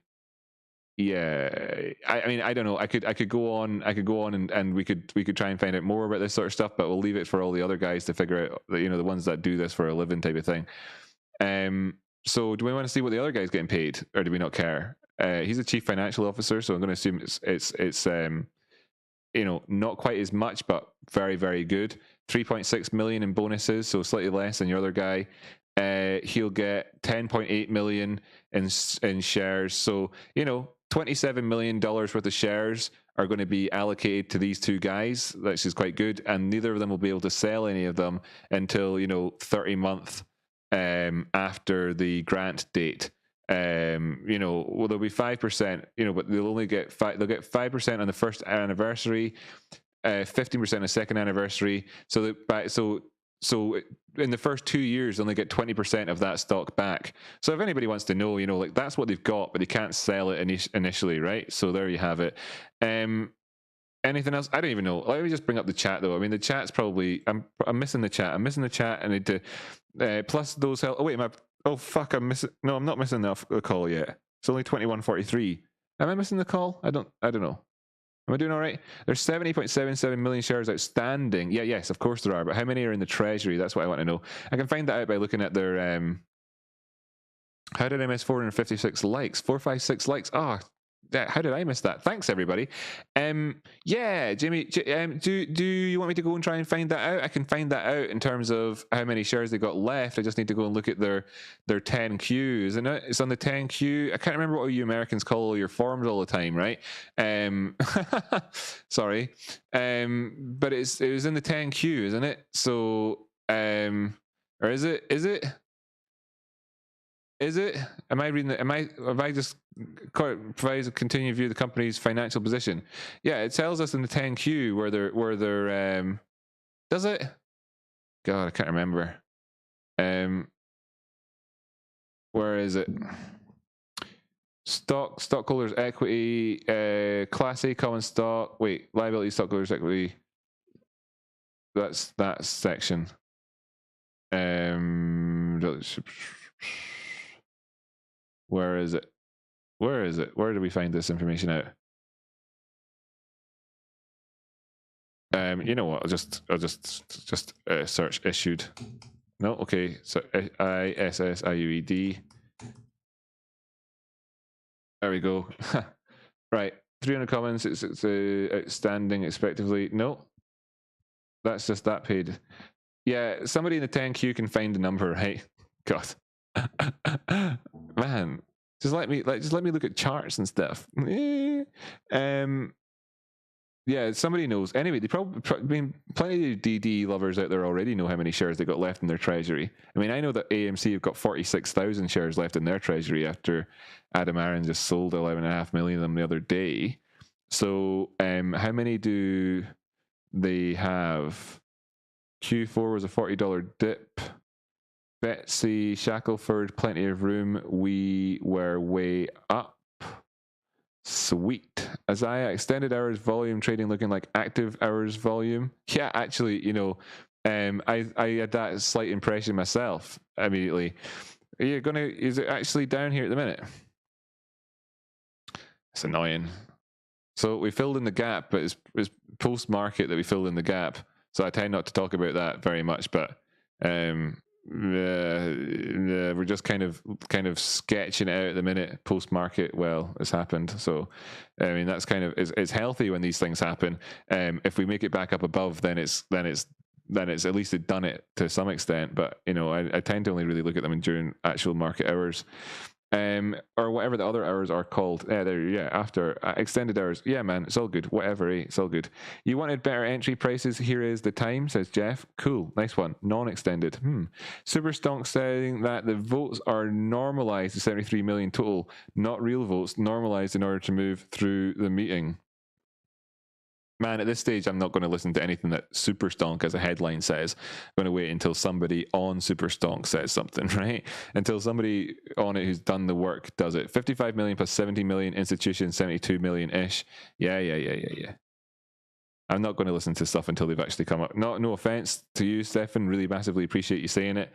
yeah, I mean, I don't know. I could go on and we could try and find out more about this sort of stuff, but we'll leave it for all the other guys to figure out. You know, the ones that do this for a living type of thing. So do we want to see what the other guy's getting paid, or do we not care? He's a chief financial officer, so I'm going to assume it's you know, not quite as much, but very, very good. 3.6 million in bonuses, so slightly less than your other guy. He'll get 10.8 million in shares. So, you know, $27 million worth of shares are going to be allocated to these two guys, which is quite good. And neither of them will be able to sell any of them until, you know, 30 months after the grant date. You know, well, there'll be 5%, you know, but they'll only get they'll get 5% on the first anniversary, 15% on the second anniversary. So in the first 2 years, they only get 20% of that stock back. So if anybody wants to know, you know, like, that's what they've got, but they can't sell it initially, right? So there you have it. Anything else? I don't even know. Let me just bring up the chat, though. I mean, the chat's probably, I'm missing the chat. I'm missing the chat. I need to plus those help. Oh wait, oh fuck, I'm missing. No, I'm not missing the call yet. It's only 21:43. Am I missing the call? I don't know. Am I doing all right? There's 70.77 million shares outstanding. Yeah, yes, of course there are. But how many are in the treasury? That's what I want to know. I can find that out by looking at their how did I miss 456 likes? 456 likes. Oh, how did I miss that? Thanks, everybody. Yeah, Jamie, do you want me to go and try and find that out? I can find that out in terms of how many shares they got left. I just need to go and look at their 10Q, isn't it? It's on the 10Q. I can't remember what you Americans call your forms all the time, right? Sorry. But it was in the 10Q, isn't it? So, or is it? Is it? Am I reading it? Have I just provides a continued view of the company's financial position? Yeah, it tells us in the 10Q where they're does it? God, I can't remember. Where is it? Stockholders equity, Class A common stock. Wait, liability, stockholders equity. That's that section. Where is it? Where is it? Where do we find this information out? You know what? I'll just search issued. No, okay. So ISSIUED. There we go. Right, 300 comments. It's outstanding, expectively. No, that's just that paid. Yeah, somebody in the 10Q can find the number, right? God. Man, just let me look at charts and stuff. Yeah, somebody knows. Anyway, they probably, I mean, plenty of DD lovers out there already know how many shares they got left in their treasury. I mean, I know that AMC have got 46,000 shares left in their treasury after Adam Aron just sold 11.5 million of them the other day. So, how many do they have? Q4 was a $40 dip. Betsy Shackelford, plenty of room. We were way up. Sweet. Isaiah, extended hours volume trading looking like active hours volume. Yeah, actually, you know, I had that slight impression myself immediately. Are you gonna? Is it actually down here at the minute? It's annoying. So we filled in the gap, but it's post market that we filled in the gap. So I tend not to talk about that very much, but we're just kind of sketching it out at the minute. Post market, well, it's happened. So I mean, that's kind of it's healthy when these things happen. If we make it back up above, then it's at least it done it to some extent. But you know, I tend to only really look at them during actual market hours. Or whatever the other hours are called. After extended hours. Yeah, man, it's all good. Whatever, it's all good. You wanted better entry prices. Here is the time, says Jeff. Cool, nice one. Non-extended. Superstonk saying that the votes are normalized to 73 million total, not real votes, normalized in order to move through the meeting. Man, at this stage, I'm not going to listen to anything that Superstonk as a headline says. I'm going to wait until somebody on Superstonk says something, right? Until somebody on it who's done the work does it. 55 million plus 70 million, institution 72 million-ish. Yeah. I'm not going to listen to stuff until they've actually come up. No offense to you, Stefan. Really massively appreciate you saying it.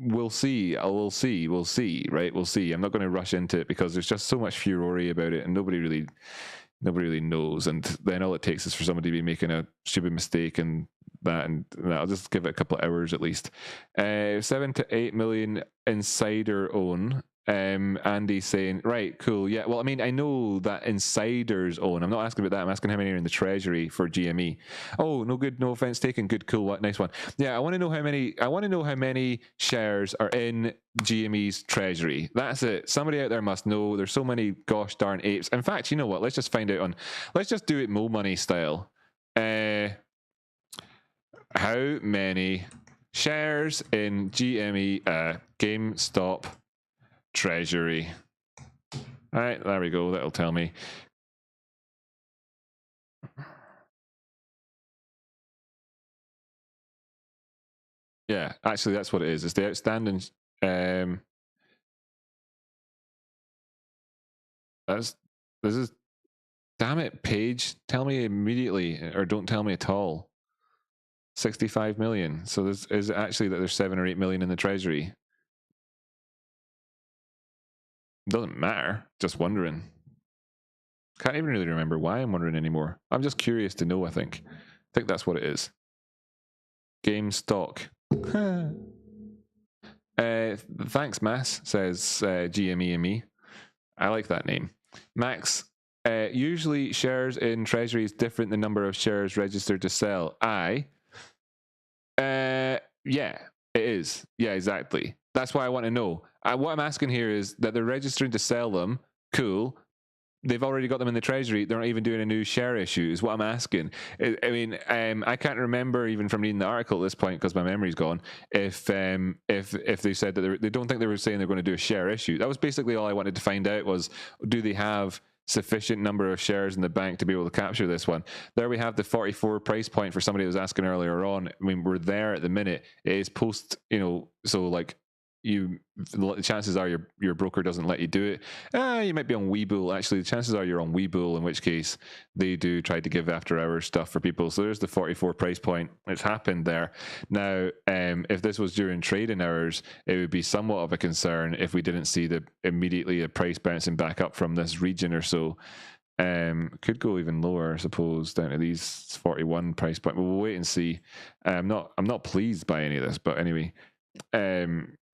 We'll see, right? We'll see. I'm not going to rush into it because there's just so much furore about it and nobody really knows, and then all it takes is for somebody to be making a stupid mistake and I'll just give it a couple of hours at least. 7 to 8 million insider own. Andy saying, right, cool, yeah. Well, I mean, I know that insiders own. I'm not asking about that. I'm asking how many are in the treasury for GME. Oh, no good, no offense taken. Good, cool, nice one. Yeah, I want to know how many shares are in GME's treasury. That's it. Somebody out there must know. There's so many gosh darn apes. In fact, you know what? Let's just find out let's just do it Mo Money style. How many shares in GME GameStop treasury? All right, there we go. That'll tell me. Yeah, actually, that's what it is. It's the outstanding. This is. Damn it, Paige! Tell me immediately, or don't tell me at all. 65 million. So is it actually that there's 7 or 8 million in the treasury? Doesn't matter. Just wondering. Can't even really remember why I'm wondering anymore. I'm just curious to know, I think that's what it is. GameStop. Thanks, Mass, says GME and me. I like that name. Max, usually shares in treasury is different than number of shares registered to sell. Yeah, it is. Yeah, exactly. That's why I want to know. What I'm asking here is that they're registering to sell them. Cool. They've already got them in the treasury. They're not even doing a new share issue, is what I'm asking. I mean, I can't remember even from reading the article at this point because my memory's gone. If they said that they don't think they were saying they're going to do a share issue. That was basically all I wanted to find out was, do they have sufficient number of shares in the bank to be able to capture this one? There we have the 44 price point for somebody who was asking earlier on. I mean, we're there at the minute. It is post, so like, the chances are your broker doesn't let you do it. You might be on Webull. Actually, the chances are you're on Webull, in which case they do try to give after hours stuff for people. So there's the 44 price point. It's happened there. Now, if this was during trading hours, it would be somewhat of a concern if we didn't see immediately a price bouncing back up from this region or so. Could go even lower, I suppose, down to these 41 price point. But we'll wait and see. I'm not pleased by any of this, but anyway.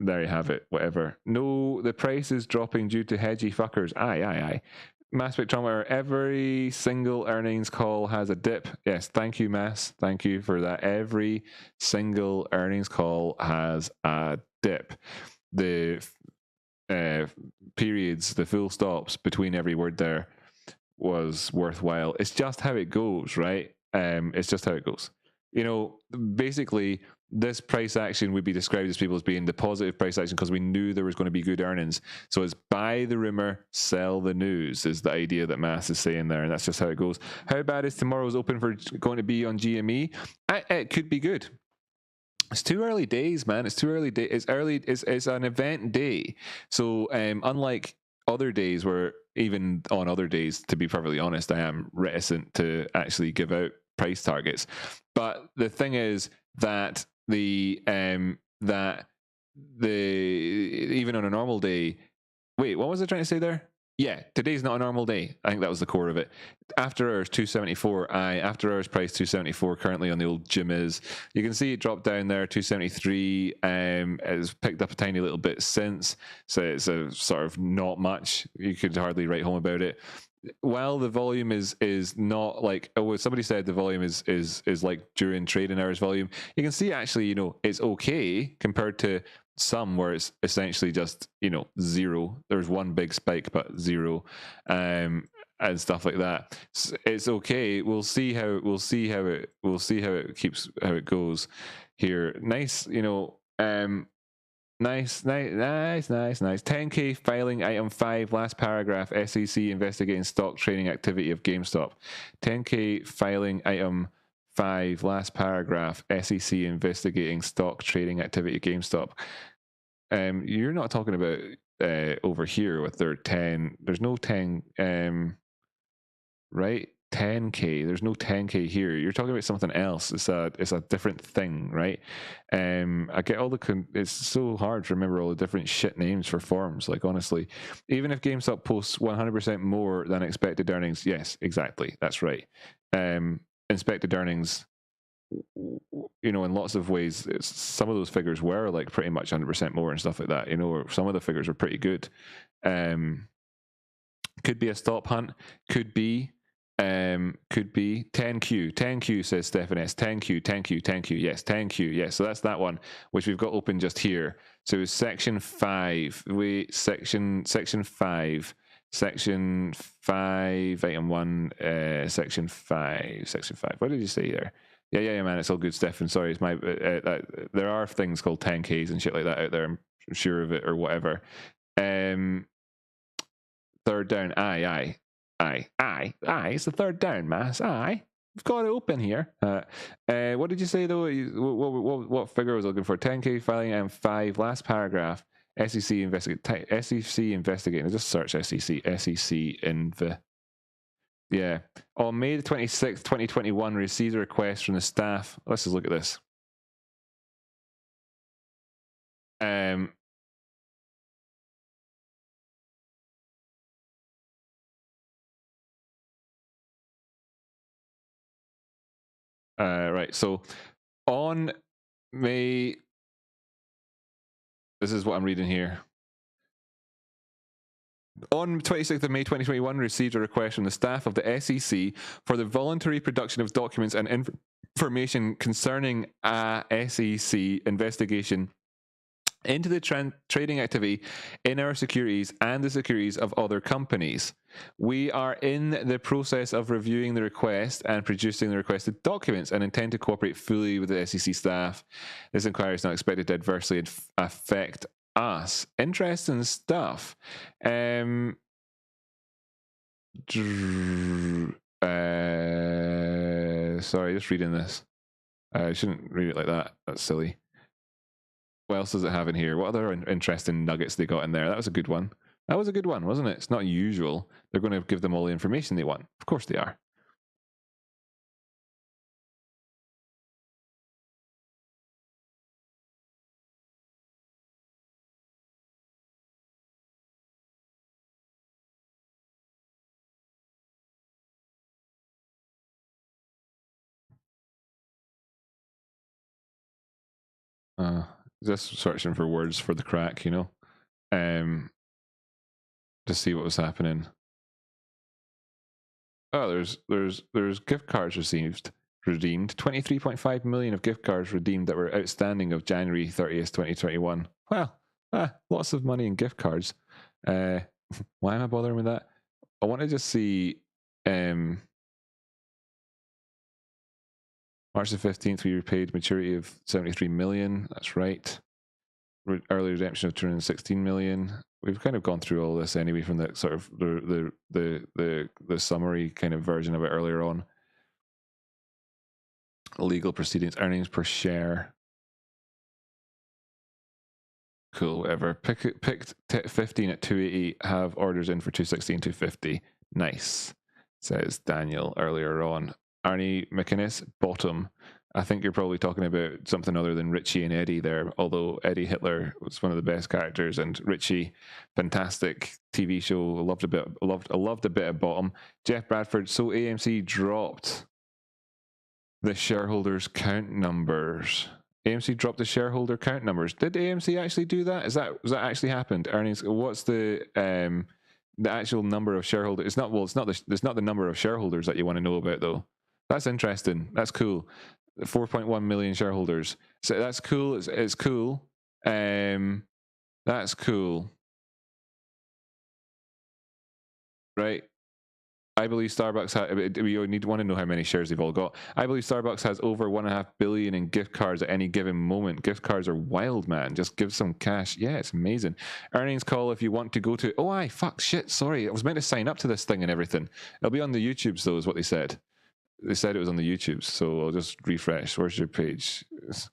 There you have it. Whatever. No, the price is dropping due to hedgy fuckers. Aye. Mass Spectrometer, every single earnings call has a dip. Yes, thank you, Mass. Thank you for that. Every single earnings call has a dip. The periods, the full stops between every word there was worthwhile. It's just how it goes, right? It's just how it goes. You know, basically, this price action would be described as people as being the positive price action because we knew there was going to be good earnings. So it's buy the rumor, sell the news is the idea that Mass is saying there, and that's just how it goes. How bad is tomorrow's open for going to be on GME? It could be good. It's too early days, man. It's too early day. It's early. It's an event day. So unlike other days where even on other days, to be perfectly honest, I am reticent to actually give out price targets. But the thing is that even on a normal day, wait, what was I trying to say there? Yeah, today's not a normal day. I think that was the core of it. After hours 274, after hours price 274 currently on the old GMEs. You can see it dropped down there 273. It's picked up a tiny little bit since, so it's a sort of not much. You could hardly write home about it. While the volume is not like, oh, somebody said the volume is like during trading hours volume. You can see actually, you know, it's okay compared to some where it's essentially just, you know, zero. There's one big spike but zero, and stuff like that. It's okay. We'll see how it goes here. Nice, you know. Nice. 10K filing item 5, last paragraph. SEC investigating stock trading activity of GameStop. 10K filing item 5, last paragraph. SEC investigating stock trading activity of GameStop. You're not talking about over here with their 10. There's no 10. Right? 10K. There's no 10K here. You're talking about something else. It's a different thing, right? I get all it's so hard to remember all the different shit names for forms. Like honestly, even if GameStop posts 100% more than expected earnings, yes, exactly, that's right. Expected earnings, you know, in lots of ways, some of those figures were like pretty much 100% more and stuff like that. You know, or some of the figures are pretty good. Could be a stop hunt. Could be 10Q says Stefan S. 10Q, yes, 10Q, yes. So that's that one, which we've got open just here. So it's section 5. Section 5, item 1, section 5. What did you say there? Yeah, man, it's all good, Stefan. Sorry, it's my. There are things called 10Ks and shit like that out there. I'm sure of it or whatever. Third down, aye. It's the third down, Mass. Aye, we've got it open here. What did you say though? What figure was I looking for? 10K filing and 5, last paragraph. SEC investigating. I just search SEC. Yeah. On May the 26th, 2021, received a request from the staff. Let's just look at this. Right. So on May, this is what I'm reading here. On 26th of May 2021, received a request from the staff of the SEC for the voluntary production of documents and information concerning a SEC investigation into the trading activity in our securities and the securities of other companies. We are in the process of reviewing the request and producing the requested documents and intend to cooperate fully with the SEC staff. This inquiry is not expected to adversely affect us. Interesting stuff. Sorry, just reading this. I shouldn't read it like that. That's silly. What else does it have in here? What other interesting nuggets they got in there? That was a good one. That was a good one, wasn't it? It's not usual. They're going to give them all the information they want. Of course they are. Just searching for words for the crack, you know, to see what was happening. Oh, there's gift cards redeemed. 23.5 million of gift cards redeemed that were outstanding of January 30th, 2021. Well, lots of money in gift cards. Why am I bothering with that? I want to just see March the 15th, we repaid maturity of 73 million. That's right. Early redemption of 216 million. We've kind of gone through all this anyway from the sort of the summary kind of version of it earlier on. Legal proceedings, earnings per share. Cool, whatever. Picked 15 at 280, have orders in for 216, 250. Nice, says Daniel earlier on. Arnie McInnes, bottom. I think you're probably talking about something other than Richie and Eddie there, although Eddie Hitler was one of the best characters, and Richie, fantastic TV show. I loved a bit of bottom. Jeff Bradford, so AMC dropped the shareholders count numbers. AMC dropped the shareholder count numbers. Did AMC actually do that? Was that actually happened? Earnings. What's the actual number of shareholders? It's not the number of shareholders that you want to know about though. That's interesting. That's cool. 4.1 million shareholders. So that's cool. It's cool. That's cool. Right. I believe Starbucks want to know how many shares they've all got. I believe Starbucks has over 1.5 billion in gift cards at any given moment. Gift cards are wild, man. Just give some cash. Yeah, it's amazing. Earnings call if you want to go to. Oh, shit. Sorry, I was meant to sign up to this thing and everything. It'll be on the YouTubes though, is what they said. They said it was on the YouTubes, so I'll just refresh. Where's your page? It's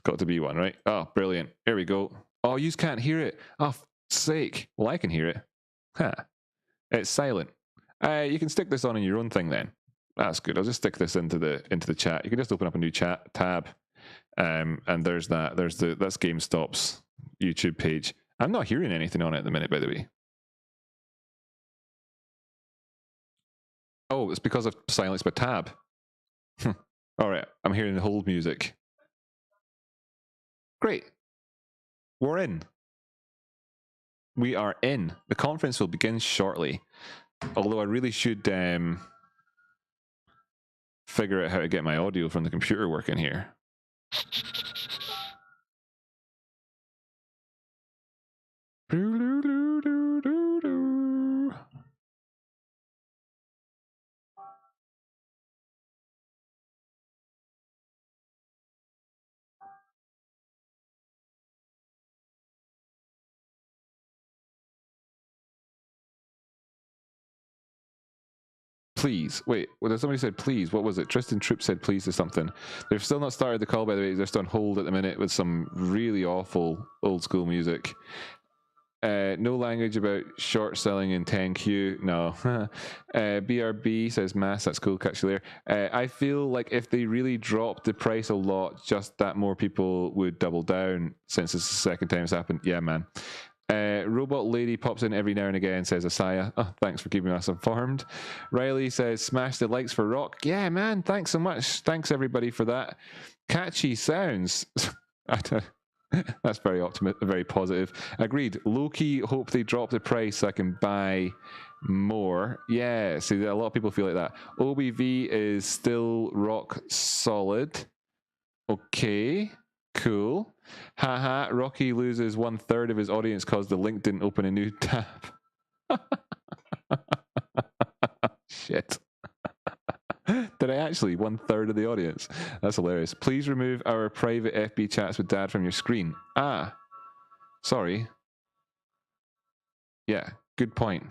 got to be one, right? Oh, brilliant. Here we go. Oh, you can't hear it. Oh, sake. Well, I can hear it. Huh. It's silent. You can stick this on in your own thing then. That's good. I'll just stick this into the chat. You can just open up a new chat tab, and there's that. That's GameStop's YouTube page. I'm not hearing anything on it at the minute, by the way. Oh, it's because I've silenced my tab. All right, I'm hearing the hold music. Great. We're in. We are in. The conference will begin shortly. Although I really should figure out how to get my audio from the computer working here. Please. Wait, well, somebody said please. What was it? Tristan Troop said please to something. They've still not started the call, by the way. They're still on hold at the minute with some really awful old school music. No language about short selling in 10Q. No. BRB says mass. That's cool. Catch you later. I feel like if they really dropped the price a lot, just that more people would double down since it's the second time it's happened. Yeah, man. Robot Lady pops in every now and again, says Asaya. Oh, thanks for keeping us informed. Riley says, smash the likes for Rock. Yeah, man, thanks so much. Thanks, everybody, for that. Catchy sounds. That's very optimistic, very positive. Agreed. Low-key, hope they drop the price so I can buy more. Yeah, see, a lot of people feel like that. OBV is still rock solid. Okay, cool. Haha, Rocky loses 1/3 of his audience because the link didn't open a new tab. Shit. Did I actually? 1/3 of the audience. That's hilarious. Please remove our private FB chats with Dad from your screen. Ah, sorry. Yeah, good point.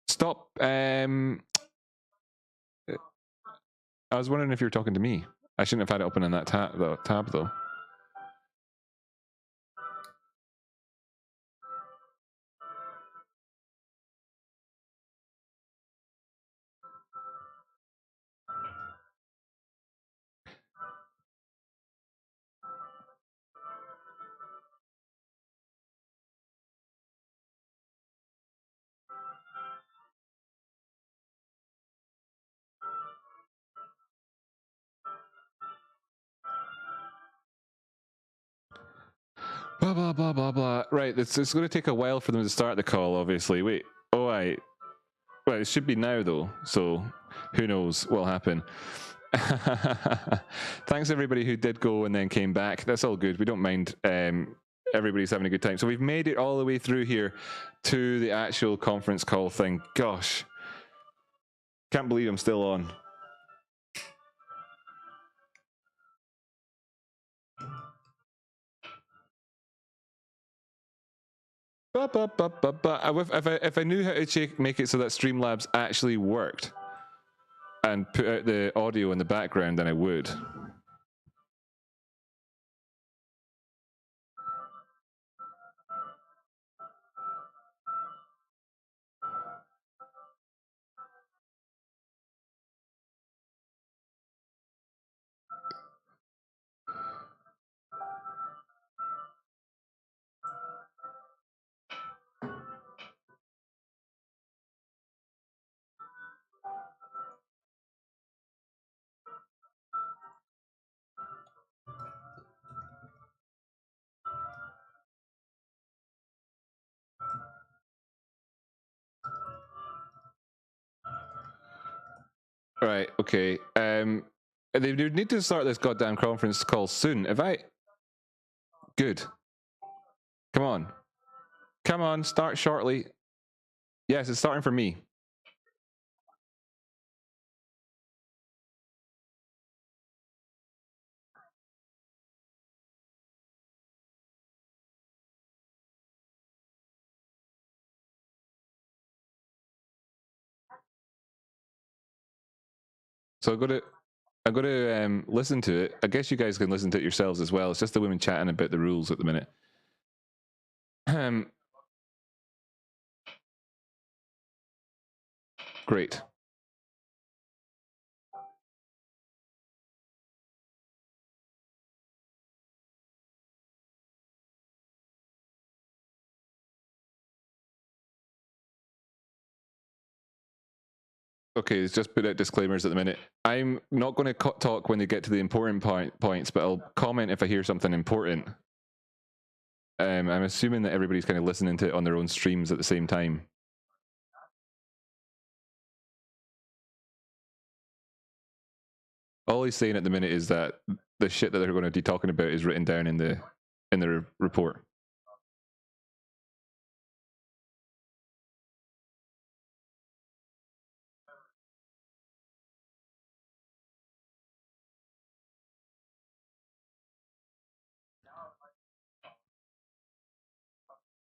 Stop. I was wondering if you were talking to me. I shouldn't have had it open in that tab though. Blah, blah, blah, blah, blah. Right, it's going to take a while for them to start the call, obviously. Wait, oh, well, it should be now, though, so who knows what'll happen. Thanks, everybody who did go and then came back. That's all good. We don't mind. Everybody's having a good time. So we've made it all the way through here to the actual conference call thing. Gosh. Can't believe I'm still on. If I knew how to make it so that Streamlabs actually worked and put out the audio in the background, then I would. Right, okay. They need to start this goddamn conference call soon. If I... Good. Come on. Come on, start shortly. Yes, it's starting for me. So I'm going to listen to it. I guess you guys can listen to it yourselves as well. It's just the women chatting about the rules at the minute. Great. Okay, it's just put out disclaimers at the minute. I'm not going to talk when they get to the important points, but I'll comment if I hear something important. I'm assuming that everybody's kind of listening to it on their own streams at the same time. All he's saying at the minute is that the shit that they're going to be talking about is written down in the report.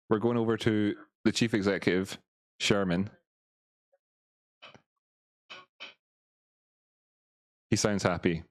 We're going over to the chief executive, Sherman. He sounds happy.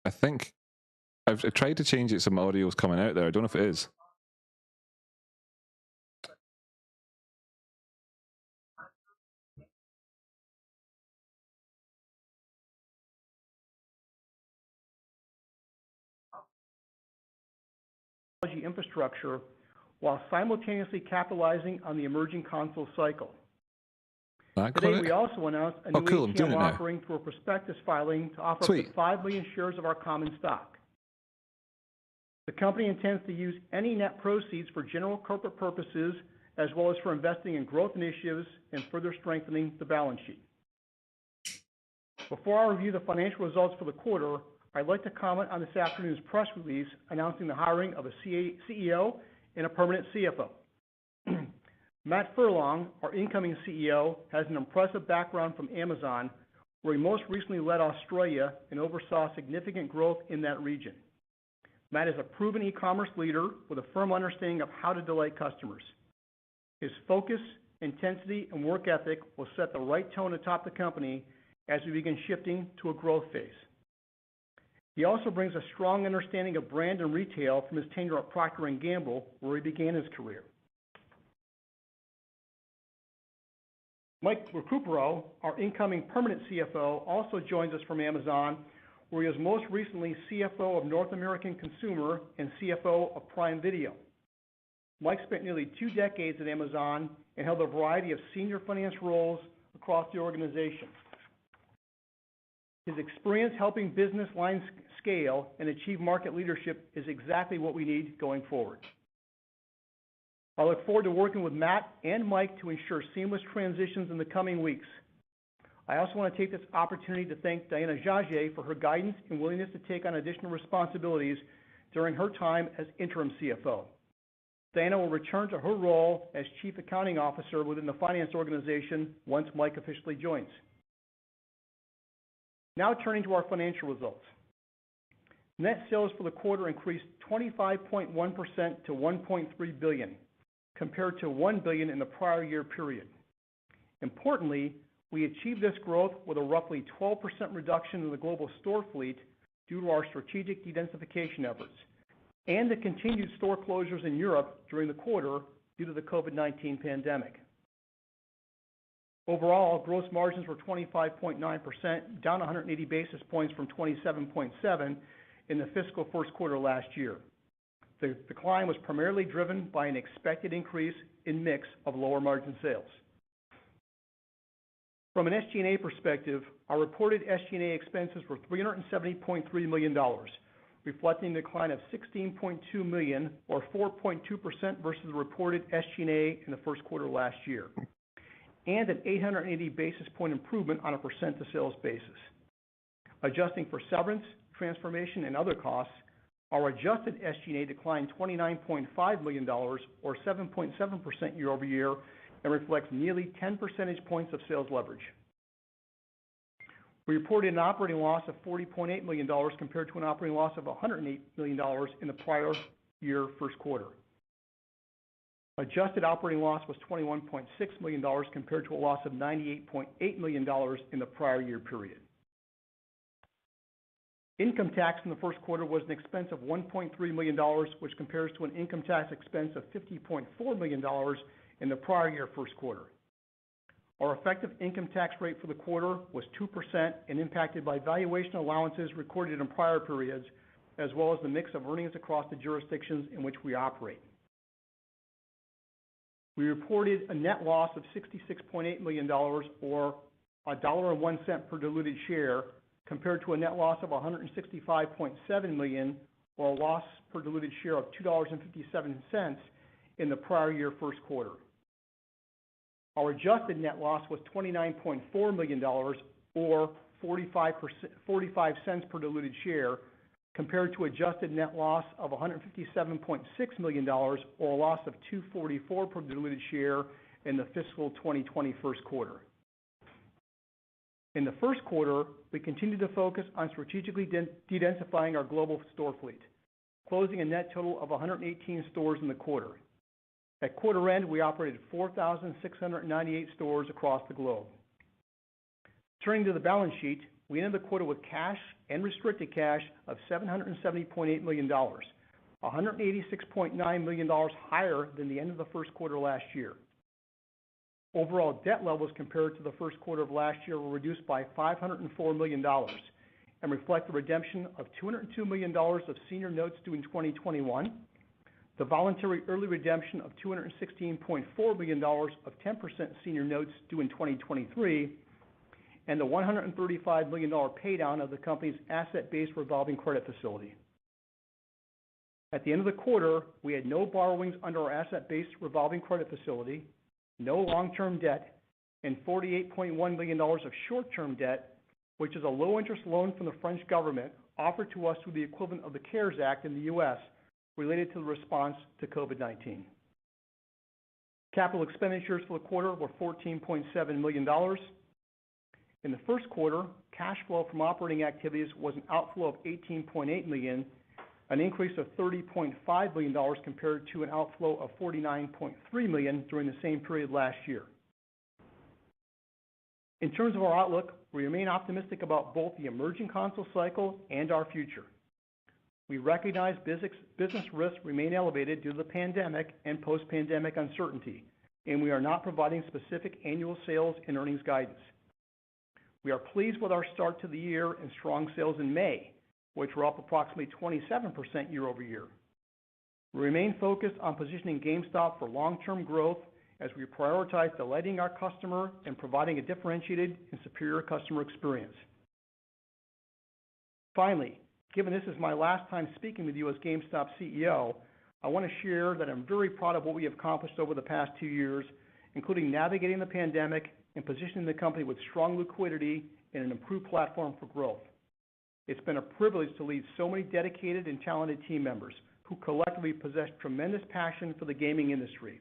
I think I've tried to change it. Some audio's coming out there. I don't know if it is. Infrastructure while simultaneously capitalizing on the emerging console cycle. Today, we also announced a new ATM offering through a prospectus filing to offer up to 5 million shares of our common stock. The company intends to use any net proceeds for general corporate purposes as well as for investing in growth initiatives and further strengthening the balance sheet. Before I review the financial results for the quarter, I'd like to comment on this afternoon's press release announcing the hiring of a CEO and a permanent CFO. Matt Furlong, our incoming CEO, has an impressive background from Amazon, where he most recently led Australia and oversaw significant growth in that region. Matt is a proven e-commerce leader with a firm understanding of how to delight customers. His focus, intensity, and work ethic will set the right tone atop the company as we begin shifting to a growth phase. He also brings a strong understanding of brand and retail from his tenure at Procter & Gamble, where he began his career. Mike Recupero, our incoming permanent CFO, also joins us from Amazon, where he was most recently CFO of North American Consumer and CFO of Prime Video. Mike spent nearly 2 decades at Amazon and held a variety of senior finance roles across the organization. His experience helping business lines scale and achieve market leadership is exactly what we need going forward. I look forward to working with Matt and Mike to ensure seamless transitions in the coming weeks. I also want to take this opportunity to thank Diana Jage for her guidance and willingness to take on additional responsibilities during her time as interim CFO. Diana will return to her role as Chief Accounting Officer within the finance organization once Mike officially joins. Now turning to our financial results. Net sales for the quarter increased 25.1% to $1.3 billion, compared to $1 billion in the prior year period. Importantly, we achieved this growth with a roughly 12% reduction in the global store fleet due to our strategic dedensification efforts, and the continued store closures in Europe during the quarter due to the COVID-19 pandemic. Overall, gross margins were 25.9%, down 180 basis points from 27.7% in the fiscal first quarter last year. The decline was primarily driven by an expected increase in mix of lower margin sales. From an SG&A perspective, our reported SG&A expenses were $370.3 million, reflecting a decline of $16.2 million or 4.2% versus the reported SG&A in the first quarter last year, and an 880 basis point improvement on a percent to sales basis. Adjusting for severance, transformation, and other costs, our adjusted SG&A declined $29.5 million or 7.7% year over year and reflects nearly 10 percentage points of sales leverage. We reported an operating loss of $40.8 million compared to an operating loss of $108 million in the prior year first quarter. Adjusted operating loss was $21.6 million compared to a loss of $98.8 million in the prior year period. Income tax in the first quarter was an expense of $1.3 million, which compares to an income tax expense of $50.4 million in the prior year first quarter. Our effective income tax rate for the quarter was 2% and impacted by valuation allowances recorded in prior periods, as well as the mix of earnings across the jurisdictions in which we operate. We reported a net loss of $66.8 million or $1.01 per diluted share, compared to a net loss of $165.7 million or a loss per diluted share of $2.57 in the prior year first quarter. Our adjusted net loss was $29.4 million or 45 cents per diluted share, compared to adjusted net loss of $157.6 million or a loss of $2.44 per diluted share in the fiscal 2020 first quarter. In the first quarter, we continued to focus on strategically de-densifying our global store fleet, closing a net total of 118 stores in the quarter. At quarter end, we operated 4,698 stores across the globe. Turning to the balance sheet, we ended the quarter with cash and restricted cash of $770.8 million, $186.9 million higher than the end of the first quarter last year. Overall debt levels compared to the first quarter of last year were reduced by $504 million and reflect the redemption of $202 million of senior notes due in 2021, the voluntary early redemption of $216.4 million of 10% senior notes due in 2023, and the $135 million paydown of the company's asset-based revolving credit facility. At the end of the quarter, we had no borrowings under our asset-based revolving credit facility, no long-term debt, and $48.1 million of short-term debt, which is a low-interest loan from the French government offered to us through the equivalent of the CARES Act in the U.S. related to the response to COVID-19. Capital expenditures for the quarter were $14.7 million. In the first quarter, cash flow from operating activities was an outflow of $18.8 million, an increase of $30.5 million compared to an outflow of $49.3 million during the same period last year. In terms of our outlook, we remain optimistic about both the emerging console cycle and our future. We recognize business risks remain elevated due to the pandemic and post-pandemic uncertainty, and we are not providing specific annual sales and earnings guidance. We are pleased with our start to the year and strong sales in May, which were up approximately 27% year over year. We remain focused on positioning GameStop for long-term growth as we prioritize delighting our customer and providing a differentiated and superior customer experience. Finally, given this is my last time speaking with you as GameStop CEO, I want to share that I'm very proud of what we have accomplished over the past 2 years, including navigating the pandemic and positioning the company with strong liquidity and an improved platform for growth. It's been a privilege to lead so many dedicated and talented team members who collectively possess tremendous passion for the gaming industry.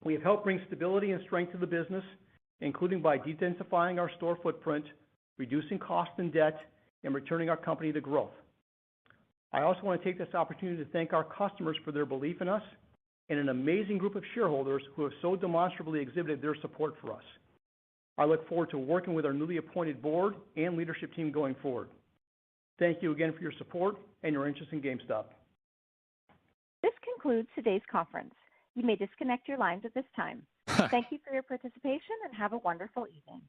We have helped bring stability and strength to the business, including by densifying our store footprint, reducing cost and debt, and returning our company to growth. I also want to take this opportunity to thank our customers for their belief in us and an amazing group of shareholders who have so demonstrably exhibited their support for us. I look forward to working with our newly appointed board and leadership team going forward. Thank you again for your support and your interest in GameStop. This concludes today's conference. You may disconnect your lines at this time. Thank you for your participation and have a wonderful evening.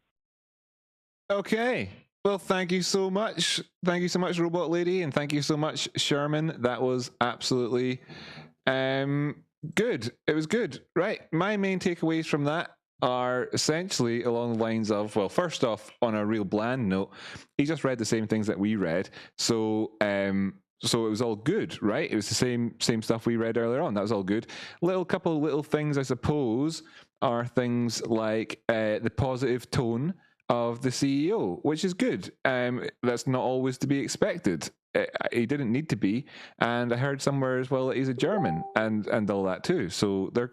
Okay. Well, thank you so much. Thank you so much, Robot Lady, and thank you so much, Sherman. That was absolutely good. It was good. Right. My main takeaways from that are essentially along the lines of, well, first off, on a real bland note, he just read the same things that we read. So it was all good, right? It was the same stuff we read earlier on. That was all good. Couple of little things, I suppose, are things like the positive tone of the CEO, which is good. That's not always to be expected. He didn't need to be, and I heard somewhere as well that he's a German and all that too. So they're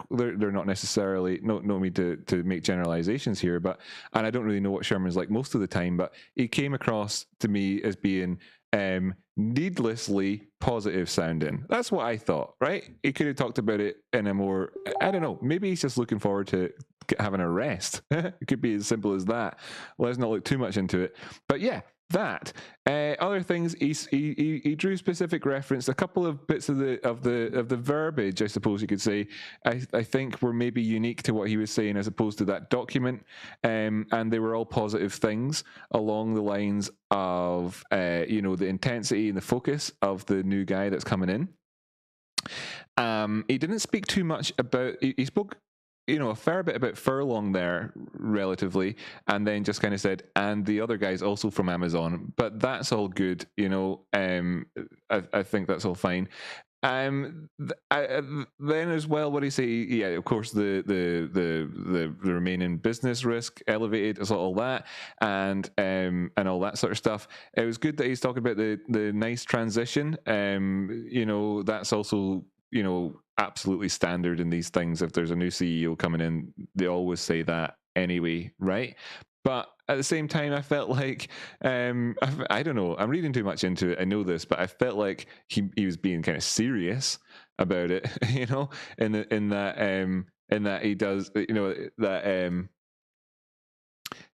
not necessarily no need to make generalizations here, and I don't really know what Sherman's like most of the time, but he came across to me as being needlessly positive sounding. That's what I thought, right? He could have talked about it in a more, I don't know, maybe he's just looking forward to having a rest. It could be as simple as that. Let's not look too much into it. But yeah, that. Other things, he drew specific reference. A couple of bits of the verbiage, I suppose you could say, I think were maybe unique to what he was saying as opposed to that document, and they were all positive things along the lines of the intensity and the focus of the new guy that's coming in. He didn't speak too much about. He spoke a fair bit about Furlong there, relatively, and then just kind of said, and the other guy's also from Amazon, but that's all good, I think that's all fine. Then as well, what do you say? Yeah, of course, the remaining business risk elevated, is all that, and all that sort of stuff. It was good that he's talking about the nice transition. That's also absolutely standard in these things. If there's a new CEO coming in, they always say that anyway, right? But at the same time, I felt like I don't know, I'm reading too much into it, I know this, but I felt like he was being kind of serious about it, in that he does,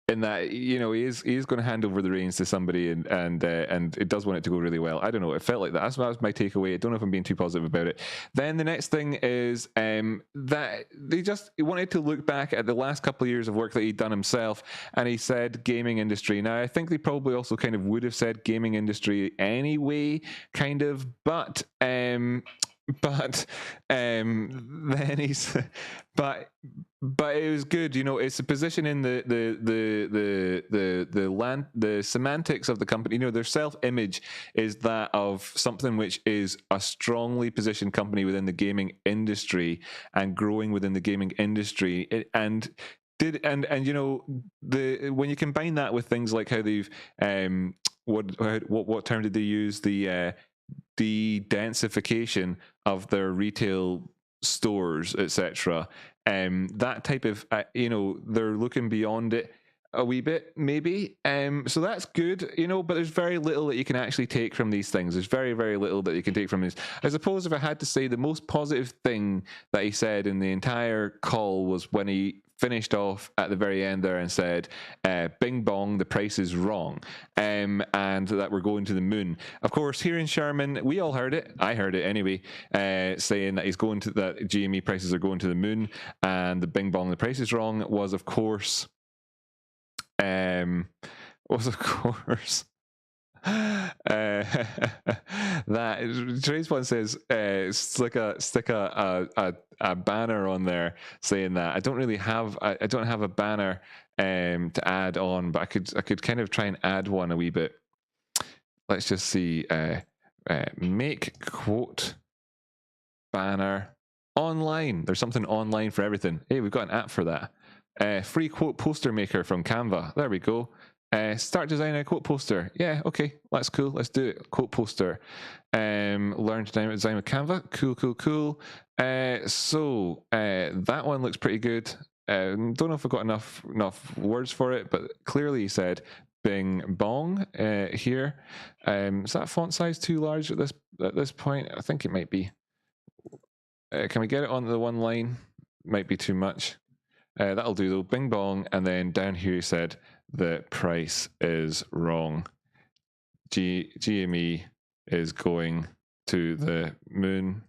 in that he is going to hand over the reins to somebody, and it does want it to go really well. I don't know, it felt like that. That was my takeaway. I don't know if I'm being too positive about it. Then the next thing is that he wanted to look back at the last couple of years of work that he'd done himself, and he said gaming industry. Now I think they probably also kind of would have said gaming industry anyway, kind of, but then he's but it was good, it's a position in the semantics of the company. Their self-image is that of something which is a strongly positioned company within the gaming industry and growing within the gaming industry, when you combine that with things like how they've what term did they use? The de-densification of their retail stores, etc. That type of they're looking beyond it a wee bit, maybe. So that's good, but there's very little that you can actually take from these things. There's very, very little that you can take from these. I suppose if I had to say the most positive thing that he said in the entire call was when he finished off at the very end there and said, bing bong, the price is wrong, and that we're going to the moon. Of course, here in Sherman, we all heard it. I heard it anyway, saying that that GME prices are going to the moon, and the bing bong, the price is wrong was, of course, that Trace one says stick a banner on there saying that. I don't have a banner to add on, but I could kind of try and add one a wee bit. Let's just see. Make quote banner online. There's something online for everything. Hey, we've got an app for that. Free quote poster maker from Canva. There we go. Start designing a quote poster. Yeah, okay, that's cool. Let's do it. Quote poster. Learn to design with Canva. Cool. So that one looks pretty good. Don't know if I've got enough words for it, but clearly he said bing bong here. Is that font size too large at this point? I think it might be. Can we get it on the one line? Might be too much. That'll do though. Bing bong, and then down here he said the price is wrong. GME is going to the moon.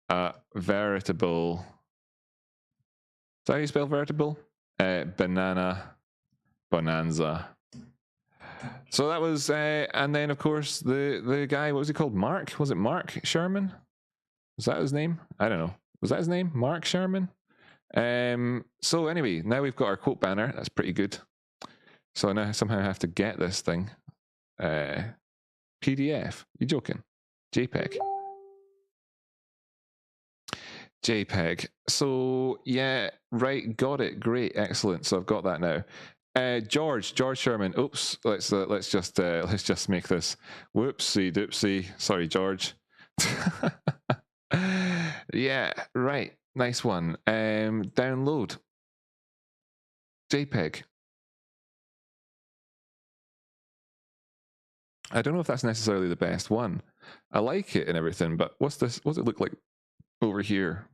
A veritable. Is that how you spell veritable? Banana bonanza. So that was, and then of course the guy. What was he called? Mark? Was it Mark Sherman? Was that his name? I don't know. Was that his name? Mark Sherman? So anyway, now we've got our quote banner. That's pretty good. So now somehow I have to get this thing. PDF. You joking? JPEG. So yeah, right. Got it. Great. Excellent. So I've got that now. George Sherman. Oops. Let's just make this. Whoopsie doopsie. Sorry, George. Yeah, right. Nice one. Download. JPEG. I don't know if that's necessarily the best one. I like it and everything, but what's this? What's it look like over here?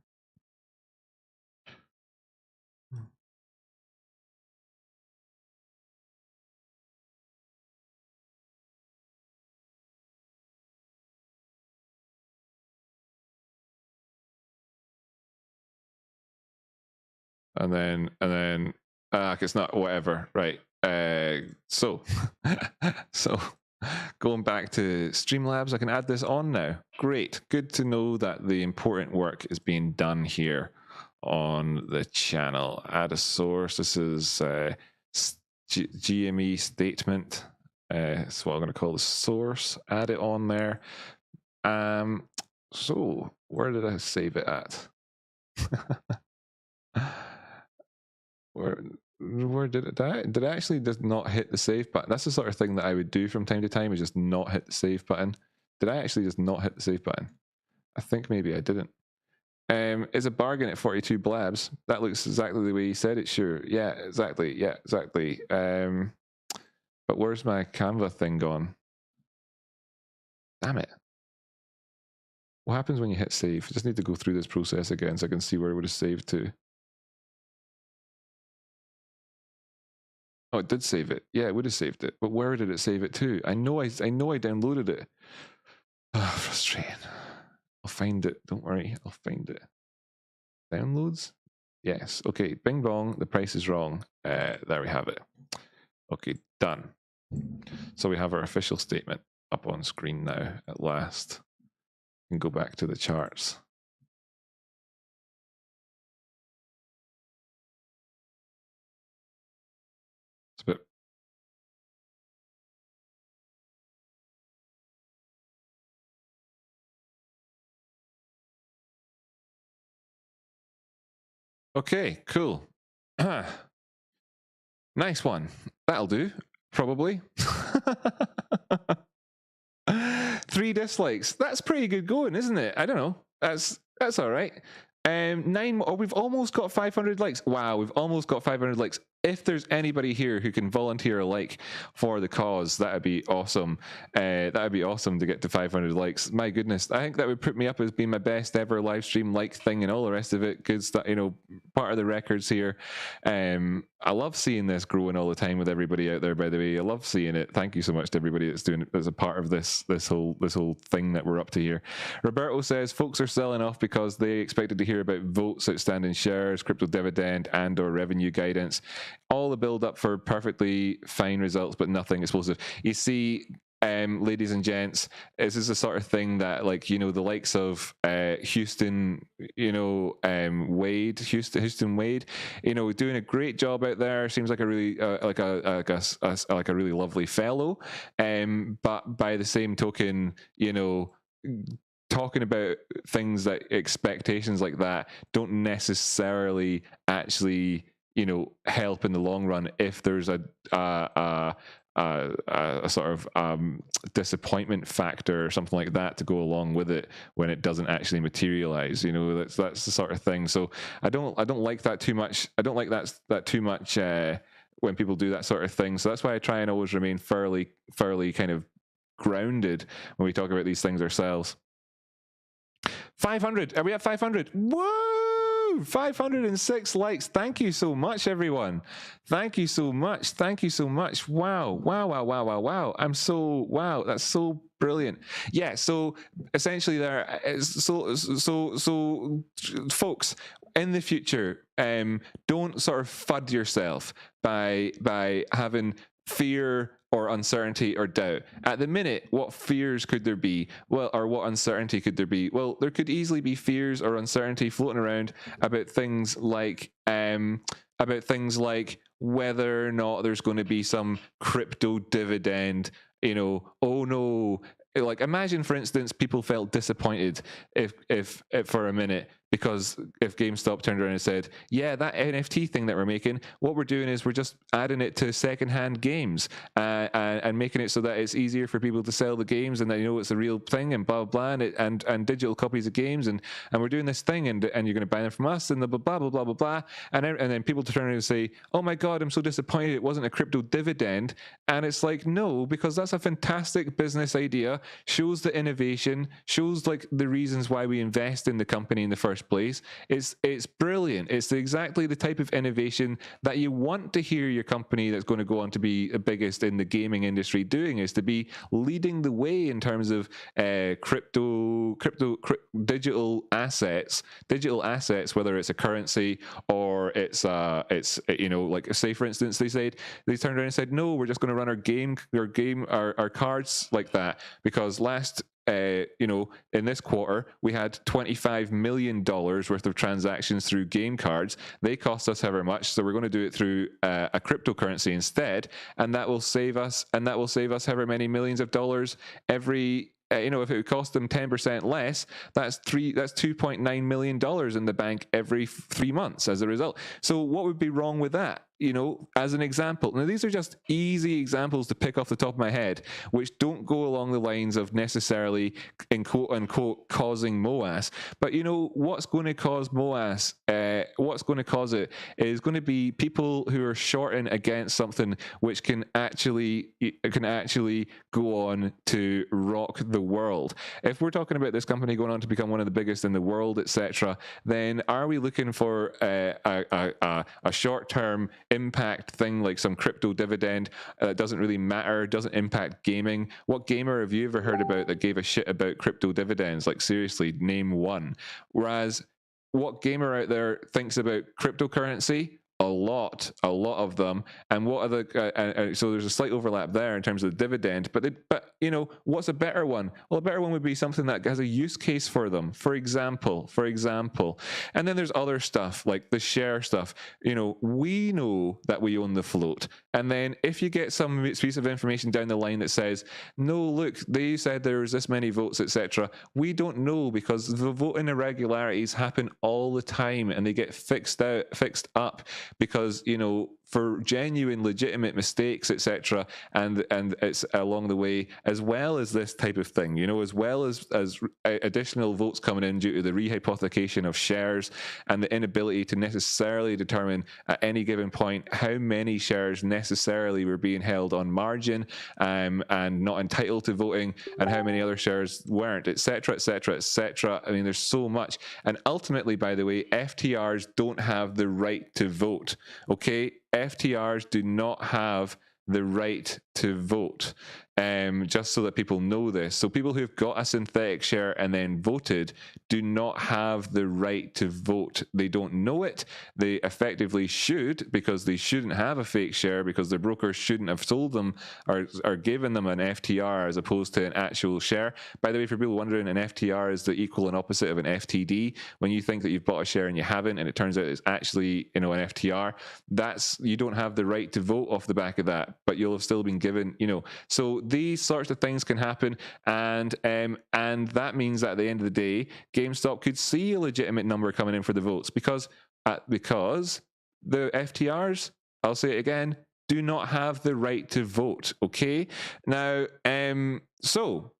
And then it's not whatever, right? So going back to Streamlabs, I can add this on now. Great, good to know that the important work is being done here on the channel. Add a source. This is GME statement. That's what I'm going to call the source. Add it on there. So where did I save it at? Where did it? Did I actually just not hit the save button? That's the sort of thing that I would do from time to time, is just not hit the save button. Did I actually just not hit the save button? I think maybe I didn't. It's a bargain at 42 blabs. That looks exactly the way he said it. Sure. Yeah, exactly. Yeah, exactly. But where's my Canva thing gone? Damn it. What happens when you hit save? I just need to go through this process again so I can see where it would have saved to. Oh, it did save it. Yeah, it would have saved it. But where did it save it to? I know I downloaded it. Oh, frustrating. I'll find it. Don't worry. I'll find it. Downloads? Yes. Okay. Bing bong. The price is wrong. There we have it. Okay. Done. So we have our official statement up on screen now at last. And go back to the charts. It's a bit. Okay, cool. Nice one. That'll do, probably. 3 dislikes. That's pretty good going, isn't it? I don't know. That's all right. 9. Oh, we've almost got 500 likes. Wow, we've almost got 500 likes. If there's anybody here who can volunteer a like for the cause, that'd be awesome. That'd be awesome to get to 500 likes. My goodness, I think that would put me up as being my best ever live stream like thing and all the rest of it. Because part of the records here. I love seeing this growing all the time with everybody out there. By the way, I love seeing it. Thank you so much to everybody that's doing it as a part of this whole thing that we're up to here. Roberto says folks are selling off because they expected to hear about votes, outstanding shares, crypto dividend, and/or revenue guidance. All the build up for perfectly fine results, but nothing explosive. You see, ladies and gents, this is the sort of thing that, like, the likes of Houston Wade, doing a great job out there. Seems like a really like a really lovely fellow. But by the same token, talking about things like expectations like that don't necessarily actually help in the long run if there's a sort of disappointment factor or something like that to go along with it when it doesn't actually materialize. That's the sort of thing. So I don't like that too much. I don't like that too much when people do that sort of thing. So that's why I try and always remain fairly kind of grounded when we talk about these things ourselves. 500. Are we at 500? Woo! 506 likes. Thank you so much, everyone. Thank you so much. Thank you so much. Wow. That's so brilliant. Yeah, so essentially so folks, in the future, don't sort of FUD yourself by having fear or uncertainty or doubt. At the minute, what fears could there be? Well, or what uncertainty could there be? Well, there could easily be fears or uncertainty floating around about things like whether or not there's going to be some crypto dividend. Oh no. Like, imagine, for instance, people felt disappointed if for a minute, because if GameStop turned around and said, yeah, that NFT thing that we're making, what we're doing is we're just adding it to secondhand games and making it so that it's easier for people to sell the games and they know it's a real thing and blah, blah, blah, and digital copies of games. And we're doing this thing and you're going to buy them from us and the blah, blah, blah, blah, blah. And then people turn around and say, oh my God, I'm so disappointed it wasn't a crypto dividend. And it's like, no, because that's a fantastic business idea, shows the innovation, shows like the reasons why we invest in the company in the first place. It's brilliant. It's exactly the type of innovation that you want to hear your company that's going to go on to be the biggest in the gaming industry doing, is to be leading the way in terms of digital assets, whether it's a currency or it's like, say for instance, they turned around and said, no, we're just going to run our cards like that, because last in this quarter, we had $25 million worth of transactions through game cards. They cost us however much, so we're going to do it through a cryptocurrency instead, and that will save us however many millions of dollars every. If it would cost them 10% less, that's $2.9 million in the bank every 3 months as a result. So what would be wrong with that? As an example. Now, these are just easy examples to pick off the top of my head, which don't go along the lines of necessarily, in quote unquote, causing MOAS. But what's going to cause MOAS? What's going to cause it is going to be people who are shorting against something which can actually go on to rock the world. If we're talking about this company going on to become one of the biggest in the world, etc., then are we looking for a short-term impact thing like some crypto dividend that doesn't really matter, doesn't impact gaming? What gamer have you ever heard about that gave a shit about crypto dividends? Like, seriously, name one. Whereas what gamer out there thinks about cryptocurrency? A lot of them. And what are the so there's a slight overlap there in terms of the dividend, but what's a better one? Well, a better one would be something that has a use case for them, for example. And then there's other stuff like the share stuff. We know that we own the float, and then if you get some piece of information down the line that says, no, look, they said there was this many votes, etc., we don't know, because the voting irregularities happen all the time and they get fixed up because for genuine, legitimate mistakes, etc., and it's along the way, as well as this type of thing, you know, as well as additional votes coming in due to the rehypothecation of shares and the inability to necessarily determine at any given point how many shares necessarily were being held on margin and not entitled to voting, and how many other shares weren't, etc., etc., etc. I mean, there's so much. And ultimately, by the way, FTRs don't have the right to vote. Okay, FTRs do not have the right to vote, just so that people know this. So people who've got a synthetic share and then voted do not have the right to vote. They don't know it. They effectively should, because they shouldn't have a fake share, because their brokers shouldn't have sold them or given them an FTR as opposed to an actual share. By the way, for people wondering, an FTR is the equal and opposite of an FTD. When you think that you've bought a share and you haven't, and it turns out it's actually, you know, an FTR, you don't have the right to vote off the back of that, but you'll have still been given, you know. So these sorts of things can happen, and that means that at the end of the day, GameStop could see a legitimate number coming in for the votes, because the FTRs, I'll say it again, do not have the right to vote. Okay, now so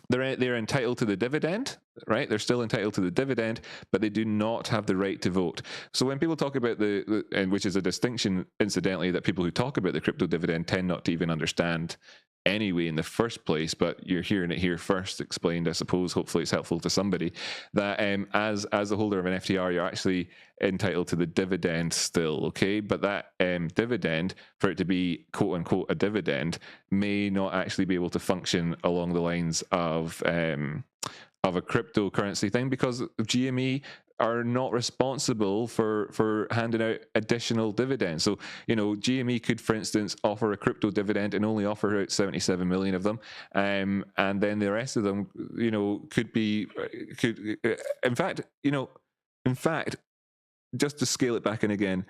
they're entitled to the dividend, right? They're still entitled to the dividend, but they do not have the right to vote. So when people talk about and which is a distinction, incidentally, that people who talk about the crypto dividend tend not to even understand anyway in the first place, but you're hearing it here first explained, I suppose. Hopefully it's helpful to somebody, that as a holder of an FTR, you're actually entitled to the dividend still, okay? But that dividend, for it to be quote unquote a dividend, may not actually be able to function along the lines of a cryptocurrency thing, because GME are not responsible for handing out additional dividends. So, you know, GME could, for instance, offer a crypto dividend and only offer out 77 million of them, and then the rest of them, you know, could in fact, just to scale it back in again,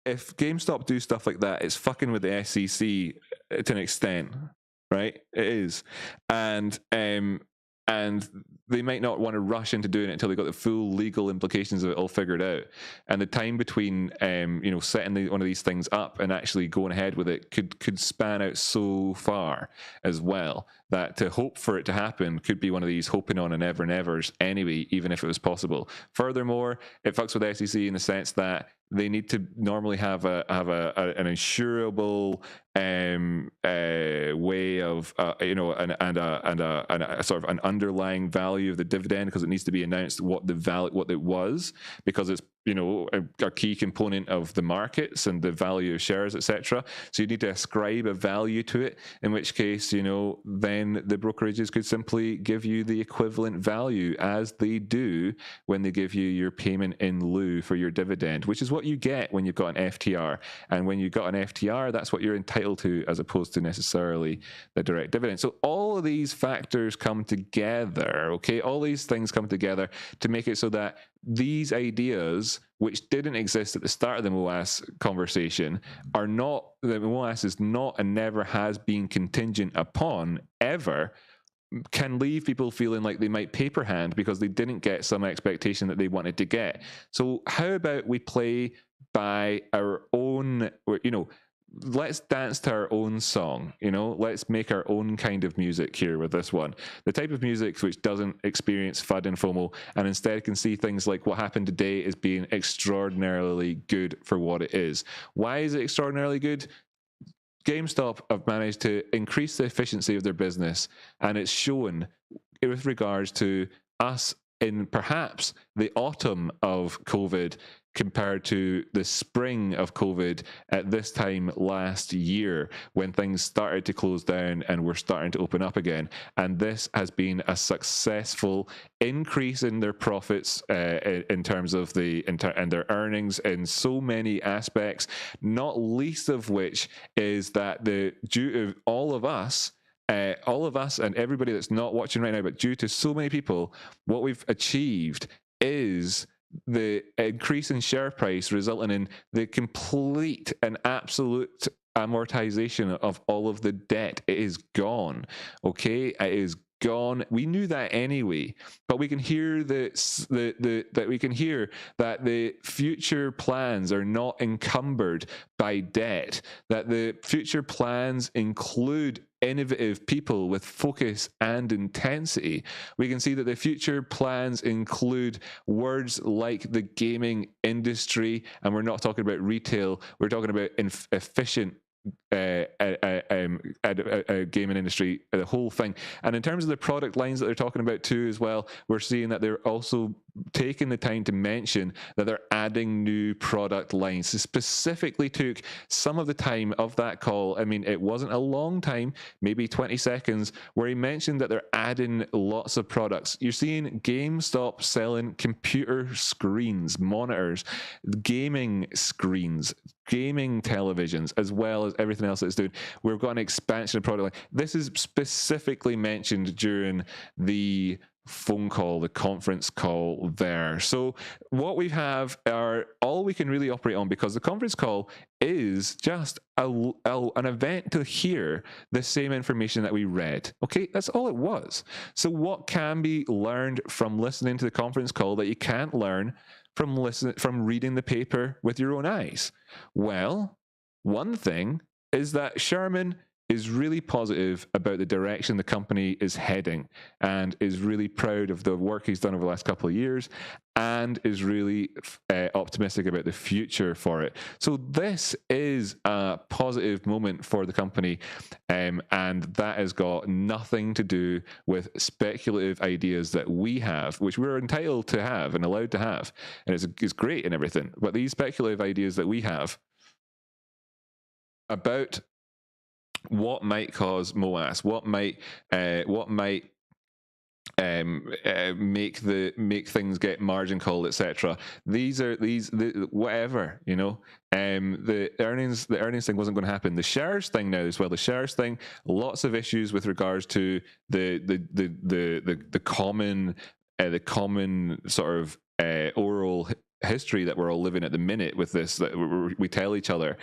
if GameStop do stuff like that, it's fucking with the SEC to an extent, right? It is, and they might not want to rush into doing it until they got the full legal implications of it all figured out. And the time between, setting one of these things up and actually going ahead with it could span out so far as well, that to hope for it to happen could be one of these hoping on and ever and evers anyway, even if it was possible. Furthermore, it fucks with the SEC in the sense that they need to normally have an insurable way of and a sort of an underlying value of the dividend, because it needs to be announced what it was, because it's, you know, a key component of the markets and the value of shares, etc. So you need to ascribe a value to it, in which case, you know, then the brokerages could simply give you the equivalent value, as they do when they give you your payment in lieu for your dividend, which is what you get when you've got an FTR. And when you've got an FTR, that's what you're entitled to, as opposed to necessarily the direct dividend. So all of these factors come together, okay? All these things come together to make it so that these ideas, which didn't exist at the start of the MOAS conversation, are not, the MOAS is not and never has been contingent upon ever, can leave people feeling like they might paper hand because they didn't get some expectation that they wanted to get. So how about we play by our own, you know, let's dance to our own song, you know, let's make our own kind of music here with this one. The type of music which doesn't experience FUD and FOMO, and instead can see things like what happened today as being extraordinarily good for what it is. Why is it extraordinarily good? GameStop have managed to increase the efficiency of their business, and it's shown with regards to us in perhaps the autumn of COVID compared to the spring of COVID at this time last year, when things started to close down and were starting to open up again. And this has been a successful increase in their profits in terms of and their earnings in so many aspects, not least of which is that due to all of us and everybody that's not watching right now, but due to so many people, what we've achieved is the increase in share price resulting in the complete and absolute amortization of all of the debt. It is gone. Okay, it is gone. We knew that anyway, but we can hear that we can hear that the future plans are not encumbered by debt, that the future plans include innovative people with focus and intensity. We can see that the future plans include words like the gaming industry, and we're not talking about retail, we're talking about efficient gaming industry, the whole thing. And in terms of the product lines that they're talking about too as well, we're seeing that they're also taking the time to mention that they're adding new product lines. So specifically took some of the time of that call. I mean, it wasn't a long time, maybe 20 seconds, where he mentioned that they're adding lots of products. You're seeing GameStop selling computer screens, monitors, gaming screens, gaming televisions, as well as everything else that it's doing. We've got an expansion of product line. This is specifically mentioned during the phone call, the conference call there. So what we have are all we can really operate on, because the conference call is just an event to hear the same information that we read. Okay, that's all it was. So what can be learned from listening to the conference call that you can't learn from reading the paper with your own eyes? Well, one thing is that Sherman is really positive about the direction the company is heading, and is really proud of the work he's done over the last couple of years, and is really optimistic about the future for it. So this is a positive moment for the company, and that has got nothing to do with speculative ideas that we have, which we're entitled to have and allowed to have, and it's great and everything. But these speculative ideas that we have about what might cause MOAS, what might make things get margin called, etc. Whatever, you know. The earnings thing wasn't going to happen. The shares thing now as well. The shares thing, lots of issues with regards to the common sort of oral history that we're all living at the minute with this, that we tell each other.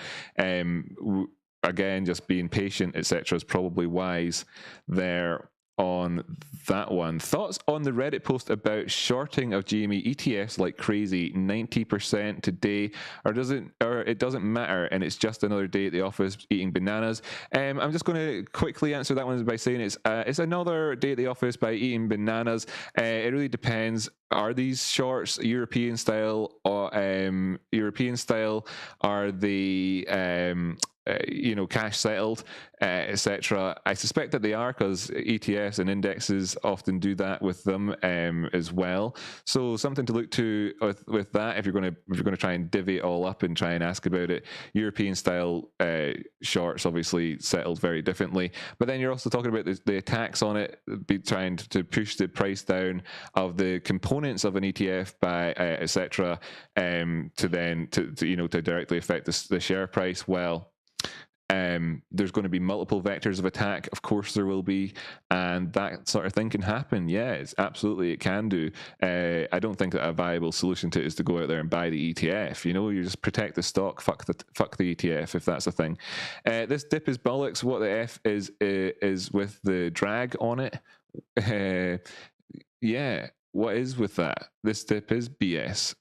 Again, just being patient, etc., is probably wise there on that one. Thoughts on the Reddit post about shorting of GME ETFs like crazy, 90% today, or it doesn't matter and it's just another day at the office eating bananas? I'm just going to quickly answer that one by saying it's another day at the office by eating bananas. It really depends. Are these shorts European style, or are they cash settled, etc.? I suspect that they are, because ETFs and indexes often do that with them as well. So something to look to with that if you're going to try and divvy it all up and try and ask about it. European style shorts obviously settled very differently, but then you're also talking about the attacks on it, be trying to push the price down of the components of an ETF by etc. to directly affect the share price. Well, there's going to be multiple vectors of attack, of course there will be, and that sort of thing can happen. Yeah, it can do. I don't think that a viable solution to it is to go out there and buy the ETF. You just protect the stock, fuck the ETF, if that's a thing. This dip is bollocks. What the F is with the drag on it? Yeah. What is with that? This dip is BS.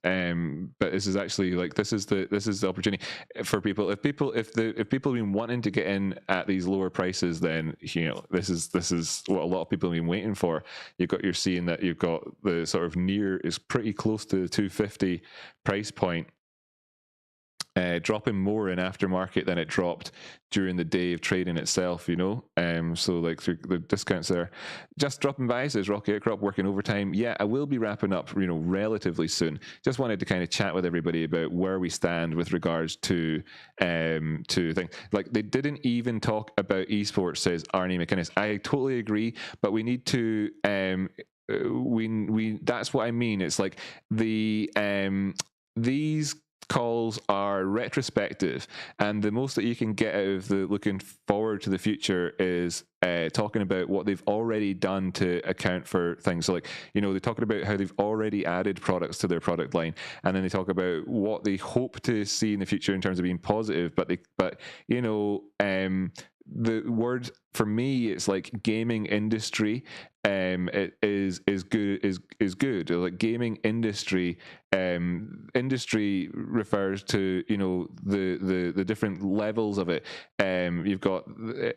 But this is actually this is the opportunity for people. If people have been wanting to get in at these lower prices, then this is what a lot of people have been waiting for. You're seeing that you've got the sort of near is pretty close to the 250 price point. Dropping more in aftermarket than it dropped during the day of trading itself, so the discounts there. Just dropping by, says Rocky Outcrop, working overtime. Yeah, I will be wrapping up relatively soon. Just wanted to kind of chat with everybody about where we stand with regards to things. Like, they didn't even talk about esports, says Arnie McInnes. I totally agree, but we need to that's what I mean. It's like these calls are retrospective, and the most that you can get out of the looking forward to the future is talking about what they've already done to account for things. So they're talking about how they've already added products to their product line, and then they talk about what they hope to see in the future in terms of being positive, but the word for me, it's like gaming industry. It is good. Like gaming industry. Industry refers to, you know, the different levels of it. You've got,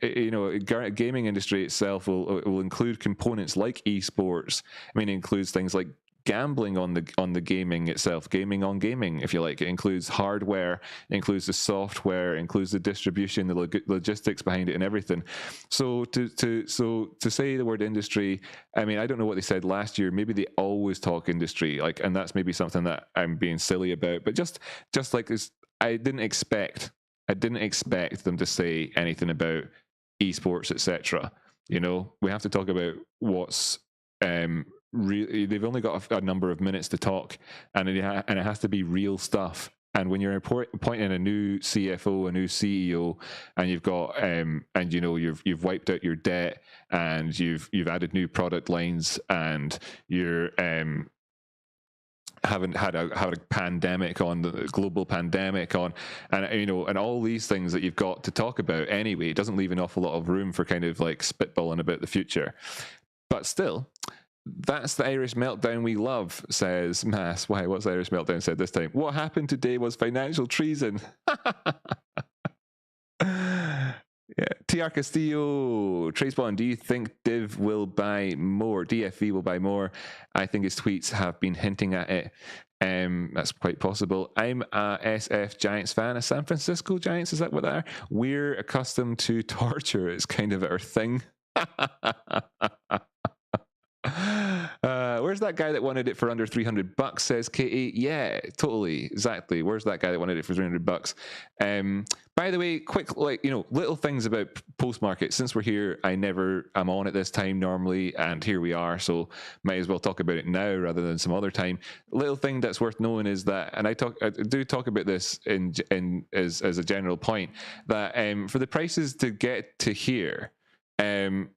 you know, gaming industry itself will include components like esports. I mean, it includes things like gambling on the gaming itself, gaming on gaming, if you like. It includes hardware, it includes the software, it includes the distribution, the logistics behind it, and everything. So to say the word industry, I mean, I don't know what they said last year. Maybe they always talk industry, like, and that's maybe something that I'm being silly about. But just like this, I didn't expect them to say anything about esports, etc. You know, we have to talk about what's really, they've only got a number of minutes to talk, and it has to be real stuff. And when you're appointing a new CFO, a new CEO, and you've got and you know, you've wiped out your debt, and you've added new product lines, and you're haven't had a pandemic on, the global pandemic on, and you know, and all these things that you've got to talk about anyway, it doesn't leave an awful lot of room for kind of like spitballing about the future. But still, that's the Irish meltdown we love, says Mass. Why? What's the Irish meltdown said this time? What happened today was financial treason. Yeah. TR Castillo, Tracebond, do you think Div will buy more? DFV will buy more. I think his tweets have been hinting at it. That's quite possible. I'm a SF Giants fan, a San Francisco Giants. Is that what they are? We're accustomed to torture. It's kind of our thing. Where's that guy that wanted it for under $300? Says Katie. Yeah, totally, exactly. Where's that guy that wanted it for $300? By the way, quick, like, you know, little things about post-market. Since we're here, I'm on at this time normally, and here we are, so might as well talk about it now rather than some other time. Little thing that's worth knowing is that, and I do talk about this as a general point, that for the prices to get to here, you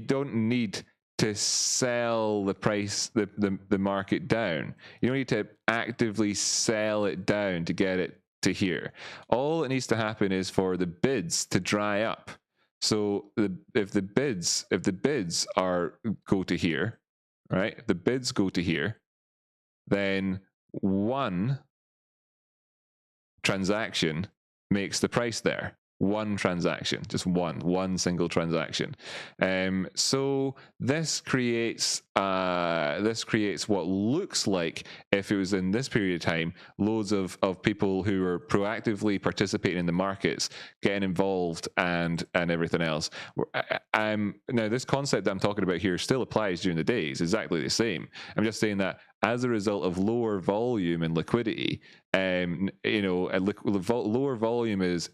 don't need to sell the price, the market down. You don't need to actively sell it down to get it to here. All that needs to happen is for the bids to dry up. So if the bids go to here, right? If the bids go to here, then one transaction makes the price there. One transaction, just one single transaction. So this creates what looks like, if it was in this period of time, loads of people who are proactively participating in the markets, getting involved, and everything else. Now this concept I'm talking about here still applies during the day. It's exactly the same. I'm just saying that as a result of lower volume and liquidity, you know, lower volume is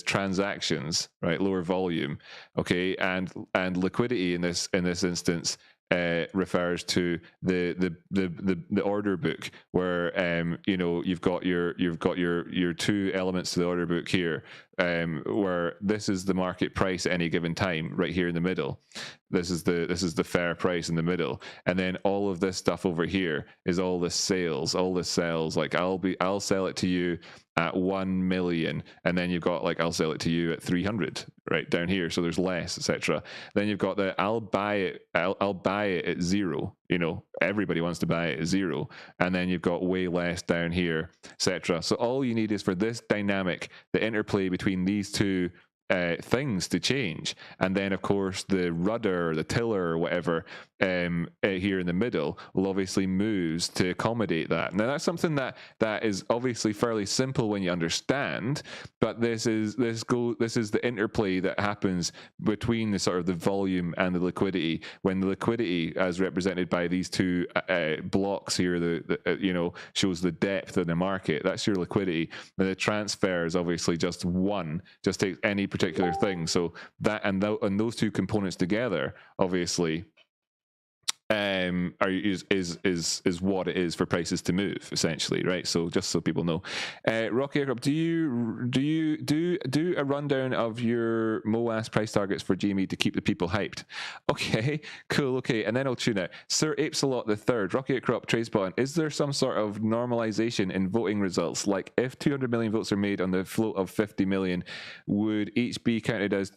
transactions, right? Lower volume, okay, and liquidity in this instance refers to the order book, where you know, you've got your two elements to the order book here, where this is the market price at any given time, right here in the middle. This is the fair price in the middle, and then all of this stuff over here is all the sales. Like I'll sell it to you at 1 million, and then you've got, like, I'll sell it to you at 300 right down here, so there's less, etc. Then you've got the I'll buy it at 0. You know, everybody wants to buy it at 0, and then you've got way less down here, etc. So all you need is for this dynamic, the interplay between these two things to change, and then of course the rudder, the tiller, or whatever here in the middle will obviously moves to accommodate that. Now that's something that is obviously fairly simple when you understand, but this is the interplay that happens between the sort of the volume and the liquidity. When the liquidity, as represented by these two blocks here, you know, shows the depth of the market, that's your liquidity. And the transfer is obviously just takes any particular thing. So that and those two components together obviously is what it is for prices to move, essentially, right? So just so people know, Rocky Outcrop, do you do a rundown of your MOAS price targets for GME to keep the people hyped? Okay, cool. Okay, and then I'll tune out. Sir Apesalot the Third, Rocky Outcrop, Tradespot. Is there some sort of normalization in voting results? Like if 200 million votes are made on the float of 50 million, would each be counted as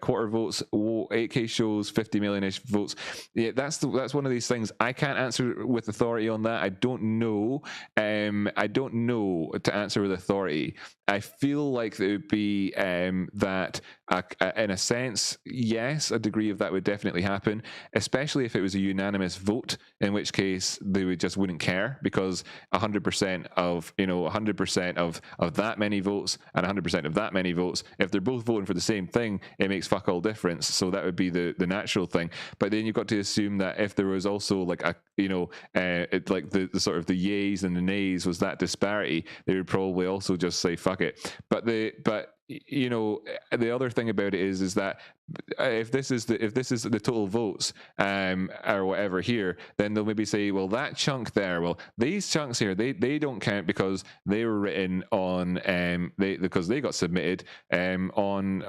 quarter votes? 8K shows 50 million-ish votes. Yeah, that's one of these things I can't answer with authority on that. I don't know. I don't know to answer with authority. I feel like it would be that, in a sense, yes, a degree of that would definitely happen, especially if it was a unanimous vote, in which case they wouldn't care, because 100% of 100% of that many votes and 100% of that many votes, if they're both voting for the same thing, it makes fuck all difference. So that would be the natural thing. But then you've got to assume that if there was also like like the sort of the yays and the nays was that disparity, they would probably also just say fuck it. But the other thing about it is that if this is the total votes or whatever here, then they'll maybe say, well, that chunk there, well, these chunks here, they don't count because they were written on because they got submitted on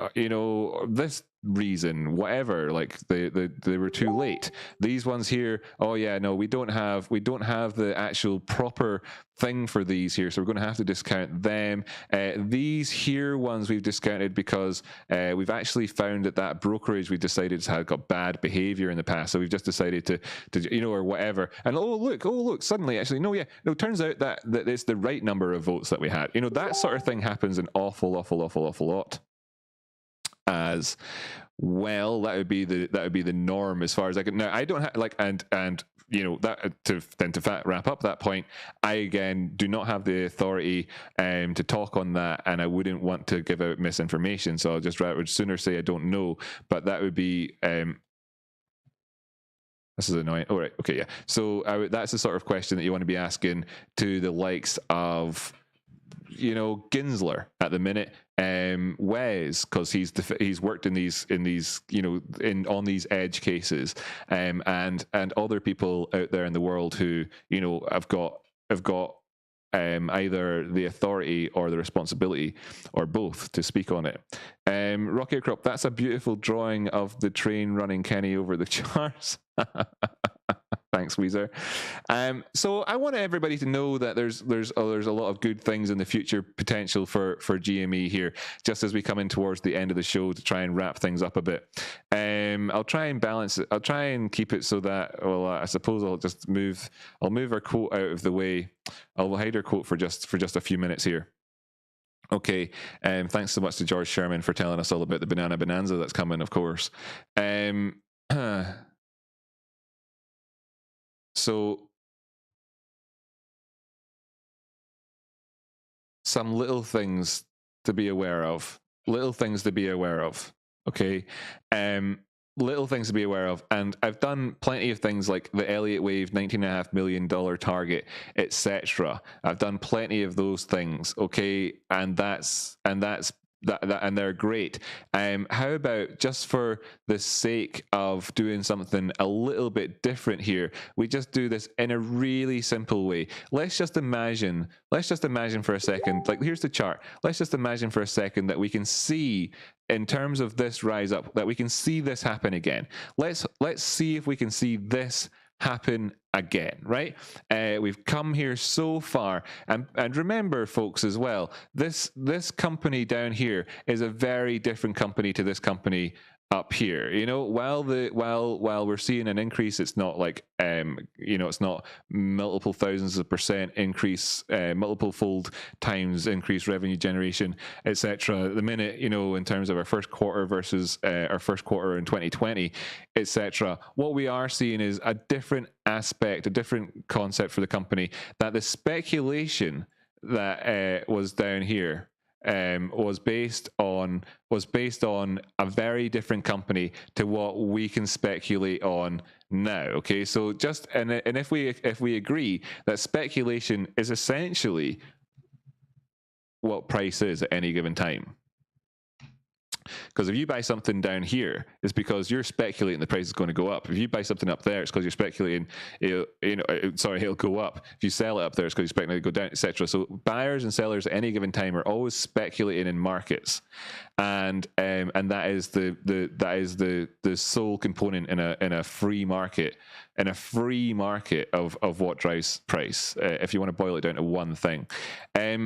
this reason, whatever, like they were too late. These ones here, oh yeah, no, we don't have the actual proper thing for these here, so we're going to have to discount them. These here ones we've discounted because we've actually found that brokerage we decided had got bad behavior in the past, so we've just decided to or whatever. And oh look, suddenly actually turns out that it's the right number of votes that we had. That sort of thing happens an awful lot. As well, that would be the norm as far as I can. Now I don't have that to wrap up that point. I again do not have the authority to talk on that, and I wouldn't want to give out misinformation. So would sooner say I don't know. But that would be this is annoying. All right, okay, yeah. So that's the sort of question that you want to be asking to the likes of Ginsler at the minute, Wes, because he's worked in these on these edge cases, and other people out there in the world who have got either the authority or the responsibility or both to speak on it. Rocky Crop, that's a beautiful drawing of the train running Kenny over the chars. Thanks, Weezer. So I want everybody to know that there's a lot of good things in the future potential for GME here, just as we come in towards the end of the show to try and wrap things up a bit. I'll try and balance it. I'll try and keep it so that, I suppose I'll move our quote out of the way. I'll hide our quote for just a few minutes here. Okay, thanks so much to George Sherman for telling us all about the Banana Bonanza that's coming, of course. So some little things to be aware of. Okay. Little things to be aware of. And I've done plenty of things like the Elliott Wave $19.5 million target, etc. I've done plenty of those things. Okay. And they're great. How about, just for the sake of doing something a little bit different here, we just do this in a really simple way. Let's just imagine for a second, like here's the chart. Let's just imagine for a second that we can see, in terms of this rise up, that we can see this happen again. Let's see if we can see this happen again, right? We've come here so far, and remember, folks, as well, this company down here is a very different company to this company up here. While we're seeing an increase, it's not like it's not multiple thousands of % increase, multiple fold times increased revenue generation, etc. The minute, in terms of our first quarter versus our first quarter in 2020, etc. What we are seeing is a different aspect, a different concept for the company, that the speculation that was down here was based on a very different company to what we can speculate on now. Okay, so if we agree that speculation is essentially what price is at any given time, Because if you buy something down here, it's because you're speculating the price is going to go up. If you buy something up there, it's because you're speculating, it'll go up. If you sell it up there, it's because you're speculating it go down, etc. So buyers and sellers at any given time are always speculating in markets, and that is the sole component in a free market. In a free market of what drives price, if you want to boil it down to one thing.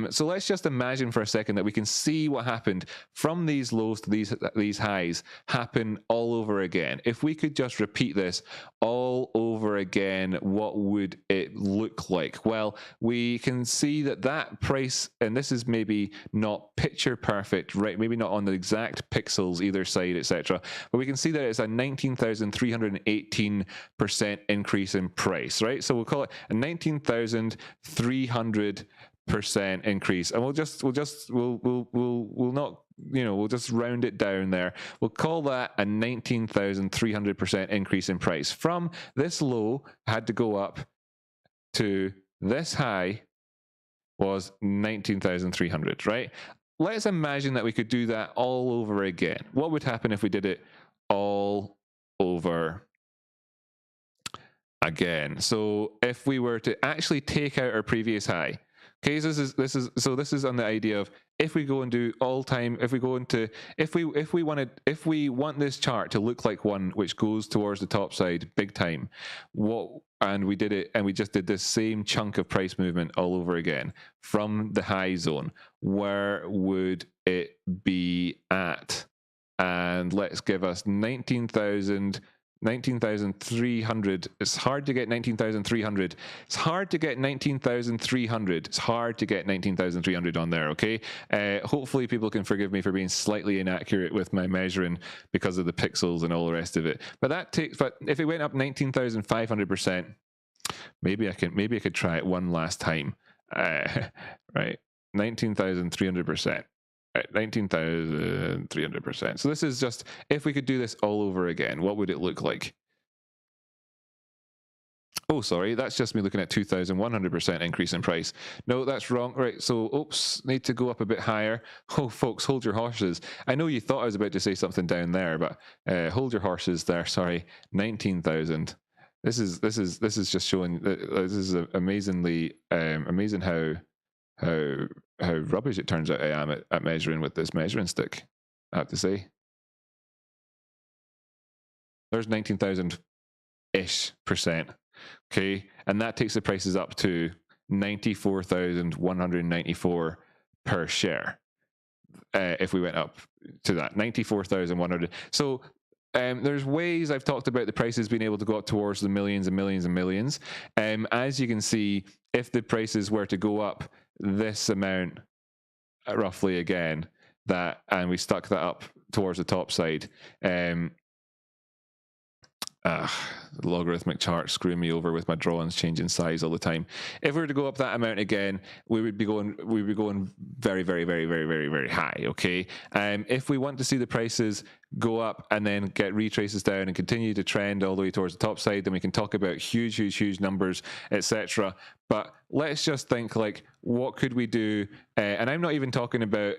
So let's just imagine for a second that we can see what happened from these lows to these highs happen all over again. If we could just repeat this all over again, what would it look like? Well, we can see that price, and this is maybe not picture perfect, right? Maybe not on the exact pixels either side, etc. But we can see that it's a 19,318% increase in price, right? So we'll call it a 19,300% increase, and we'll just round it down there. We'll call that a 19,300% increase in price. From this low had to go up to this high was 19,300, right? Let's imagine that we could do that all over again. What would happen if we did it all over again? So if we were to actually take out our previous high, okay, this is on the idea of if we go and do all time, if we want this chart to look like one which goes towards the top side big time, and we did it, and we just did this same chunk of price movement all over again from the high zone, where would it be at? And let's give us 19,300. It's hard to get 19,300. It's hard to get 19,300. It's hard to get 19,300 on there, okay? Hopefully people can forgive me for being slightly inaccurate with my measuring because of the pixels and all the rest of it. But if it went up 19,500%, maybe I could try it one last time. Right, 19,300%. 19,300%. So this is just, if we could do this all over again, what would it look like? Oh, sorry, that's just me looking at 2,100% increase in price. No, that's wrong. Right, so, oops, need to go up a bit higher. Oh, folks, hold your horses. I know you thought I was about to say something down there, but hold your horses there. Sorry, 19,000. This is just showing. This is amazing how rubbish it turns out I am at measuring with this measuring stick, I have to say. There's 19,000-ish%, okay? And that takes the prices up to 94,194 per share. If we went up to that, 94,100. So there's ways I've talked about the prices being able to go up towards the millions and millions and millions. As you can see, if the prices were to go up this amount roughly again, and we stuck that up towards the top side, the logarithmic chart screwing me over with my drawings changing size all the time. If we were to go up that amount again, we would be going very, very, very, very, very, very high, okay? If we want to see the prices go up and then get retraces down and continue to trend all the way towards the top side, then we can talk about huge numbers, etc. But let's just think, like, what could we do? And I'm not even talking about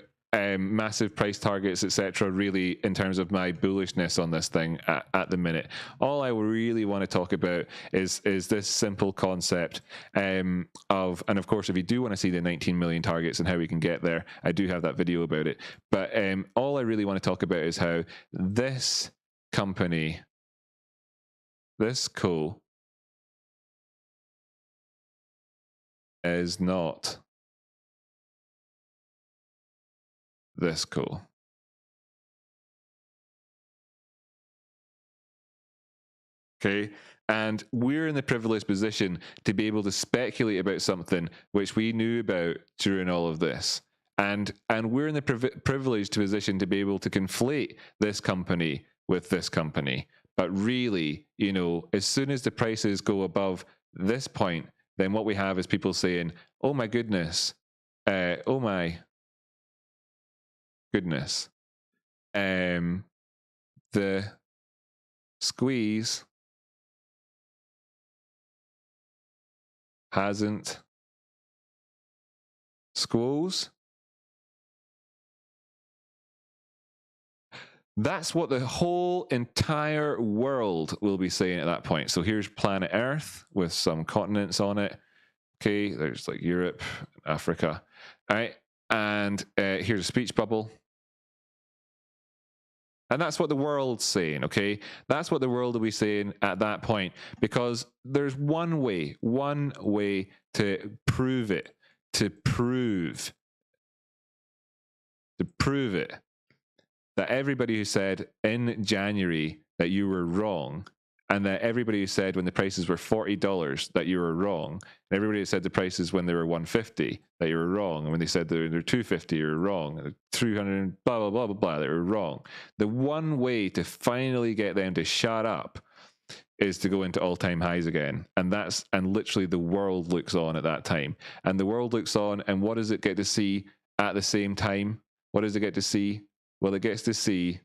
massive price targets, etc., really, in terms of my bullishness on this thing at the minute. All I really want to talk about is this simple concept of, and of course, if you do want to see the 19 million targets and how we can get there, I do have that video about it. But all I really want to talk about is how this company, this co, is not this cool. Okay, and we're in the privileged position to be able to speculate about something which we knew about during all of this, and we're in the privileged position to be able to conflate this company with this company. But really, you know, as soon as the prices go above this point, then what we have is people saying, "Oh my goodness, oh my goodness, the squeeze hasn't squoze." That's what the whole entire world will be saying at that point. So here's planet Earth with some continents on it. Okay, there's like Europe, Africa. All right, and here's a speech bubble. And that's what the world's saying, okay? That's what the world will be saying at that point, because there's one way to prove it, to prove it, that everybody who said in January that you were wrong, and that everybody who said when the prices were $40 that you were wrong, and everybody who said the prices when they were $150 that you were wrong, and when they said they were $250 you were wrong, $300 blah blah blah blah blah that were wrong. The one way to finally get them to shut up is to go into all-time highs again, and literally the world looks on at that time, and the world looks on, and what does it get to see at the same time? What does it get to see? Well, it gets to see.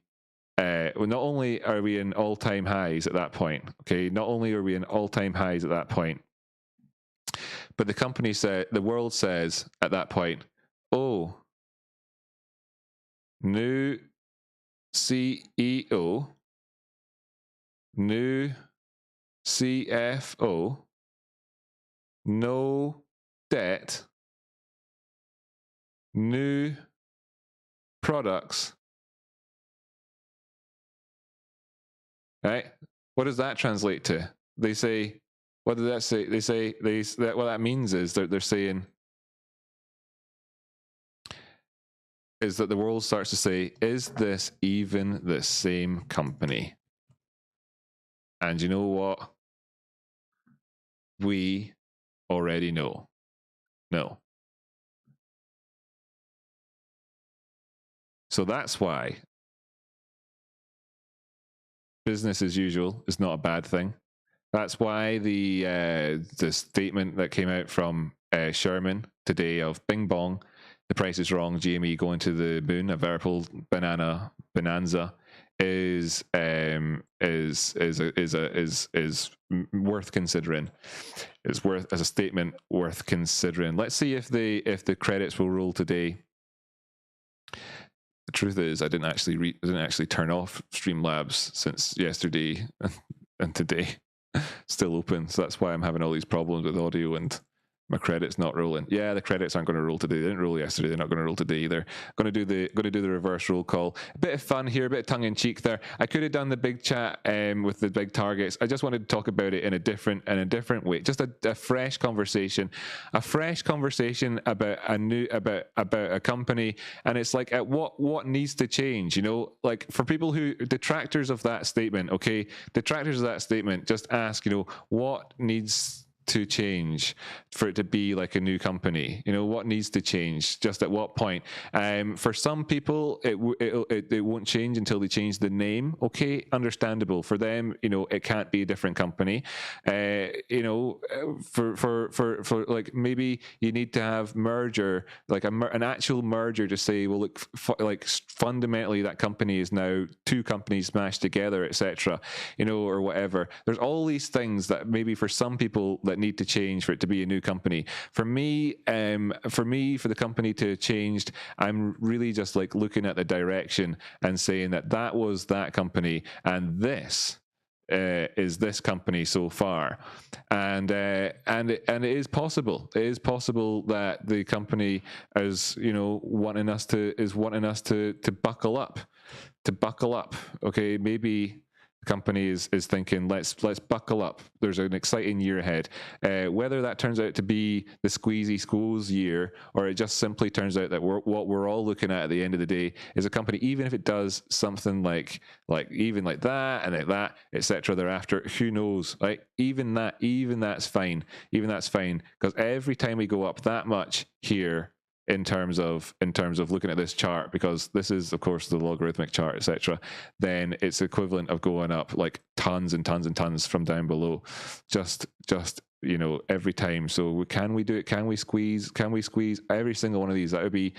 Well, not only are we in all-time highs at that point, okay, not only are we in all-time highs at that point, but the world says at that point, oh, new CEO, new CFO, no debt, new products. Right? What does that translate to? They say, what does that say? They say that what that means is they're saying is that the world starts to say, is this even the same company? And you know what? We already know. No. So that's why business as usual is not a bad thing. That's why the statement that came out from Sherman today of Bing Bong, the price is wrong, GME going to the moon, a veritable bonanza, is worth considering. Is worth as a statement worth considering. Let's see if the credits will roll today. The truth is, I didn't actually turn off Streamlabs since yesterday, and today still open. So that's why I'm having all these problems with audio and my credits not rolling. Yeah, the credits aren't going to roll today. They didn't roll yesterday. They're not going to roll today either. Going to do the reverse roll call. A bit of fun here, a bit of tongue in cheek there. I could have done the big chat with the big targets. I just wanted to talk about it in a different way. Just a fresh conversation, about about a company. And it's like, at what needs to change? You know, like for people who detractors of that statement. Okay, detractors of that statement. Just ask, you know, what needs to change for it to be like a new company? You know, what needs to change? Just at what point? For some people, it won't change until they change the name. Okay, understandable. For them, you know, it can't be a different company. You know, for like maybe you need to have merger, like an actual merger to say, well, look, like fundamentally that company is now two companies smashed together, etc. You know, or whatever. There's all these things that maybe for some people that need to change for it to be a new company. For me, for the company to have changed, I'm really just like looking at the direction and saying that was that company, and this is this company so far, and it is possible. It is possible that the company is, you know, wanting us to buckle up, Okay, maybe company is thinking, let's buckle up. There's an exciting year ahead. Whether that turns out to be the squoze year, or it just simply turns out that what we're all looking at the end of the day is a company, even if it does something like even like that and like that, etc. thereafter, who knows? Like even that's fine. Even that's fine, because every time we go up that much here, in terms of looking at this chart, because this is of course the logarithmic chart, etc., then it's equivalent of going up like tons and tons and tons from down below, just you know, every time. So can we do it? Can we squeeze every single one of these? That would be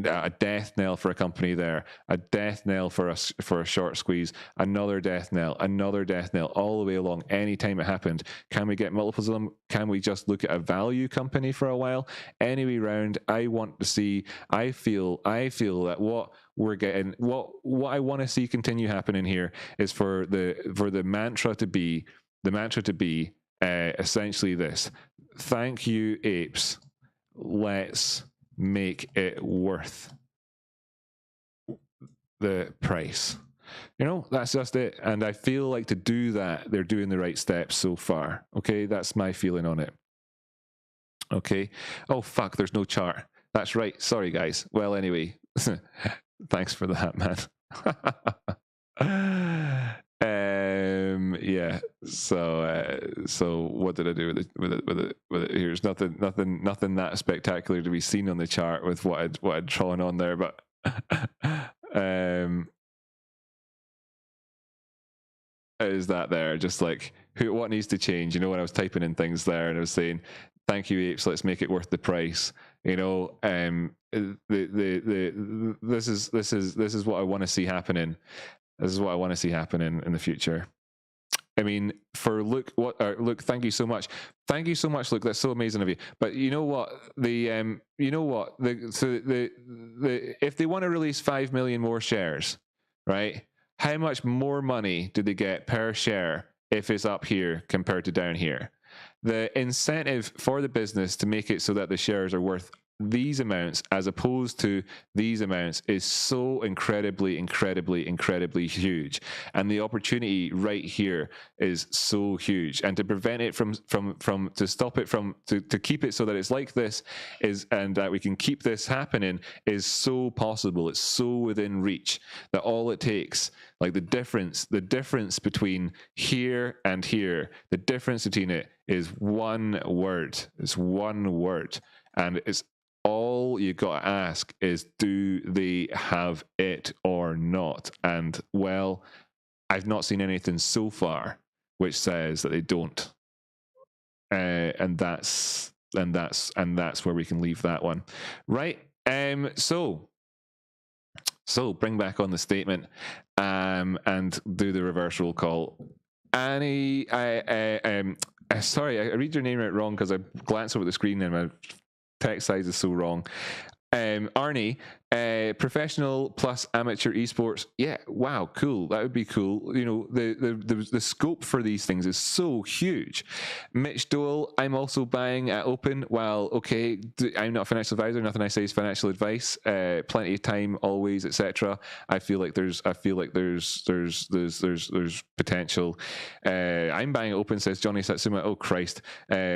a death knell for a company there, a death knell for a short squeeze, another death knell, all the way along. Anytime it happened, can we get multiples of them? Can we just look at a value company for a while? Anyway round, I want to see, I feel that we're getting what I want to see continue happening here is for the mantra to be essentially this: thank you, apes. Let's make it worth the price. You know, that's just it. And I feel like to do that, they're doing the right steps so far. Okay, that's my feeling on it. Okay. Oh, fuck, there's no chart. That's right. Sorry, guys. Well, anyway, thanks for that, man. Yeah. So what did I do with it? Here's nothing that spectacular to be seen on the chart with what I'd drawn on there, but is that there? Just like what needs to change? You know, when I was typing in things there and I was saying, "Thank you, apes. Let's make it worth the price." You know, this is what I want to see happening. This is what I want to see happening in the future. I mean, for Luke, thank you so much. Thank you so much, Luke. That's so amazing of you. But you know what? If they want to release 5 million more shares, right? How much more money do they get per share if it's up here compared to down here? The incentive for the business to make it so that the shares are worth these amounts as opposed to these amounts is so incredibly huge, and the opportunity right here is so huge. And to prevent it from to stop it from to keep it so that it's like this is, and that we can keep this happening, is so possible. It's so within reach that all it takes, like the difference between here and here, the difference between it is one word. It's one word, and it's all you got to ask is, do they have it or not? And well, I've not seen anything so far which says that they don't. And that's where we can leave that one, right? So bring back on the statement, and do the reverse roll call. Annie, sorry, I read your name out wrong because I glanced over the screen and my text size is so wrong. Arnie, professional plus amateur esports. Yeah, wow, cool. That would be cool. You know, the scope for these things is so huge. Mitch Dole, I'm also buying at open. Well, okay, I'm not a financial advisor. Nothing I say is financial advice. Plenty of time, always, etc. I feel like there's potential. I'm buying at open, says Johnny Satsuma. Oh Christ. Well,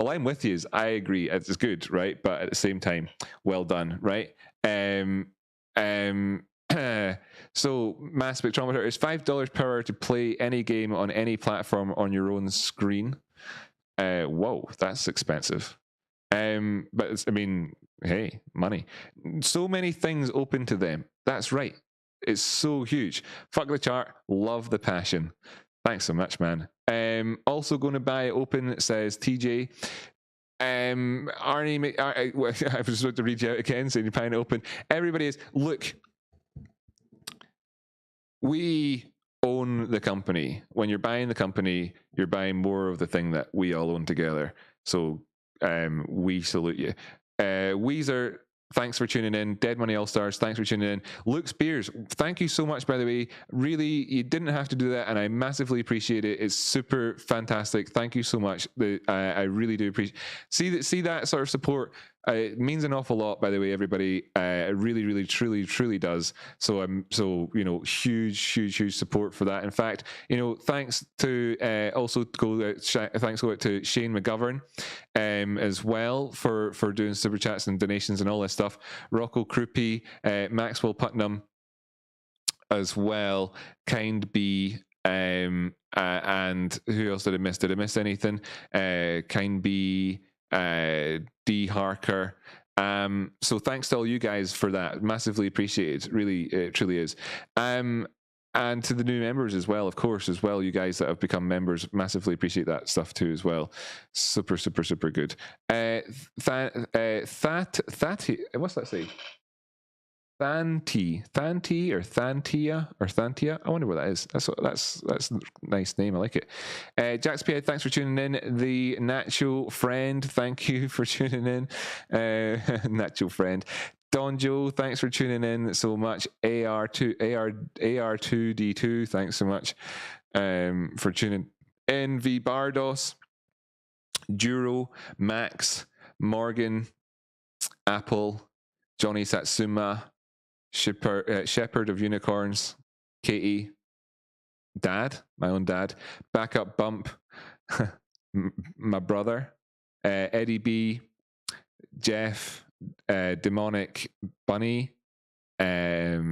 I'm with you. I agree. It's good, right? But at the same time, well done, right? So mass spectrometer is $5 per hour to play any game on any platform on your own screen. Whoa, that's expensive. But it's, I mean, hey, money. So many things open to them. That's right. It's so huge. Fuck the chart. Love the passion. Thanks so much, man. Also going to buy it open, says TJ. Arnie, I was about to read you out again, saying you're buying it open. Everybody is, look, we own the company. When you're buying the company, you're buying more of the thing that we all own together. So we salute you. Weezer, thanks for tuning in. Dead Money All Stars, thanks for tuning in. Luke Spears, thank you so much, by the way. Really, you didn't have to do that, and I massively appreciate it. It's super fantastic. Thank you so much. I really do appreciate. See that sort of support. It means an awful lot, by the way, everybody. It really, truly does. So you know, huge support for that. In fact, you know, thanks to thanks go out to Shane McGovern as well for doing super chats and donations and all this stuff. Rocco Krupi, Maxwell Putnam as well, Kind B, and who else did I miss? Did I miss anything? Kind B, D Harker. So thanks to all you guys for that. Massively appreciated. Really, it truly is. And to the new members as well, of course, as well. You guys that have become members, massively appreciate that stuff too as well. Super good. What's that say? Thanti or Thantia. I wonder what that is. That's a nice name. I like it. Jack's PA, thanks for tuning in. The Nacho friend, thank you for tuning in. Nacho friend. Don Joe, thanks for tuning in so much. AR2D2, thanks so much for tuning in. V Bardos, Juro, Max, Morgan, Apple, Johnny Satsuma, Shepherd of Unicorns, Katie, Dad, my own dad, Backup Bump, my brother, Eddie B, Jeff, Demonic Bunny, Irish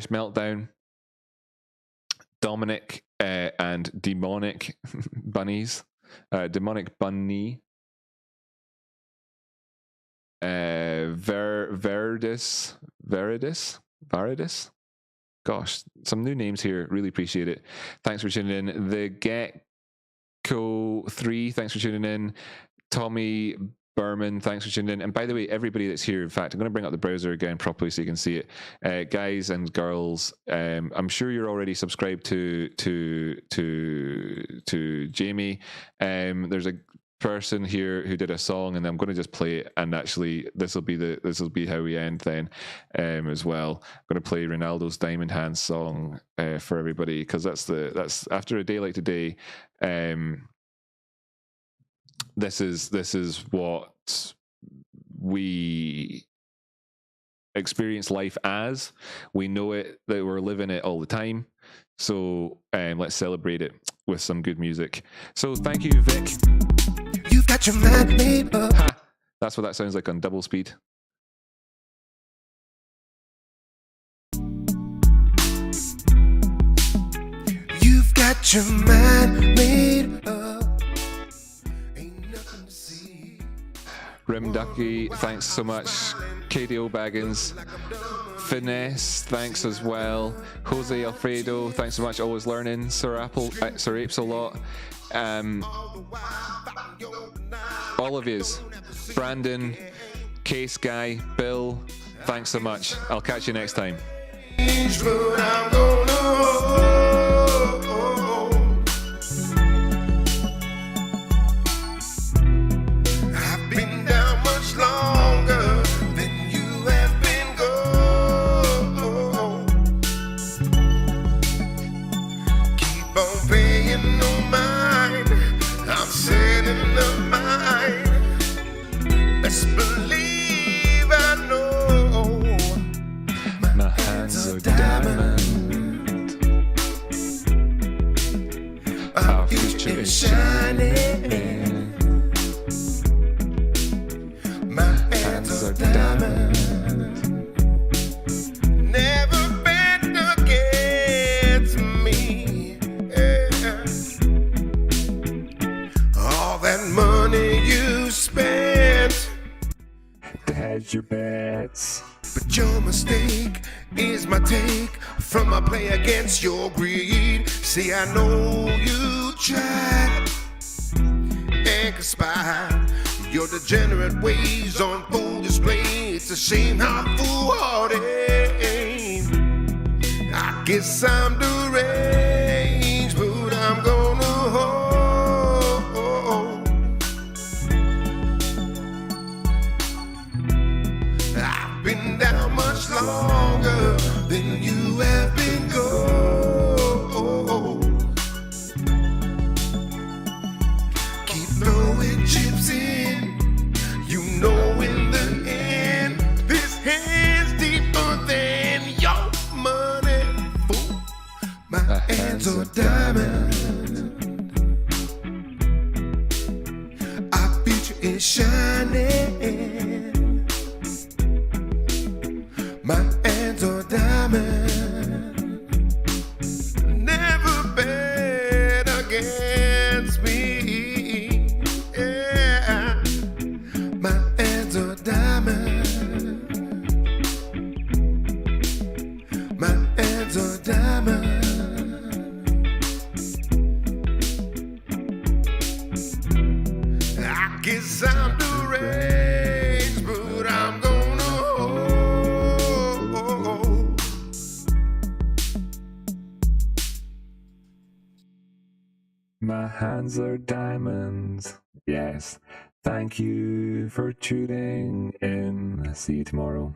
Meltdown, Dominic, and Demonic Bunnies, Demonic Bunny, Veridis. Gosh, some new names here. Really appreciate it. Thanks for tuning in. The Gecko3, thanks for tuning in. Tommy Berman, thanks for tuning in. And by the way, everybody that's here, in fact, I'm going to bring up the browser again properly so you can see it. Guys and girls, I'm sure you're already subscribed to Jamie. There's a person here who did a song, and I'm going to just play it, and actually this will be how we end then as well. I'm going to play Ronaldo's Diamond Hands song for everybody, because that's after a day like today. This is what we experience life as. We know it, that we're living it all the time. So let's celebrate it with some good music. So thank you, Vic. You've got your mind made up. Ha! That's what that sounds like on double speed. You've got your mind made up. Ain't nothing to see. Rim Ducky, thanks so much. KDO Baggins. Finesse, thanks as well. Jose Alfredo, thanks so much. Always learning. Sir Apes a lot. All of yous. Brandon, Case Guy, Bill, thanks so much. I'll catch you next time. I've been down much longer than you have been gone. Keep on paying no mind. I'm setting up mine. Best believe I know my hands are diamond. Our future is shining. My hands are diamond. Never bet against me. Yeah. All that money you spent, hedge your bets. But your mistake is my take from my play against your greed. See, I know you tried and conspired. Your degenerate ways on full display. It's a shame how foolhardy. I guess I'm deranged, but I'm gonna hold. I've been down much longer than you have been gone. Keep throwing chips in. You know in the end, this hand's deeper than your money, fool. My hands are diamond. Our future is shining. My hands are diamond. Never bet against me. Yeah. My hands are diamond. My hands are diamond. I guess I'm deranged, but I'm gonna hold. My hands are diamonds. Yes. Thank you for tuning in. See you tomorrow.